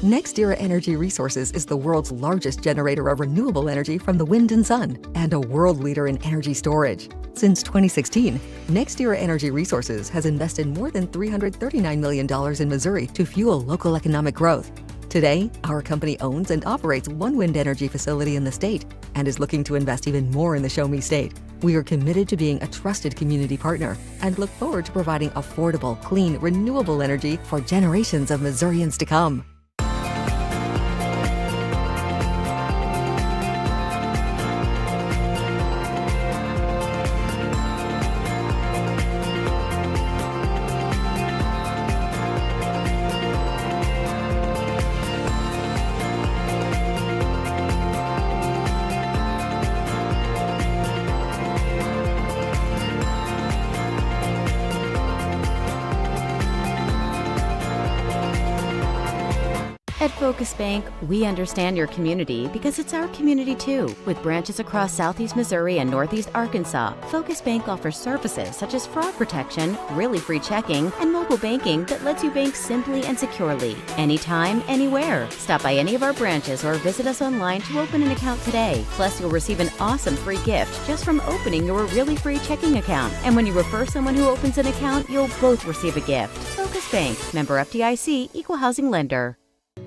NextEra Energy Resources is the world's largest generator of renewable energy from the wind and sun, and a world leader in energy storage. Since 2016, NextEra Energy Resources has invested more than $339 million in Missouri to fuel local economic growth. Today, our company owns and operates one wind energy facility in the state and is looking to invest even more in the Show Me State. We are committed to being a trusted community partner and look forward to providing affordable, clean, renewable energy for generations of Missourians to come. At Focus Bank, we understand your community because it's our community too. With branches across Southeast Missouri and Northeast Arkansas, Focus Bank offers services such as fraud protection, really free checking, and mobile banking that lets you bank simply and securely, anytime, anywhere. Stop by any of our branches or visit us online to open an account today. Plus, you'll receive an awesome free gift just from opening your really free checking account. And when you refer someone who opens an account, you'll both receive a gift. Focus Bank, member FDIC, Equal Housing Lender.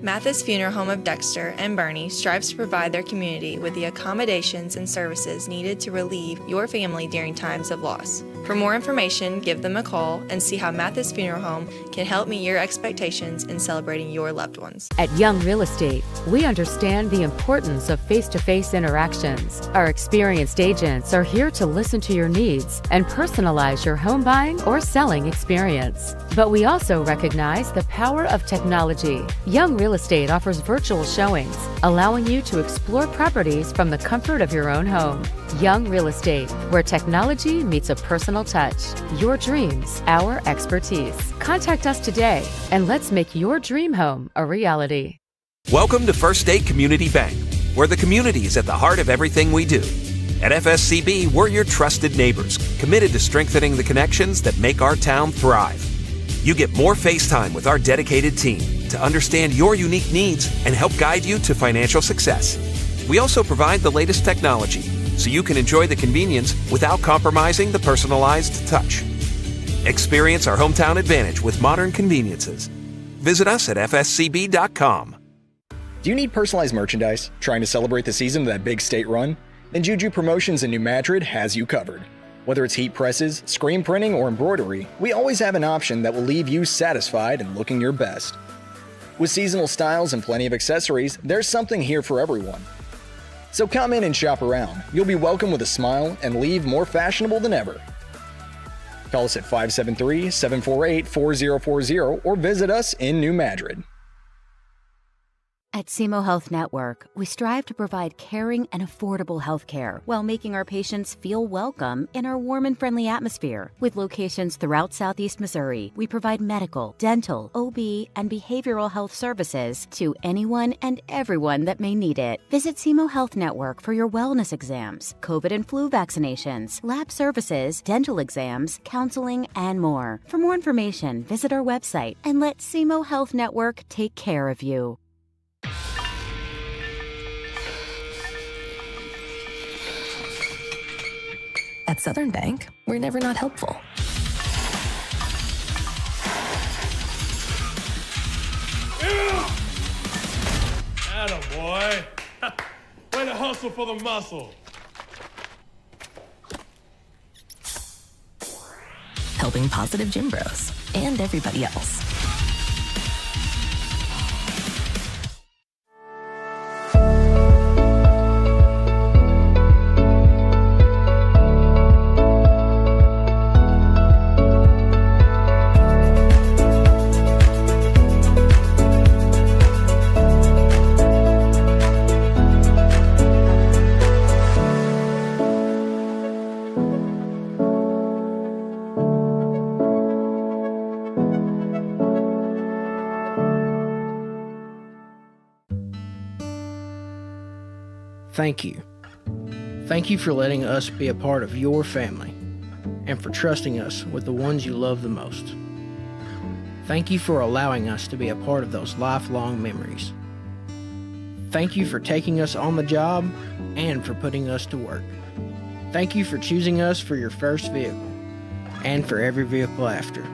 Mathis Funeral Home of Dexter and Barney strives to provide their community with the accommodations and services needed to relieve your family during times of loss. For more information, give them a call and see how Mathis Funeral Home can help meet your expectations in celebrating your loved ones. At Young Real Estate, we understand the importance of face-to-face interactions. Our experienced agents are here to listen to your needs and personalize your home buying or selling experience. But we also recognize the power of technology. Young Real Estate offers virtual showings, allowing you to explore properties from the comfort of your own home. Young Real Estate, where technology meets a personal touch. Your dreams, our expertise. Contact us today and let's make your dream home a reality. Welcome to First State Community Bank, where the community is at the heart of everything we do. At FSCB, we're your trusted neighbors, committed to strengthening the connections that make our town thrive. You get more face time with our dedicated team. to understand your unique needs and help guide you to financial success. We also provide the latest technology so you can enjoy the convenience without compromising the personalized touch. Experience our hometown advantage with modern conveniences. Visit us at fscb.com. Do you need personalized merchandise? Trying to celebrate the season of that big state run? Then Juju Promotions in New Madrid has you covered. Whether it's heat presses, screen printing, or embroidery, we always have an option that will leave you satisfied and looking your best. With seasonal styles and plenty of accessories, there's something here for everyone. So come in and shop around. You'll be welcome with a smile and leave more fashionable than ever. Call us at 573-748-4040 or visit us in New Madrid. At Semo Health Network, we strive to provide caring and affordable health care while making our patients feel welcome in our warm and friendly atmosphere. With locations throughout Southeast Missouri, we provide medical, dental, OB, and behavioral health services to anyone and everyone that may need it. Visit Semo Health Network for your wellness exams, COVID and flu vaccinations, lab services, dental exams, counseling, and more. For more information, visit our website and let Semo Health Network take care of you. At Southern Bank, we're never not helpful. Attaboy. Way to hustle for the muscle. Helping positive gym bros and everybody else. Thank you. Thank you for letting us be a part of your family and for trusting us with the ones you love the most. Thank you for allowing us to be a part of those lifelong memories. Thank you for taking us on the job and for putting us to work. Thank you for choosing us for your first vehicle and for every vehicle after.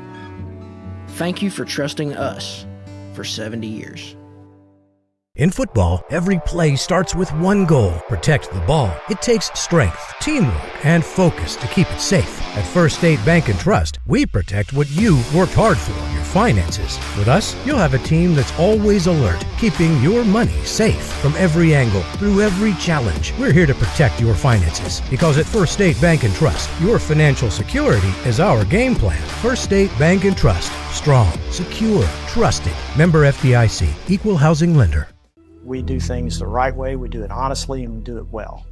Thank you for trusting us for 70 years. In football, every play starts with one goal: protect the ball. It takes strength, teamwork, and focus to keep it safe. At First State Bank and Trust, we protect what you worked hard for, your finances. With us, you'll have a team that's always alert, keeping your money safe from every angle, through every challenge. We're here to protect your finances because at First State Bank and Trust, your financial security is our game plan. First State Bank and Trust. Strong, secure, trusted. Member FDIC. Equal housing lender. We do things the right way, we do it honestly, and we do it well.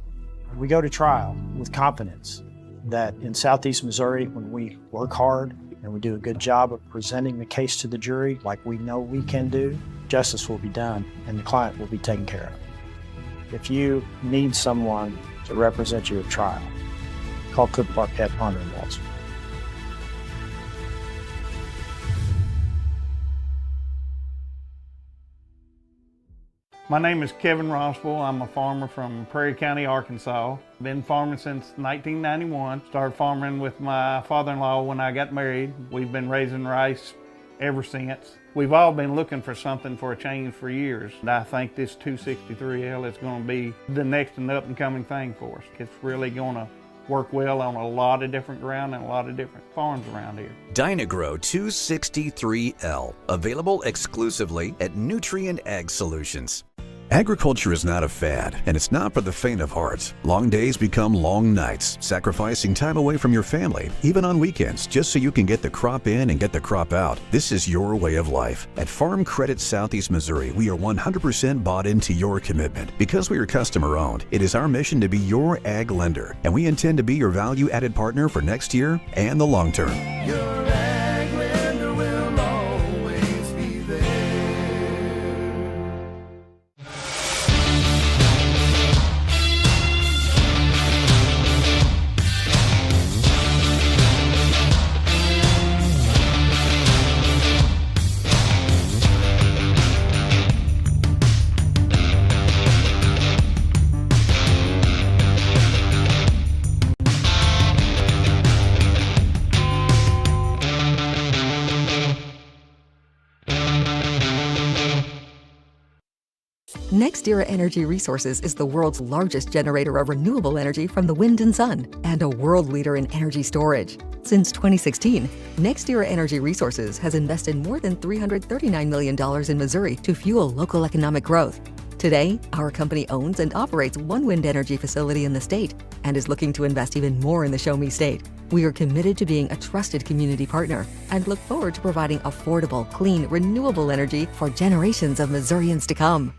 We go to trial with confidence that in Southeast Missouri, when we work hard and we do a good job of presenting the case to the jury like we know we can do, justice will be done and the client will be taken care of. If you need someone to represent you at trial, call Cook, Barkett, Ponder, and Walter. My name is Kevin Rossville. I'm a farmer from Prairie County, Arkansas. Been farming since 1991. Started farming with my father-in-law when I got married. We've been raising rice ever since. We've all been looking for something for a change for years. And I think this 263L is going to be the next and up and coming thing for us. It's really going to work well on a lot of different ground and a lot of different farms around here. Dynagrow 263L, available exclusively at Nutrien Ag Solutions. Agriculture is not a fad, and it's not for the faint of heart. Long days become long nights, sacrificing time away from your family, even on weekends, just so you can get the crop in and get the crop out. This is your way of life. At Farm Credit Southeast Missouri, we are 100% bought into your commitment. Because we are customer-owned, it is our mission to be your ag lender, and we intend to be your value-added partner for next year and the long term. Your ag lender will always be there. NextEra Energy Resources is the world's largest generator of renewable energy from the wind and sun and a world leader in energy storage. Since 2016, NextEra Energy Resources has invested more than $339 million in Missouri to fuel local economic growth. Today, our company owns and operates one wind energy facility in the state and is looking to invest even more in the Show Me State. We are committed to being a trusted community partner and look forward to providing affordable, clean, renewable energy for generations of Missourians to come.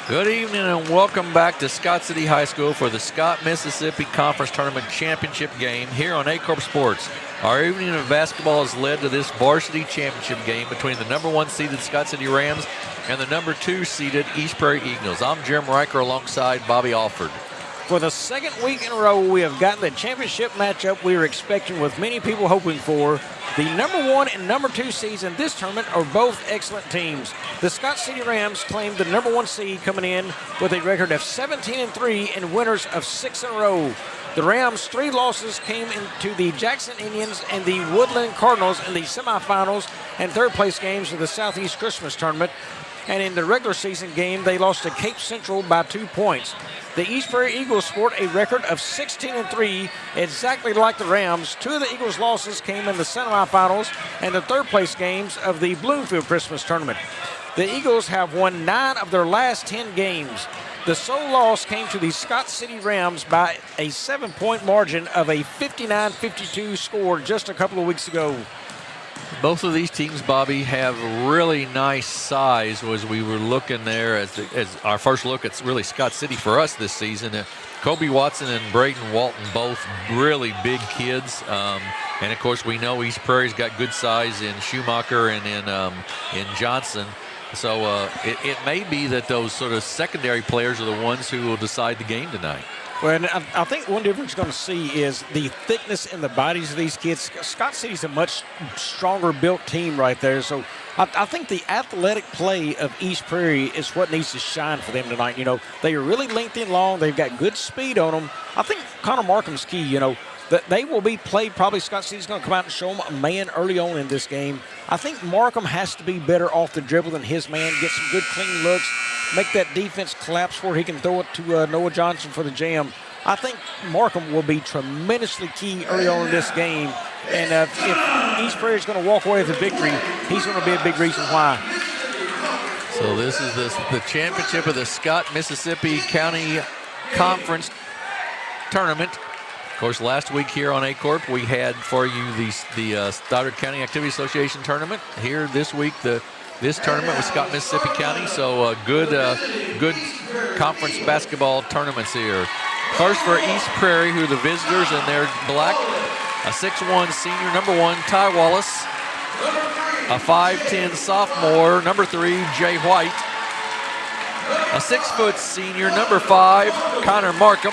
Good evening and welcome back to Scott City High School for the Scott, Mississippi Conference Tournament Championship game here on Aycorp Sports. Our evening of basketball has led to this varsity championship game between the number 1 seeded Scott City Rams and the number 2 seeded East Prairie Eagles. I'm Jim Riker alongside Bobby Alford. For the second week in a row, we have gotten the championship matchup we were expecting, with many people hoping for. The number 1 and number 2 seeds in this tournament are both excellent teams. The Scott City Rams claimed the number 1 seed, coming in with a record of 17-3 and winners of 6 in a row. The Rams' 3 losses came into the Jackson Indians and the Woodland Cardinals in the semifinals and third place games of the Southeast Christmas Tournament. And in the regular season game, they lost to Cape Central by 2 points. The East Prairie Eagles sport a record of 16-3, exactly like the Rams. 2 of the Eagles' losses came in the semifinals and the third place games of the Bloomfield Christmas Tournament. The Eagles have won 9 of their last 10 games. The sole loss came to the Scott City Rams by a 7-point margin of a 59-52 score just a couple of weeks ago. Both of these teams, Bobby, have really nice size. As we were looking there, as our first look at really Scott City for us this season, Kobe Watson and Braden Walton, both really big kids. And of course, we know East Prairie's got good size in Schumacher and in Johnson. So it may be that those sort of secondary players are the ones who will decide the game tonight. Well, and I think one difference you're going to see is the thickness in the bodies of these kids. Scott City's a much stronger built team right there. So I think the athletic play of East Prairie is what needs to shine for them tonight. You know, they are really lengthy and long. They've got good speed on them. I think Connor Markham's key, you know, that they will be played. Probably Scott City's going to come out and show them a man early on in this game. I think Markham has to be better off the dribble than his man, get some good clean looks, make that defense collapse where he can throw it to Noah Johnson for the jam. I think Markham will be tremendously key early on in this game. And if East Prairie is going to walk away with a victory, he's going to be a big reason why. So this is the championship of the Scott Mississippi County Conference Tournament. Of course, last week here on Aycorp, we had for you the Stoddard County Activity Association Tournament. Here this week, this tournament with Scott Mississippi County. So good conference basketball tournaments here. First for East Prairie, who are the visitors, and they're black. A 6'1" senior, number 1, Ty Wallace. A 5'10" sophomore, number 3, Jay White. A 6' senior, number 5, Connor Markham.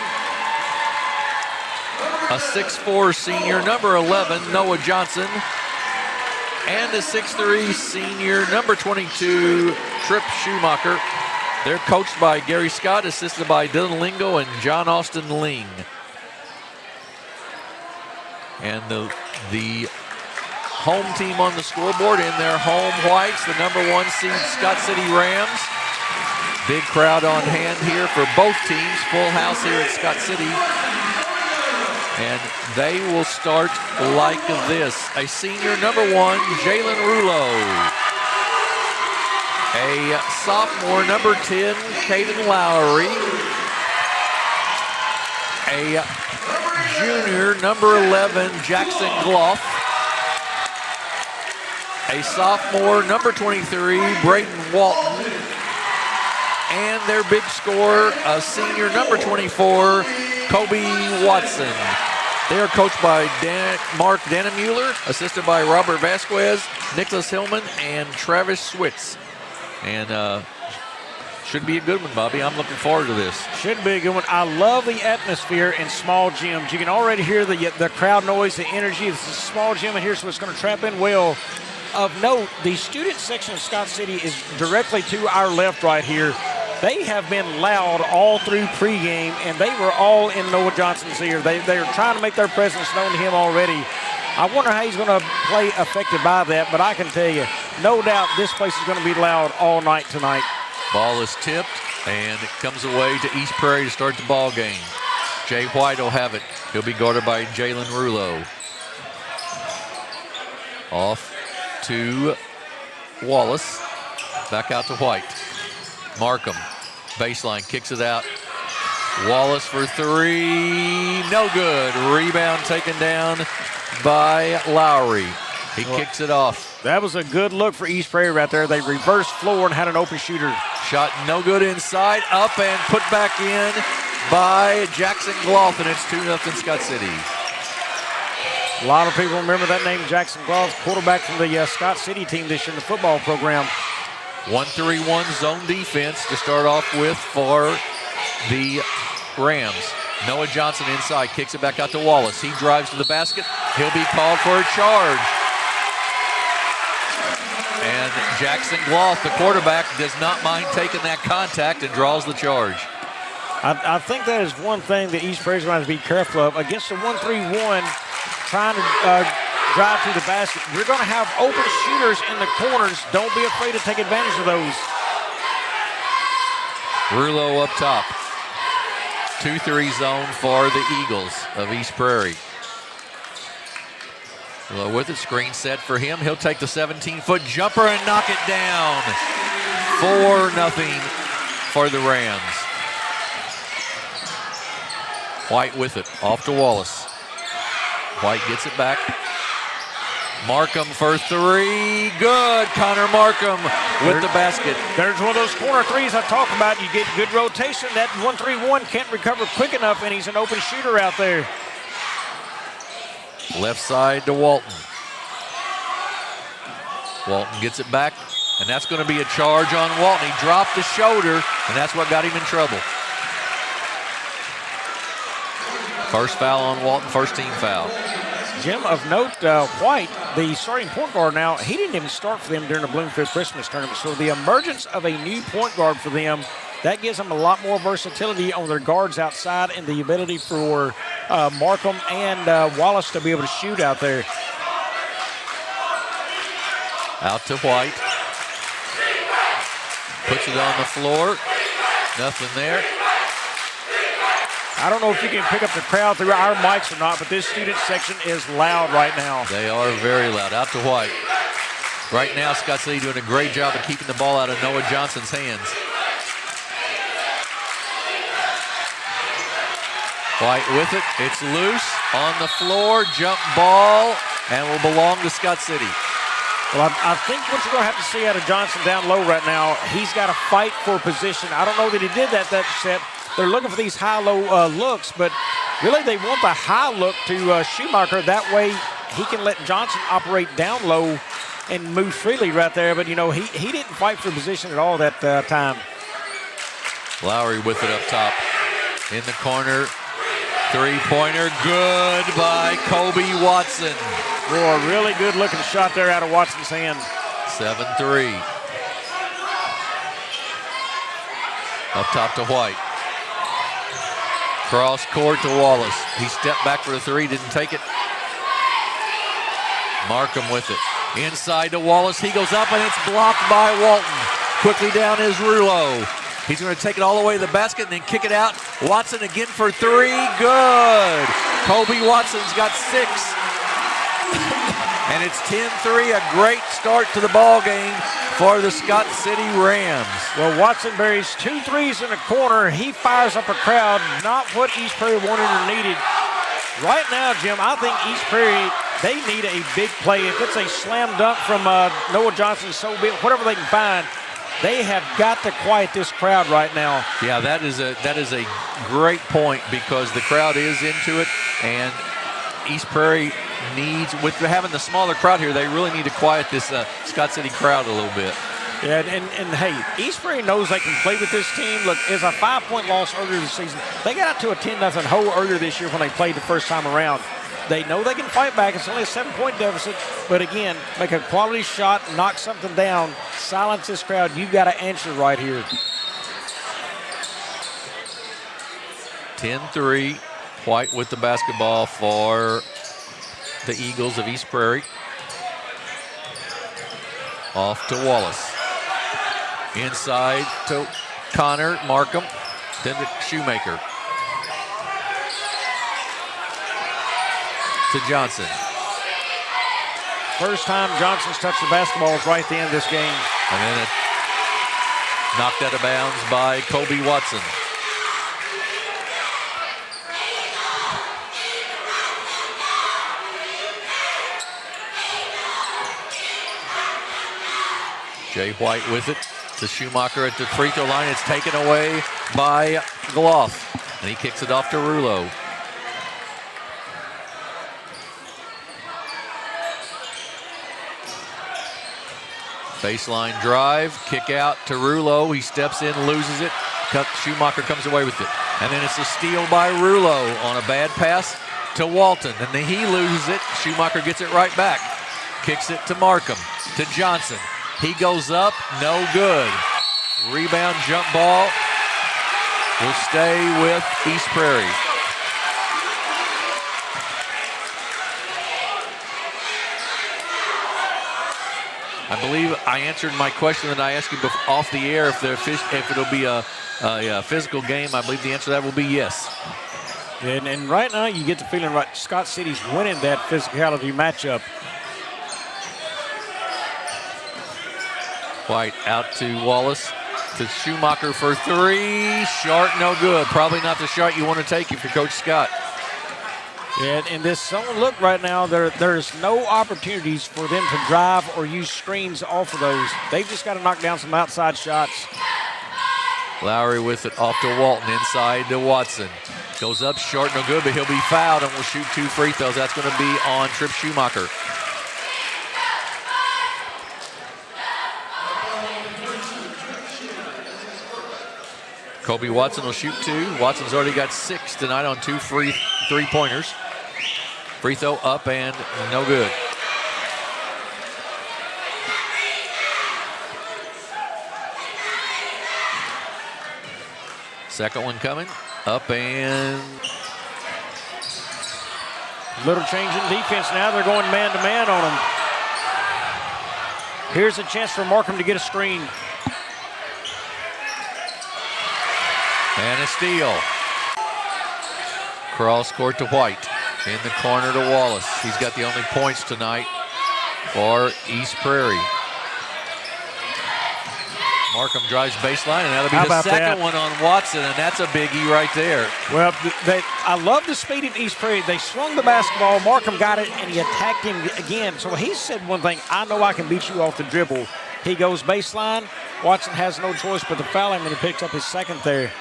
A 6'4" senior, number 11, Noah Johnson. And a 6'3" senior, number 22, Tripp Schumacher. They're coached by Gary Scott, assisted by Dylan Lingo and John Austin Ling. And the home team on the scoreboard in their home whites, the number 1 seed Scott City Rams. Big crowd on hand here for both teams. Full house here at Scott City. And they will start like this. A senior, number 1, Jalen Rulo. A sophomore, number 10, Caden Lowry. A junior, number 11, Jackson Gloff. A sophomore, number 23, Braden Walton. And their big scorer, a senior, number 24, Kobe Watson. They are coached by Mark Dannemuller, assisted by Robert Vasquez, Nicholas Hillman, and Travis Switz. And should be a good one, Bobby. I'm looking forward to this. Should be a good one. I love the atmosphere in small gyms. You can already hear the crowd noise, the energy. It's a small gym in here, so it's going to trap in well. of note, the student section of Scott City is directly to our left right here. They have been loud all through pregame, and they were all in Noah Johnson's ear. They are trying to make their presence known to him already. I wonder how he's going to play affected by that, but I can tell you, no doubt this place is going to be loud all night tonight. Ball is tipped, and it comes away to East Prairie to start the ball game. Jay White will have it. He'll be guarded by Jalen Rulo. Off to Wallace. Back out to White. Markham, baseline, kicks it out. Wallace for three, no good. Rebound taken down by Lowry. He kicks it off. That was a good look for East Prairie right there. They reversed floor and had an open shooter. Shot no good inside, up and put back in by Jackson Gloff, and it's 2-0 Scott City. A lot of people remember that name, Jackson Gloff, quarterback from the Scott City team this year in the football program. 1-3-1 zone defense to start off with for the Rams. Noah Johnson inside, kicks it back out to Wallace. He drives to the basket. He'll be called for a charge. And Jackson Gloff, the quarterback, does not mind taking that contact and draws the charge. I think that is one thing that East Prairie's going to be careful of. Against the 1-3-1, trying to drive through the basket, you're going to have open shooters in the corners. Don't be afraid to take advantage of those. Rulo up top. 2-3 zone for the Eagles of East Prairie. Rulo with it, screen set for him. He'll take the 17-foot jumper and knock it down. 4-0 for the Rams. White with it, off to Wallace. White gets it back. Markham for three, good. Connor Markham with the basket. There's one of those corner threes I talked about. You get good rotation. That 1-3-1 can't recover quick enough, and he's an open shooter out there. Left side to Walton. Walton gets it back, and that's going to be a charge on Walton. He dropped the shoulder, and that's what got him in trouble. First foul on Walton, first team foul. Jim, of note, White, the starting point guard now, he didn't even start for them during the Bloomfield Christmas tournament. So the emergence of a new point guard for them, that gives them a lot more versatility on their guards outside and the ability for Markham and Wallace to be able to shoot out there. Out to White. Puts it on the floor. Nothing there. I don't know if you can pick up the crowd through our mics or not, but this student section is loud right now. They are very loud. Out to White. Right now, Scott City doing a great job of keeping the ball out of Noah Johnson's hands. White with it. It's loose on the floor. Jump ball, and will belong to Scott City. Well, I think what you're going to have to see out of Johnson down low right now, he's got to fight for position. I don't know that he did that set. They're looking for these high-low looks, but really they want the high look to Schumacher. That way he can let Johnson operate down low and move freely right there. But, you know, he didn't fight for position at all that time. Lowry with it up top. In the corner, three-pointer, good by Kobe Watson. Boy, a really good-looking shot there out of Watson's hand. 7-3. Up top to White. Cross court to Wallace. He stepped back for the three, didn't take it. Markham with it. Inside to Wallace. He goes up, and it's blocked by Walton. Quickly down is Rulo. He's going to take it all the way to the basket and then kick it out. Watson again for three. Good. Kobe Watson's got 6. And it's 10-3, a great start to the ball game for the Scott City Rams. Well, Watson buries 2 threes in the corner. He fires up a crowd, not what East Prairie wanted or needed. Right now, Jim, I think East Prairie, they need a big play. If it's a slam dunk from Noah Johnson, so be it, whatever they can find, they have got to quiet this crowd right now. Yeah, that is a great point because the crowd is into it, and East Prairie needs, with having the smaller crowd here, they really need to quiet this Scott City crowd a little bit. Yeah, and hey, East Prairie knows they can play with this team. Look, it's a 5-point loss earlier this season. They got out to a 10-0 hole earlier this year when they played the first time around. They know they can fight back. It's only a 7-point deficit. But again, make a quality shot, knock something down, silence this crowd. You've got to answer right here. 10-3. White with the basketball for the Eagles of East Prairie. Off to Wallace. Inside to Connor Markham. Then to Shoemaker. To Johnson. First time Johnson's touched the basketball is right at the end of this game. And then it knocked out of bounds by Colby Watson. Jay White with it to Schumacher at the free throw line. It's taken away by Gloff, and he kicks it off to Rulo. Baseline drive, kick out to Rulo. He steps in, loses it. Schumacher comes away with it. And then it's a steal by Rulo on a bad pass to Walton. And then he loses it. Schumacher gets it right back. Kicks it to Markham, to Johnson. He goes up, no good. Rebound jump ball will stay with East Prairie. I believe I answered my question that I asked you off the air if it'll be a physical game. I believe the answer to that will be yes. And right now you get the feeling like Scott City's winning that physicality matchup. White out to Wallace, to Schumacher for three. Short, no good. Probably not the shot you want to take if you're Coach Scott. Yeah, in this zone look right now, there's no opportunities for them to drive or use screens off of those. They've just got to knock down some outside shots. Lowry with it off to Walton, inside to Watson. Goes up short, no good, but he'll be fouled and will shoot 2 free throws. That's going to be on Trip Schumacher. Kobe Watson will shoot 2. Watson's already got 6 tonight on 2 free three-pointers. Free throw up and no good. Second one coming. Up and... Little change in defense now. They're going man-to-man on him. Here's a chance for Markham to get a screen. And a steal. Cross court to White. In the corner to Wallace. He's got the only points tonight for East Prairie. Markham drives baseline, and that'll be the second one on Watson, and that's a biggie right there. Well, I love the speed of East Prairie. They swung the basketball. Markham got it, and he attacked him again. So he said one thing, I know I can beat you off the dribble. He goes baseline. Watson has no choice but to foul him, and he picks up his second there.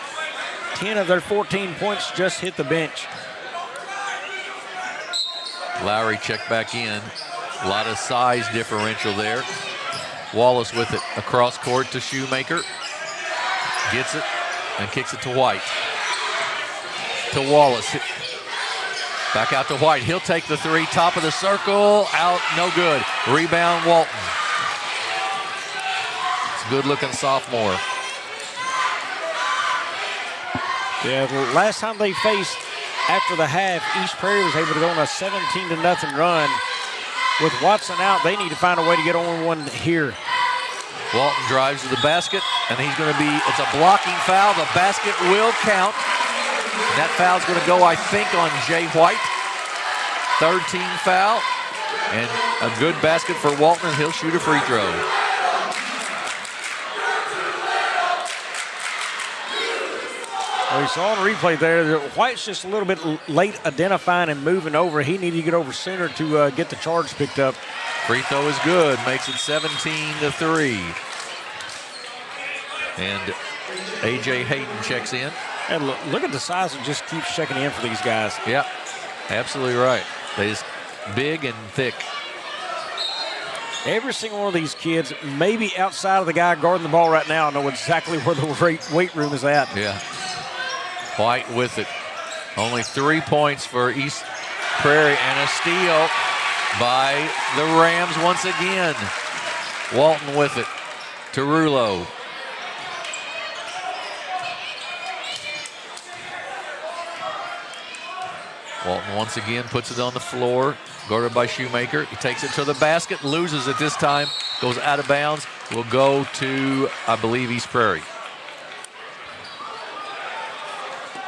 10 of their 14 points just hit the bench. Lowry checked back in. A lot of size differential there. Wallace with it across court to Shoemaker. Gets it and kicks it to White. To Wallace. Back out to White. He'll take the three. Top of the circle. Out. No good. Rebound Walton. It's a good-looking sophomore. Yeah, the last time they faced after the half, East Prairie was able to go on a 17-0 run. With Watson out, they need to find a way to get on one here. Walton drives to the basket, and he's going to be, it's a blocking foul. The basket will count. And that foul's going to go, I think, on Jay White. Third team foul. And a good basket for Walton, and he'll shoot a free throw. Well, you saw on the replay there, White's just a little bit late identifying and moving over. He needed to get over sooner to get the charge picked up. Free throw is good, makes it 17-3. And A.J. Hayden checks in. And look at the size and just keeps checking in for these guys. Yep, absolutely right. They just big and thick. Every single one of these kids, maybe outside of the guy guarding the ball right now, know exactly where the weight room is at. Yeah. White with it. Only 3 points for East Prairie, and a steal by the Rams once again. Walton with it to Rulo. Walton once again puts it on the floor, guarded by Shoemaker. He takes it to the basket, loses it this time, goes out of bounds. Will go to, I believe, East Prairie.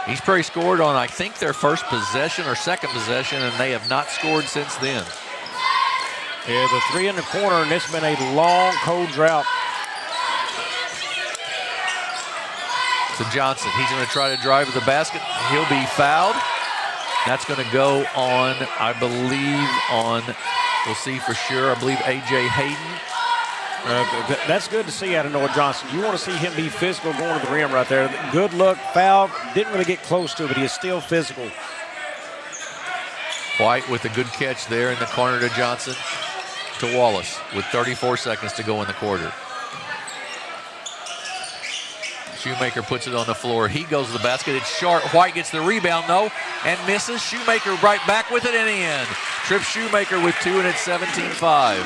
East Prairie scored on, I think, their first possession or second possession, and they have not scored since then. Yeah, the three in the corner, and it's been a long, cold drought. To Johnson. He's going to try to drive to the basket. He'll be fouled. That's going to go on, I believe, we'll see for sure, I believe A.J. Hayden. That's good to see out of Noah Johnson. You want to see him be physical going to the rim right there. Good look, foul, didn't really get close to it, but he is still physical. White with a good catch there in the corner to Johnson to Wallace with 34 seconds to go in the quarter. Shoemaker puts it on the floor. He goes to the basket. It's short. White gets the rebound, though, and misses. Shoemaker right back with it in the end. Tripp Shoemaker with 2, and it's 17-5.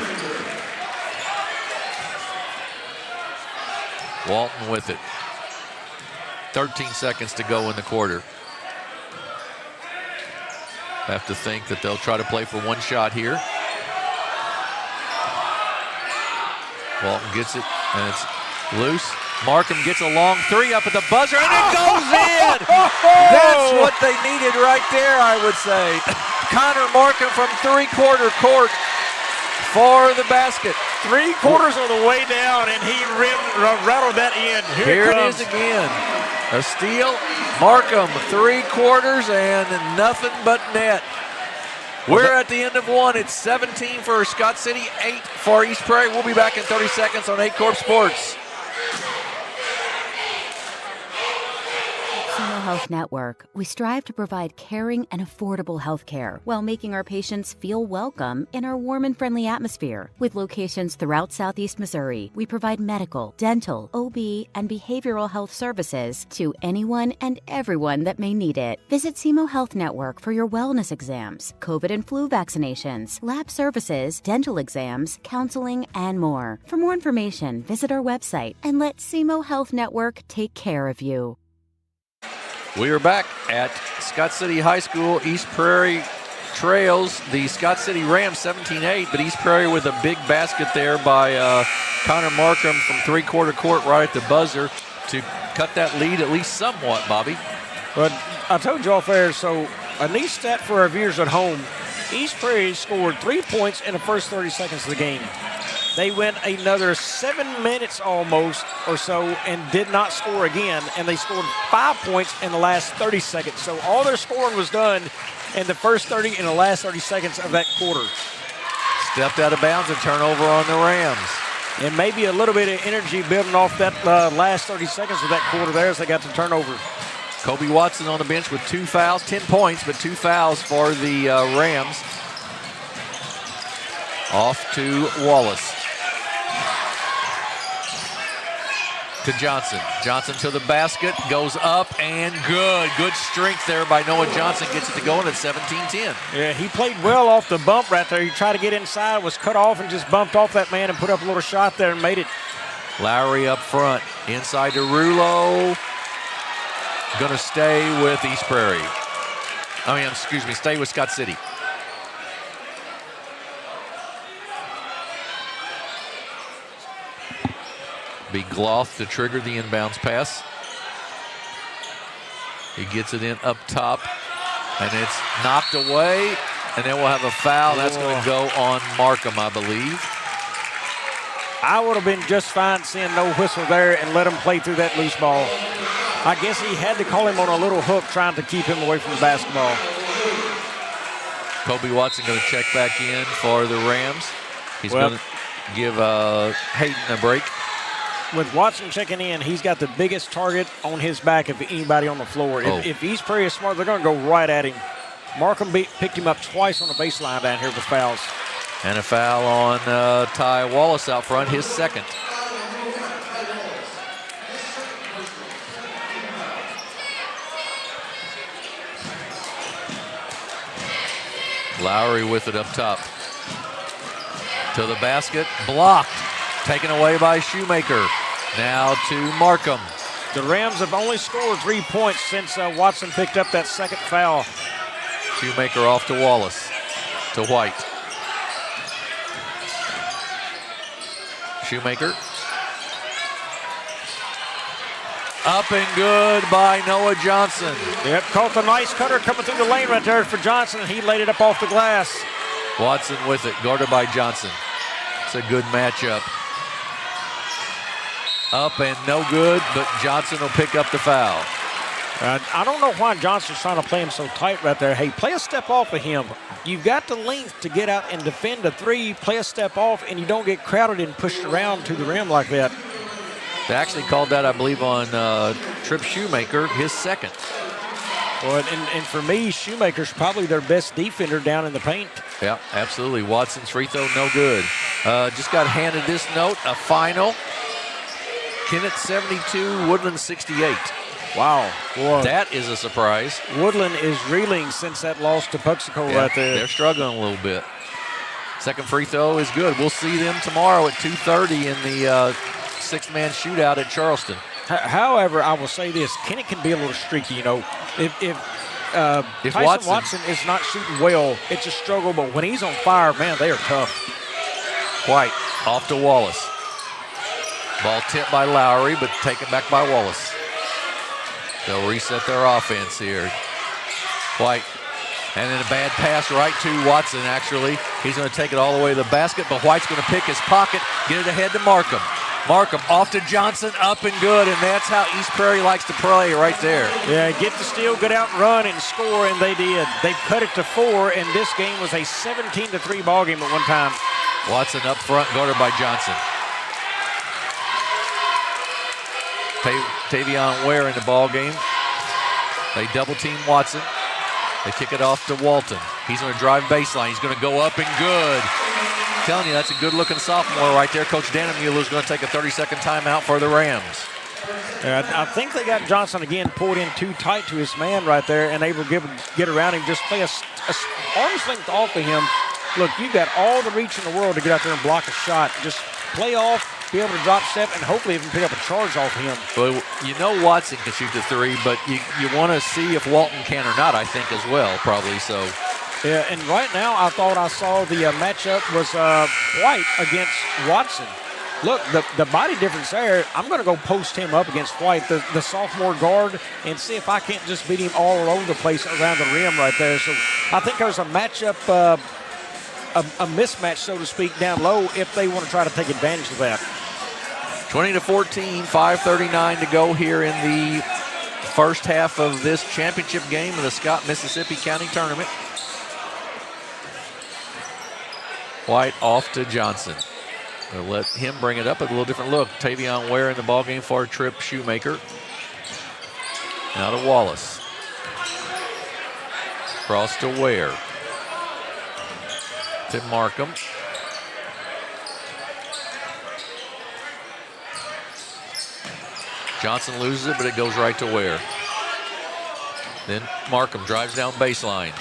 Walton with it. 13 seconds to go in the quarter. Have to think that they'll try to play for one shot here. Walton gets it, and it's loose. Markham gets a long three up at the buzzer, and it goes in! That's what they needed right there, I would say. Connor Markham from three-quarter court for the basket. 3/4 of the way down, and he rattled that in. Here it is again. A steal. Markham, 3/4 and nothing but net. We're at the end of one. It's 17 for Scott City, 8 for East Prairie. We'll be back in 30 seconds on Aycorp Sports. Semo Health Network, we strive to provide caring and affordable health care while making our patients feel welcome in our warm and friendly atmosphere. With locations throughout Southeast Missouri, we provide medical, dental, OB, and behavioral health services to anyone and everyone that may need it. Visit Semo Health Network for your wellness exams, COVID and flu vaccinations, lab services, dental exams, counseling, and more. For more information, visit our website and let Semo Health Network take care of you. We are back at Scott City High School. East Prairie trails the Scott City Rams 17-8, but East Prairie with a big basket there by Connor Markham from three-quarter court right at the buzzer to cut that lead at least somewhat, Bobby. But I told you off air, so a neat stat for our viewers at home. East Prairie scored 3 points in the first 30 seconds of the game. They went another 7 minutes almost or so and did not score again, and they scored 5 points in the last 30 seconds. So all their scoring was done in the first 30 and the last 30 seconds of that quarter. Stepped out of bounds and turnover on the Rams. And maybe a little bit of energy building off that last 30 seconds of that quarter there as they got the turnover. Kobe Watson on the bench with 2 fouls, 10 points, but 2 fouls for the Rams. Off to Wallace. To Johnson. Johnson to the basket, goes up and good. Good strength there by Noah Johnson. Gets it to go in at 17-10. Yeah, he played well off the bump right there. He tried to get inside, was cut off and just bumped off that man and put up a little shot there and made it. Lowry up front. Inside to Rulo. Gonna stay with East Prairie. Stay with Scott City. Be Gloth to trigger the inbounds pass. He gets it in up top, and it's knocked away, and then we'll have a foul. That's going to go on Markham, I believe. I would have been just fine seeing no whistle there and let him play through that loose ball. I guess he had to call him on a little hook trying to keep him away from the basketball. Kobe Watson going to check back in for the Rams. He's going to give Hayden a break. With Watson checking in, he's got the biggest target on his back of anybody on the floor. If East Prairie is smart, they're going to go right at him. Markham picked him up twice on the baseline down here with fouls. And a foul on Ty Wallace out front, his second. Lowry with it up top. To the basket, blocked. Taken away by Shoemaker. Now to Markham. The Rams have only scored 3 points since Watson picked up that second foul. Shoemaker off to Wallace. To White. Shoemaker. Up and good by Noah Johnson. Yep, caught the nice cutter coming through the lane right there for Johnson. He laid it up off the glass. Watson with it, guarded by Johnson. It's a good matchup. Up and no good, but Johnson will pick up the foul. I don't know why Johnson's trying to play him so tight right there. Hey, play a step off of him. You've got the length to get out and defend a three, play a step off, and you don't get crowded and pushed around to the rim like that. They actually called that, I believe, on Trip Shoemaker, his second. Well, and for me, Shoemaker's probably their best defender down in the paint. Yeah, absolutely. Watson's free throw, no good. Just got handed this note, a final. Kennett 72, Woodland 68. Wow. Boy. That is a surprise. Woodland is reeling since that loss to Puxico right there. They're struggling a little bit. Second free throw is good. We'll see them tomorrow at 2:30 in the six-man shootout at Charleston. However, I will say this. Kennett can be a little streaky, you know. If Tyson Watson is not shooting well, it's a struggle. But when he's on fire, man, they are tough. White off to Wallace. Ball tipped by Lowry, but taken back by Wallace. They'll reset their offense here. White. And then a bad pass right to Watson, actually. He's going to take it all the way to the basket, but White's going to pick his pocket, get it ahead to Markham. Markham off to Johnson, up and good, and that's how East Prairie likes to play right there. Yeah, get the steal, get out, run, and score, and they did. They've cut it to 4, and this game was a 17-3 ball game at one time. Watson up front, guarded by Johnson. Tavion Ware in the ball game. They double team Watson. They kick it off to Walton. He's going to drive baseline. He's going to go up and good. I'm telling you, that's a good-looking sophomore right there. Coach Danemuller is going to take a 30-second timeout for the Rams. I think they got Johnson again pulled in too tight to his man right there and able to get around him. Just play a arm's length off of him. Look, you've got all the reach in the world to get out there and block a shot. Just play off, be able to drop step, and hopefully even pick up a charge off him. Well, you know Watson can shoot the three, but you want to see if Walton can or not, I think, as well, probably. So. Yeah, and right now I thought I saw the matchup was White against Watson. Look, the body difference there, I'm going to go post him up against White, the sophomore guard, and see if I can't just beat him all over the place around the rim right there. So I think there's a matchup, a mismatch, so to speak, down low if they want to try to take advantage of that. 20-14, 5:39 to go here in the first half of this championship game of the Scott Mississippi County Tournament. White off to Johnson. They'll let him bring it up with a little different look. Tavion Ware in the ballgame for Trip Shoemaker. Now to Wallace. Cross to Ware. To Markham. Johnson loses it, but it goes right to Ware. Then Markham drives down baseline.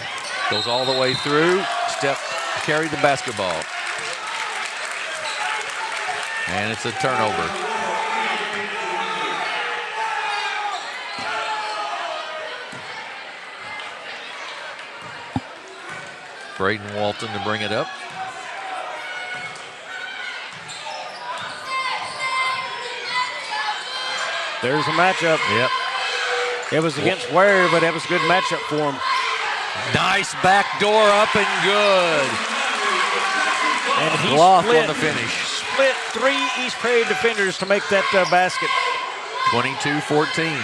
Goes all the way through. Carried the basketball. And it's a turnover. Braden Walton to bring it up. There's a matchup. Yep. It was against Ware, but it was a good matchup for him. Nice back door up and good. And he Block on the finish. Split 3 East Prairie defenders to make that basket. 22-14.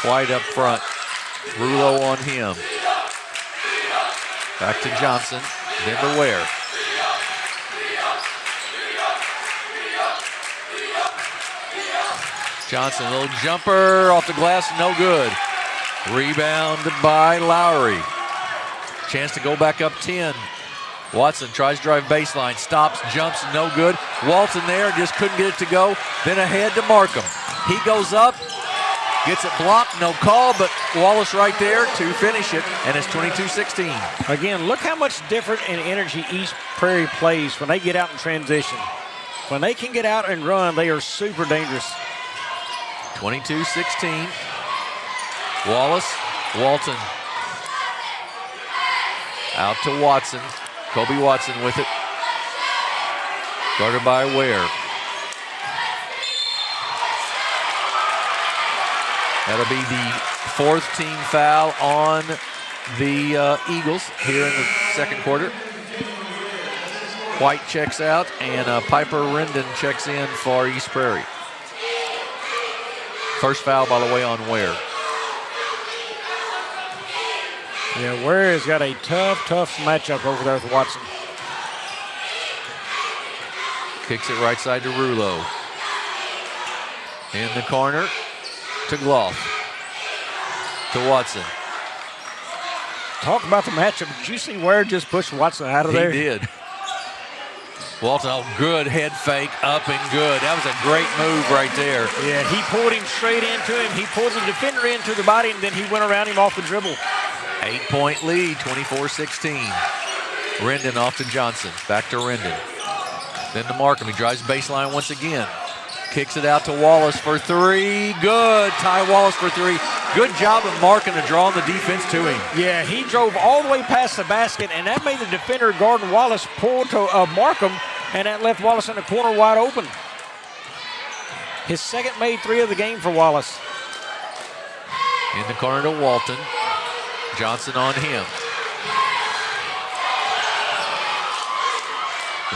White up front. Rulo on him. Back to Johnson. Then to Ware. Johnson, a little jumper off the glass, no good. Rebounded by Lowry. Chance to go back up 10. Watson tries to drive baseline, stops, jumps, no good. Walton there, just couldn't get it to go. Then ahead to Markham. He goes up, Gets it blocked, no call, but Wallace right there to finish it, and it's 22-16. Again, look how much different in energy East Prairie plays when they get out in transition. When they can get out and run, they are super dangerous. 22-16. Wallace, Walton. Out to Watson. Kobe Watson with it. Guarded by Ware. That'll be the 4th team foul on the Eagles here in the second quarter. White checks out, and Piper Rendon checks in for East Prairie. First foul, by the way, on Ware. Yeah, Ware has got a tough matchup over there with Watson. Kicks it right side to Rulo. In the corner to Gloff. To Watson. Talk about the matchup. Did you see Ware just push Watson out of there? He did. Walton, oh, good head fake, up and good. That was a great move right there. Yeah, he pulled him straight into him. He pulled the defender into the body, and then he went around him off the dribble. 8-point lead, 24-16. Rendon off to Johnson. Back to Rendon. Then to Markham. He drives baseline once again. Kicks it out to Wallace for three. Good. Ty Wallace for three. Good job of Markham to draw the defense to him. Yeah, he drove all the way past the basket, and that made the defender, Gordon Wallace, pull to Markham, and that left Wallace in the corner wide open. His second made three of the game for Wallace. In the corner to Walton. Johnson on him.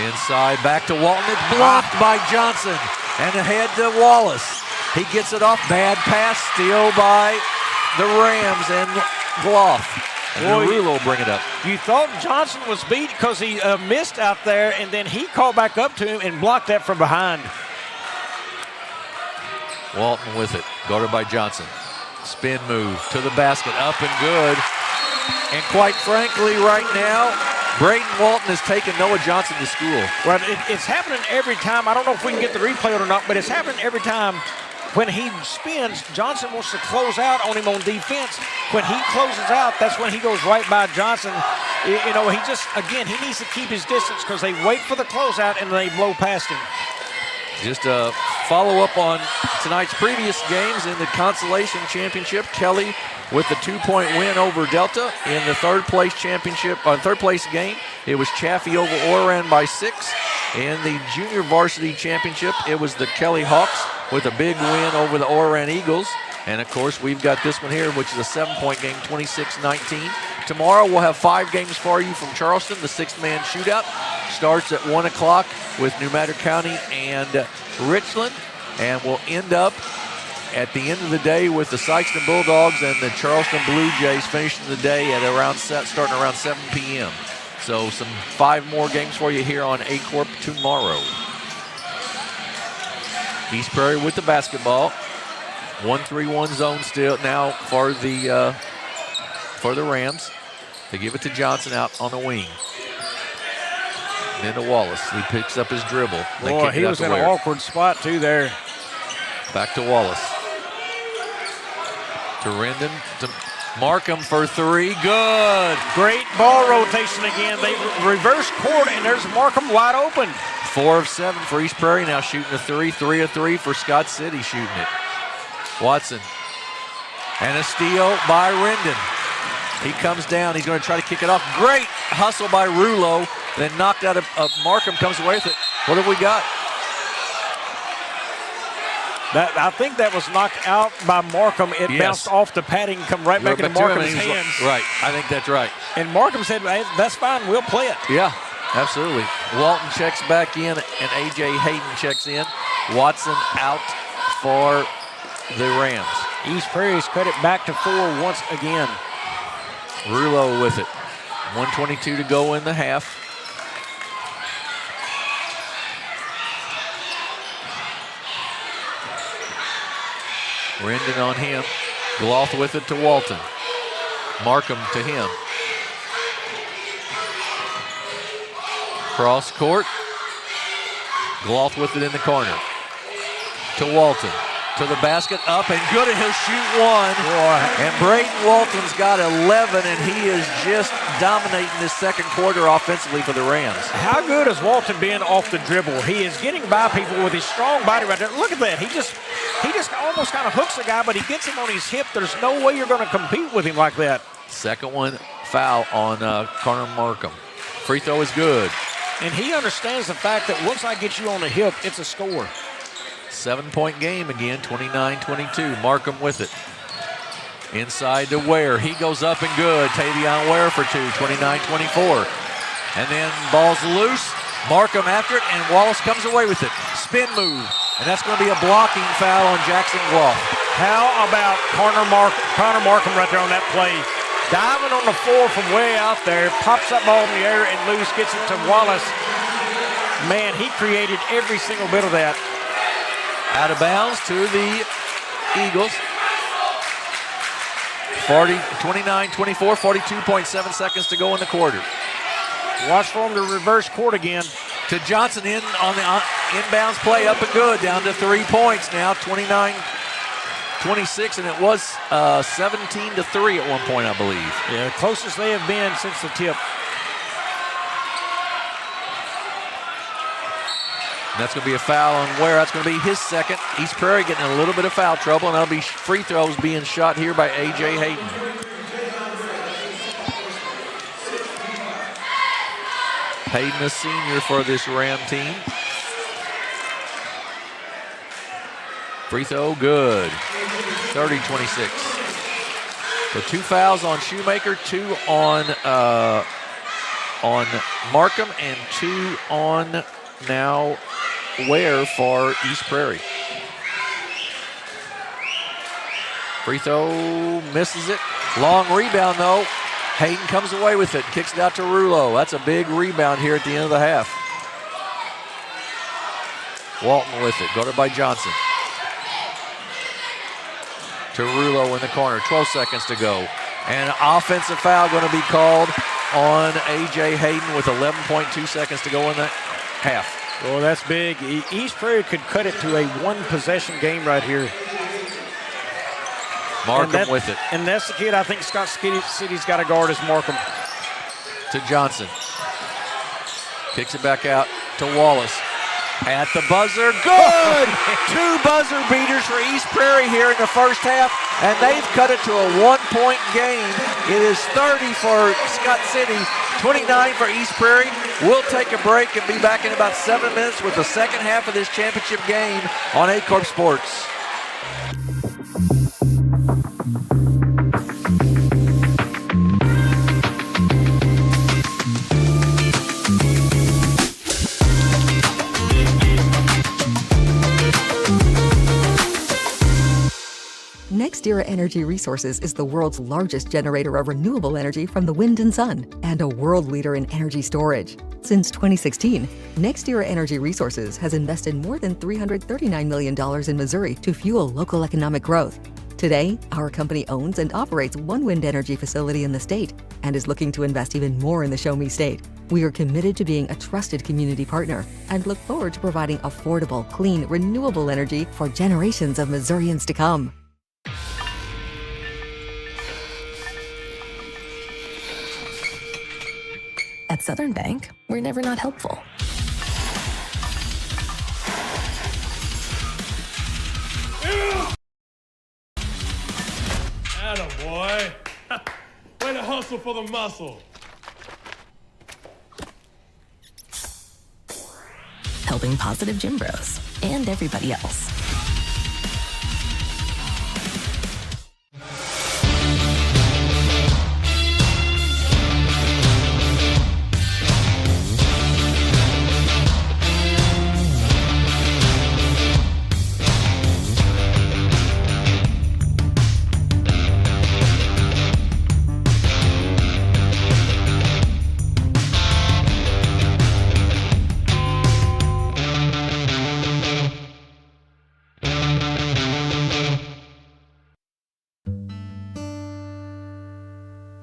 Inside, back to Walton. It's blocked by Johnson. And ahead to Wallace. He gets it off. Bad pass, steal by the Rams and Gloff. And Rulo will bring it up. You thought Johnson was beat because he missed out there, and then he called back up to him and blocked that from behind. Walton with it, guarded by Johnson. Spin move to the basket, up and good. And quite frankly, right now, Braden Walton has taken Noah Johnson to school. Well, it's happening every time. I don't know if we can get the replay or not, but it's happening every time. When he spins, Johnson wants to close out on him on defense. When he closes out, that's when he goes right by Johnson. You know, he just, again, he needs to keep his distance because they wait for the closeout and they blow past him. Just a follow-up on tonight's previous games in the Consolation Championship. Kelly with the 2-point win over Delta in the third place game. It was Chaffee over Oran by 6. In the Junior Varsity Championship, it was the Kelly Hawks with a big win over the Oran Eagles. And of course, we've got this one here, which is a 7-point game, 26-19. Tomorrow we'll have 5 games for you from Charleston. The 6-man shootout starts at 1 o'clock with New Madrid County and Richland. And we'll end up at the end of the day with the Sykeston Bulldogs and the Charleston Blue Jays finishing the day at starting around 7 p.m. So some 5 more games for you here on Aycorp tomorrow. East Prairie with the basketball. 1-3-1 zone still now for the Rams. They give it to Johnson out on the wing. And then to Wallace. He picks up his dribble. Boy, he was in an awkward spot too there. Back to Wallace. To Rendon. To Markham for three. Good. Great ball rotation again. They reverse court, and there's Markham wide open. 4 of 7 for East Prairie now shooting a 3. 3 of 3 for Scott City shooting it. Watson. And a steal by Rendon. He comes down. He's going to try to kick it off. Great hustle by Rulo. Then knocked out of Markham, comes away with it. What have we got? I think that was knocked out by Markham. It bounced off the padding, come right back into Markham's hands. Right, I think that's right. And Markham said, hey, that's fine, we'll play it. Yeah, absolutely. Walton checks back in, and A.J. Hayden checks in. Watson out for the Rams. East Prairie's cut it back to 4 once again. Rulo with it. 1:22 to go in the half. Rendon on him. Gloff with it to Walton. Markham to him. Cross court. Gloff with it in the corner. To Walton. to the basket, up and good, and he'll shoot one. And Braden Walton's got 11, and he is just dominating this second quarter offensively for the Rams. How good has Walton been off the dribble? He is getting by people with his strong body right there. Look at that. He just almost kind of hooks the guy, but he gets him on his hip. There's no way you're going to compete with him like that. Second one foul on Connor Markham. Free throw is good. And he understands the fact that once I get you on the hip, it's a score. 7-point game again, 29-22. Markham with it. Inside to Ware. He goes up and good. Tavion Ware for two, 29-24. And then ball's loose. Markham after it, and Wallace comes away with it. Spin move. And that's going to be a blocking foul on Jackson Gloff. How about Connor Markham right there on that play? Diving on the floor from way out there, pops that ball in the air, and loose, gets it to Wallace. Man, he created every single bit of that. Out of bounds to the Eagles. 29-24, 42.7 seconds to go in the quarter. Watch for him to reverse court again. To Johnson in on the inbounds play, up and good, down to 3 points now, 29-26, and it was 17-3 at one point, I believe. Yeah, the closest they have been since the tip. And that's going to be a foul on Ware. That's going to be his second. East Prairie getting a little bit of foul trouble, and that'll be free throws being shot here by A.J. Hayden. Hayden, a senior for this Ram team. Free throw, good. 30-26. So 2 fouls on Shoemaker, 2 on Markham, and 2 on now Ware for East Prairie. Free throw, misses it. Long rebound though. Hayden comes away with it, kicks it out to Rulo. That's a big rebound here at the end of the half. Walton with it, guarded by Johnson. To Rulo in the corner, 12 seconds to go. And an offensive foul going to be called on A.J. Hayden with 11.2 seconds to go in the half. Well, that's big. East Prairie could cut it to a one-possession game right here. Markham with it. And that's the kid I think Scott City's got to guard is Markham. To Johnson. Kicks it back out to Wallace. At the buzzer, good! 2 buzzer beaters for East Prairie here in the first half, and they've cut it to a 1-point game. It is 30 for Scott City, 29 for East Prairie. We'll take a break and be back in about 7 minutes with the second half of this championship game on Aycorp Sports. NextEra Energy Resources is the world's largest generator of renewable energy from the wind and sun, and a world leader in energy storage. Since 2016, NextEra Energy Resources has invested more than $339 million in Missouri to fuel local economic growth. Today, our company owns and operates one wind energy facility in the state and is looking to invest even more in the Show Me State. We are committed to being a trusted community partner and look forward to providing affordable, clean, renewable energy for generations of Missourians to come. At Southern Bank, we're never not helpful. Attaboy. Way to hustle for the muscle. Helping positive gym bros and everybody else.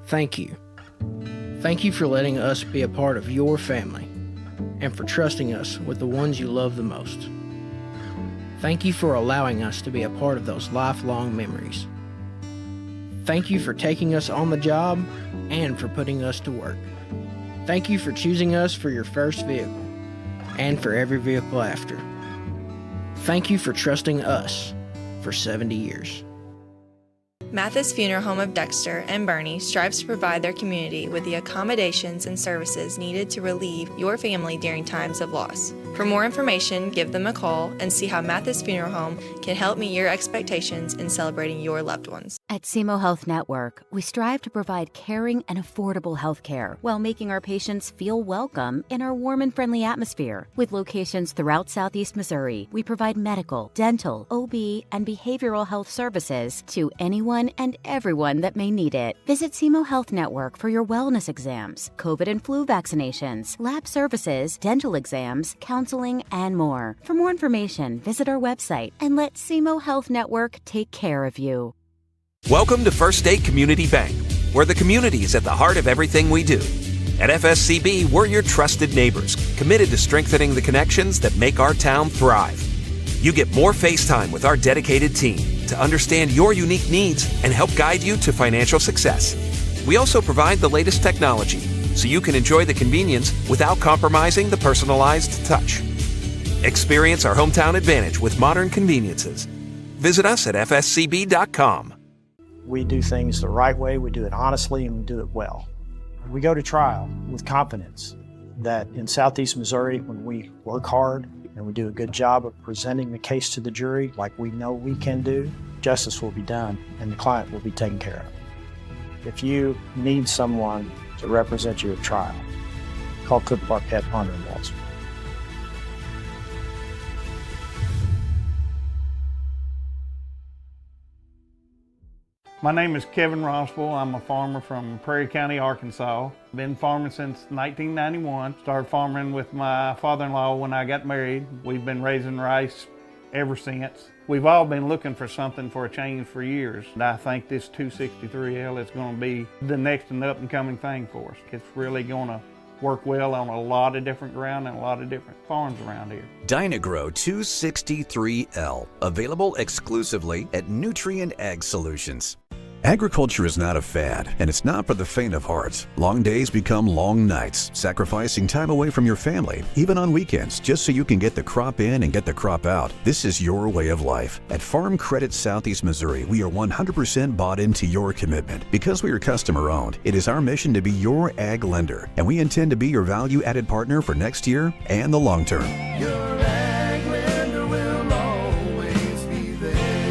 Thank you. Thank you for letting us be a part of your family and for trusting us with the ones you love the most. Thank you for allowing us to be a part of those lifelong memories. Thank you for taking us on the job and for putting us to work. Thank you for choosing us for your first vehicle and for every vehicle after. Thank you for trusting us for 70 years. Mathis Funeral Home of Dexter and Bernie strives to provide their community with the accommodations and services needed to relieve your family during times of loss. For more information, give them a call and see how Mathis Funeral Home can help meet your expectations in celebrating your loved ones. At Semo Health Network, we strive to provide caring and affordable health care while making our patients feel welcome in our warm and friendly atmosphere. With locations throughout Southeast Missouri, we provide medical, dental, OB, and behavioral health services to anyone and everyone that may need it. Visit Semo Health Network for your wellness exams, COVID and flu vaccinations, lab services, dental exams, counseling, and more. For more information, visit our website and let Semo Health Network take care of you. Welcome to First State Community Bank, where the community is at the heart of everything we do. At FSCB, we're your trusted neighbors, committed to strengthening the connections that make our town thrive. You get more face time with our dedicated team to understand your unique needs and help guide you to financial success. We also provide the latest technology so you can enjoy the convenience without compromising the personalized touch. Experience our hometown advantage with modern conveniences. Visit us at fscb.com. We do things the right way, we do it honestly, and we do it well. We go to trial with confidence that in Southeast Missouri, when we work hard and we do a good job of presenting the case to the jury like we know we can do, justice will be done and the client will be taken care of. If you need someone to represent you at trial, call Cook, Barkett, Ponder, and Walter. My name is Kevin Rossville. I'm a farmer from Prairie County, Arkansas. Been farming since 1991. Started farming with my father-in-law when I got married. We've been raising rice ever since. We've all been looking for something for a change for years. And I think this 263L is going to be the next and up and coming thing for us. It's really going to work well on a lot of different ground and a lot of different farms around here. Dynagrow 263L, available exclusively at Nutrien Ag Solutions. Agriculture is not a fad, and it's not for the faint of heart. Long days become long nights, sacrificing time away from your family, even on weekends, just so you can get the crop in and get the crop out. This is your way of life. At Farm Credit Southeast Missouri, we are 100% bought into your commitment. Because we are customer-owned, it is our mission to be your ag lender, and we intend to be your value-added partner for next year and the long term. Your ag lender will always be there.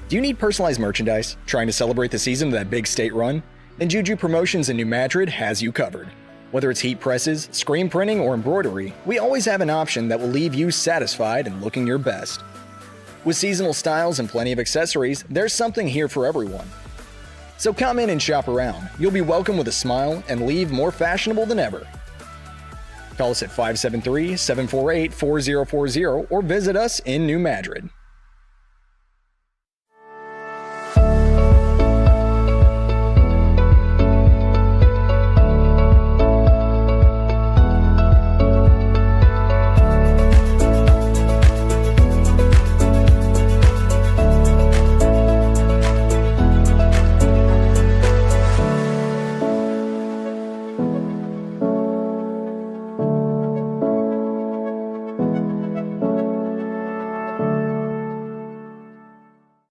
Do you need personalized merchandise? Trying to celebrate the season of that big state run? Then Juju Promotions in New Madrid has you covered. Whether it's heat presses, screen printing, or embroidery, we always have an option that will leave you satisfied and looking your best. With seasonal styles and plenty of accessories, there's something here for everyone. So come in and shop around. You'll be welcome with a smile and leave more fashionable than ever. Call us at 573-748-4040 or visit us in New Madrid.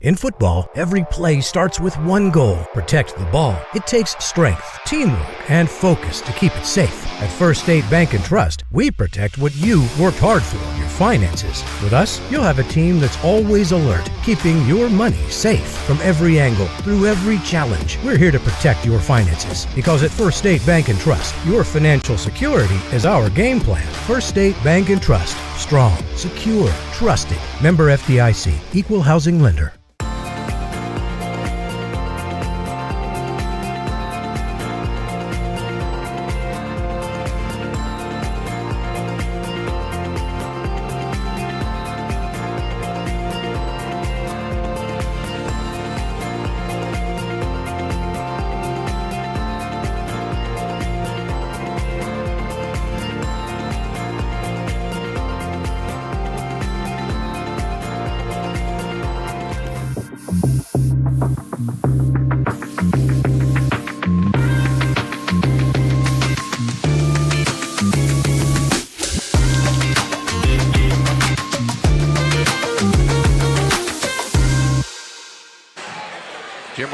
In football, every play starts with one goal: protect the ball. It takes strength, teamwork, and focus to keep it safe. At First State Bank and Trust, we protect what you worked hard for, your finances. With us, you'll have a team that's always alert, keeping your money safe from every angle, through every challenge. We're here to protect your finances, because at First State Bank and Trust, your financial security is our game plan. First State Bank and Trust. Strong, secure, trusted. Member FDIC. Equal housing lender.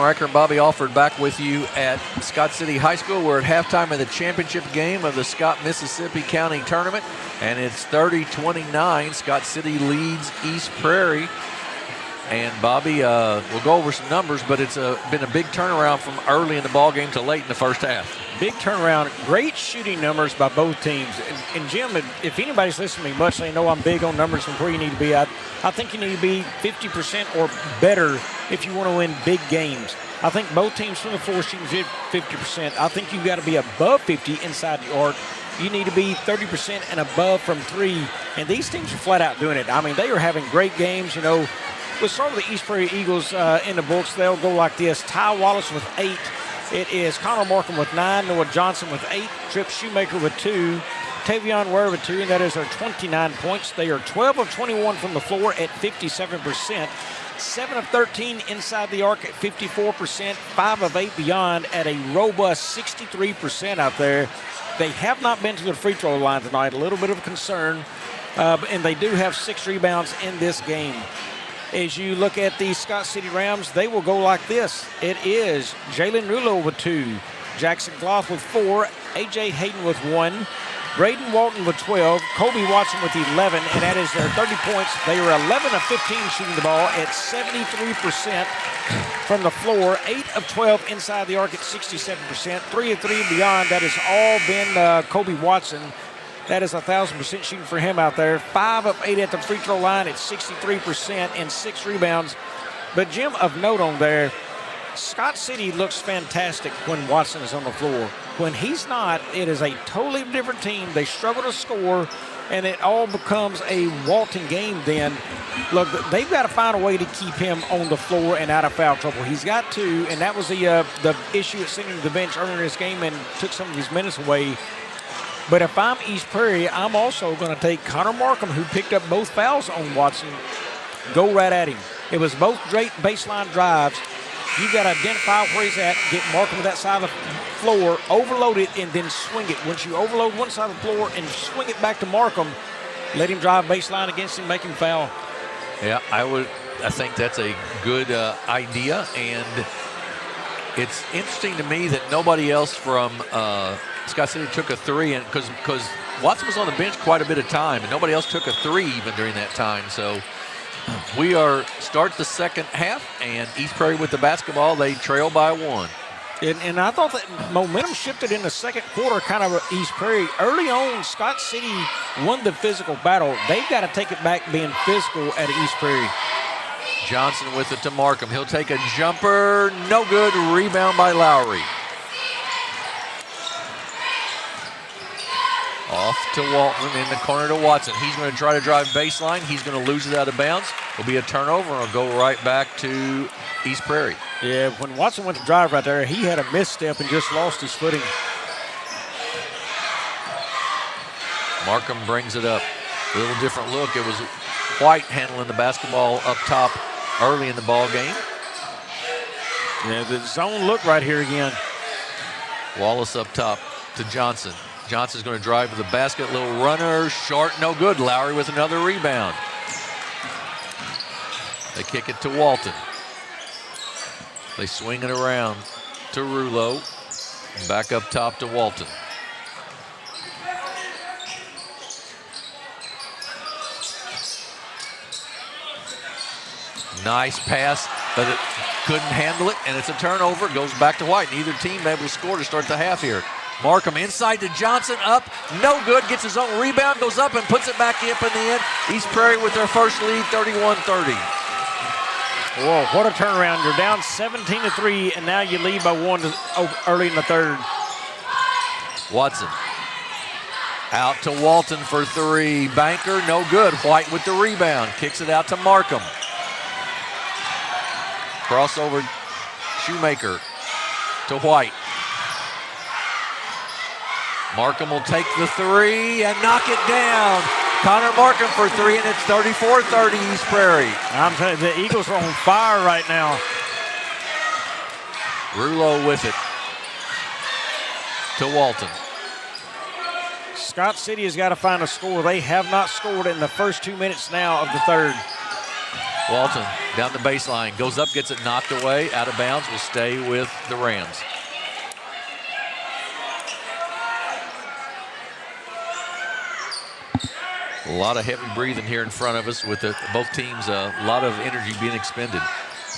Riker and Bobby Alford back with you at Scott City High School. We're at halftime of the championship game of the Scott Mississippi County Tournament, and it's 30-29. Scott City leads East Prairie. And Bobby, we'll go over some numbers, but it's been a big turnaround from early in the ball game to late in the first half. Big turnaround, great shooting numbers by both teams. And Jim, if anybody's listening to me much, they know I'm big on numbers and where you need to be. I think you need to be 50% or better if you want to win big games. I think both teams from the floor shooting 50%. I think you've got to be above 50 inside the arc. You need to be 30% and above from three. And these teams are flat out doing it. I mean, they are having great games. You know, we'll start with the East Prairie Eagles in the books. They'll go like this. Ty Wallace with 8. It is Connor Markham with 9, Noah Johnson with 8, Trip Shoemaker with 2, Tavion Ware with 2, and that is our 29 points. They are 12 of 21 from the floor at 57%, 7 of 13 inside the arc at 54%, 5 of 8 beyond at a robust 63% out there. They have not been to the free throw line tonight, a little bit of a concern, and they do have 6 rebounds in this game. As you look at the Scott City Rams, they will go like this. It is Jalen Rulo with 2, Jackson Gloth with 4, A.J. Hayden with 1, Braden Walton with 12, Kobe Watson with 11, and that is their 30 points. They are 11 of 15 shooting the ball at 73% from the floor, 8 of 12 inside the arc at 67%, 3 of 3 beyond. That has all been Kobe Watson. That is 1,000% shooting for him out there. 5 of 8 at the free throw line at 63% and 6 rebounds. But Jim, of note on there, Scott City looks fantastic when Watson is on the floor. When he's not, it is a totally different team. They struggle to score, and it all becomes a Walton game then. Look, they've got to find a way to keep him on the floor and out of foul trouble. He's got to, and that was the issue at sending him to the bench earlier in this game and took some of his minutes away. But if I'm East Prairie, I'm also going to take Connor Markham, who picked up both fouls on Watson, go right at him. It was both great baseline drives. You got to identify where he's at, get Markham to that side of the floor, overload it, and then swing it. Once you overload one side of the floor and swing it back to Markham, let him drive baseline against him, make him foul. Yeah, I think that's a good idea, and it's interesting to me that nobody else from Scott City took a 3, and because Watson was on the bench quite a bit of time, and nobody else took a 3 even during that time. So we start the second half, and East Prairie with the basketball. They trail by 1. And I thought that momentum shifted in the second quarter, kind of East Prairie. Early on, Scott City won the physical battle. They've got to take it back being physical at East Prairie. Johnson with it to Markham. He'll take a jumper. No good. Rebound by Lowry. Off to Walton in the corner to Watson. He's going to try to drive baseline. He's going to lose it out of bounds. It'll be a turnover, and it'll go right back to East Prairie. Yeah, when Watson went to drive right there, he had a misstep and just lost his footing. Markham brings it up. A little different look. It was White handling the basketball up top early in the ball game. Yeah, the zone look right here again. Wallace up top to Johnson. Johnson's going to drive to the basket. Little runner, short, no good. Lowry with another rebound. They kick it to Walton. They swing it around to Rulo. Back up top to Walton. Nice pass, but it couldn't handle it, and it's a turnover. It goes back to White. Neither team able to score to start the half here. Markham inside to Johnson, up, no good, gets his own rebound, goes up and puts it back up in the end. East Prairie with their first lead, 31-30. Whoa, what a turnaround. You're down 17-3, and now you lead by 1 early in the third. Watson out to Walton for 3. Banker, no good. White with the rebound, kicks it out to Markham. Crossover, Shoemaker to White. Markham will take the 3 and knock it down. Connor Markham for 3, and it's 34-30 East Prairie. I'm telling you, the Eagles are on fire right now. Rulo with it to Walton. Scott City has got to find a score. They have not scored in the first 2 minutes now of the third. Walton down the baseline, goes up, gets it knocked away, out of bounds, will stay with the Rams. A lot of heavy breathing here in front of us with both teams, a lot of energy being expended.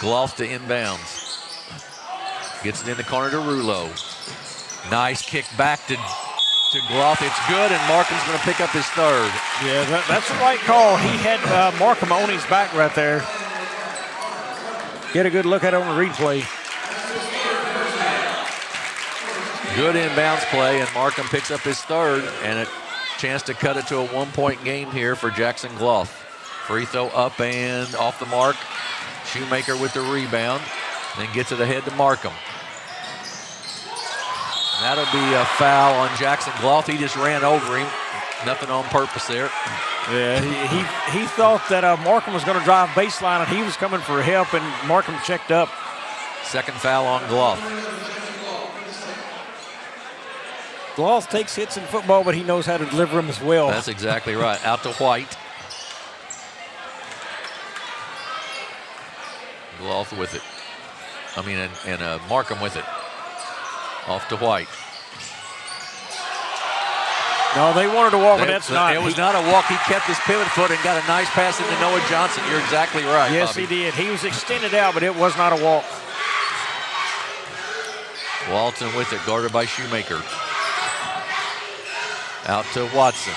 Gloff to inbounds. Gets it in the corner to Rulo. Nice kick back to Gloff. It's good, and Markham's going to pick up his third. Yeah, that's the right call. He had Markham on his back right there. Get a good look at it on the replay. Good inbounds play, and Markham picks up his third, and a chance to cut it to a one-point game here for Jackson Gloff. Free throw up and off the mark. Shoemaker with the rebound, then gets it ahead to Markham. That'll be a foul on Jackson Gloff. He just ran over him. Nothing on purpose there. Yeah, he thought that Markham was going to drive baseline, and he was coming for help, and Markham checked up. Second foul on Gloff. Gloff takes hits in football, but he knows how to deliver them as well. That's exactly right. Out to White. Gloff with it. And Markham with it. Off to White. No, they wanted to walk, but that's not. It was not a walk. He kept his pivot foot and got a nice pass into Noah Johnson. You're exactly right, Yes, Bobby. he did. He was extended out, but it was not a walk. Walton with it, guarded by Shoemaker. Out to Watson.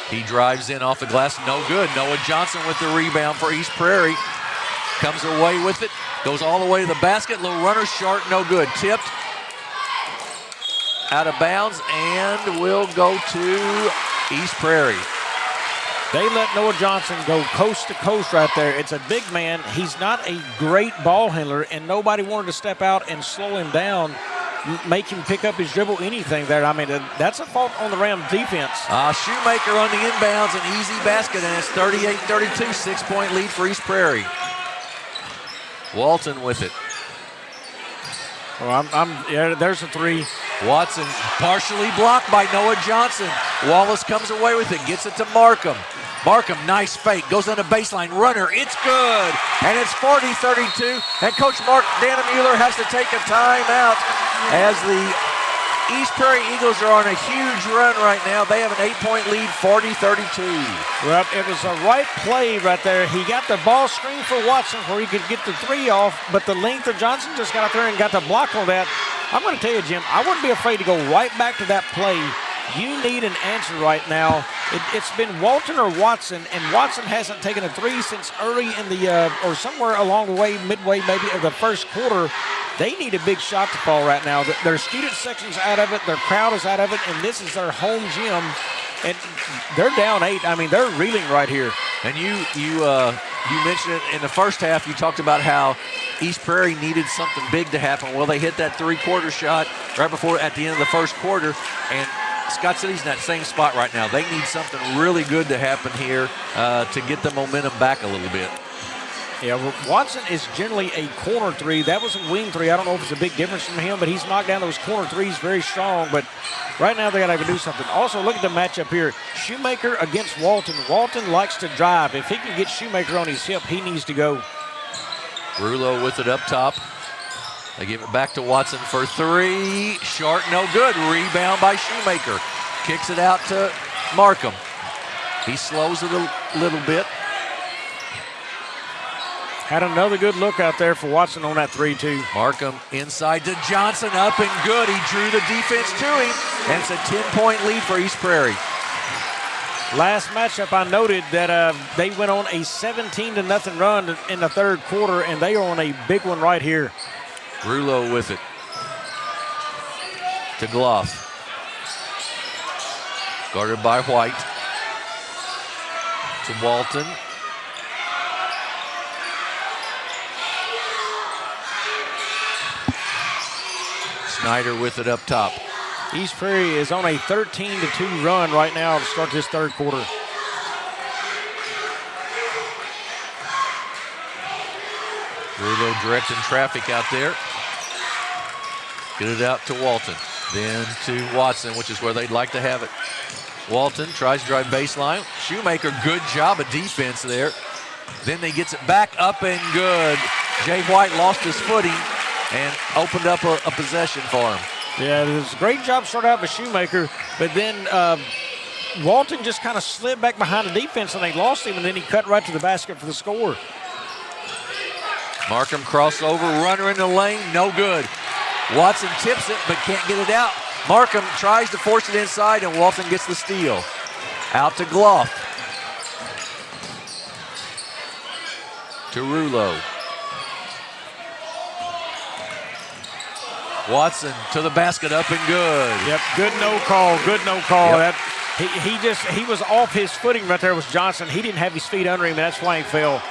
He drives in off the glass, no good. Noah Johnson with the rebound for East Prairie. Comes away with it, goes all the way to the basket. Little runner short, no good. Tipped. Out of bounds and will go to East Prairie. They let Noah Johnson go coast to coast right there. It's a big man. He's not a great ball handler, and nobody wanted to step out and slow him down, make him pick up his dribble, anything there. I mean, that's a fault on the Rams defense. Shoemaker on the inbounds, an easy basket, and it's 38-32, 6-point lead for East Prairie. Walton with it. Yeah, there's a three. Watson partially blocked by Noah Johnson. Wallace comes away with it, gets it to Markham. Markham, nice fake, goes on the baseline, runner, it's good. And it's 40-32, and Coach Mark Dannemuller has to take a timeout as the East Prairie Eagles are on a huge run right now. They have an 8-point lead, 40-32. Well, it was a right play right there. He got the ball screen for Watson where he could get the three off, but the length of Johnson just got out there and got the block on that. I'm going to tell you, Jim, I wouldn't be afraid to go right back to that play. You need an answer right now. It's been Walton or Watson, and Watson hasn't taken a three since early in the, or somewhere along the way, midway maybe of the first quarter. They need a big shot to fall right now. Their student section's out of it, their crowd is out of it, and this is their home gym. And they're down 8. I mean, they're reeling right here. And you mentioned it in the first half. You talked about how East Prairie needed something big to happen. Well, they hit that three-quarter shot right before at the end of the first quarter, and Scott City's in that same spot right now. They need something really good to happen here to get the momentum back a little bit. Yeah, well, Watson is generally a corner three. That was a wing three. I don't know if it's a big difference from him, but he's knocked down those corner threes very strong. But right now they got to do something. Also, look at the matchup here. Shoemaker against Walton. Walton likes to drive. If he can get Shoemaker on his hip, he needs to go. Rulo with it up top. They give it back to Watson for three. Short, no good. Rebound by Shoemaker. Kicks it out to Markham. He slows it a little bit. Had another good look out there for Watson on that 3-2. Markham inside to Johnson, up and good. He drew the defense to him, and it's a 10-point lead for East Prairie. Last matchup, I noted that they went on a 17-0 run in the third quarter, and they are on a big one right here. Rulo with it to Gloff. Guarded by White. To Walton. Snyder with it up top. East Prairie is on a 13-2 run right now to start this third quarter. Rulo directing traffic out there. Get it out to Walton. Then to Watson, which is where they'd like to have it. Walton tries to drive baseline. Shoemaker, good job of defense there. Then they gets it back up and good. Jay White lost his footing and opened up a possession for him. Yeah, it was a great job started out by Shoemaker, but then Walton just kind of slid back behind the defense and they lost him, and then he cut right to the basket for the score. Markham crossover, runner in the lane, no good. Watson tips it but can't get it out. Markham tries to force it inside and Walton gets the steal. Out to Gloff. To Rulo. Watson to the basket, up and good. Yep, good no call, good no call. Yep. He was off his footing right there with Johnson. He didn't have his feet under him, and that's why he fell.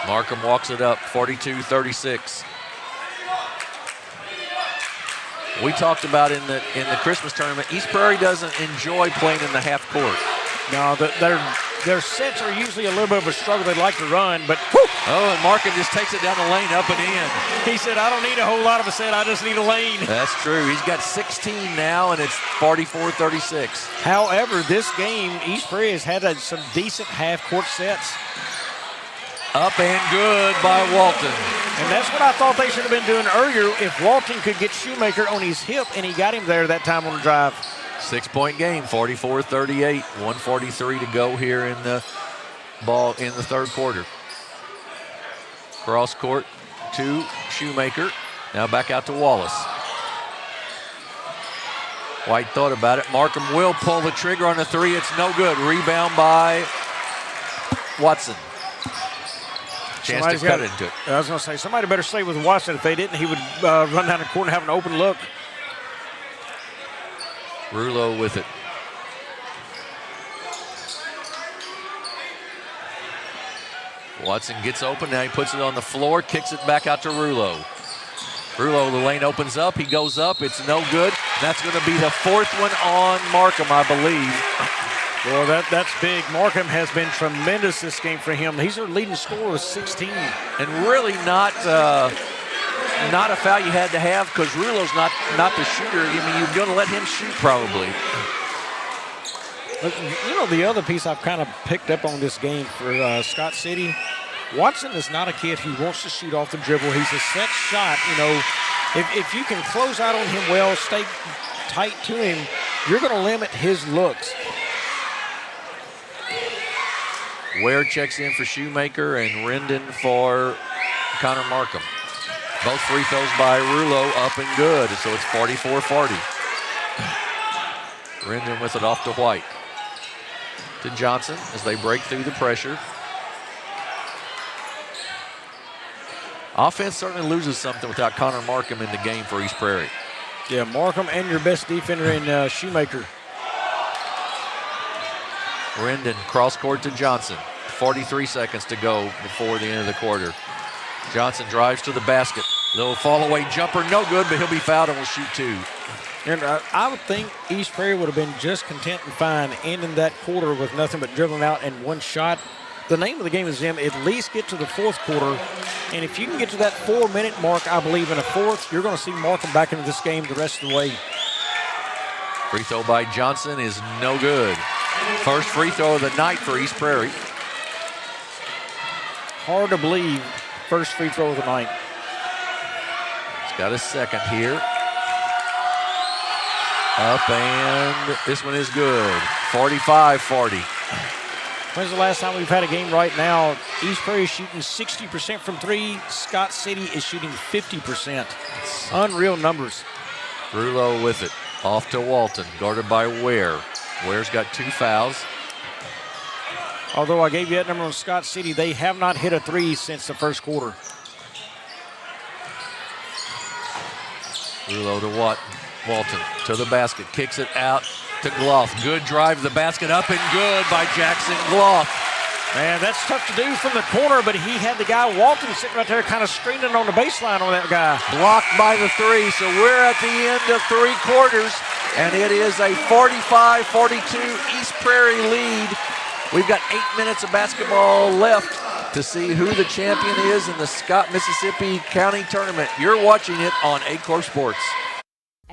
Markham walks it up, 42-36. We talked about in the Christmas tournament, East Prairie doesn't enjoy playing in the half court. No, their sets are usually a little bit of a struggle. They like to run, but and Markham just takes it down the lane, up and in. He said, I don't need a whole lot of a set, I just need a lane. That's true. He's got 16 now, and it's 44-36. However, this game, East Prairie has had some decent half-court sets. Up and good by Walton. And that's what I thought they should have been doing earlier if Walton could get Shoemaker on his hip, and he got him there that time on the drive. 6-point game, 44-38. 1:43 to go here in the ball in the third quarter. Cross court to Shoemaker. Now back out to Wallace. White thought about it. Markham will pull the trigger on the three. It's no good. Rebound by Watson. Chance to cut into it. I was going to say, somebody better stay with Watson. If they didn't, he would run down the court and have an open look. Rulo with it. Watson gets open. Now he puts it on the floor, kicks it back out to Rulo. Rulo, the lane opens up. He goes up. It's no good. That's going to be the fourth one on Markham, I believe. Well, that's big. Markham has been tremendous this game for him. He's their leading scorer with 16. And really not a foul you had to have because Rulo's not the shooter. I mean, you're going to let him shoot probably. You know, the other piece I've kind of picked up on this game for Scott City, Watson is not a kid who wants to shoot off the dribble. He's a set shot. You know, if you can close out on him well, stay tight to him, you're going to limit his looks. Ware checks in for Shoemaker and Rendon for Connor Markham. Both free throws by Rulo up and good, so it's 44-40. Rendon with it off to White. To Johnson as they break through the pressure. Offense certainly loses something without Connor Markham in the game for East Prairie. Yeah, Markham and your best defender in Shoemaker. Rendon cross court to Johnson. 43 seconds to go before the end of the quarter. Johnson drives to the basket. Little fall away jumper, no good, but he'll be fouled and will shoot two. And I would think East Prairie would have been just content and fine ending that quarter with nothing but dribbling out and one shot. The name of the game is them at least get to the fourth quarter. And if you can get to that 4-minute mark, I believe in a fourth, you're going to see Markham back into this game the rest of the way. Free throw by Johnson is no good. First free throw of the night for East Prairie. Hard to believe, first free throw of the night. He's got a second here. Up and this one is good. 45-40. When's the last time we've had a game right now? East Prairie is shooting 60% from three. Scott City is shooting 50%. Unreal numbers. Rulo with it. Off to Walton, guarded by Ware. Ware's got 2 fouls. Although I gave you that number on Scott City, they have not hit a three since the first quarter. Rulo to Walton to the basket, kicks it out to Gloff. Good drive to the basket, up and good by Jackson Gloff. Man, that's tough to do from the corner, but he had the guy Walton sitting right there kind of screening on the baseline on that guy. Blocked by the three, so we're at the end of 3 quarters, and it is a 45-42 East Prairie lead. We've got 8 minutes of basketball left to see who the champion is in the Scott Mississippi County Tournament. You're watching it on Aycorp Sports.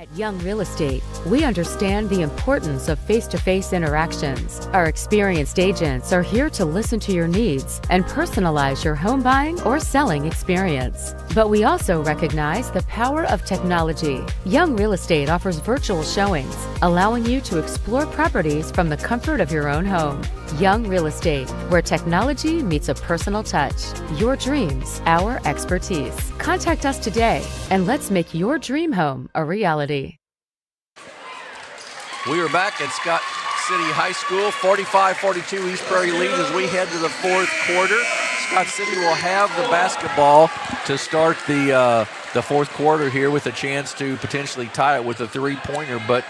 At Young Real Estate, we understand the importance of face-to-face interactions. Our experienced agents are here to listen to your needs and personalize your home buying or selling experience. But we also recognize the power of technology. Young Real Estate offers virtual showings, allowing you to explore properties from the comfort of your own home. Young Real Estate, where technology meets a personal touch. Your dreams, our expertise. Contact us today and let's make your dream home a reality. We are back at Scott City High School. 45-42 East Prairie lead as we head to the fourth quarter. Scott City will have the basketball to start the fourth quarter here with a chance to potentially tie it with a three-pointer, but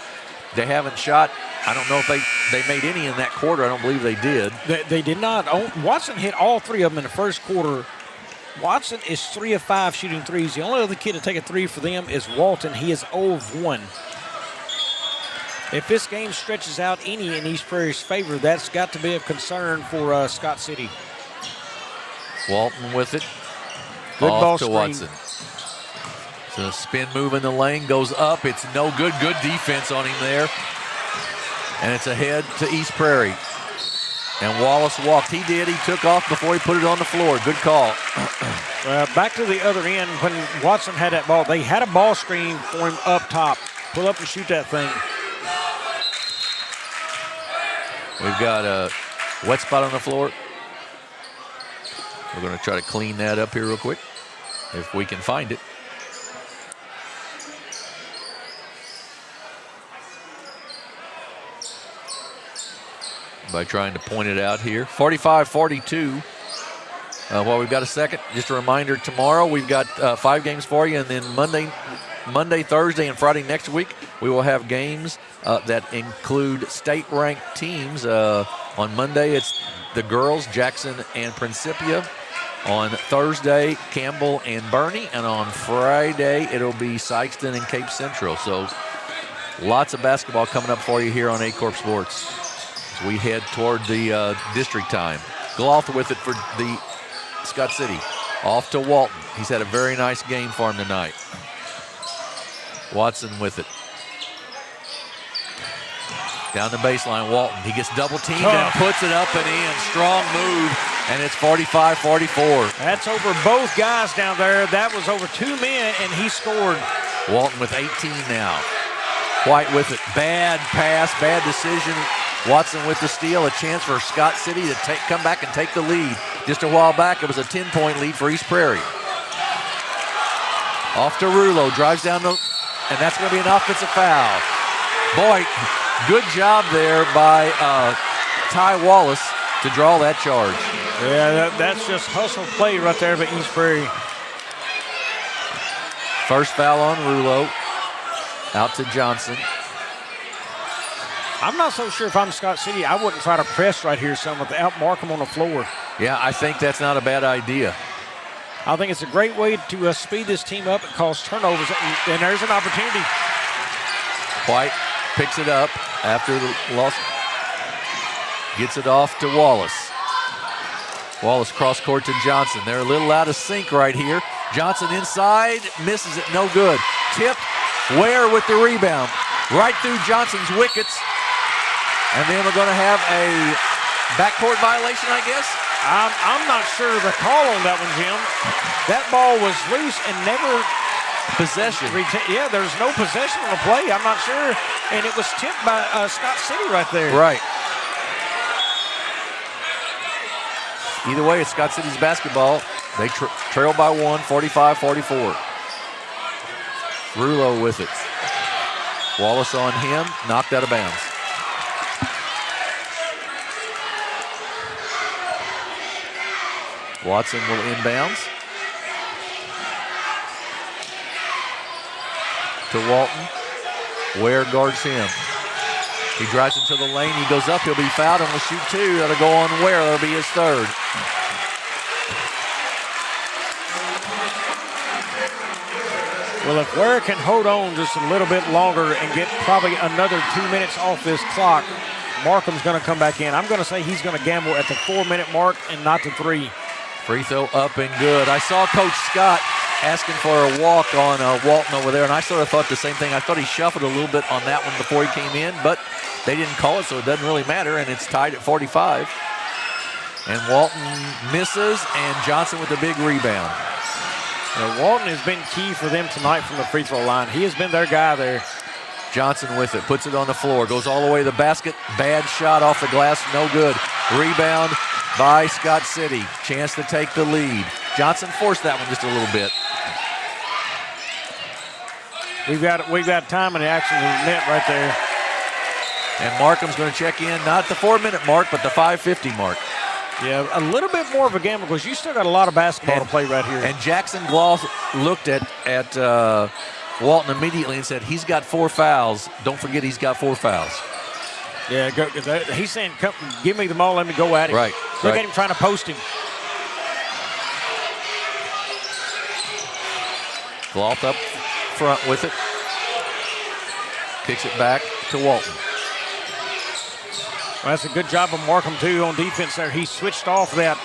they haven't shot. I don't know if they made any in that quarter. I don't believe they did. They did not. Watson hit all three of them in the first quarter. Watson is 3 of 5 shooting threes. The only other kid to take a three for them is Walton. He is 0 of 1. If this game stretches out any in East Prairie's favor, that's got to be a concern for Scott City. Walton with it. Good off ball to screen. Watson. So spin move in the lane, goes up. It's no good. Good defense on him there. And it's ahead to East Prairie. And Wallace walked. He did. He took off before he put it on the floor. Good call. Back to the other end, when Watson had that ball, they had a ball screen for him up top. Pull up and shoot that thing. We've got a wet spot on the floor. We're going to try to clean that up here real quick, if we can find it. By trying to point it out here. 45-42. While we've got a second, just a reminder, tomorrow we've got 5 games for you, and then Monday, Thursday, and Friday next week, we will have games that include state-ranked teams. On Monday, it's the girls, Jackson and Principia. On Thursday, Campbell and Bernie. And on Friday, it'll be Sykeston and Cape Central. So lots of basketball coming up for you here on Aycorp Sports as we head toward the district time. Glouth with it for the Scott City. Off to Walton. He's had a very nice game for him tonight. Watson with it. Down the baseline, Walton. He gets double teamed and puts it up and in. Strong move, and it's 45-44. That's over both guys down there. That was over 2 men, and he scored. Walton with 18 now. White with it. Bad pass, bad decision. Watson with the steal. A chance for Scott City to come back and take the lead. Just a while back, it was a 10-point lead for East Prairie. Off to Rulo. Drives down and that's going to be an offensive foul. Boy, good job there by Ty Wallace to draw that charge. Yeah, that's just hustle play right there by East Prairie. First foul on Rulo. Out to Johnson. I'm not so sure if I'm Scott City, I wouldn't try to press right here some without Markham on the floor. Yeah, I think that's not a bad idea. I think it's a great way to speed this team up and cause turnovers, and there's an opportunity. White picks it up after the loss. Gets it off to Wallace. Wallace cross court to Johnson. They're a little out of sync right here. Johnson inside, misses it, no good. Tipped, Ware with the rebound. Right through Johnson's wickets. And then we're going to have a backcourt violation, I guess. I'm not sure the call on that one, Jim. That ball was loose and never possession. Yeah, there's no possession on the play. I'm not sure. And it was tipped by Scott City right there. Right. Either way, it's Scott City's basketball. They trail by 1, 45-44. Rulo with it. Wallace on him, knocked out of bounds. Watson will inbounds. To Walton. Ware guards him. He drives into the lane. He goes up. He'll be fouled and will shoot 2. That'll go on Ware. That'll be his 3rd. Well, if Ware can hold on just a little bit longer and get probably another 2 minutes off this clock, Markham's going to come back in. I'm going to say he's going to gamble at the 4-minute mark and not the 3. Free throw up and good. I saw Coach Scott asking for a walk on Walton over there, and I sort of thought the same thing. I thought he shuffled a little bit on that one before he came in, but they didn't call it, so it doesn't really matter, and it's tied at 45. And Walton misses, and Johnson with a big rebound. Walton has been key for them tonight from the free throw line. He has been their guy there. Johnson with it, puts it on the floor, goes all the way to the basket. Bad shot off the glass, no good. Rebound by Scott City. Chance to take the lead. Johnson forced that one just a little bit. We've got time and the action in the net right there. And Markham's going to check in, not the 4-minute mark, but the 5:50 mark. Yeah, a little bit more of a gamble because you still got a lot of basketball to play right here. And Jackson Gloss looked at Walton immediately and said, he's got 4 fouls. Don't forget he's got 4 fouls. Yeah, he's saying, come, give me the ball, let me go at him. Right. Look at him trying to post him. Gloth up front with it. Kicks it back to Walton. Well, that's a good job of Markham, too, on defense there. He switched off that.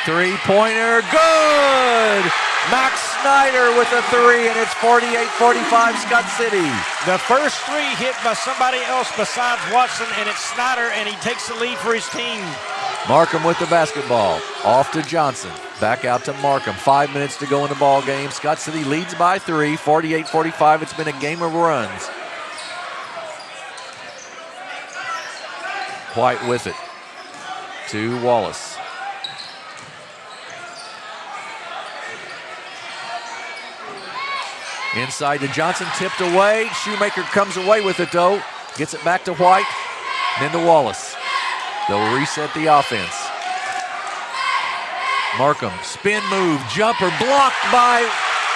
Three-pointer, good! Max Snyder with a 3, and it's 48-45 Scott City. The first 3 hit by somebody else besides Watson, and it's Snyder, and he takes the lead for his team. Markham with the basketball. Off to Johnson. Back out to Markham. 5 minutes to go in the ball game. Scott City leads by 3, 48-45. It's been a game of runs. White with it to Wallace. Inside to Johnson, tipped away. Shoemaker comes away with it though. Gets it back to White, then to Wallace. They'll reset the offense. Markham, spin move, jumper, blocked by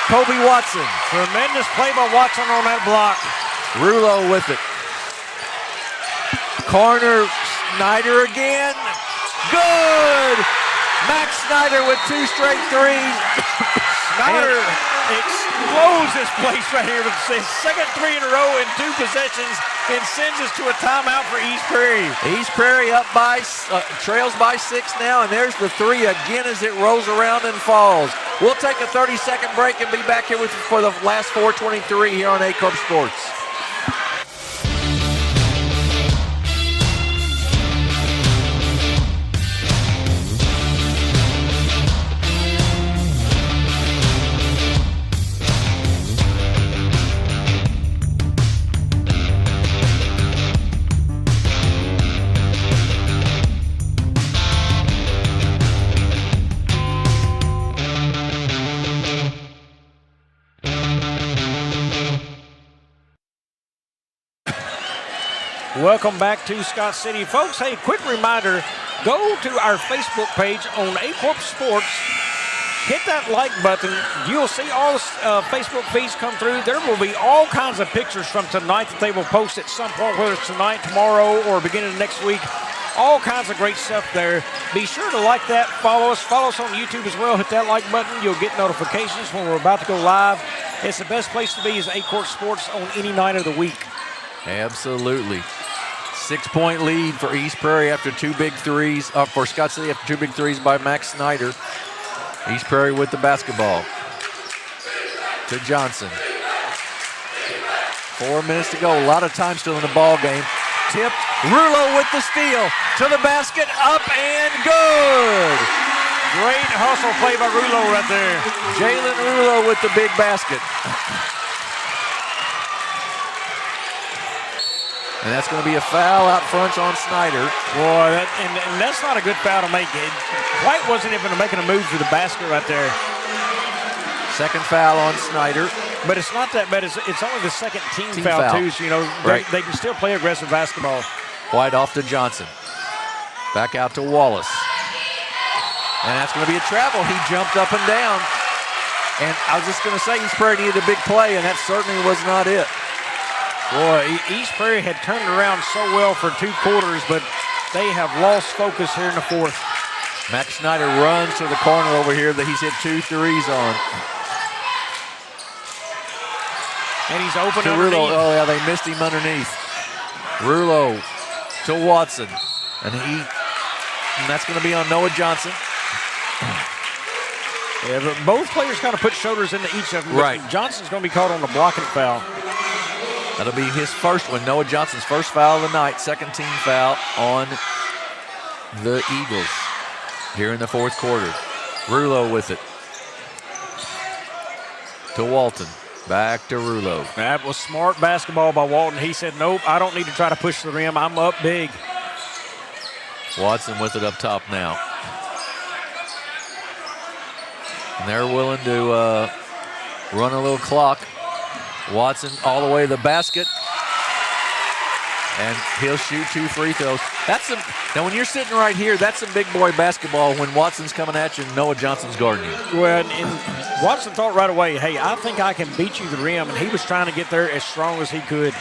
Kobe Watson. Tremendous play by Watson on that block. Rulo with it. Corner, Snyder again. Good! Max Snyder with 2 straight threes. Snyder explodes this place right here with his second 3 in a row in 2 possessions and sends us to a timeout for East Prairie. East Prairie up by, trails by 6 now, and there's the 3 again as it rolls around and falls. We'll take a 30-second break and be back here for the last 4:23 here on Aycorp Sports. Welcome back to Scott City. Folks, hey, quick reminder, go to our Facebook page on Aycorp Sports. Hit that like button. You'll see all the Facebook feeds come through. There will be all kinds of pictures from tonight that they will post at some point, whether it's tonight, tomorrow, or beginning of next week. All kinds of great stuff there. Be sure to like that. Follow us. Follow us on YouTube as well. Hit that like button. You'll get notifications when we're about to go live. It's the best place to be is Aycorp Sports on any night of the week. Absolutely. 6-point lead for East Prairie after 2 big threes, for Scott City after 2 big threes by Max Snyder. East Prairie with the basketball. To Johnson. 4 minutes to go. A lot of time still in the ball game. Tipped. Rulo with the steal. To the basket. Up and good. Great hustle play by Rulo right there. Jalen Rulo with the big basket. And that's going to be a foul out front on Snyder. Boy, and that's not a good foul to make. White wasn't even making a move to the basket right there. Second foul on Snyder. But it's not that bad. It's only the second team foul, too. So, you know, they can still play aggressive basketball. White off to Johnson. Back out to Wallace. And that's going to be a travel. He jumped up and down. And I was just going to say East Prairie needed a big play, and that certainly was not it. Boy, East Prairie had turned around so well for 2 quarters, but they have lost focus here in the 4th. Max Snyder runs to the corner over here that he's hit 2 threes on. And he's open to underneath. Rulo. Oh, yeah, they missed him underneath. Rulo to Watson. And that's going to be on Noah Johnson. Yeah, but both players kind of put shoulders into each of them. Right. Johnson's going to be called on the blocking foul. That'll be his first one. Noah Johnson's first foul of the night, second team foul on the Eagles here in the fourth quarter. Rulo with it to Walton. Back to Rulo. That was smart basketball by Walton. He said, nope, I don't need to try to push the rim. I'm up big. Watson with it up top now. And they're willing to run a little clock. Watson all the way to the basket. And he'll shoot 2 free throws. Now when you're sitting right here, that's some big boy basketball when Watson's coming at you and Noah Johnson's guarding you. Well, and Watson thought right away, hey, I think I can beat you to the rim, and he was trying to get there as strong as he could.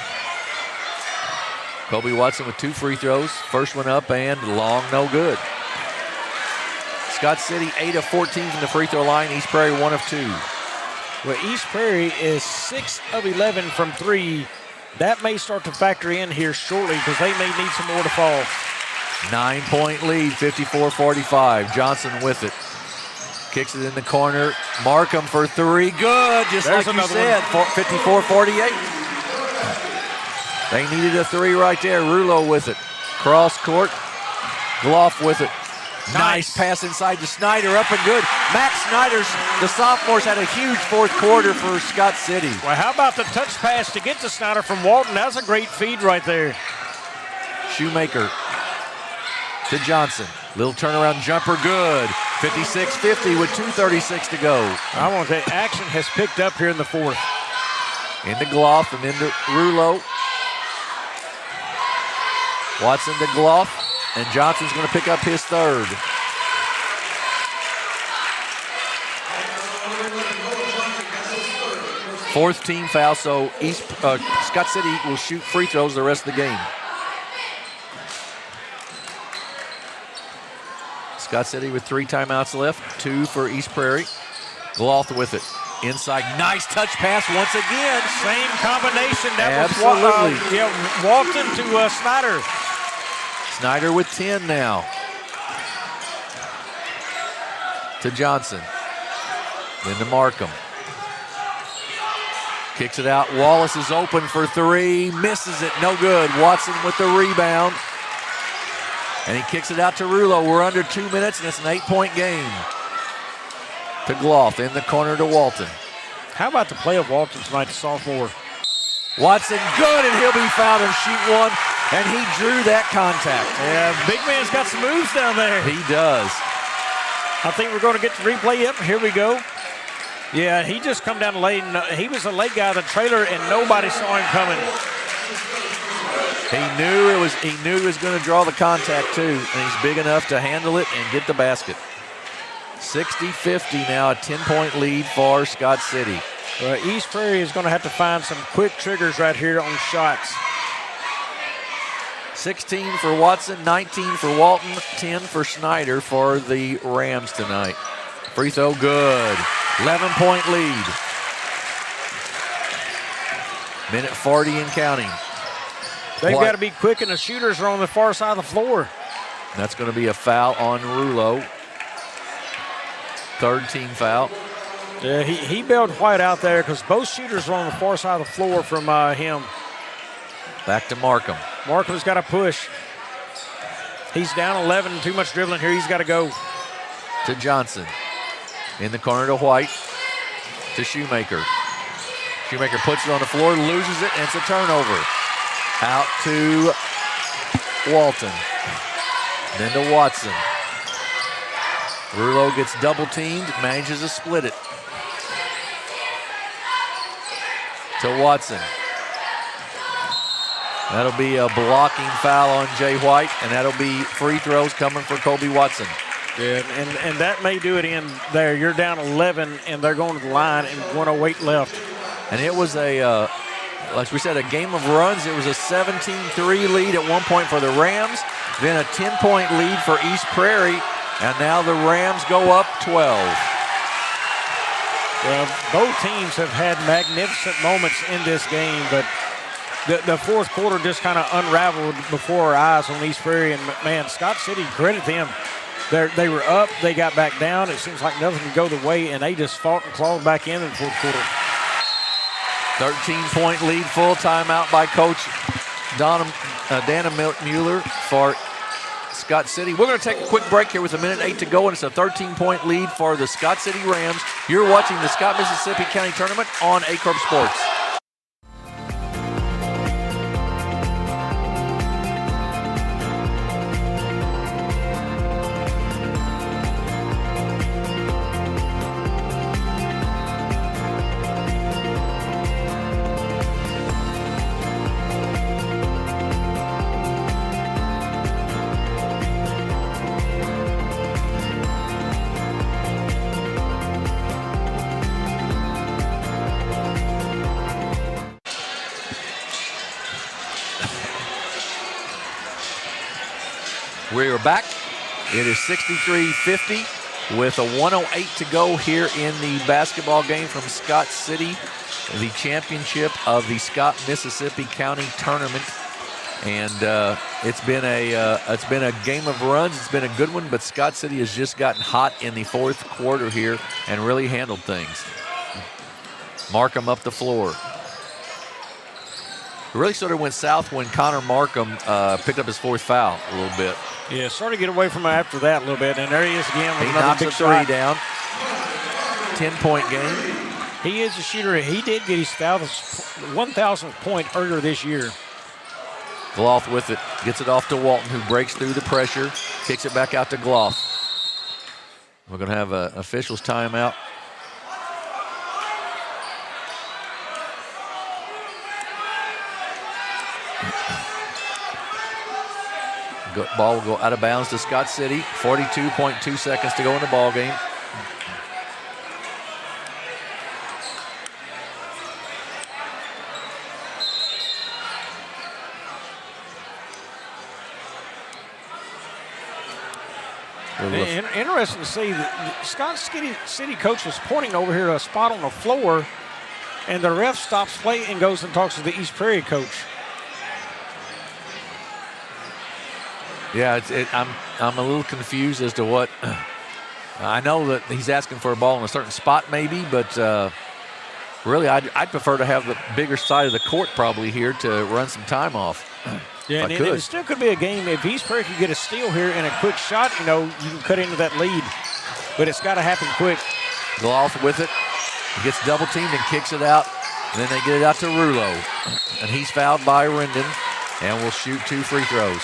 Kobe Watson with 2 free throws. First one up and long, no good. Scott City 8 of 14 from the free throw line. East Prairie 1 of 2. Well, East Prairie is 6 of 11 from 3. That may start to factor in here shortly because they may need some more to fall. 9-point lead, 54-45. Johnson with it. Kicks it in the corner. Markham for 3. Good, just There's like you said. 54-48. They needed a 3 right there. Rulo with it. Cross court. Gloff with it. Nice pass inside to Snyder, up and good. Max Snyder's, the sophomores, had a huge fourth quarter for Scott City. Well, how about the touch pass to get to Snyder from Walton? That's a great feed right there. Shoemaker to Johnson. Little turnaround jumper, good. 56-50 with 2:36 to go. I want to say action has picked up here in the fourth. Into Gloff and into Rulo. Watson to Gloff. And Johnson's going to pick up his third. Fourth team foul, so Scott City will shoot free throws the rest of the game. Scott City with 3 timeouts left, 2 for East Prairie. Gloff with it. Inside, nice touch pass once again. Same combination. That Absolutely. was Walton to Snyder. Snyder with 10 now. To Johnson. Then to Markham. Kicks it out. Wallace is open for 3. Misses it. No good. Watson with the rebound. And he kicks it out to Rulo. We're under 2 minutes, and it's an 8-point game. To Gloff. In the corner to Walton. How about the play of Walton tonight, the sophomore? Watson, good, and he'll be fouled and shoot one. And he drew that contact. Yeah, big man's got some moves down there. He does. I think we're going to get the replay. Yep, here we go. Yeah, he just come down late. He was a late guy of the trailer, and nobody saw him coming. He knew he was going to draw the contact too, and he's big enough to handle it and get the basket. 60-50 now, a 10-point lead for Scott City. Well, East Prairie is going to have to find some quick triggers right here on shots. 16 for Watson, 19 for Walton, 10 for Snyder for the Rams tonight. Free throw good. 11-point lead. Minute 40 and counting. They've got to be quick, and the shooters are on the far side of the floor. That's going to be a foul on Rulo. Third team foul. Yeah, he bailed White out there because both shooters are on the far side of the floor from him. Back to Markham. Markham's got to push. He's down 11, too much dribbling here. He's got to go. To Johnson. In the corner to White. To Shoemaker. Shoemaker puts it on the floor, loses it, and it's a turnover. Out to Walton. Then to Watson. Rulo gets double teamed, manages to split it. To Watson. That'll be a blocking foul on Jay White, and that'll be free throws coming for Kobe Watson. Yeah, and that may do it in there. You're down 11, and they're going to the line, and 1:08 left. And it was like we said, a game of runs. It was a 17-3 lead at one point for the Rams, then a 10-point lead for East Prairie, and now the Rams go up 12. Well, both teams have had magnificent moments in this game, but the fourth quarter just kind of unraveled before our eyes on East Prairie, and man, Scott City, credit them. They were up, they got back down. It seems like nothing could go the way, and they just fought and clawed back in the fourth quarter. 13-point lead, full timeout by Coach Dana Mueller for Scott City. We're going to take a quick break here with 1:08 to go, and it's a 13-point lead for the Scott City Rams. You're watching the Scott Mississippi County Tournament on Aycorp Sports. We are back. It is 63-50 with a 1:08 to go here in the basketball game from Scott City, the championship of the Scott Mississippi County Tournament. And it's been a game of runs. It's been a good one, but Scott City has just gotten hot in the fourth quarter here and really handled things. Markham up the floor. It really sort of went south when Connor Markham picked up his fourth foul a little bit. Yeah, started to get away from him after that a little bit, and there he is again with he another knocks big a three shot. down. 10-point game. He is a shooter. He did get his 1,000th point earlier this year. Gloff with it, gets it off to Walton, who breaks through the pressure, kicks it back out to Gloff. We're going to have an official's timeout. Ball will go out of bounds to Scott City. 42.2 seconds to go in the ball game. Interesting to see that Scott City coach was pointing over here to a spot on the floor, and the ref stops play and goes and talks to the East Prairie coach. Yeah, I'm a little confused as to what. I know that he's asking for a ball on a certain spot maybe, but really I'd prefer to have the bigger side of the court probably here to run some time off. Yeah, and it still could be a game. If East Prairie could get a steal here and a quick shot, you can cut into that lead. But it's got to happen quick. Gloff with it. He gets double teamed and kicks it out. And then they get it out to Rulo. And he's fouled by Rendon and will shoot 2 free throws.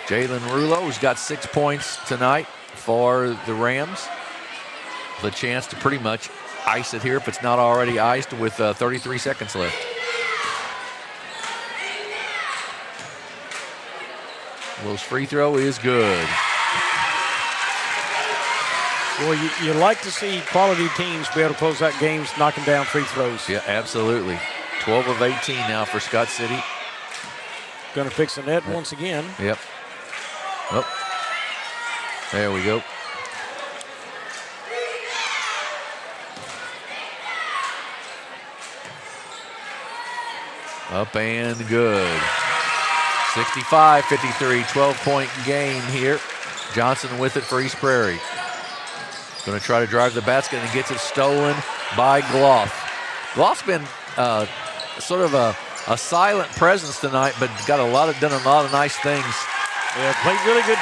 Jalen Rulo, who's got 6 points tonight for the Rams. The chance to pretty much ice it here if it's not already iced with 33 seconds left. Will's free throw is good. Well, you like to see quality teams be able to close out games knocking down free throws. Yeah, absolutely. 12 of 18 now for Scott City. Going to fix the net once again. Yep. Oh, there we go. Up and good. 65-53, 12-point game here. Johnson with it for East Prairie. Going to try to drive the basket and gets it stolen by Gloff. Gloff's been sort of a silent presence tonight, but done a lot of nice things. Yeah, played really good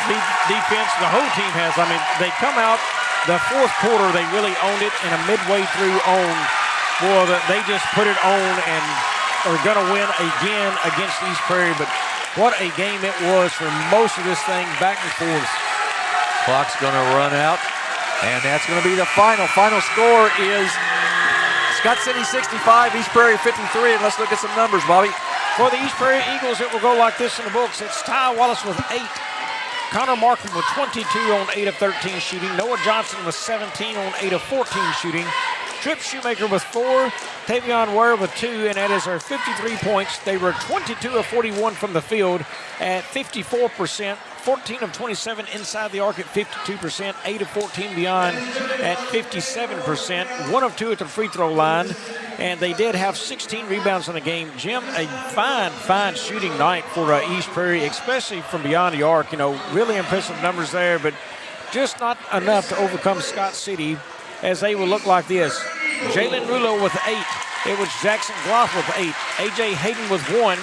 defense. The whole team has. I mean, they come out the fourth quarter, they really owned it, and a midway through they just put it on and are going to win again against East Prairie. But what a game it was for most of this thing, back and forth. Clock's going to run out, and that's going to be the final. Final score is Scott City 65, East Prairie 53, and let's look at some numbers, Bobby. For the East Prairie Eagles, it will go like this in the books. It's Ty Wallace with 8. Connor Markham with 22 on 8 of 13 shooting. Noah Johnson with 17 on 8 of 14 shooting. Trip Shoemaker with 4. Tavion Ware with 2, and that is our 53 points. They were 22 of 41 from the field at 54%. 14 of 27 inside the arc at 52%, 8 of 14 beyond at 57%, 1 of 2 at the free throw line. and they did have 16 rebounds in the game. Jim, a fine shooting night for East Prairie, especially from beyond the arc. Really impressive numbers there, but just not enough to overcome Scott City, as they will look like this. Jalen Rulo with 8. It was Jackson Gloff with 8. A.J. Hayden with 1.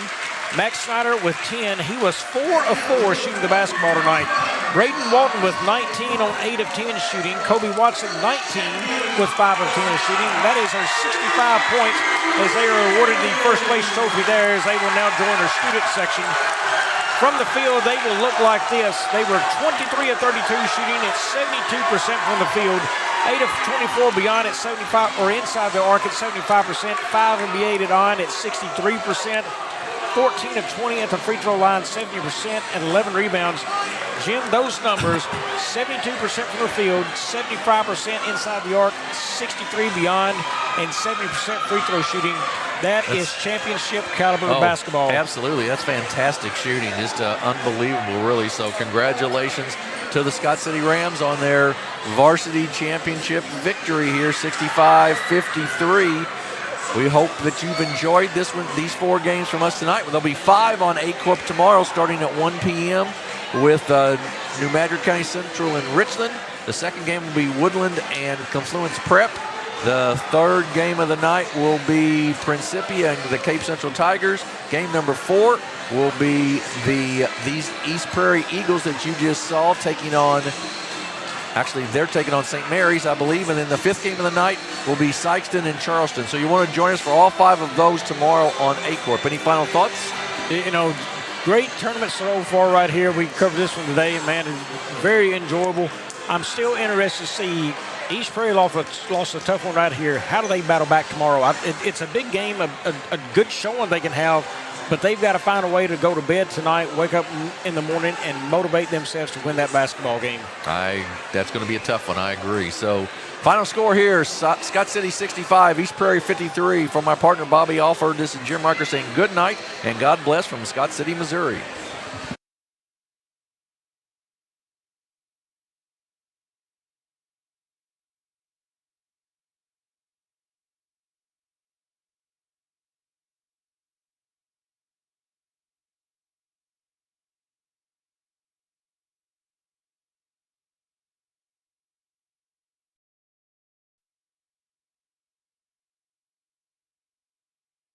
Max Snyder with 10. He was 4 of 4 shooting the basketball tonight. Braden Walton with 19 on 8 of 10 shooting. Kobe Watson 19 with 5 of 10 shooting. That is our 65 points as they are awarded the first place trophy there, as they will now join our student section. From the field, they will look like this. They were 23 of 32 shooting at 72% from the field. 8 of 24 beyond at 75, or inside the arc at 75%. 5 of the 8 at on at 63%. 14 of 20 at the free throw line, 70%, and 11 rebounds. Jim, those numbers, 72% from the field, 75% inside the arc, 63 beyond, and 70% free throw shooting. That's championship caliber basketball. Absolutely. That's fantastic shooting. Just unbelievable, really. So congratulations to the Scott City Rams on their varsity championship victory here, 65-53. We hope that you've enjoyed these 4 games from us tonight. There'll be 5 on Aycorp tomorrow starting at 1 p.m. with New Madrid County Central and Richland. The second game will be Woodland and Confluence Prep. The third game of the night will be Principia and the Cape Central Tigers. Game number 4 will be these East Prairie Eagles that you just saw taking on. Actually, they're taking on St. Mary's, I believe. And then the 5th game of the night will be Sykeston and Charleston. So you want to join us for all 5 of those tomorrow on Aycorp. Any final thoughts? Great tournament so far right here. We covered this one today, man. Very enjoyable. I'm still interested to see East Prairie lost a tough one right here. How do they battle back tomorrow? It's a big game, a good showing they can have, but they've got to find a way to go to bed tonight, wake up in the morning, and motivate themselves to win that basketball game. That's going to be a tough one, I agree. So, final score here, Scott City 65, East Prairie 53. From my partner Bobby Alford, this is Jim Riker saying good night and God bless from Scott City, Missouri.